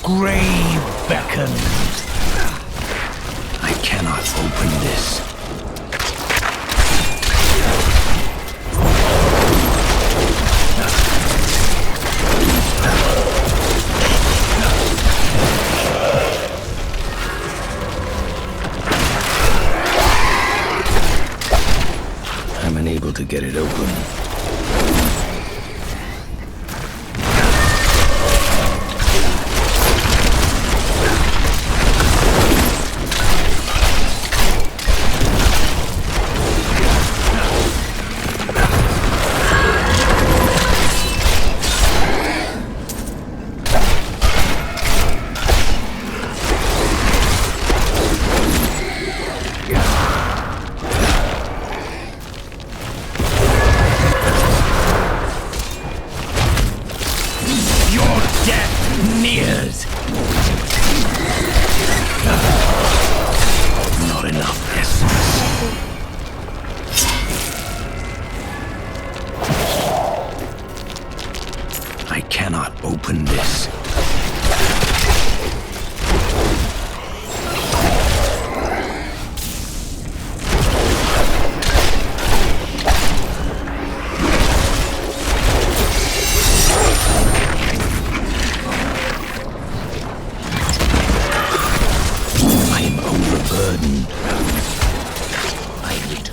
grave beckons. I cannot open this. I'm unable to get it open.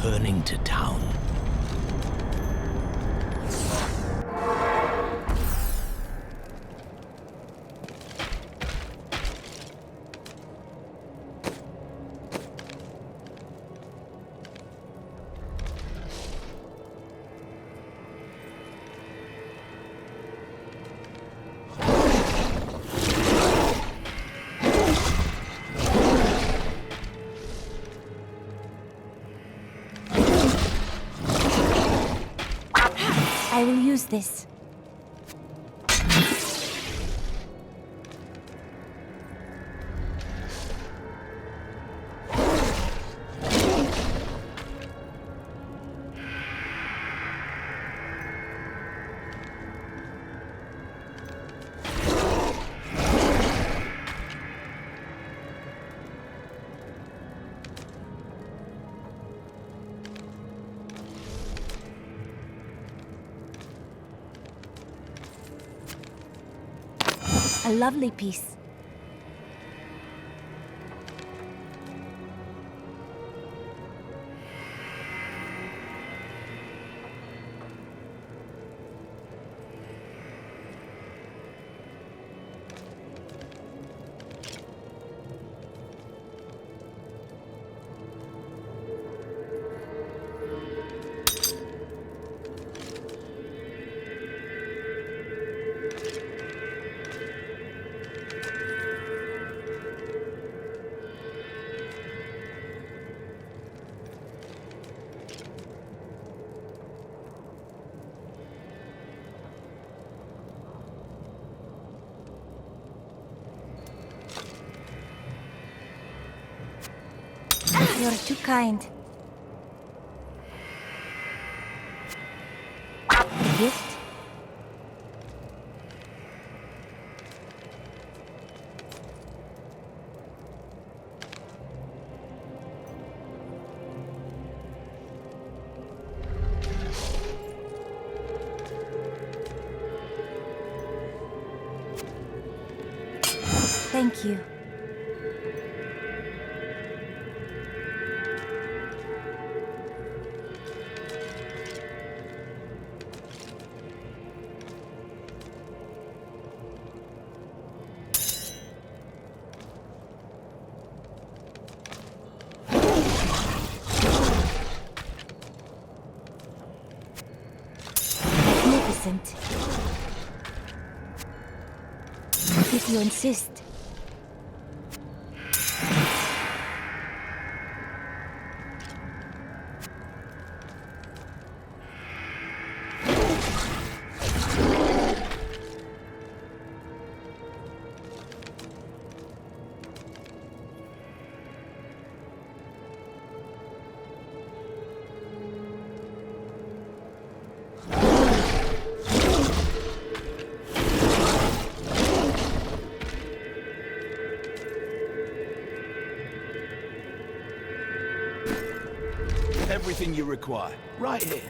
returning to town. I will use this. A lovely piece. You're too kind. A gift? Thank you. Magnificent. If you insist. Everything you require, right here.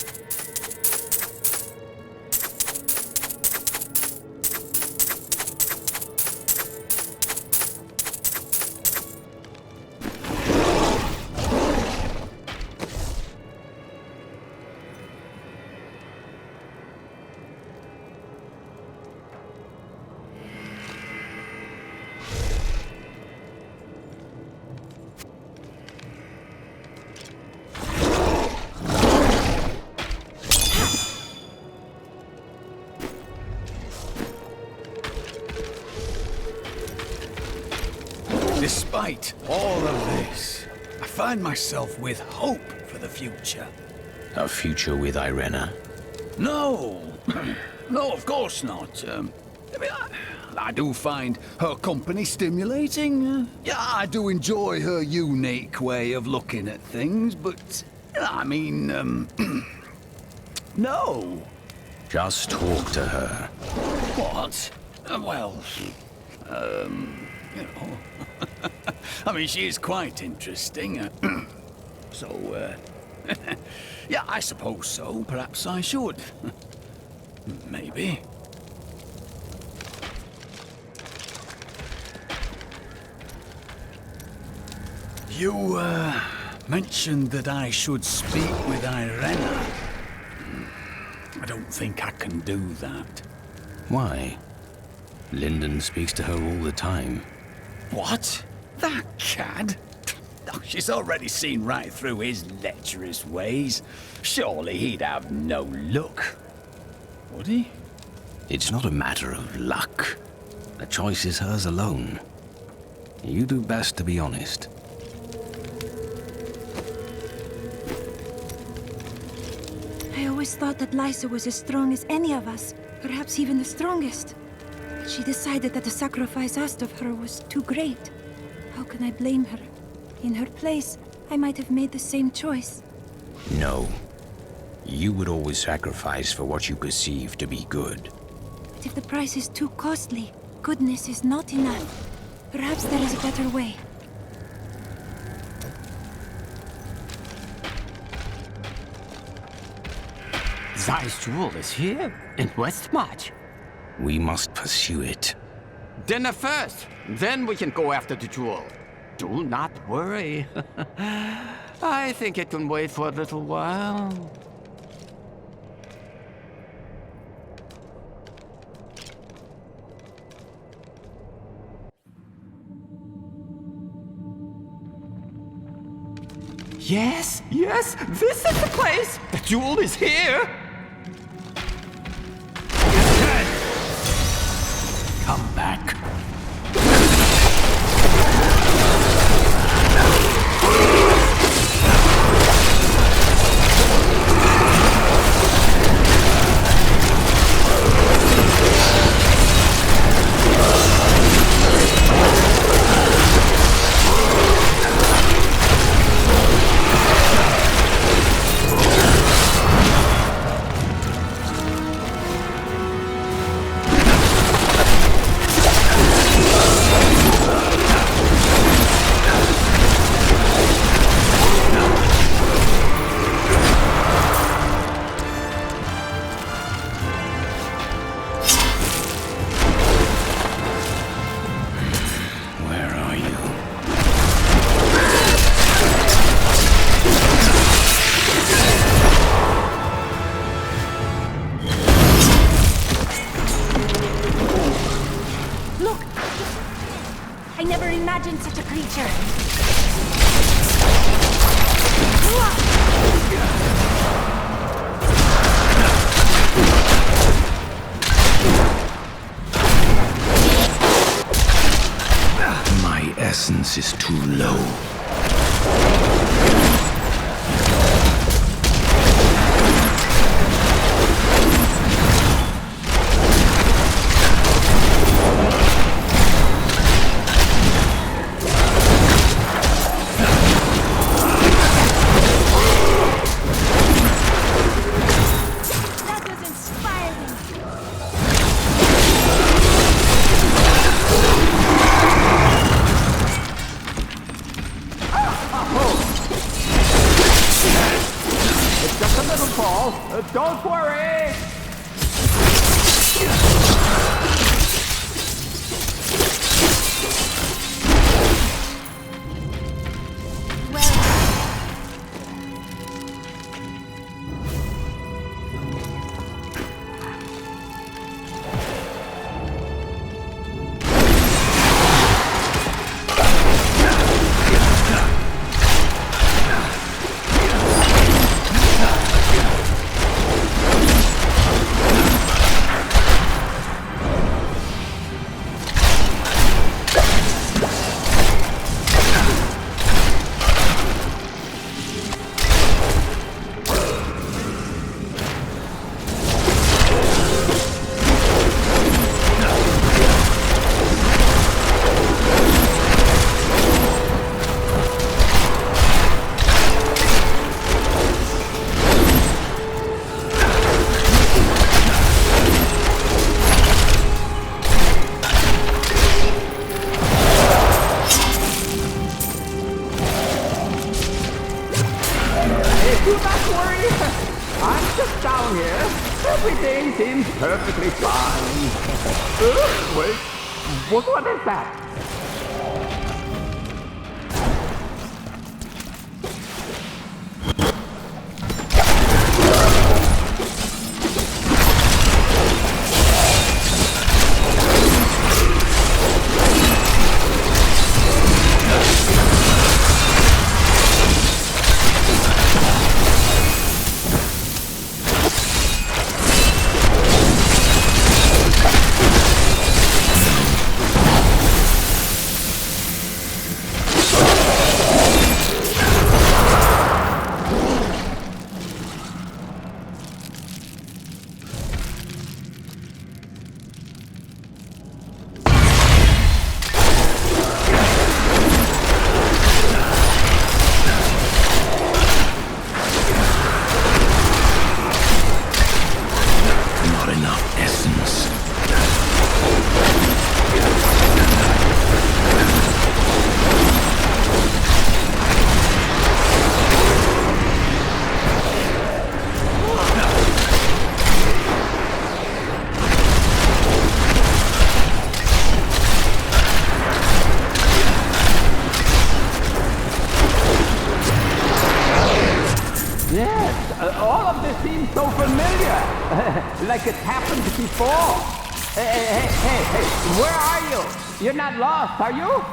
Despite all of this, I find myself with hope for the future. A future with Irena? No! No, of course not. I do find her company stimulating. Yeah, I do enjoy her unique way of looking at things, but, I mean, no. Just talk to her. What? Well, you know. I mean, she is quite interesting. So, yeah, I suppose so. Perhaps I should. Maybe. mentioned that I should speak with Irena. I don't think I can do that. Why? Lyndon speaks to her all the time. What? That cad? Oh, she's already seen right through his lecherous ways. Surely he'd have no luck. Would he? It's not a matter of luck. The choice is hers alone. You do best to be honest. I always thought that Lysa was as strong as any of us, perhaps even the strongest. But she decided that the sacrifice asked of her was too great. How can I blame her? In her place, I might have made the same choice. No. You would always sacrifice for what you perceive to be good. But if the price is too costly, goodness is not enough. Perhaps there is a better way. Zai's jewel is here, in Westmarch. We must pursue it. Dinner first, then we can go after the jewel. Do not worry. I think it can wait for a little while. Yes, yes, this is the place! The jewel is here! Come back. Such a creature. My essence is too low. Don't worry! Everything seems perfectly fine. Wait, what is that? Yes, all of this seems so familiar. Like it's happened before. Hey, where are you? You're not lost, are you?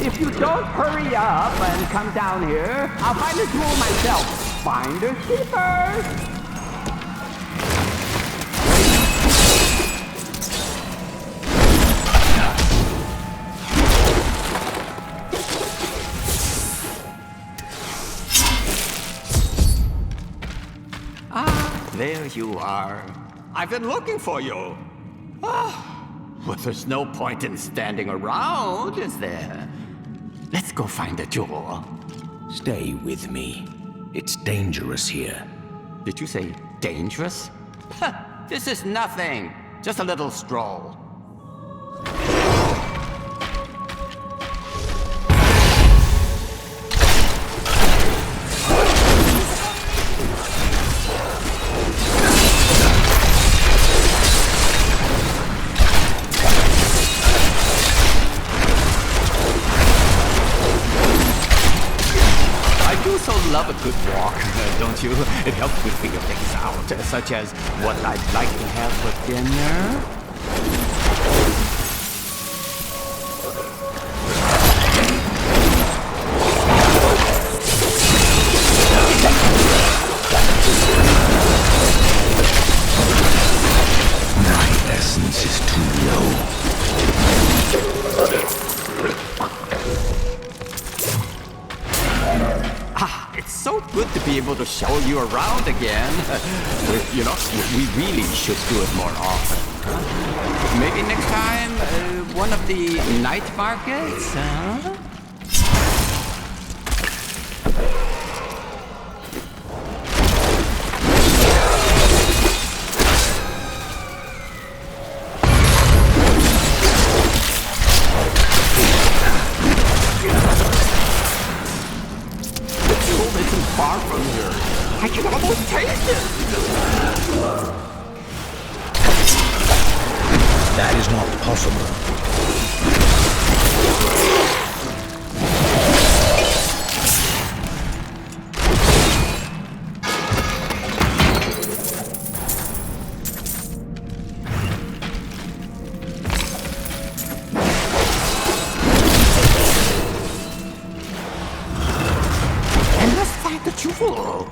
If you don't hurry up and come down here, I'll find a jewel myself. Finders keepers! Ah, there you are. I've been looking for you. Well, there's no point in standing around, is there? Let's go find a jewel. Stay with me. It's dangerous here. Did you say dangerous? This is nothing. Just a little stroll. Love a good walk, don't you? It helps me figure things out, such as what I'd like to have for dinner. My essence is too low. It's so good to be able to show you around again. You know, we really should do it more often. Maybe next time, one of the night markets, huh? Far from here. I can almost taste it. That is not possible. Jewel.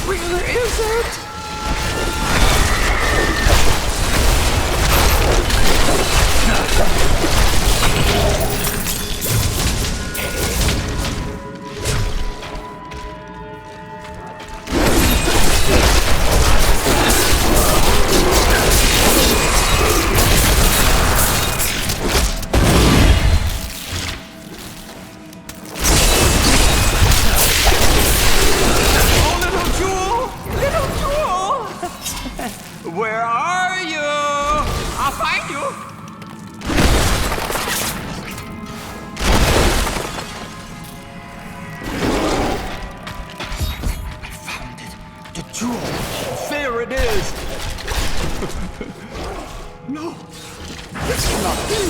Where is it? I'll find you! I found it. The jewel. There it is. No. This cannot be.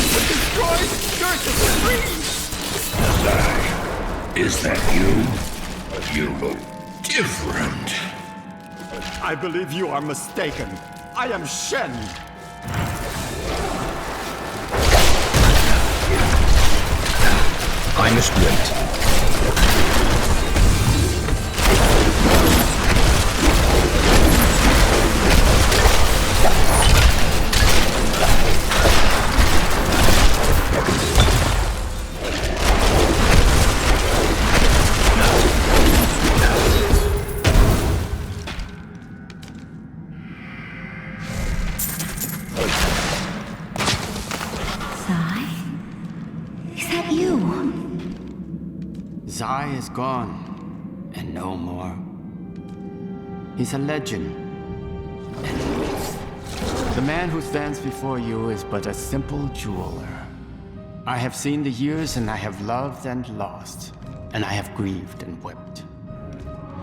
The destroyed church is free. Is that you? You look different. I believe you are mistaken. I am Shen. I must wait. Zai is gone, and no more. He's a legend, and a myth. The man who stands before you is but a simple jeweler. I have seen the years, and I have loved and lost, and I have grieved and wept.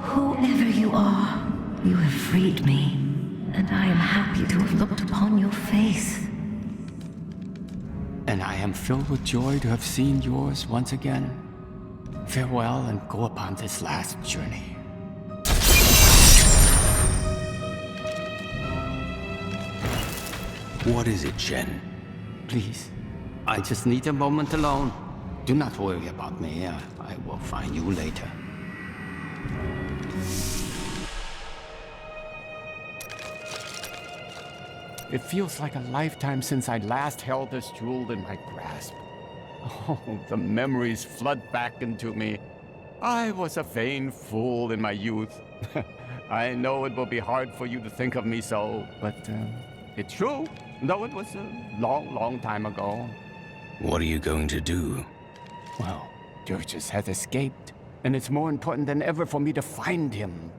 Whoever you are, you have freed me, and I am happy to have looked upon your face. And I am filled with joy to have seen yours once again. Farewell, and go upon this last journey. What is it, Shen? Please, I just need a moment alone. Do not worry about me. I will find you later. It feels like a lifetime since I last held this jewel in my grasp. Oh, the memories flood back into me. I was a vain fool in my youth. I know it will be hard for you to think of me so, but it's true, though it was a long, long time ago. What are you going to do? Well, Dirges has escaped, and it's more important than ever for me to find him.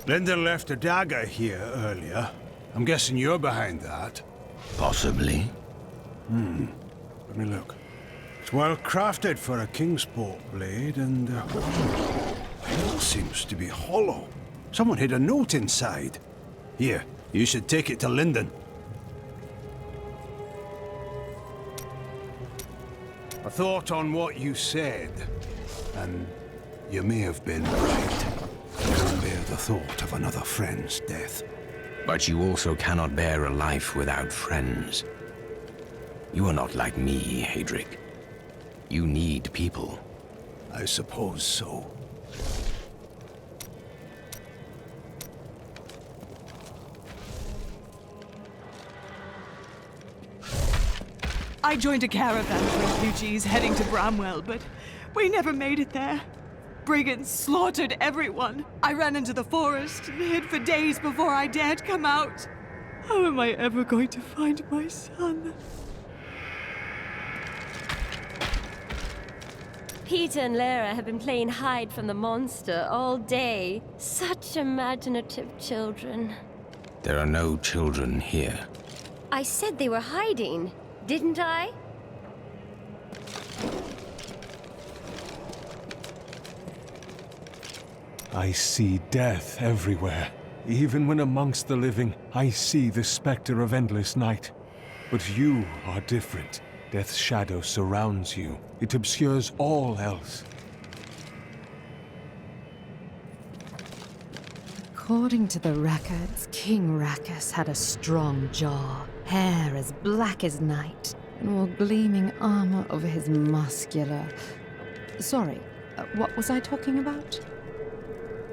Linda left a dagger here earlier. I'm guessing you're behind that. Possibly. Let me look. It's well crafted for a Kingsport blade, and the hilt seems to be hollow. Someone hid a note inside. Here, you should take it to Linden. I thought on what you said, and you may have been right. I can't bear the thought of another friend's death. But you also cannot bear a life without friends. You are not like me, Hadric. You need people. I suppose so. I joined a caravan of refugees heading to Bramwell, but we never made it there. Brigands slaughtered everyone. I ran into the forest and hid for days before I dared come out. How am I ever going to find my son? Peter and Lara have been playing hide from the monster all day. Such imaginative children. There are no children here. I said they were hiding, didn't I? I see death everywhere. Even when amongst the living, I see the specter of endless night. But you are different. Death's shadow surrounds you. It obscures all else. According to the records, King Rackus had a strong jaw, hair as black as night, and wore gleaming armor over his muscular... Sorry, what was I talking about?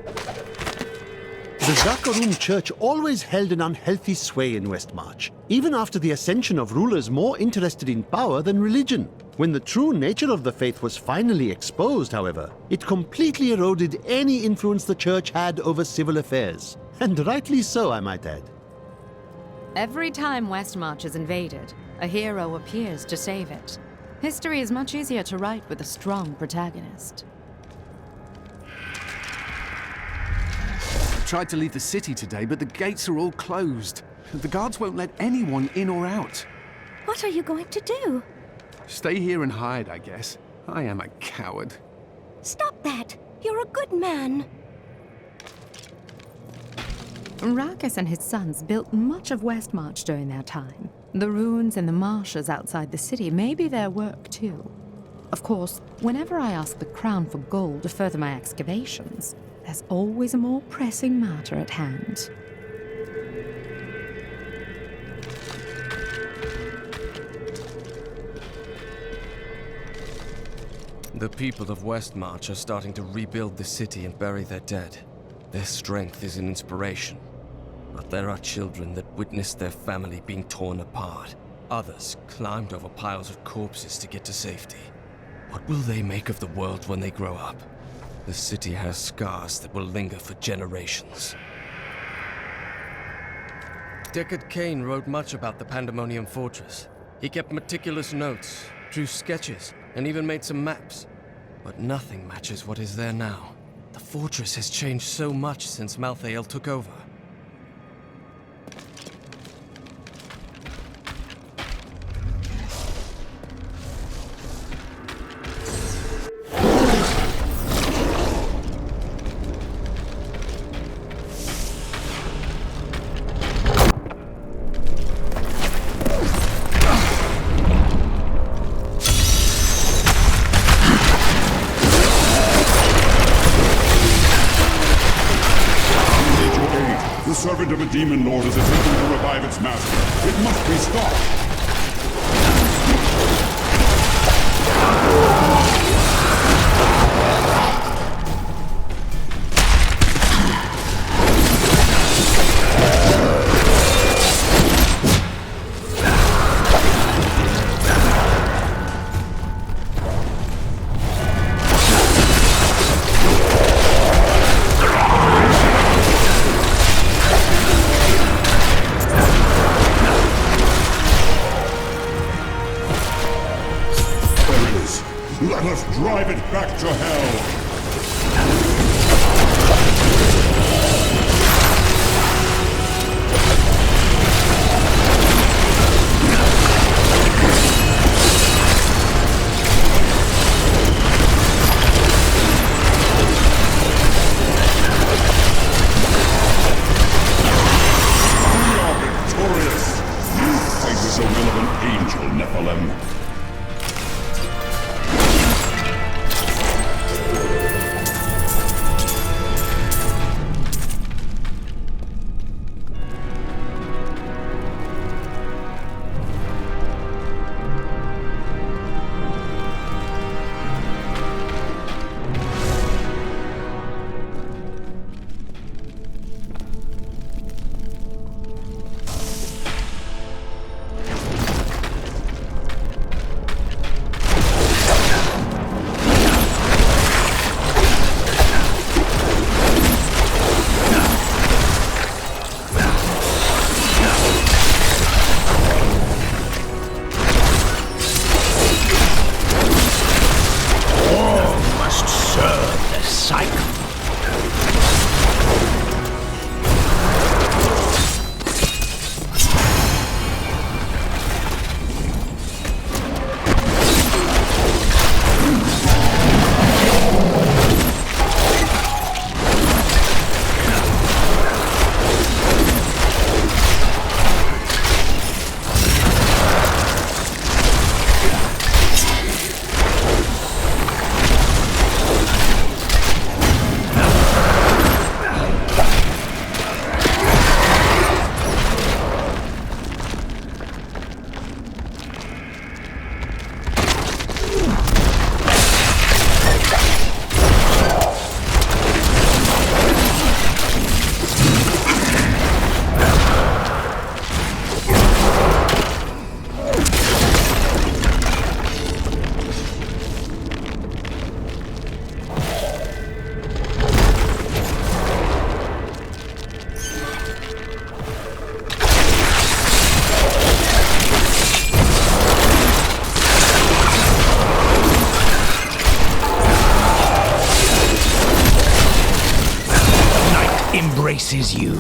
The Zakarum Church always held an unhealthy sway in Westmarch, even after the ascension of rulers more interested in power than religion. When the true nature of the faith was finally exposed, however, it completely eroded any influence the Church had over civil affairs. And rightly so, I might add. Every time Westmarch is invaded, a hero appears to save it. History is much easier to write with a strong protagonist. I tried to leave the city today, but the gates are all closed. The guards won't let anyone in or out. What are you going to do? Stay here and hide, I guess. I am a coward. Stop that! You're a good man. Rakus and his sons built much of Westmarch during their time. The ruins and the marshes outside the city may be their work too. Of course, whenever I ask the Crown for gold to further my excavations, there's always a more pressing matter at hand. The people of Westmarch are starting to rebuild the city and bury their dead. Their strength is an inspiration. But there are children that witnessed their family being torn apart. Others climbed over piles of corpses to get to safety. What will they make of the world when they grow up? The city has scars that will linger for generations. Deckard Cain wrote much about the Pandemonium Fortress. He kept meticulous notes, drew sketches, and even made some maps. But nothing matches what is there now. The fortress has changed so much since Malthael took over. The servant of a demon lord is attempting to revive its master. It must be stopped! Let us drive it back to hell! We are victorious! You fight as the will of an angel, Nephilim. embraces you.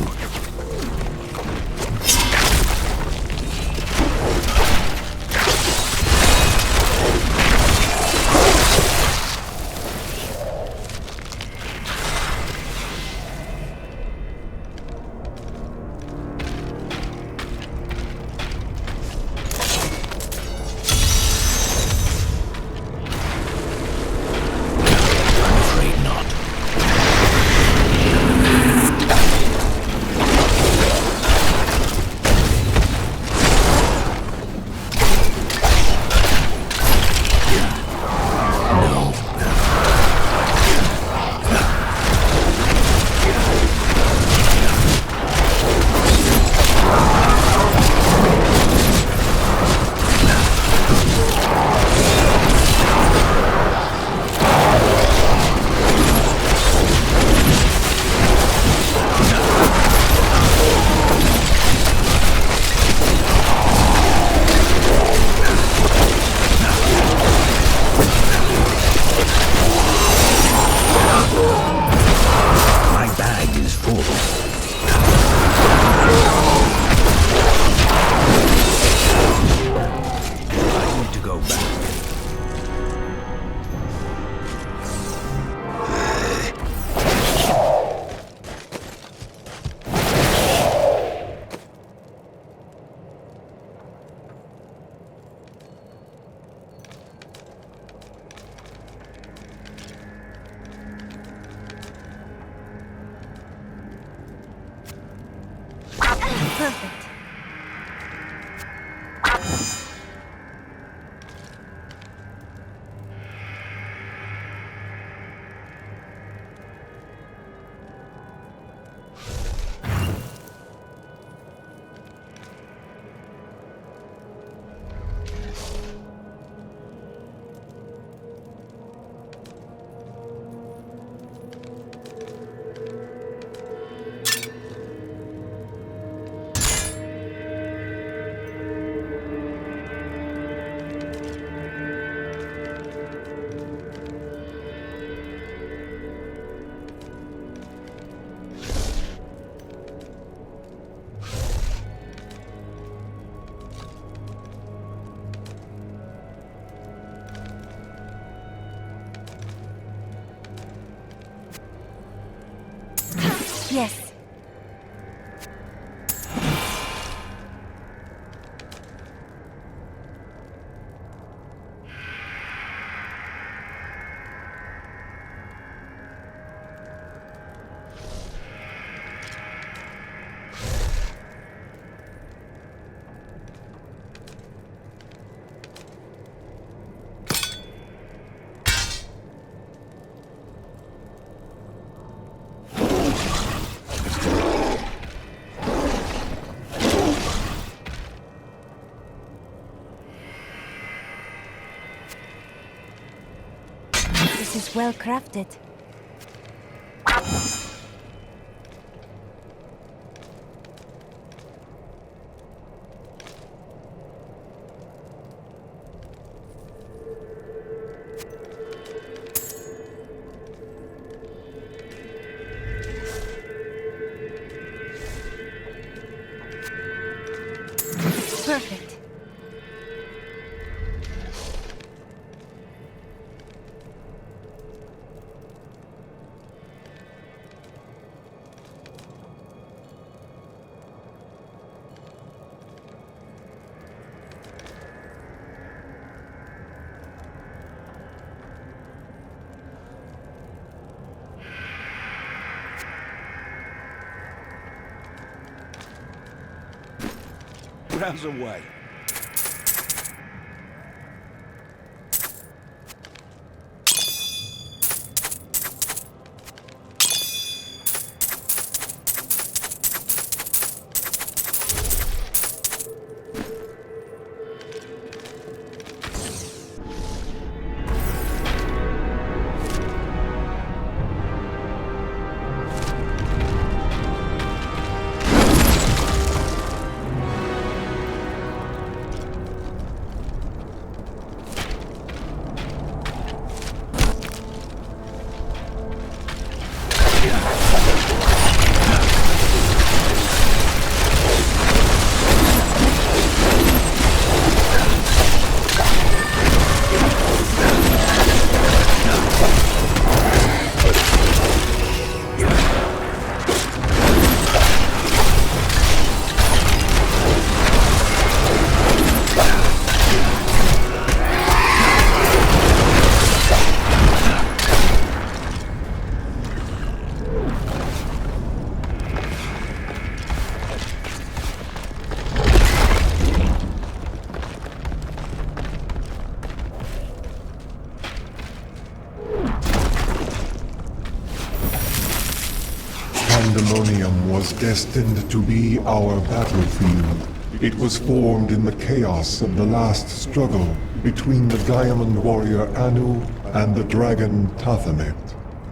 Perfect. Yes. This is well crafted. Perfect. Rounds away. Pandemonium was destined to be our battlefield. It was formed in the chaos of the last struggle between the Diamond Warrior Anu and the Dragon Tathamet.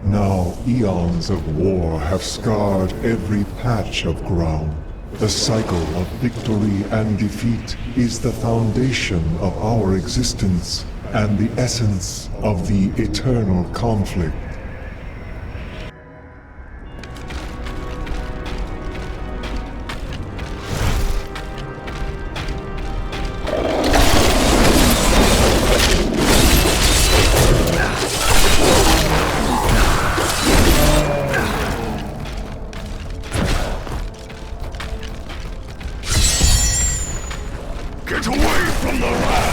Now eons of war have scarred every patch of ground. The cycle of victory and defeat is the foundation of our existence and the essence of the eternal conflict. Get away from the ram!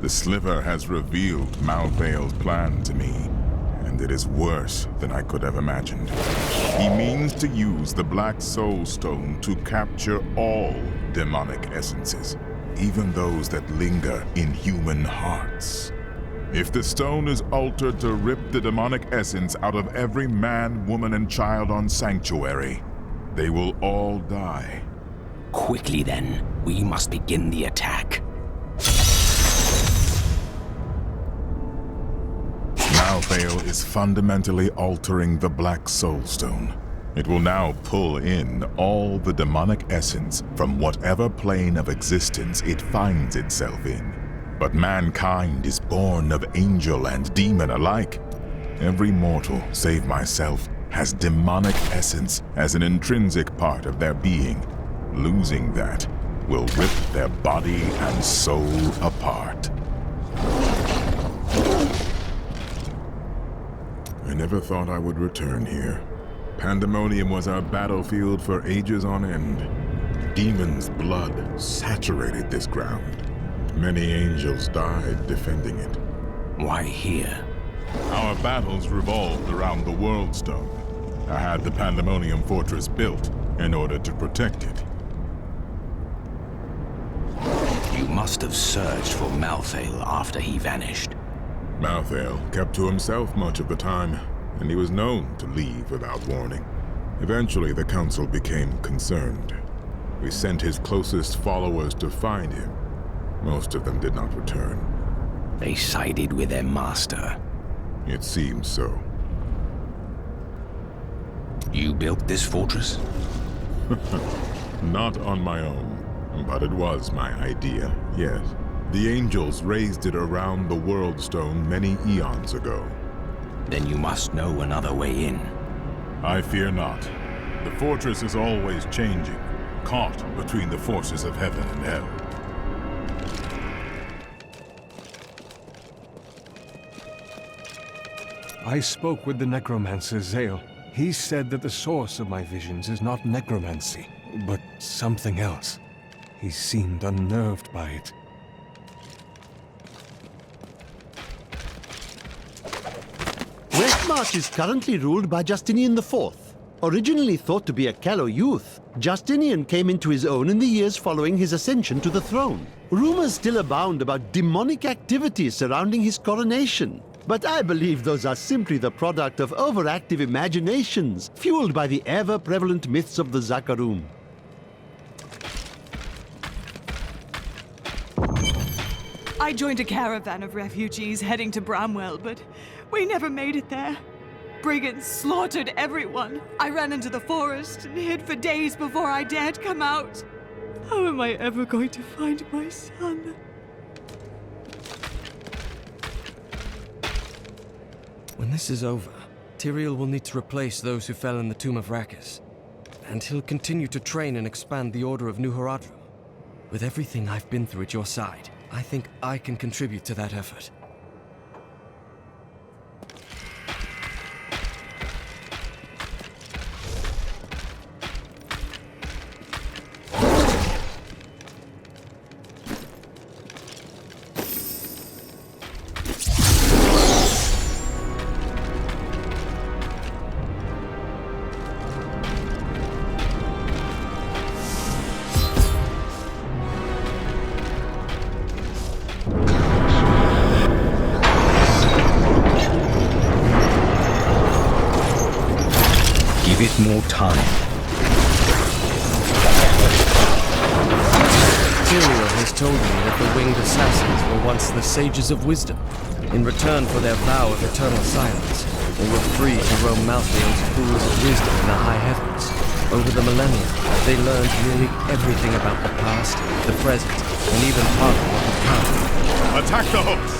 The Sliver has revealed Malthael's plan to me, and it is worse than I could have imagined. He means to use the Black Soulstone to capture all demonic essences, even those that linger in human hearts. If the stone is altered to rip the demonic essence out of every man, woman, and child on Sanctuary, they will all die. Quickly then, we must begin the attack. Malthael is fundamentally altering the Black Soulstone. It will now pull in all the demonic essence from whatever plane of existence it finds itself in. But mankind is born of angel and demon alike. Every mortal, save myself, has demonic essence as an intrinsic part of their being. Losing that will rip their body and soul apart. I never thought I would return here. Pandemonium was our battlefield for ages on end. Demons' blood saturated this ground. Many angels died defending it. Why here? Our battles revolved around the World Stone. I had the Pandemonium Fortress built in order to protect it. You must have searched for Malthael after he vanished. Malthael kept to himself much of the time, and he was known to leave without warning. Eventually, the Council became concerned. We sent his closest followers to find him. Most of them did not return. They sided with their master. It seems so. You built this fortress? Not on my own, but it was my idea, yes. The angels raised it around the World Stone many eons ago. Then you must know another way in. I fear not. The fortress is always changing, caught between the forces of heaven and hell. I spoke with the Necromancer, Zale. He said that the source of my visions is not necromancy, but something else. He seemed unnerved by it. Westmarch is currently ruled by Justinian IV. Originally thought to be a callow youth, Justinian came into his own in the years following his ascension to the throne. Rumors still abound about demonic activities surrounding his coronation. But I believe those are simply the product of overactive imaginations, fueled by the ever-prevalent myths of the Zakarum. I joined a caravan of refugees heading to Bramwell, but we never made it there. Brigands slaughtered everyone. I ran into the forest and hid for days before I dared come out. How am I ever going to find my son? When this is over, Tyrael will need to replace those who fell in the Tomb of Rakis. And he'll continue to train and expand the Order of New Horadrim. With everything I've been through at your side, I think I can contribute to that effort. Give it more time. Tyrael has told me that the winged assassins were once the sages of wisdom. In return for their vow of eternal silence, they were free to roam Malthael's pools of wisdom in the high heavens. Over the millennia, they learned nearly everything about the past, the present, and even part of what would come. Attack the hooks!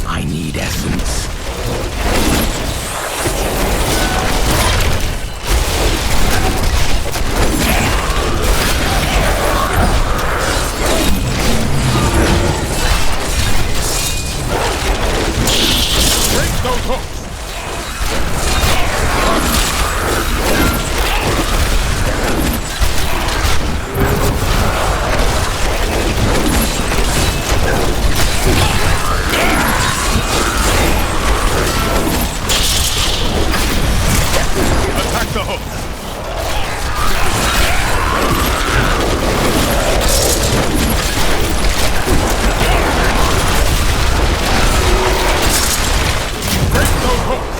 I need essence. Break those hooks! Attack the hooks! Break those hooks!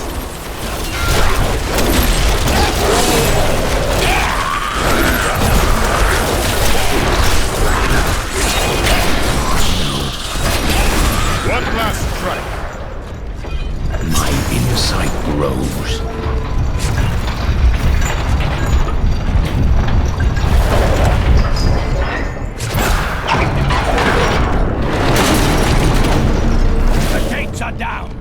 One last strike. My insight grows. The gates are down!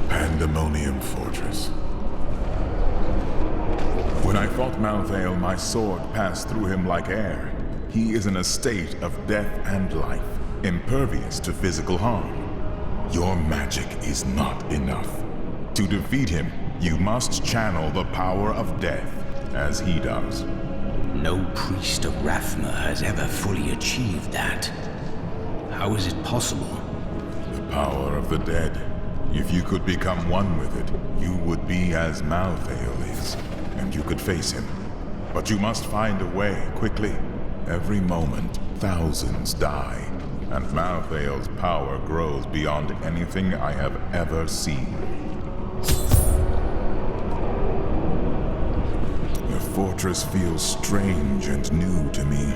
Pandemonium Fortress. When I fought Malthael, my sword passed through him like air. He is in a state of death and life, impervious to physical harm. Your magic is not enough. To defeat him, you must channel the power of death, as he does. No priest of Rathma has ever fully achieved that. How is it possible? The power of the dead. If you could become one with it, you would be as Malthael is, and you could face him. But you must find a way, quickly. Every moment, thousands die, and Malthael's power grows beyond anything I have ever seen. The fortress feels strange and new to me,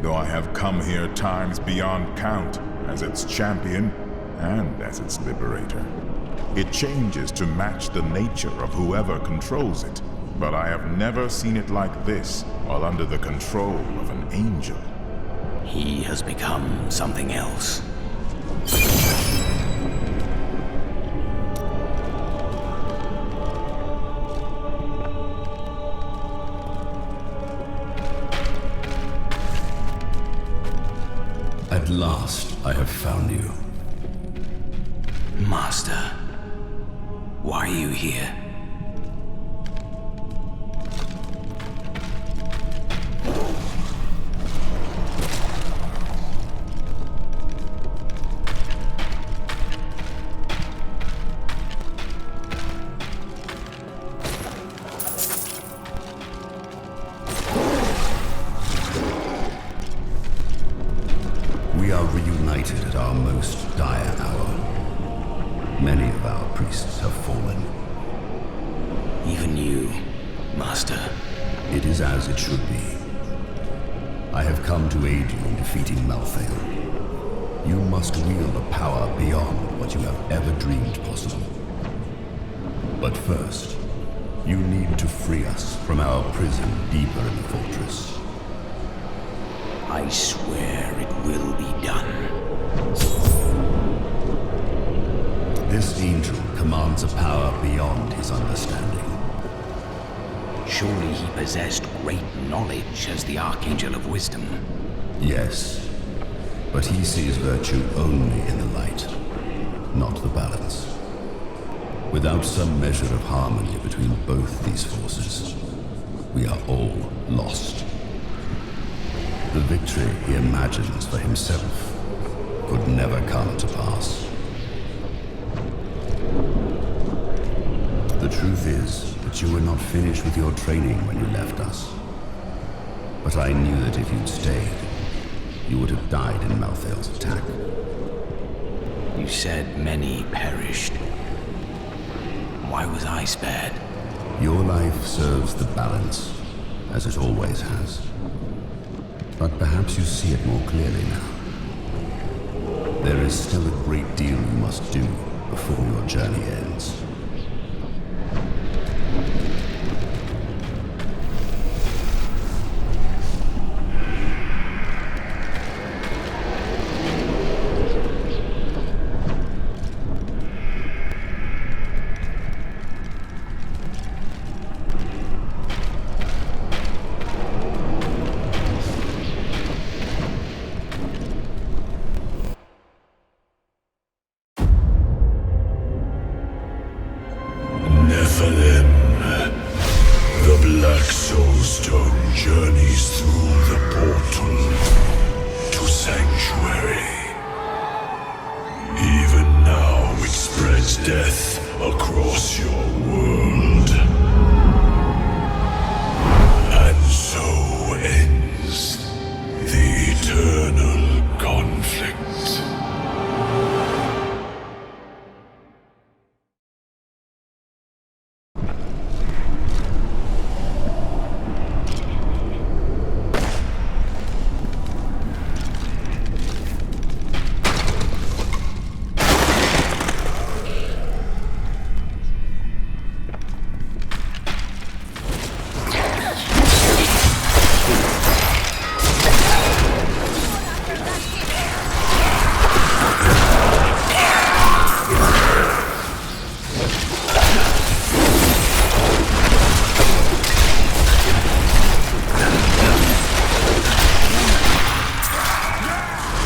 though I have come here times beyond count as its champion and as its liberator. It changes to match the nature of whoever controls it, but I have never seen it like this while under the control of an angel. He has become something else. At last, I have found you. Master, why are you here? Master. It is as it should be. I have come to aid you in defeating Malthael. You must wield a power beyond what you have ever dreamed possible. But first, you need to free us from our prison deeper in the fortress. I swear it will be done. This angel commands a power beyond his understanding. Surely he possessed great knowledge as the Archangel of Wisdom. Yes, but he sees virtue only in the light, not the balance. Without some measure of harmony between both these forces, we are all lost. The victory he imagines for himself could never come to pass. The truth is that you were not finished with your training when you left us. But I knew that if you'd stayed, you would have died in Malthael's attack. You said many perished. Why was I spared? Your life serves the balance, as it always has. But perhaps you see it more clearly now. There is still a great deal you must do before your journey ends. The Black Soulstone journeys through the portal to Sanctuary. Even now it spreads death across your world. And so ends the eternal conflict.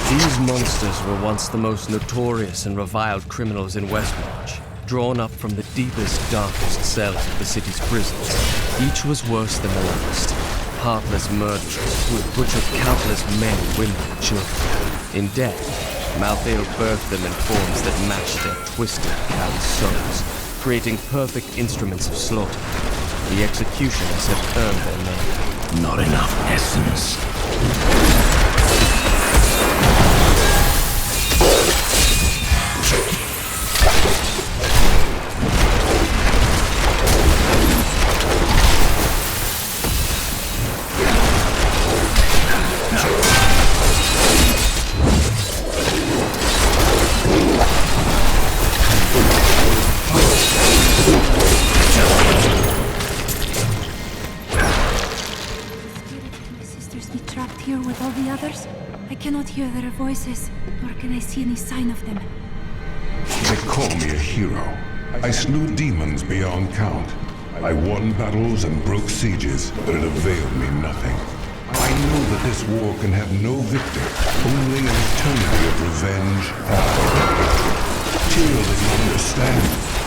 These monsters were once the most notorious and reviled criminals in Westmarch, drawn up from the deepest, darkest cells of the city's prisons. Each was worse than the last. Heartless murderers who had butchered countless men, women, and children. In death, Malthael birthed them in forms that matched their twisted, callous souls, creating perfect instruments of slaughter. The executioners had earned their name. Not enough essence. I cannot hear their voices, nor can I see any sign of them. They call me a hero. I slew demons beyond count. I won battles and broke sieges, but it availed me nothing. I know that this war can have no victor, only an eternity of revenge and hatred. Tyrael does not understand.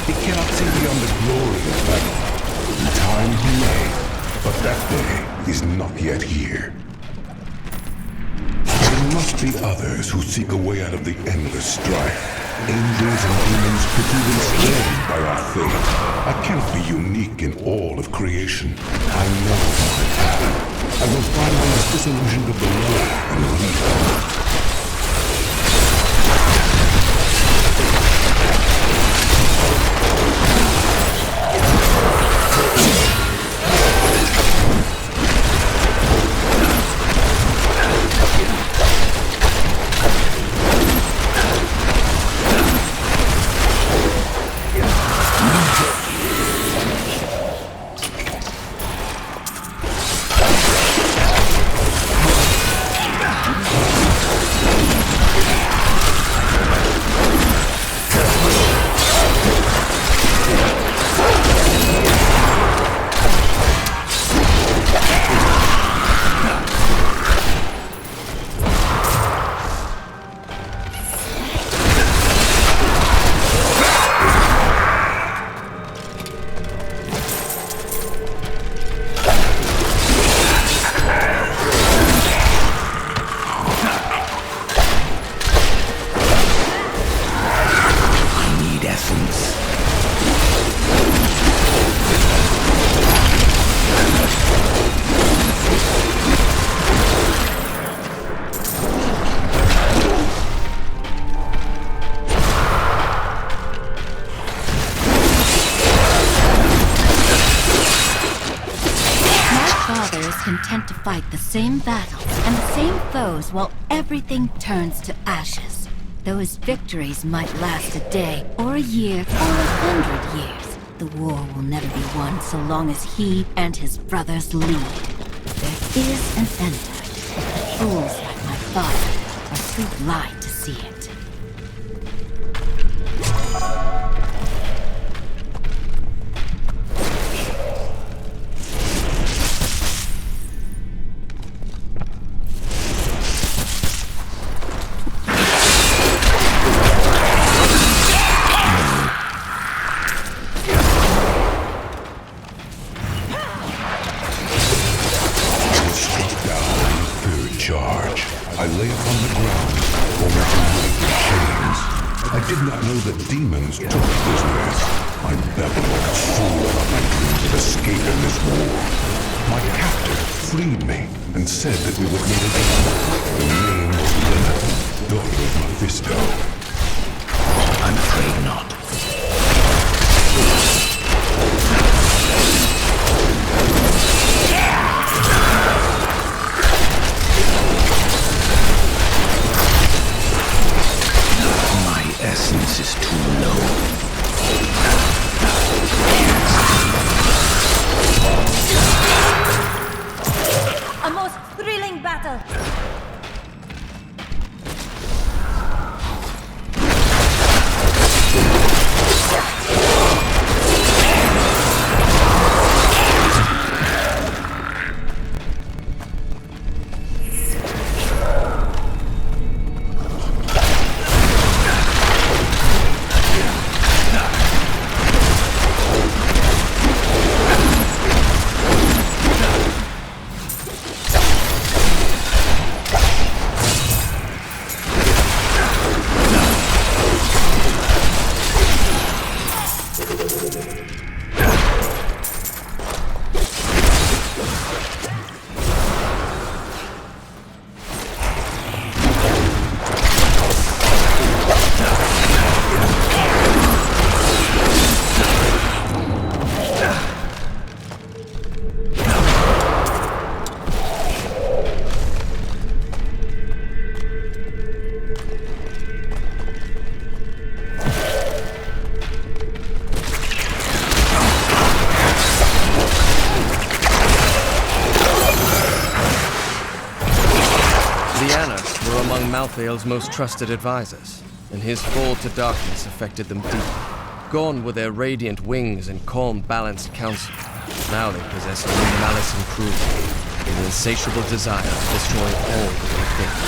He cannot see beyond the glory of battle. In time he may, but that day is not yet here. There must be others who seek a way out of the endless strife. Angels and demons could even slain by our fate. I cannot be unique in all of creation. I know my path. I will find those disillusioned of below and lead them. content to fight the same battles and the same foes while everything turns to ashes. Those victories might last a day, or a year, or 100 years. The war will never be won so long as he and his brothers lead. There is an end to it. Fools like my father are too blind to see it. I lay upon the ground, only to wake in chains. I did not know that demons took prisoners. I babbled like a fool about my dreams of escape in this war. My captor freed me and said that we would meet again. The name was Lena, daughter of Mephisto. I'm afraid not. Essence is too low. A most thrilling battle! Malthael's most trusted advisors, and his fall to darkness affected them deeply. Gone were their radiant wings and calm, balanced counsel. Now they possess only malice and cruelty, and an insatiable desire to destroy all living things.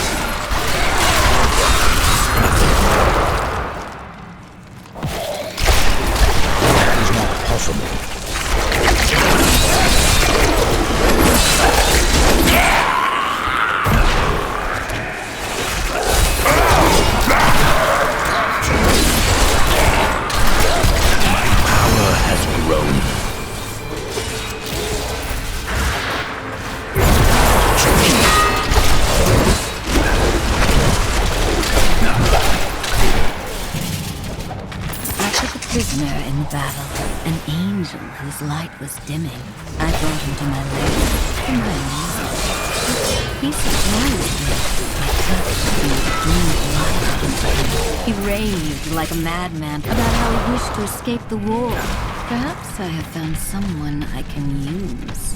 That is not possible. Prisoner in the battle, an angel whose light was dimming. I brought him to my lair, for my reason. He surprised me. My touch breathed life into him. He raved like a madman about how he wished to escape the war. Perhaps I have found someone I can use.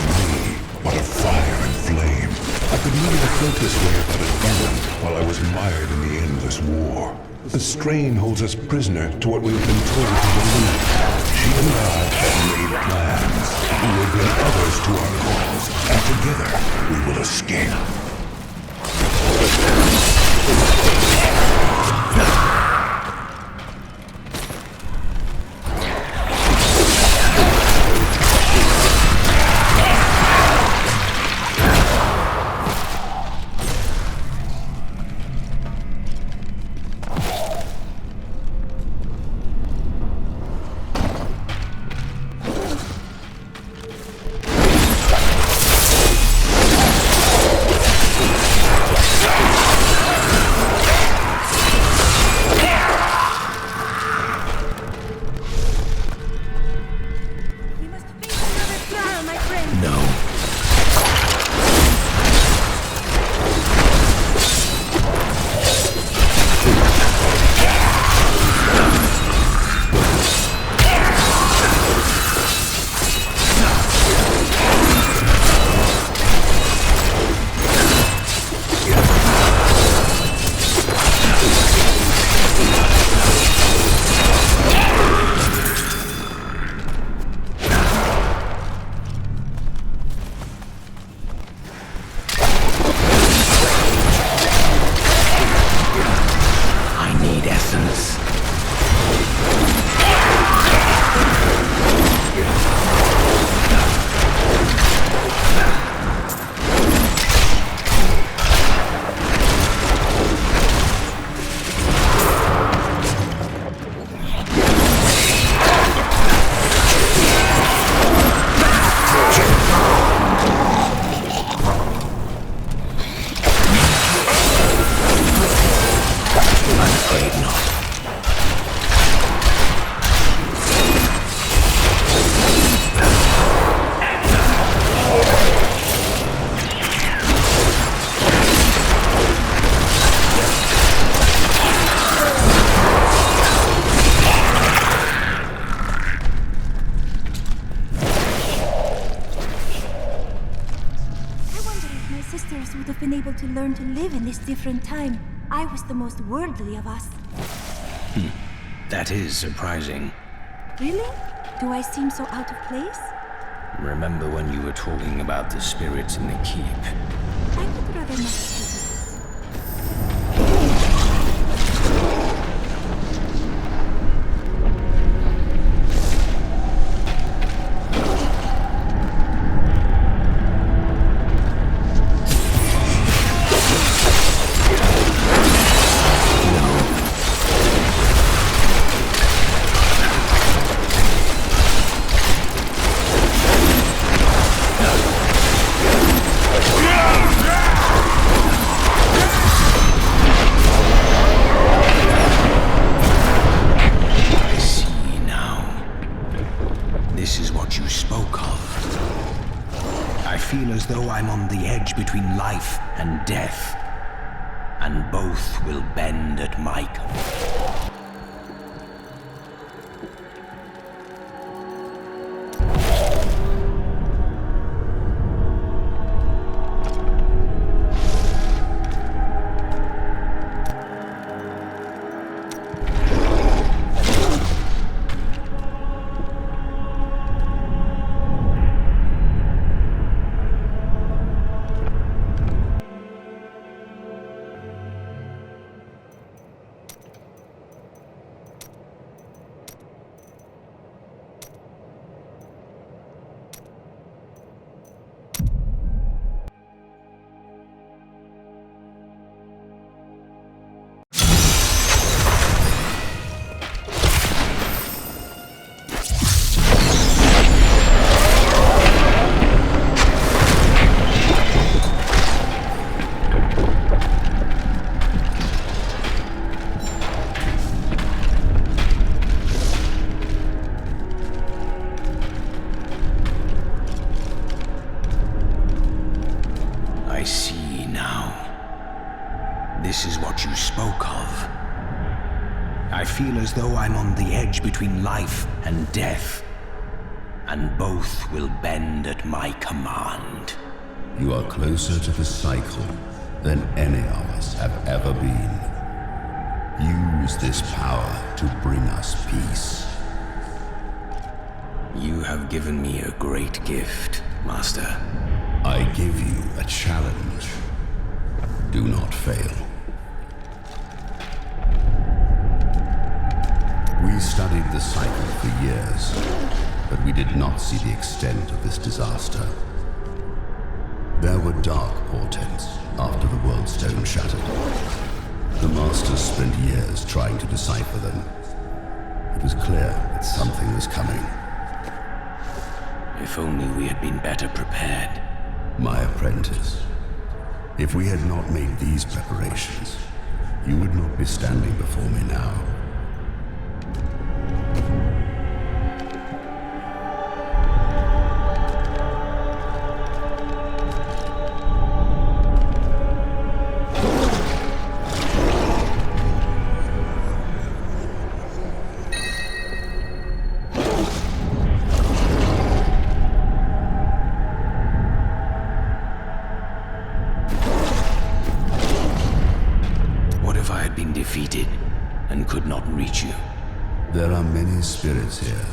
me, but of fire and flame. I could neither have felt this way about a demon while I was mired in the endless war. The strain holds us prisoner to what we have been told to believe. She and I have made plans. We will bring others to our cause, and together we will escape. To learn to live in this different time. I was the most worldly of us. That is surprising. Really? Do I seem so out of place? Remember when you were talking about the spirits in the keep? I would rather not speak. Though I'm on the edge between life and death, and both will bend at my command. This is what you spoke of. I feel as though I'm on the edge between life and death, and both will bend at my command. You are closer to the cycle than any of us have ever been. Use this power to bring us peace. You have given me a great gift, Master. I give you a challenge. Do not fail. We studied the cycle for years, but we did not see the extent of this disaster. There were dark portents after the World Stone shattered. The Masters spent years trying to decipher them. It was clear that something was coming. If only we had been better prepared. My apprentice, if we had not made these preparations, you would not be standing before me now. Defeated and could not reach you. There are many spirits here,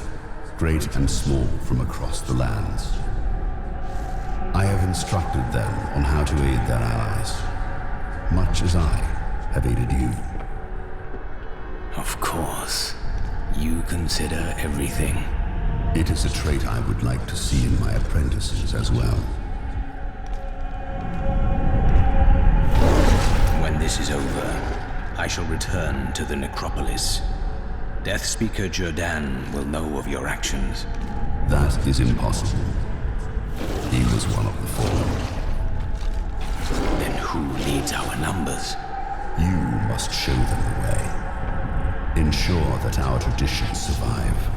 great and small from across the lands. I have instructed them on how to aid their allies, much as I have aided you. Of course. You consider everything. It is a trait I would like to see in my apprentices as well. When this is over, I shall return to the necropolis. Deathspeaker Jordan will know of your actions. That is impossible. He was one of the fallen. Then who leads our numbers? You must show them the way. Ensure that our traditions survive.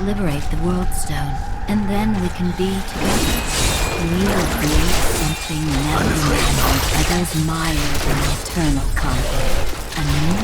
Liberate the World Stone, and then we can be together. We will create something never imagined by those mired in eternal conflict. A new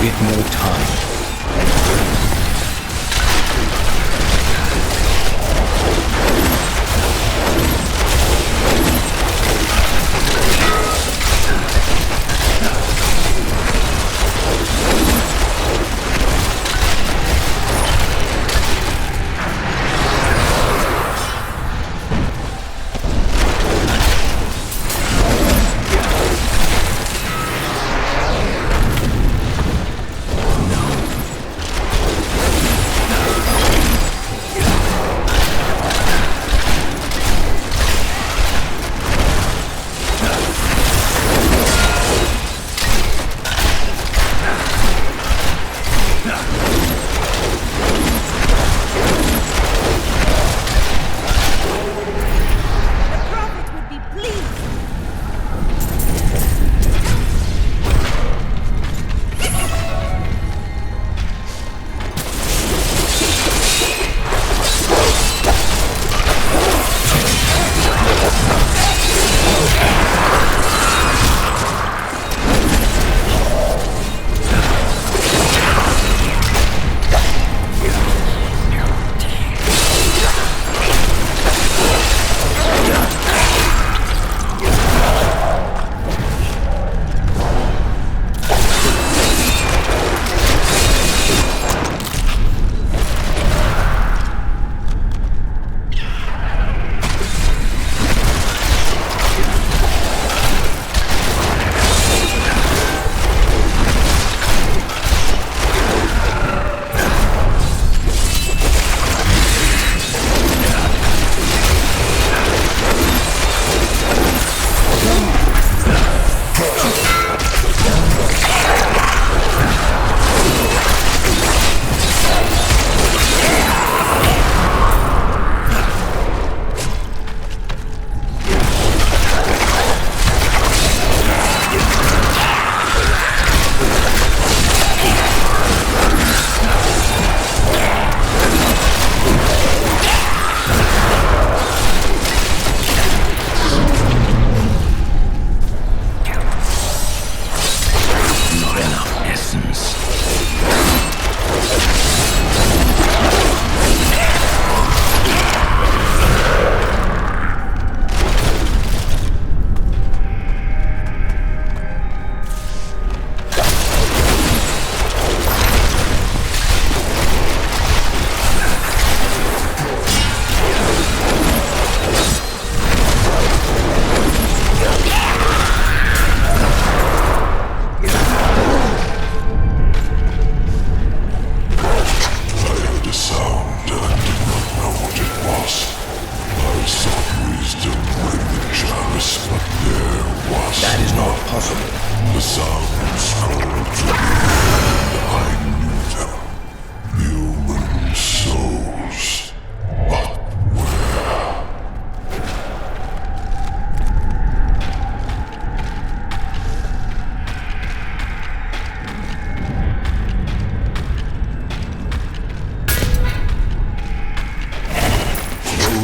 Give it more time.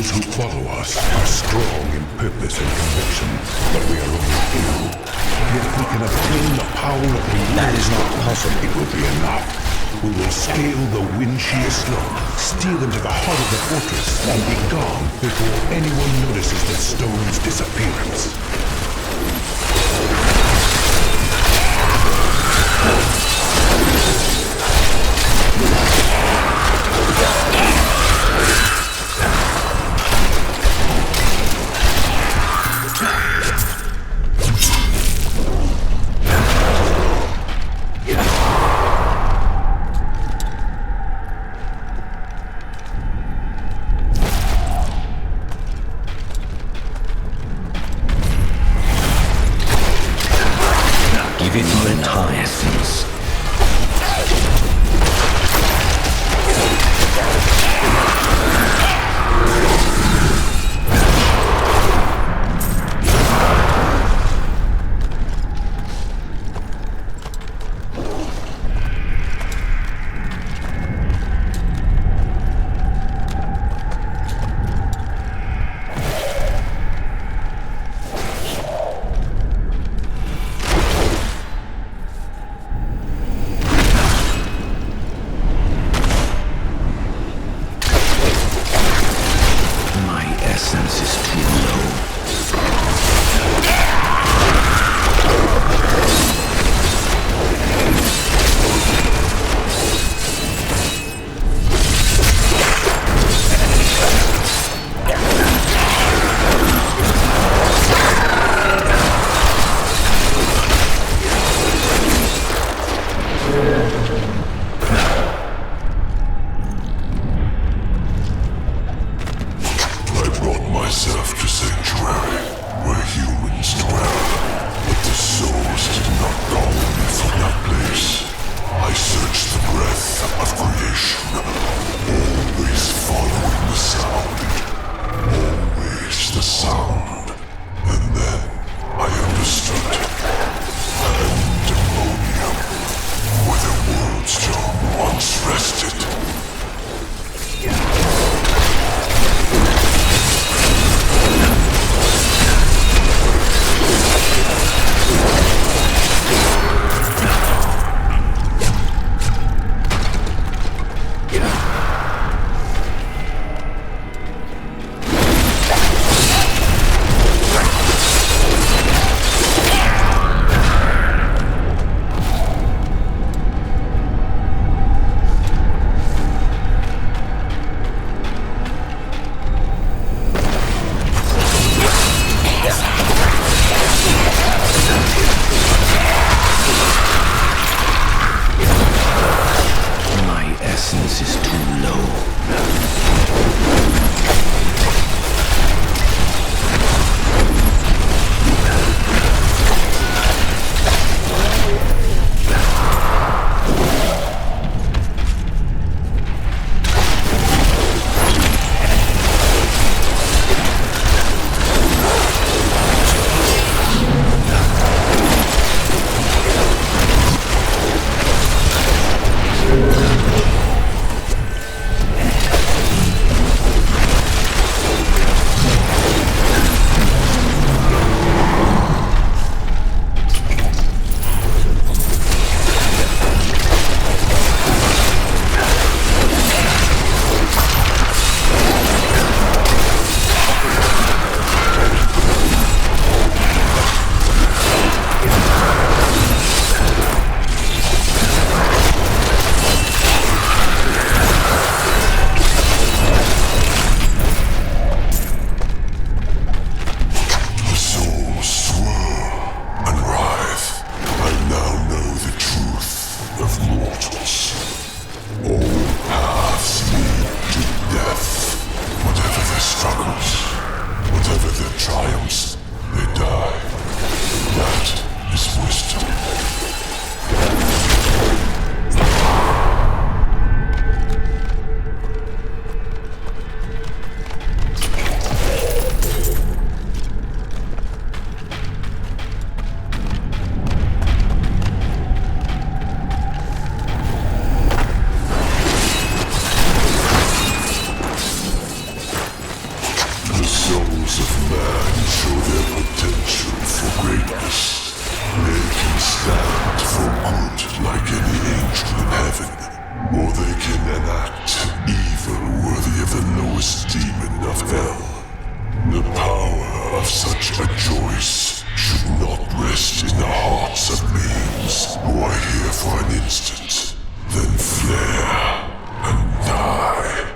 Those who follow us are strong in purpose and conviction, but we are only few. If we can obtain the power of the will, that is not possible. It will be enough. We will scale the wind sheer slope, steal into the heart of the fortress, and be gone before anyone notices the stone's disappearance. or they can enact evil worthy of the lowest demon of hell. The power of such a choice should not rest in the hearts of beings who are here for an instant, then flare and die.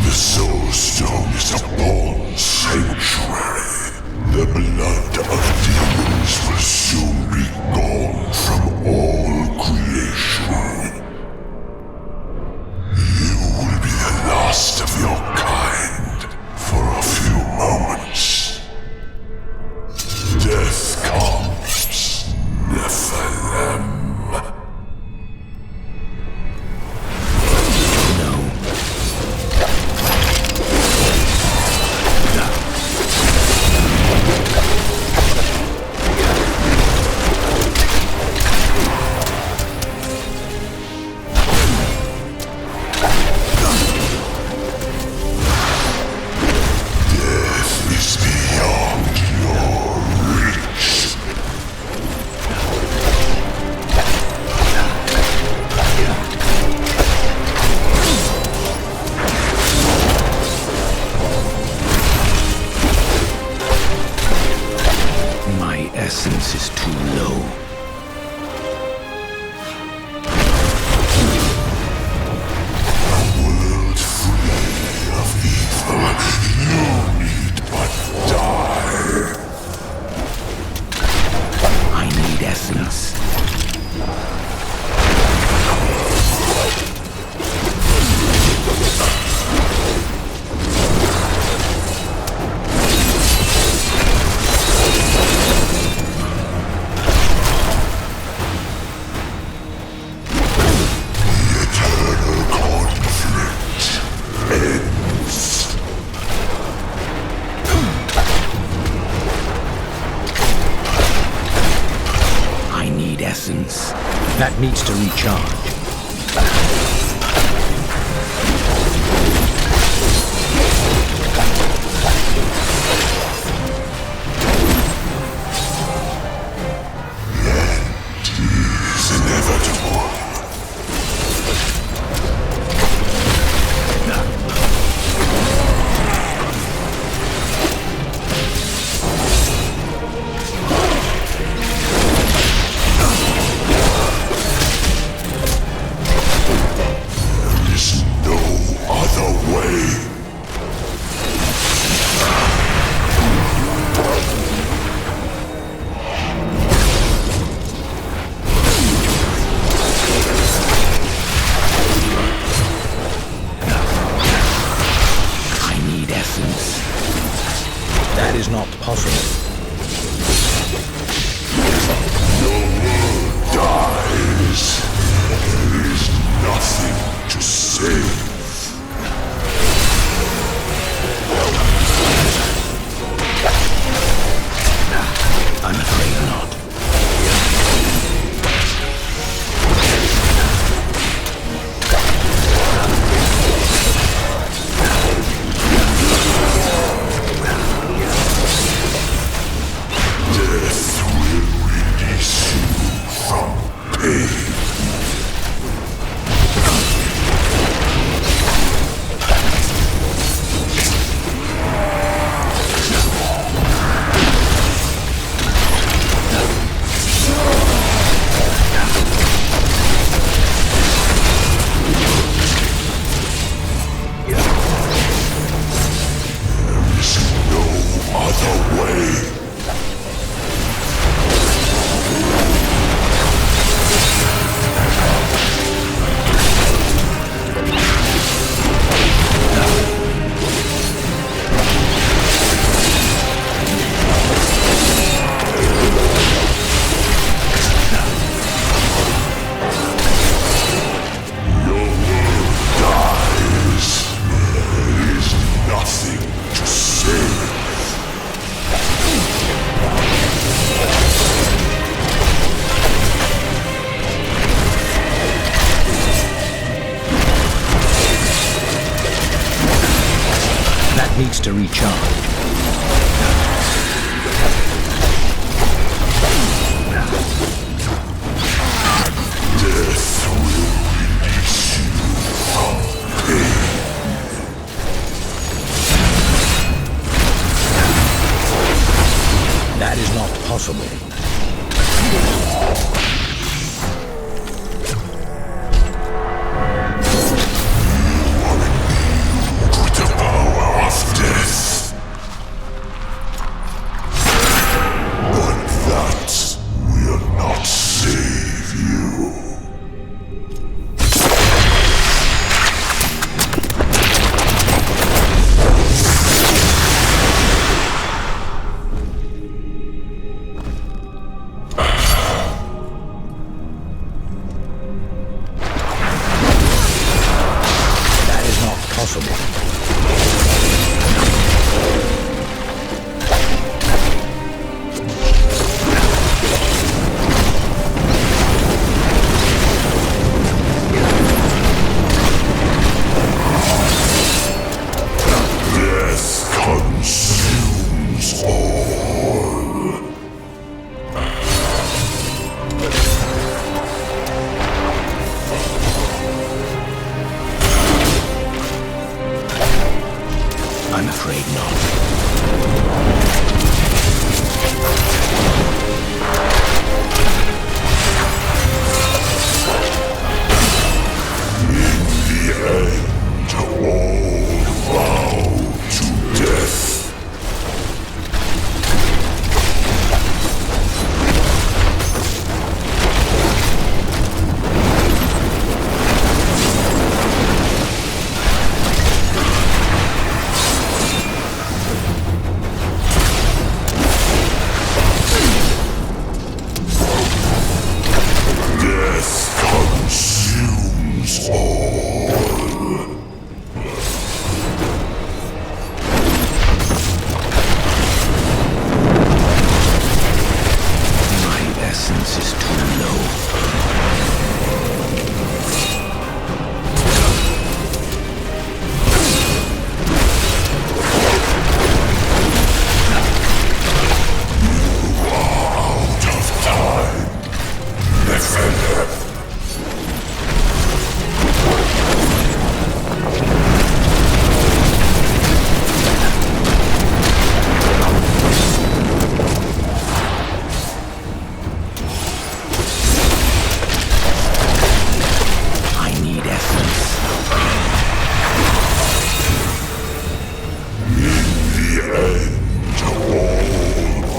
The Soulstone is a born sanctuary. The blood of demons will soon be gone from all creation. You will be the last of your kind for a few moments. Death comes, Nephilim. My essence is too low. A world free of evil. You need but die. I need essence. I need essence. That needs to recharge. It's inevitable. gates to recharge. Death will release you from pain. That is not possible. The power of death. But that will not save you. That is not possible. Death consumes all. I'm afraid not. In the end, all bow to death. Death consumes all. My essence is too low. Out of time. Defender. I need essence. In the end, all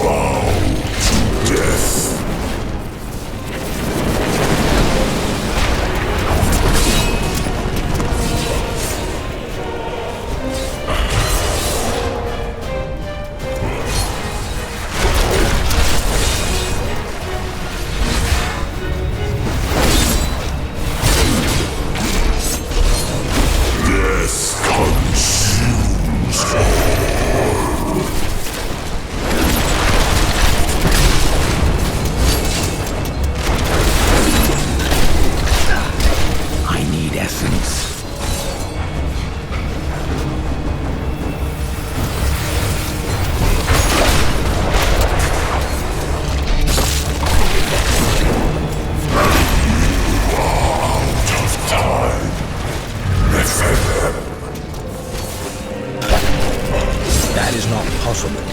bow to death. Death consumes all. I need essence. Out of time. Defender. That is not possible.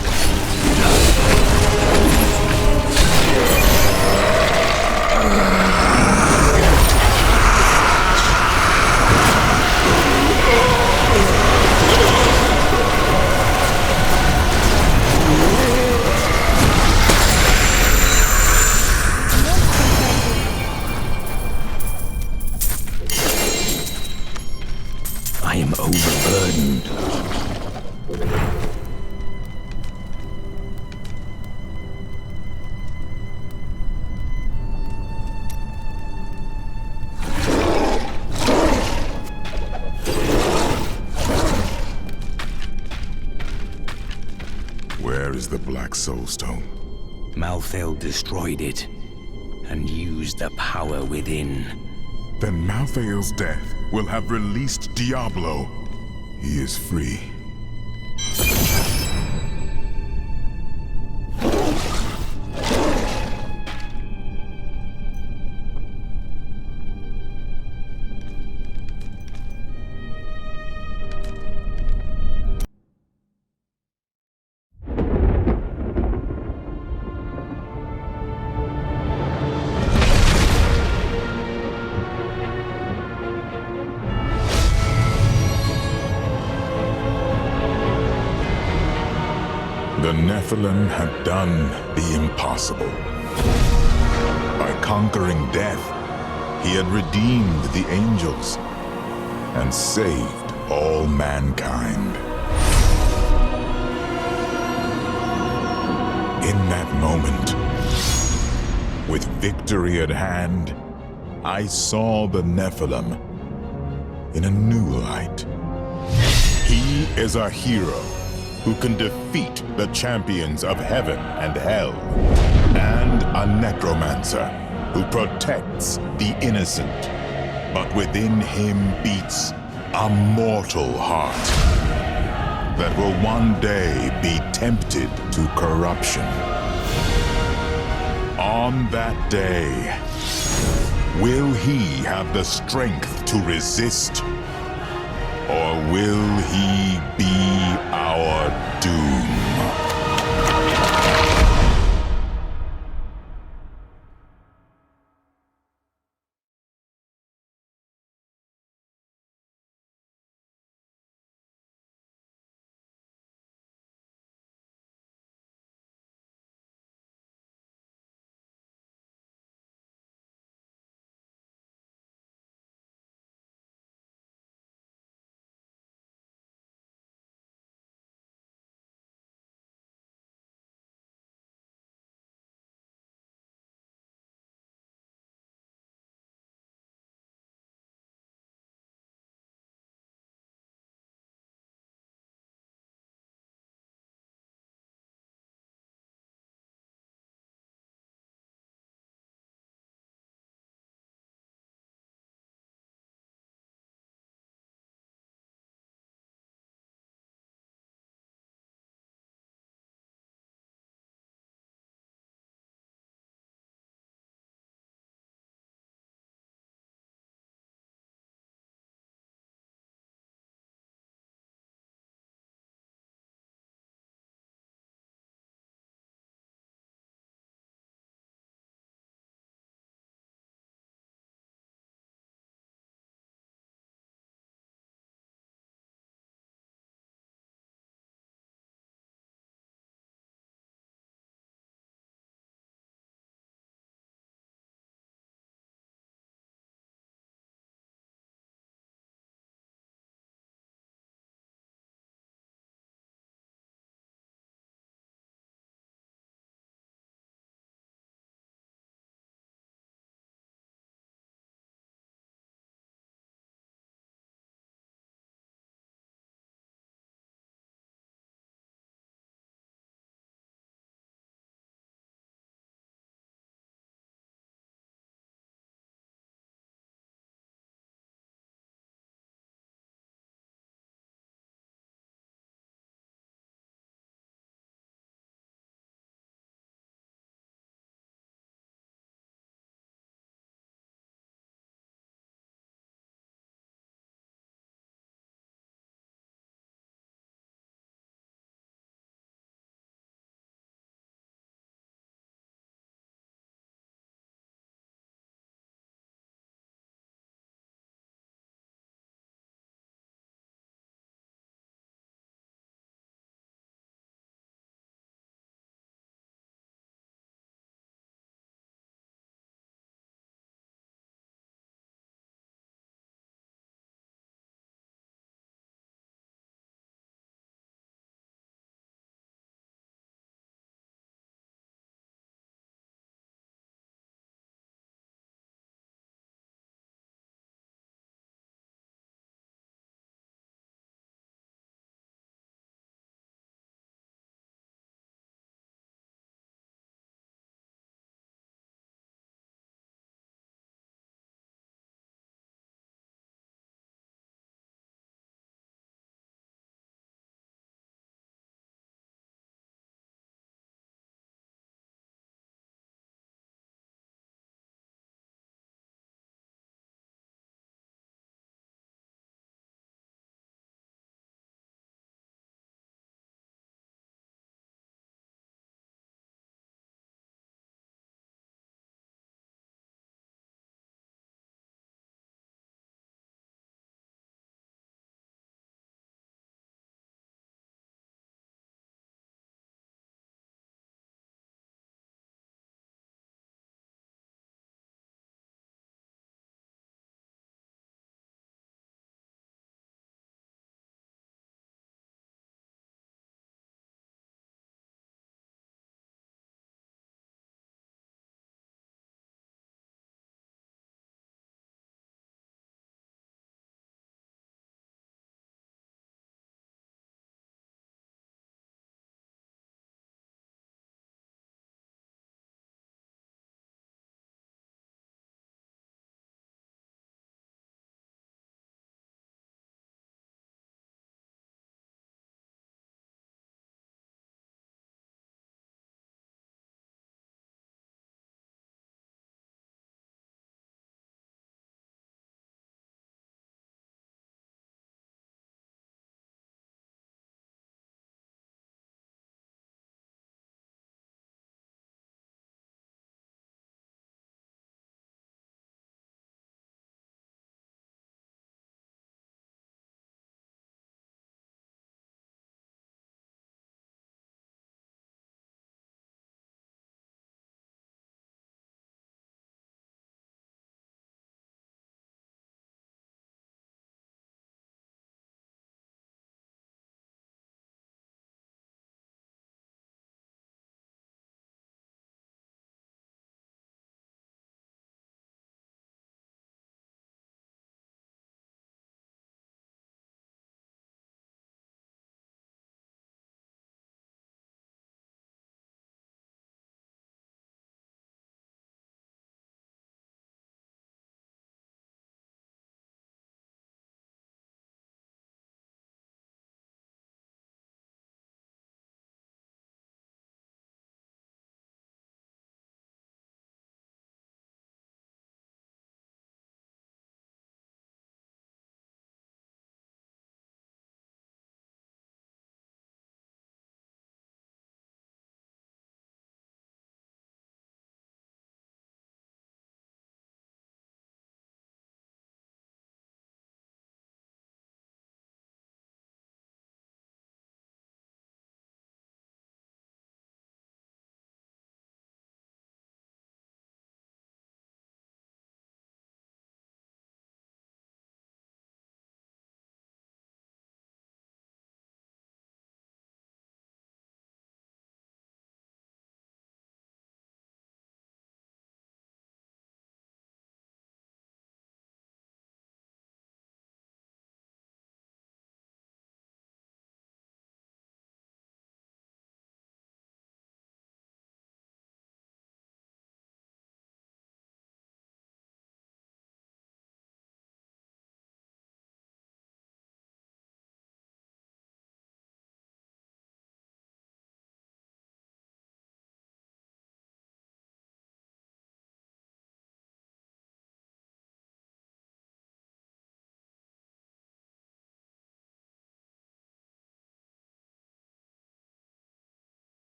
I am overburdened. Where is the Black Soulstone? Malthael destroyed it and used the power within. Then Malthael's death will have released Diablo. He is free. The Nephilim had done the impossible. By conquering death, he had redeemed the angels and saved all mankind. In that moment, with victory at hand, I saw the Nephilim in a new light. He is a hero who can defeat the champions of heaven and hell, and a necromancer who protects the innocent, but within him beats a mortal heart that will one day be tempted to corruption. On that day, will he have the strength to resist, or will he be our doom?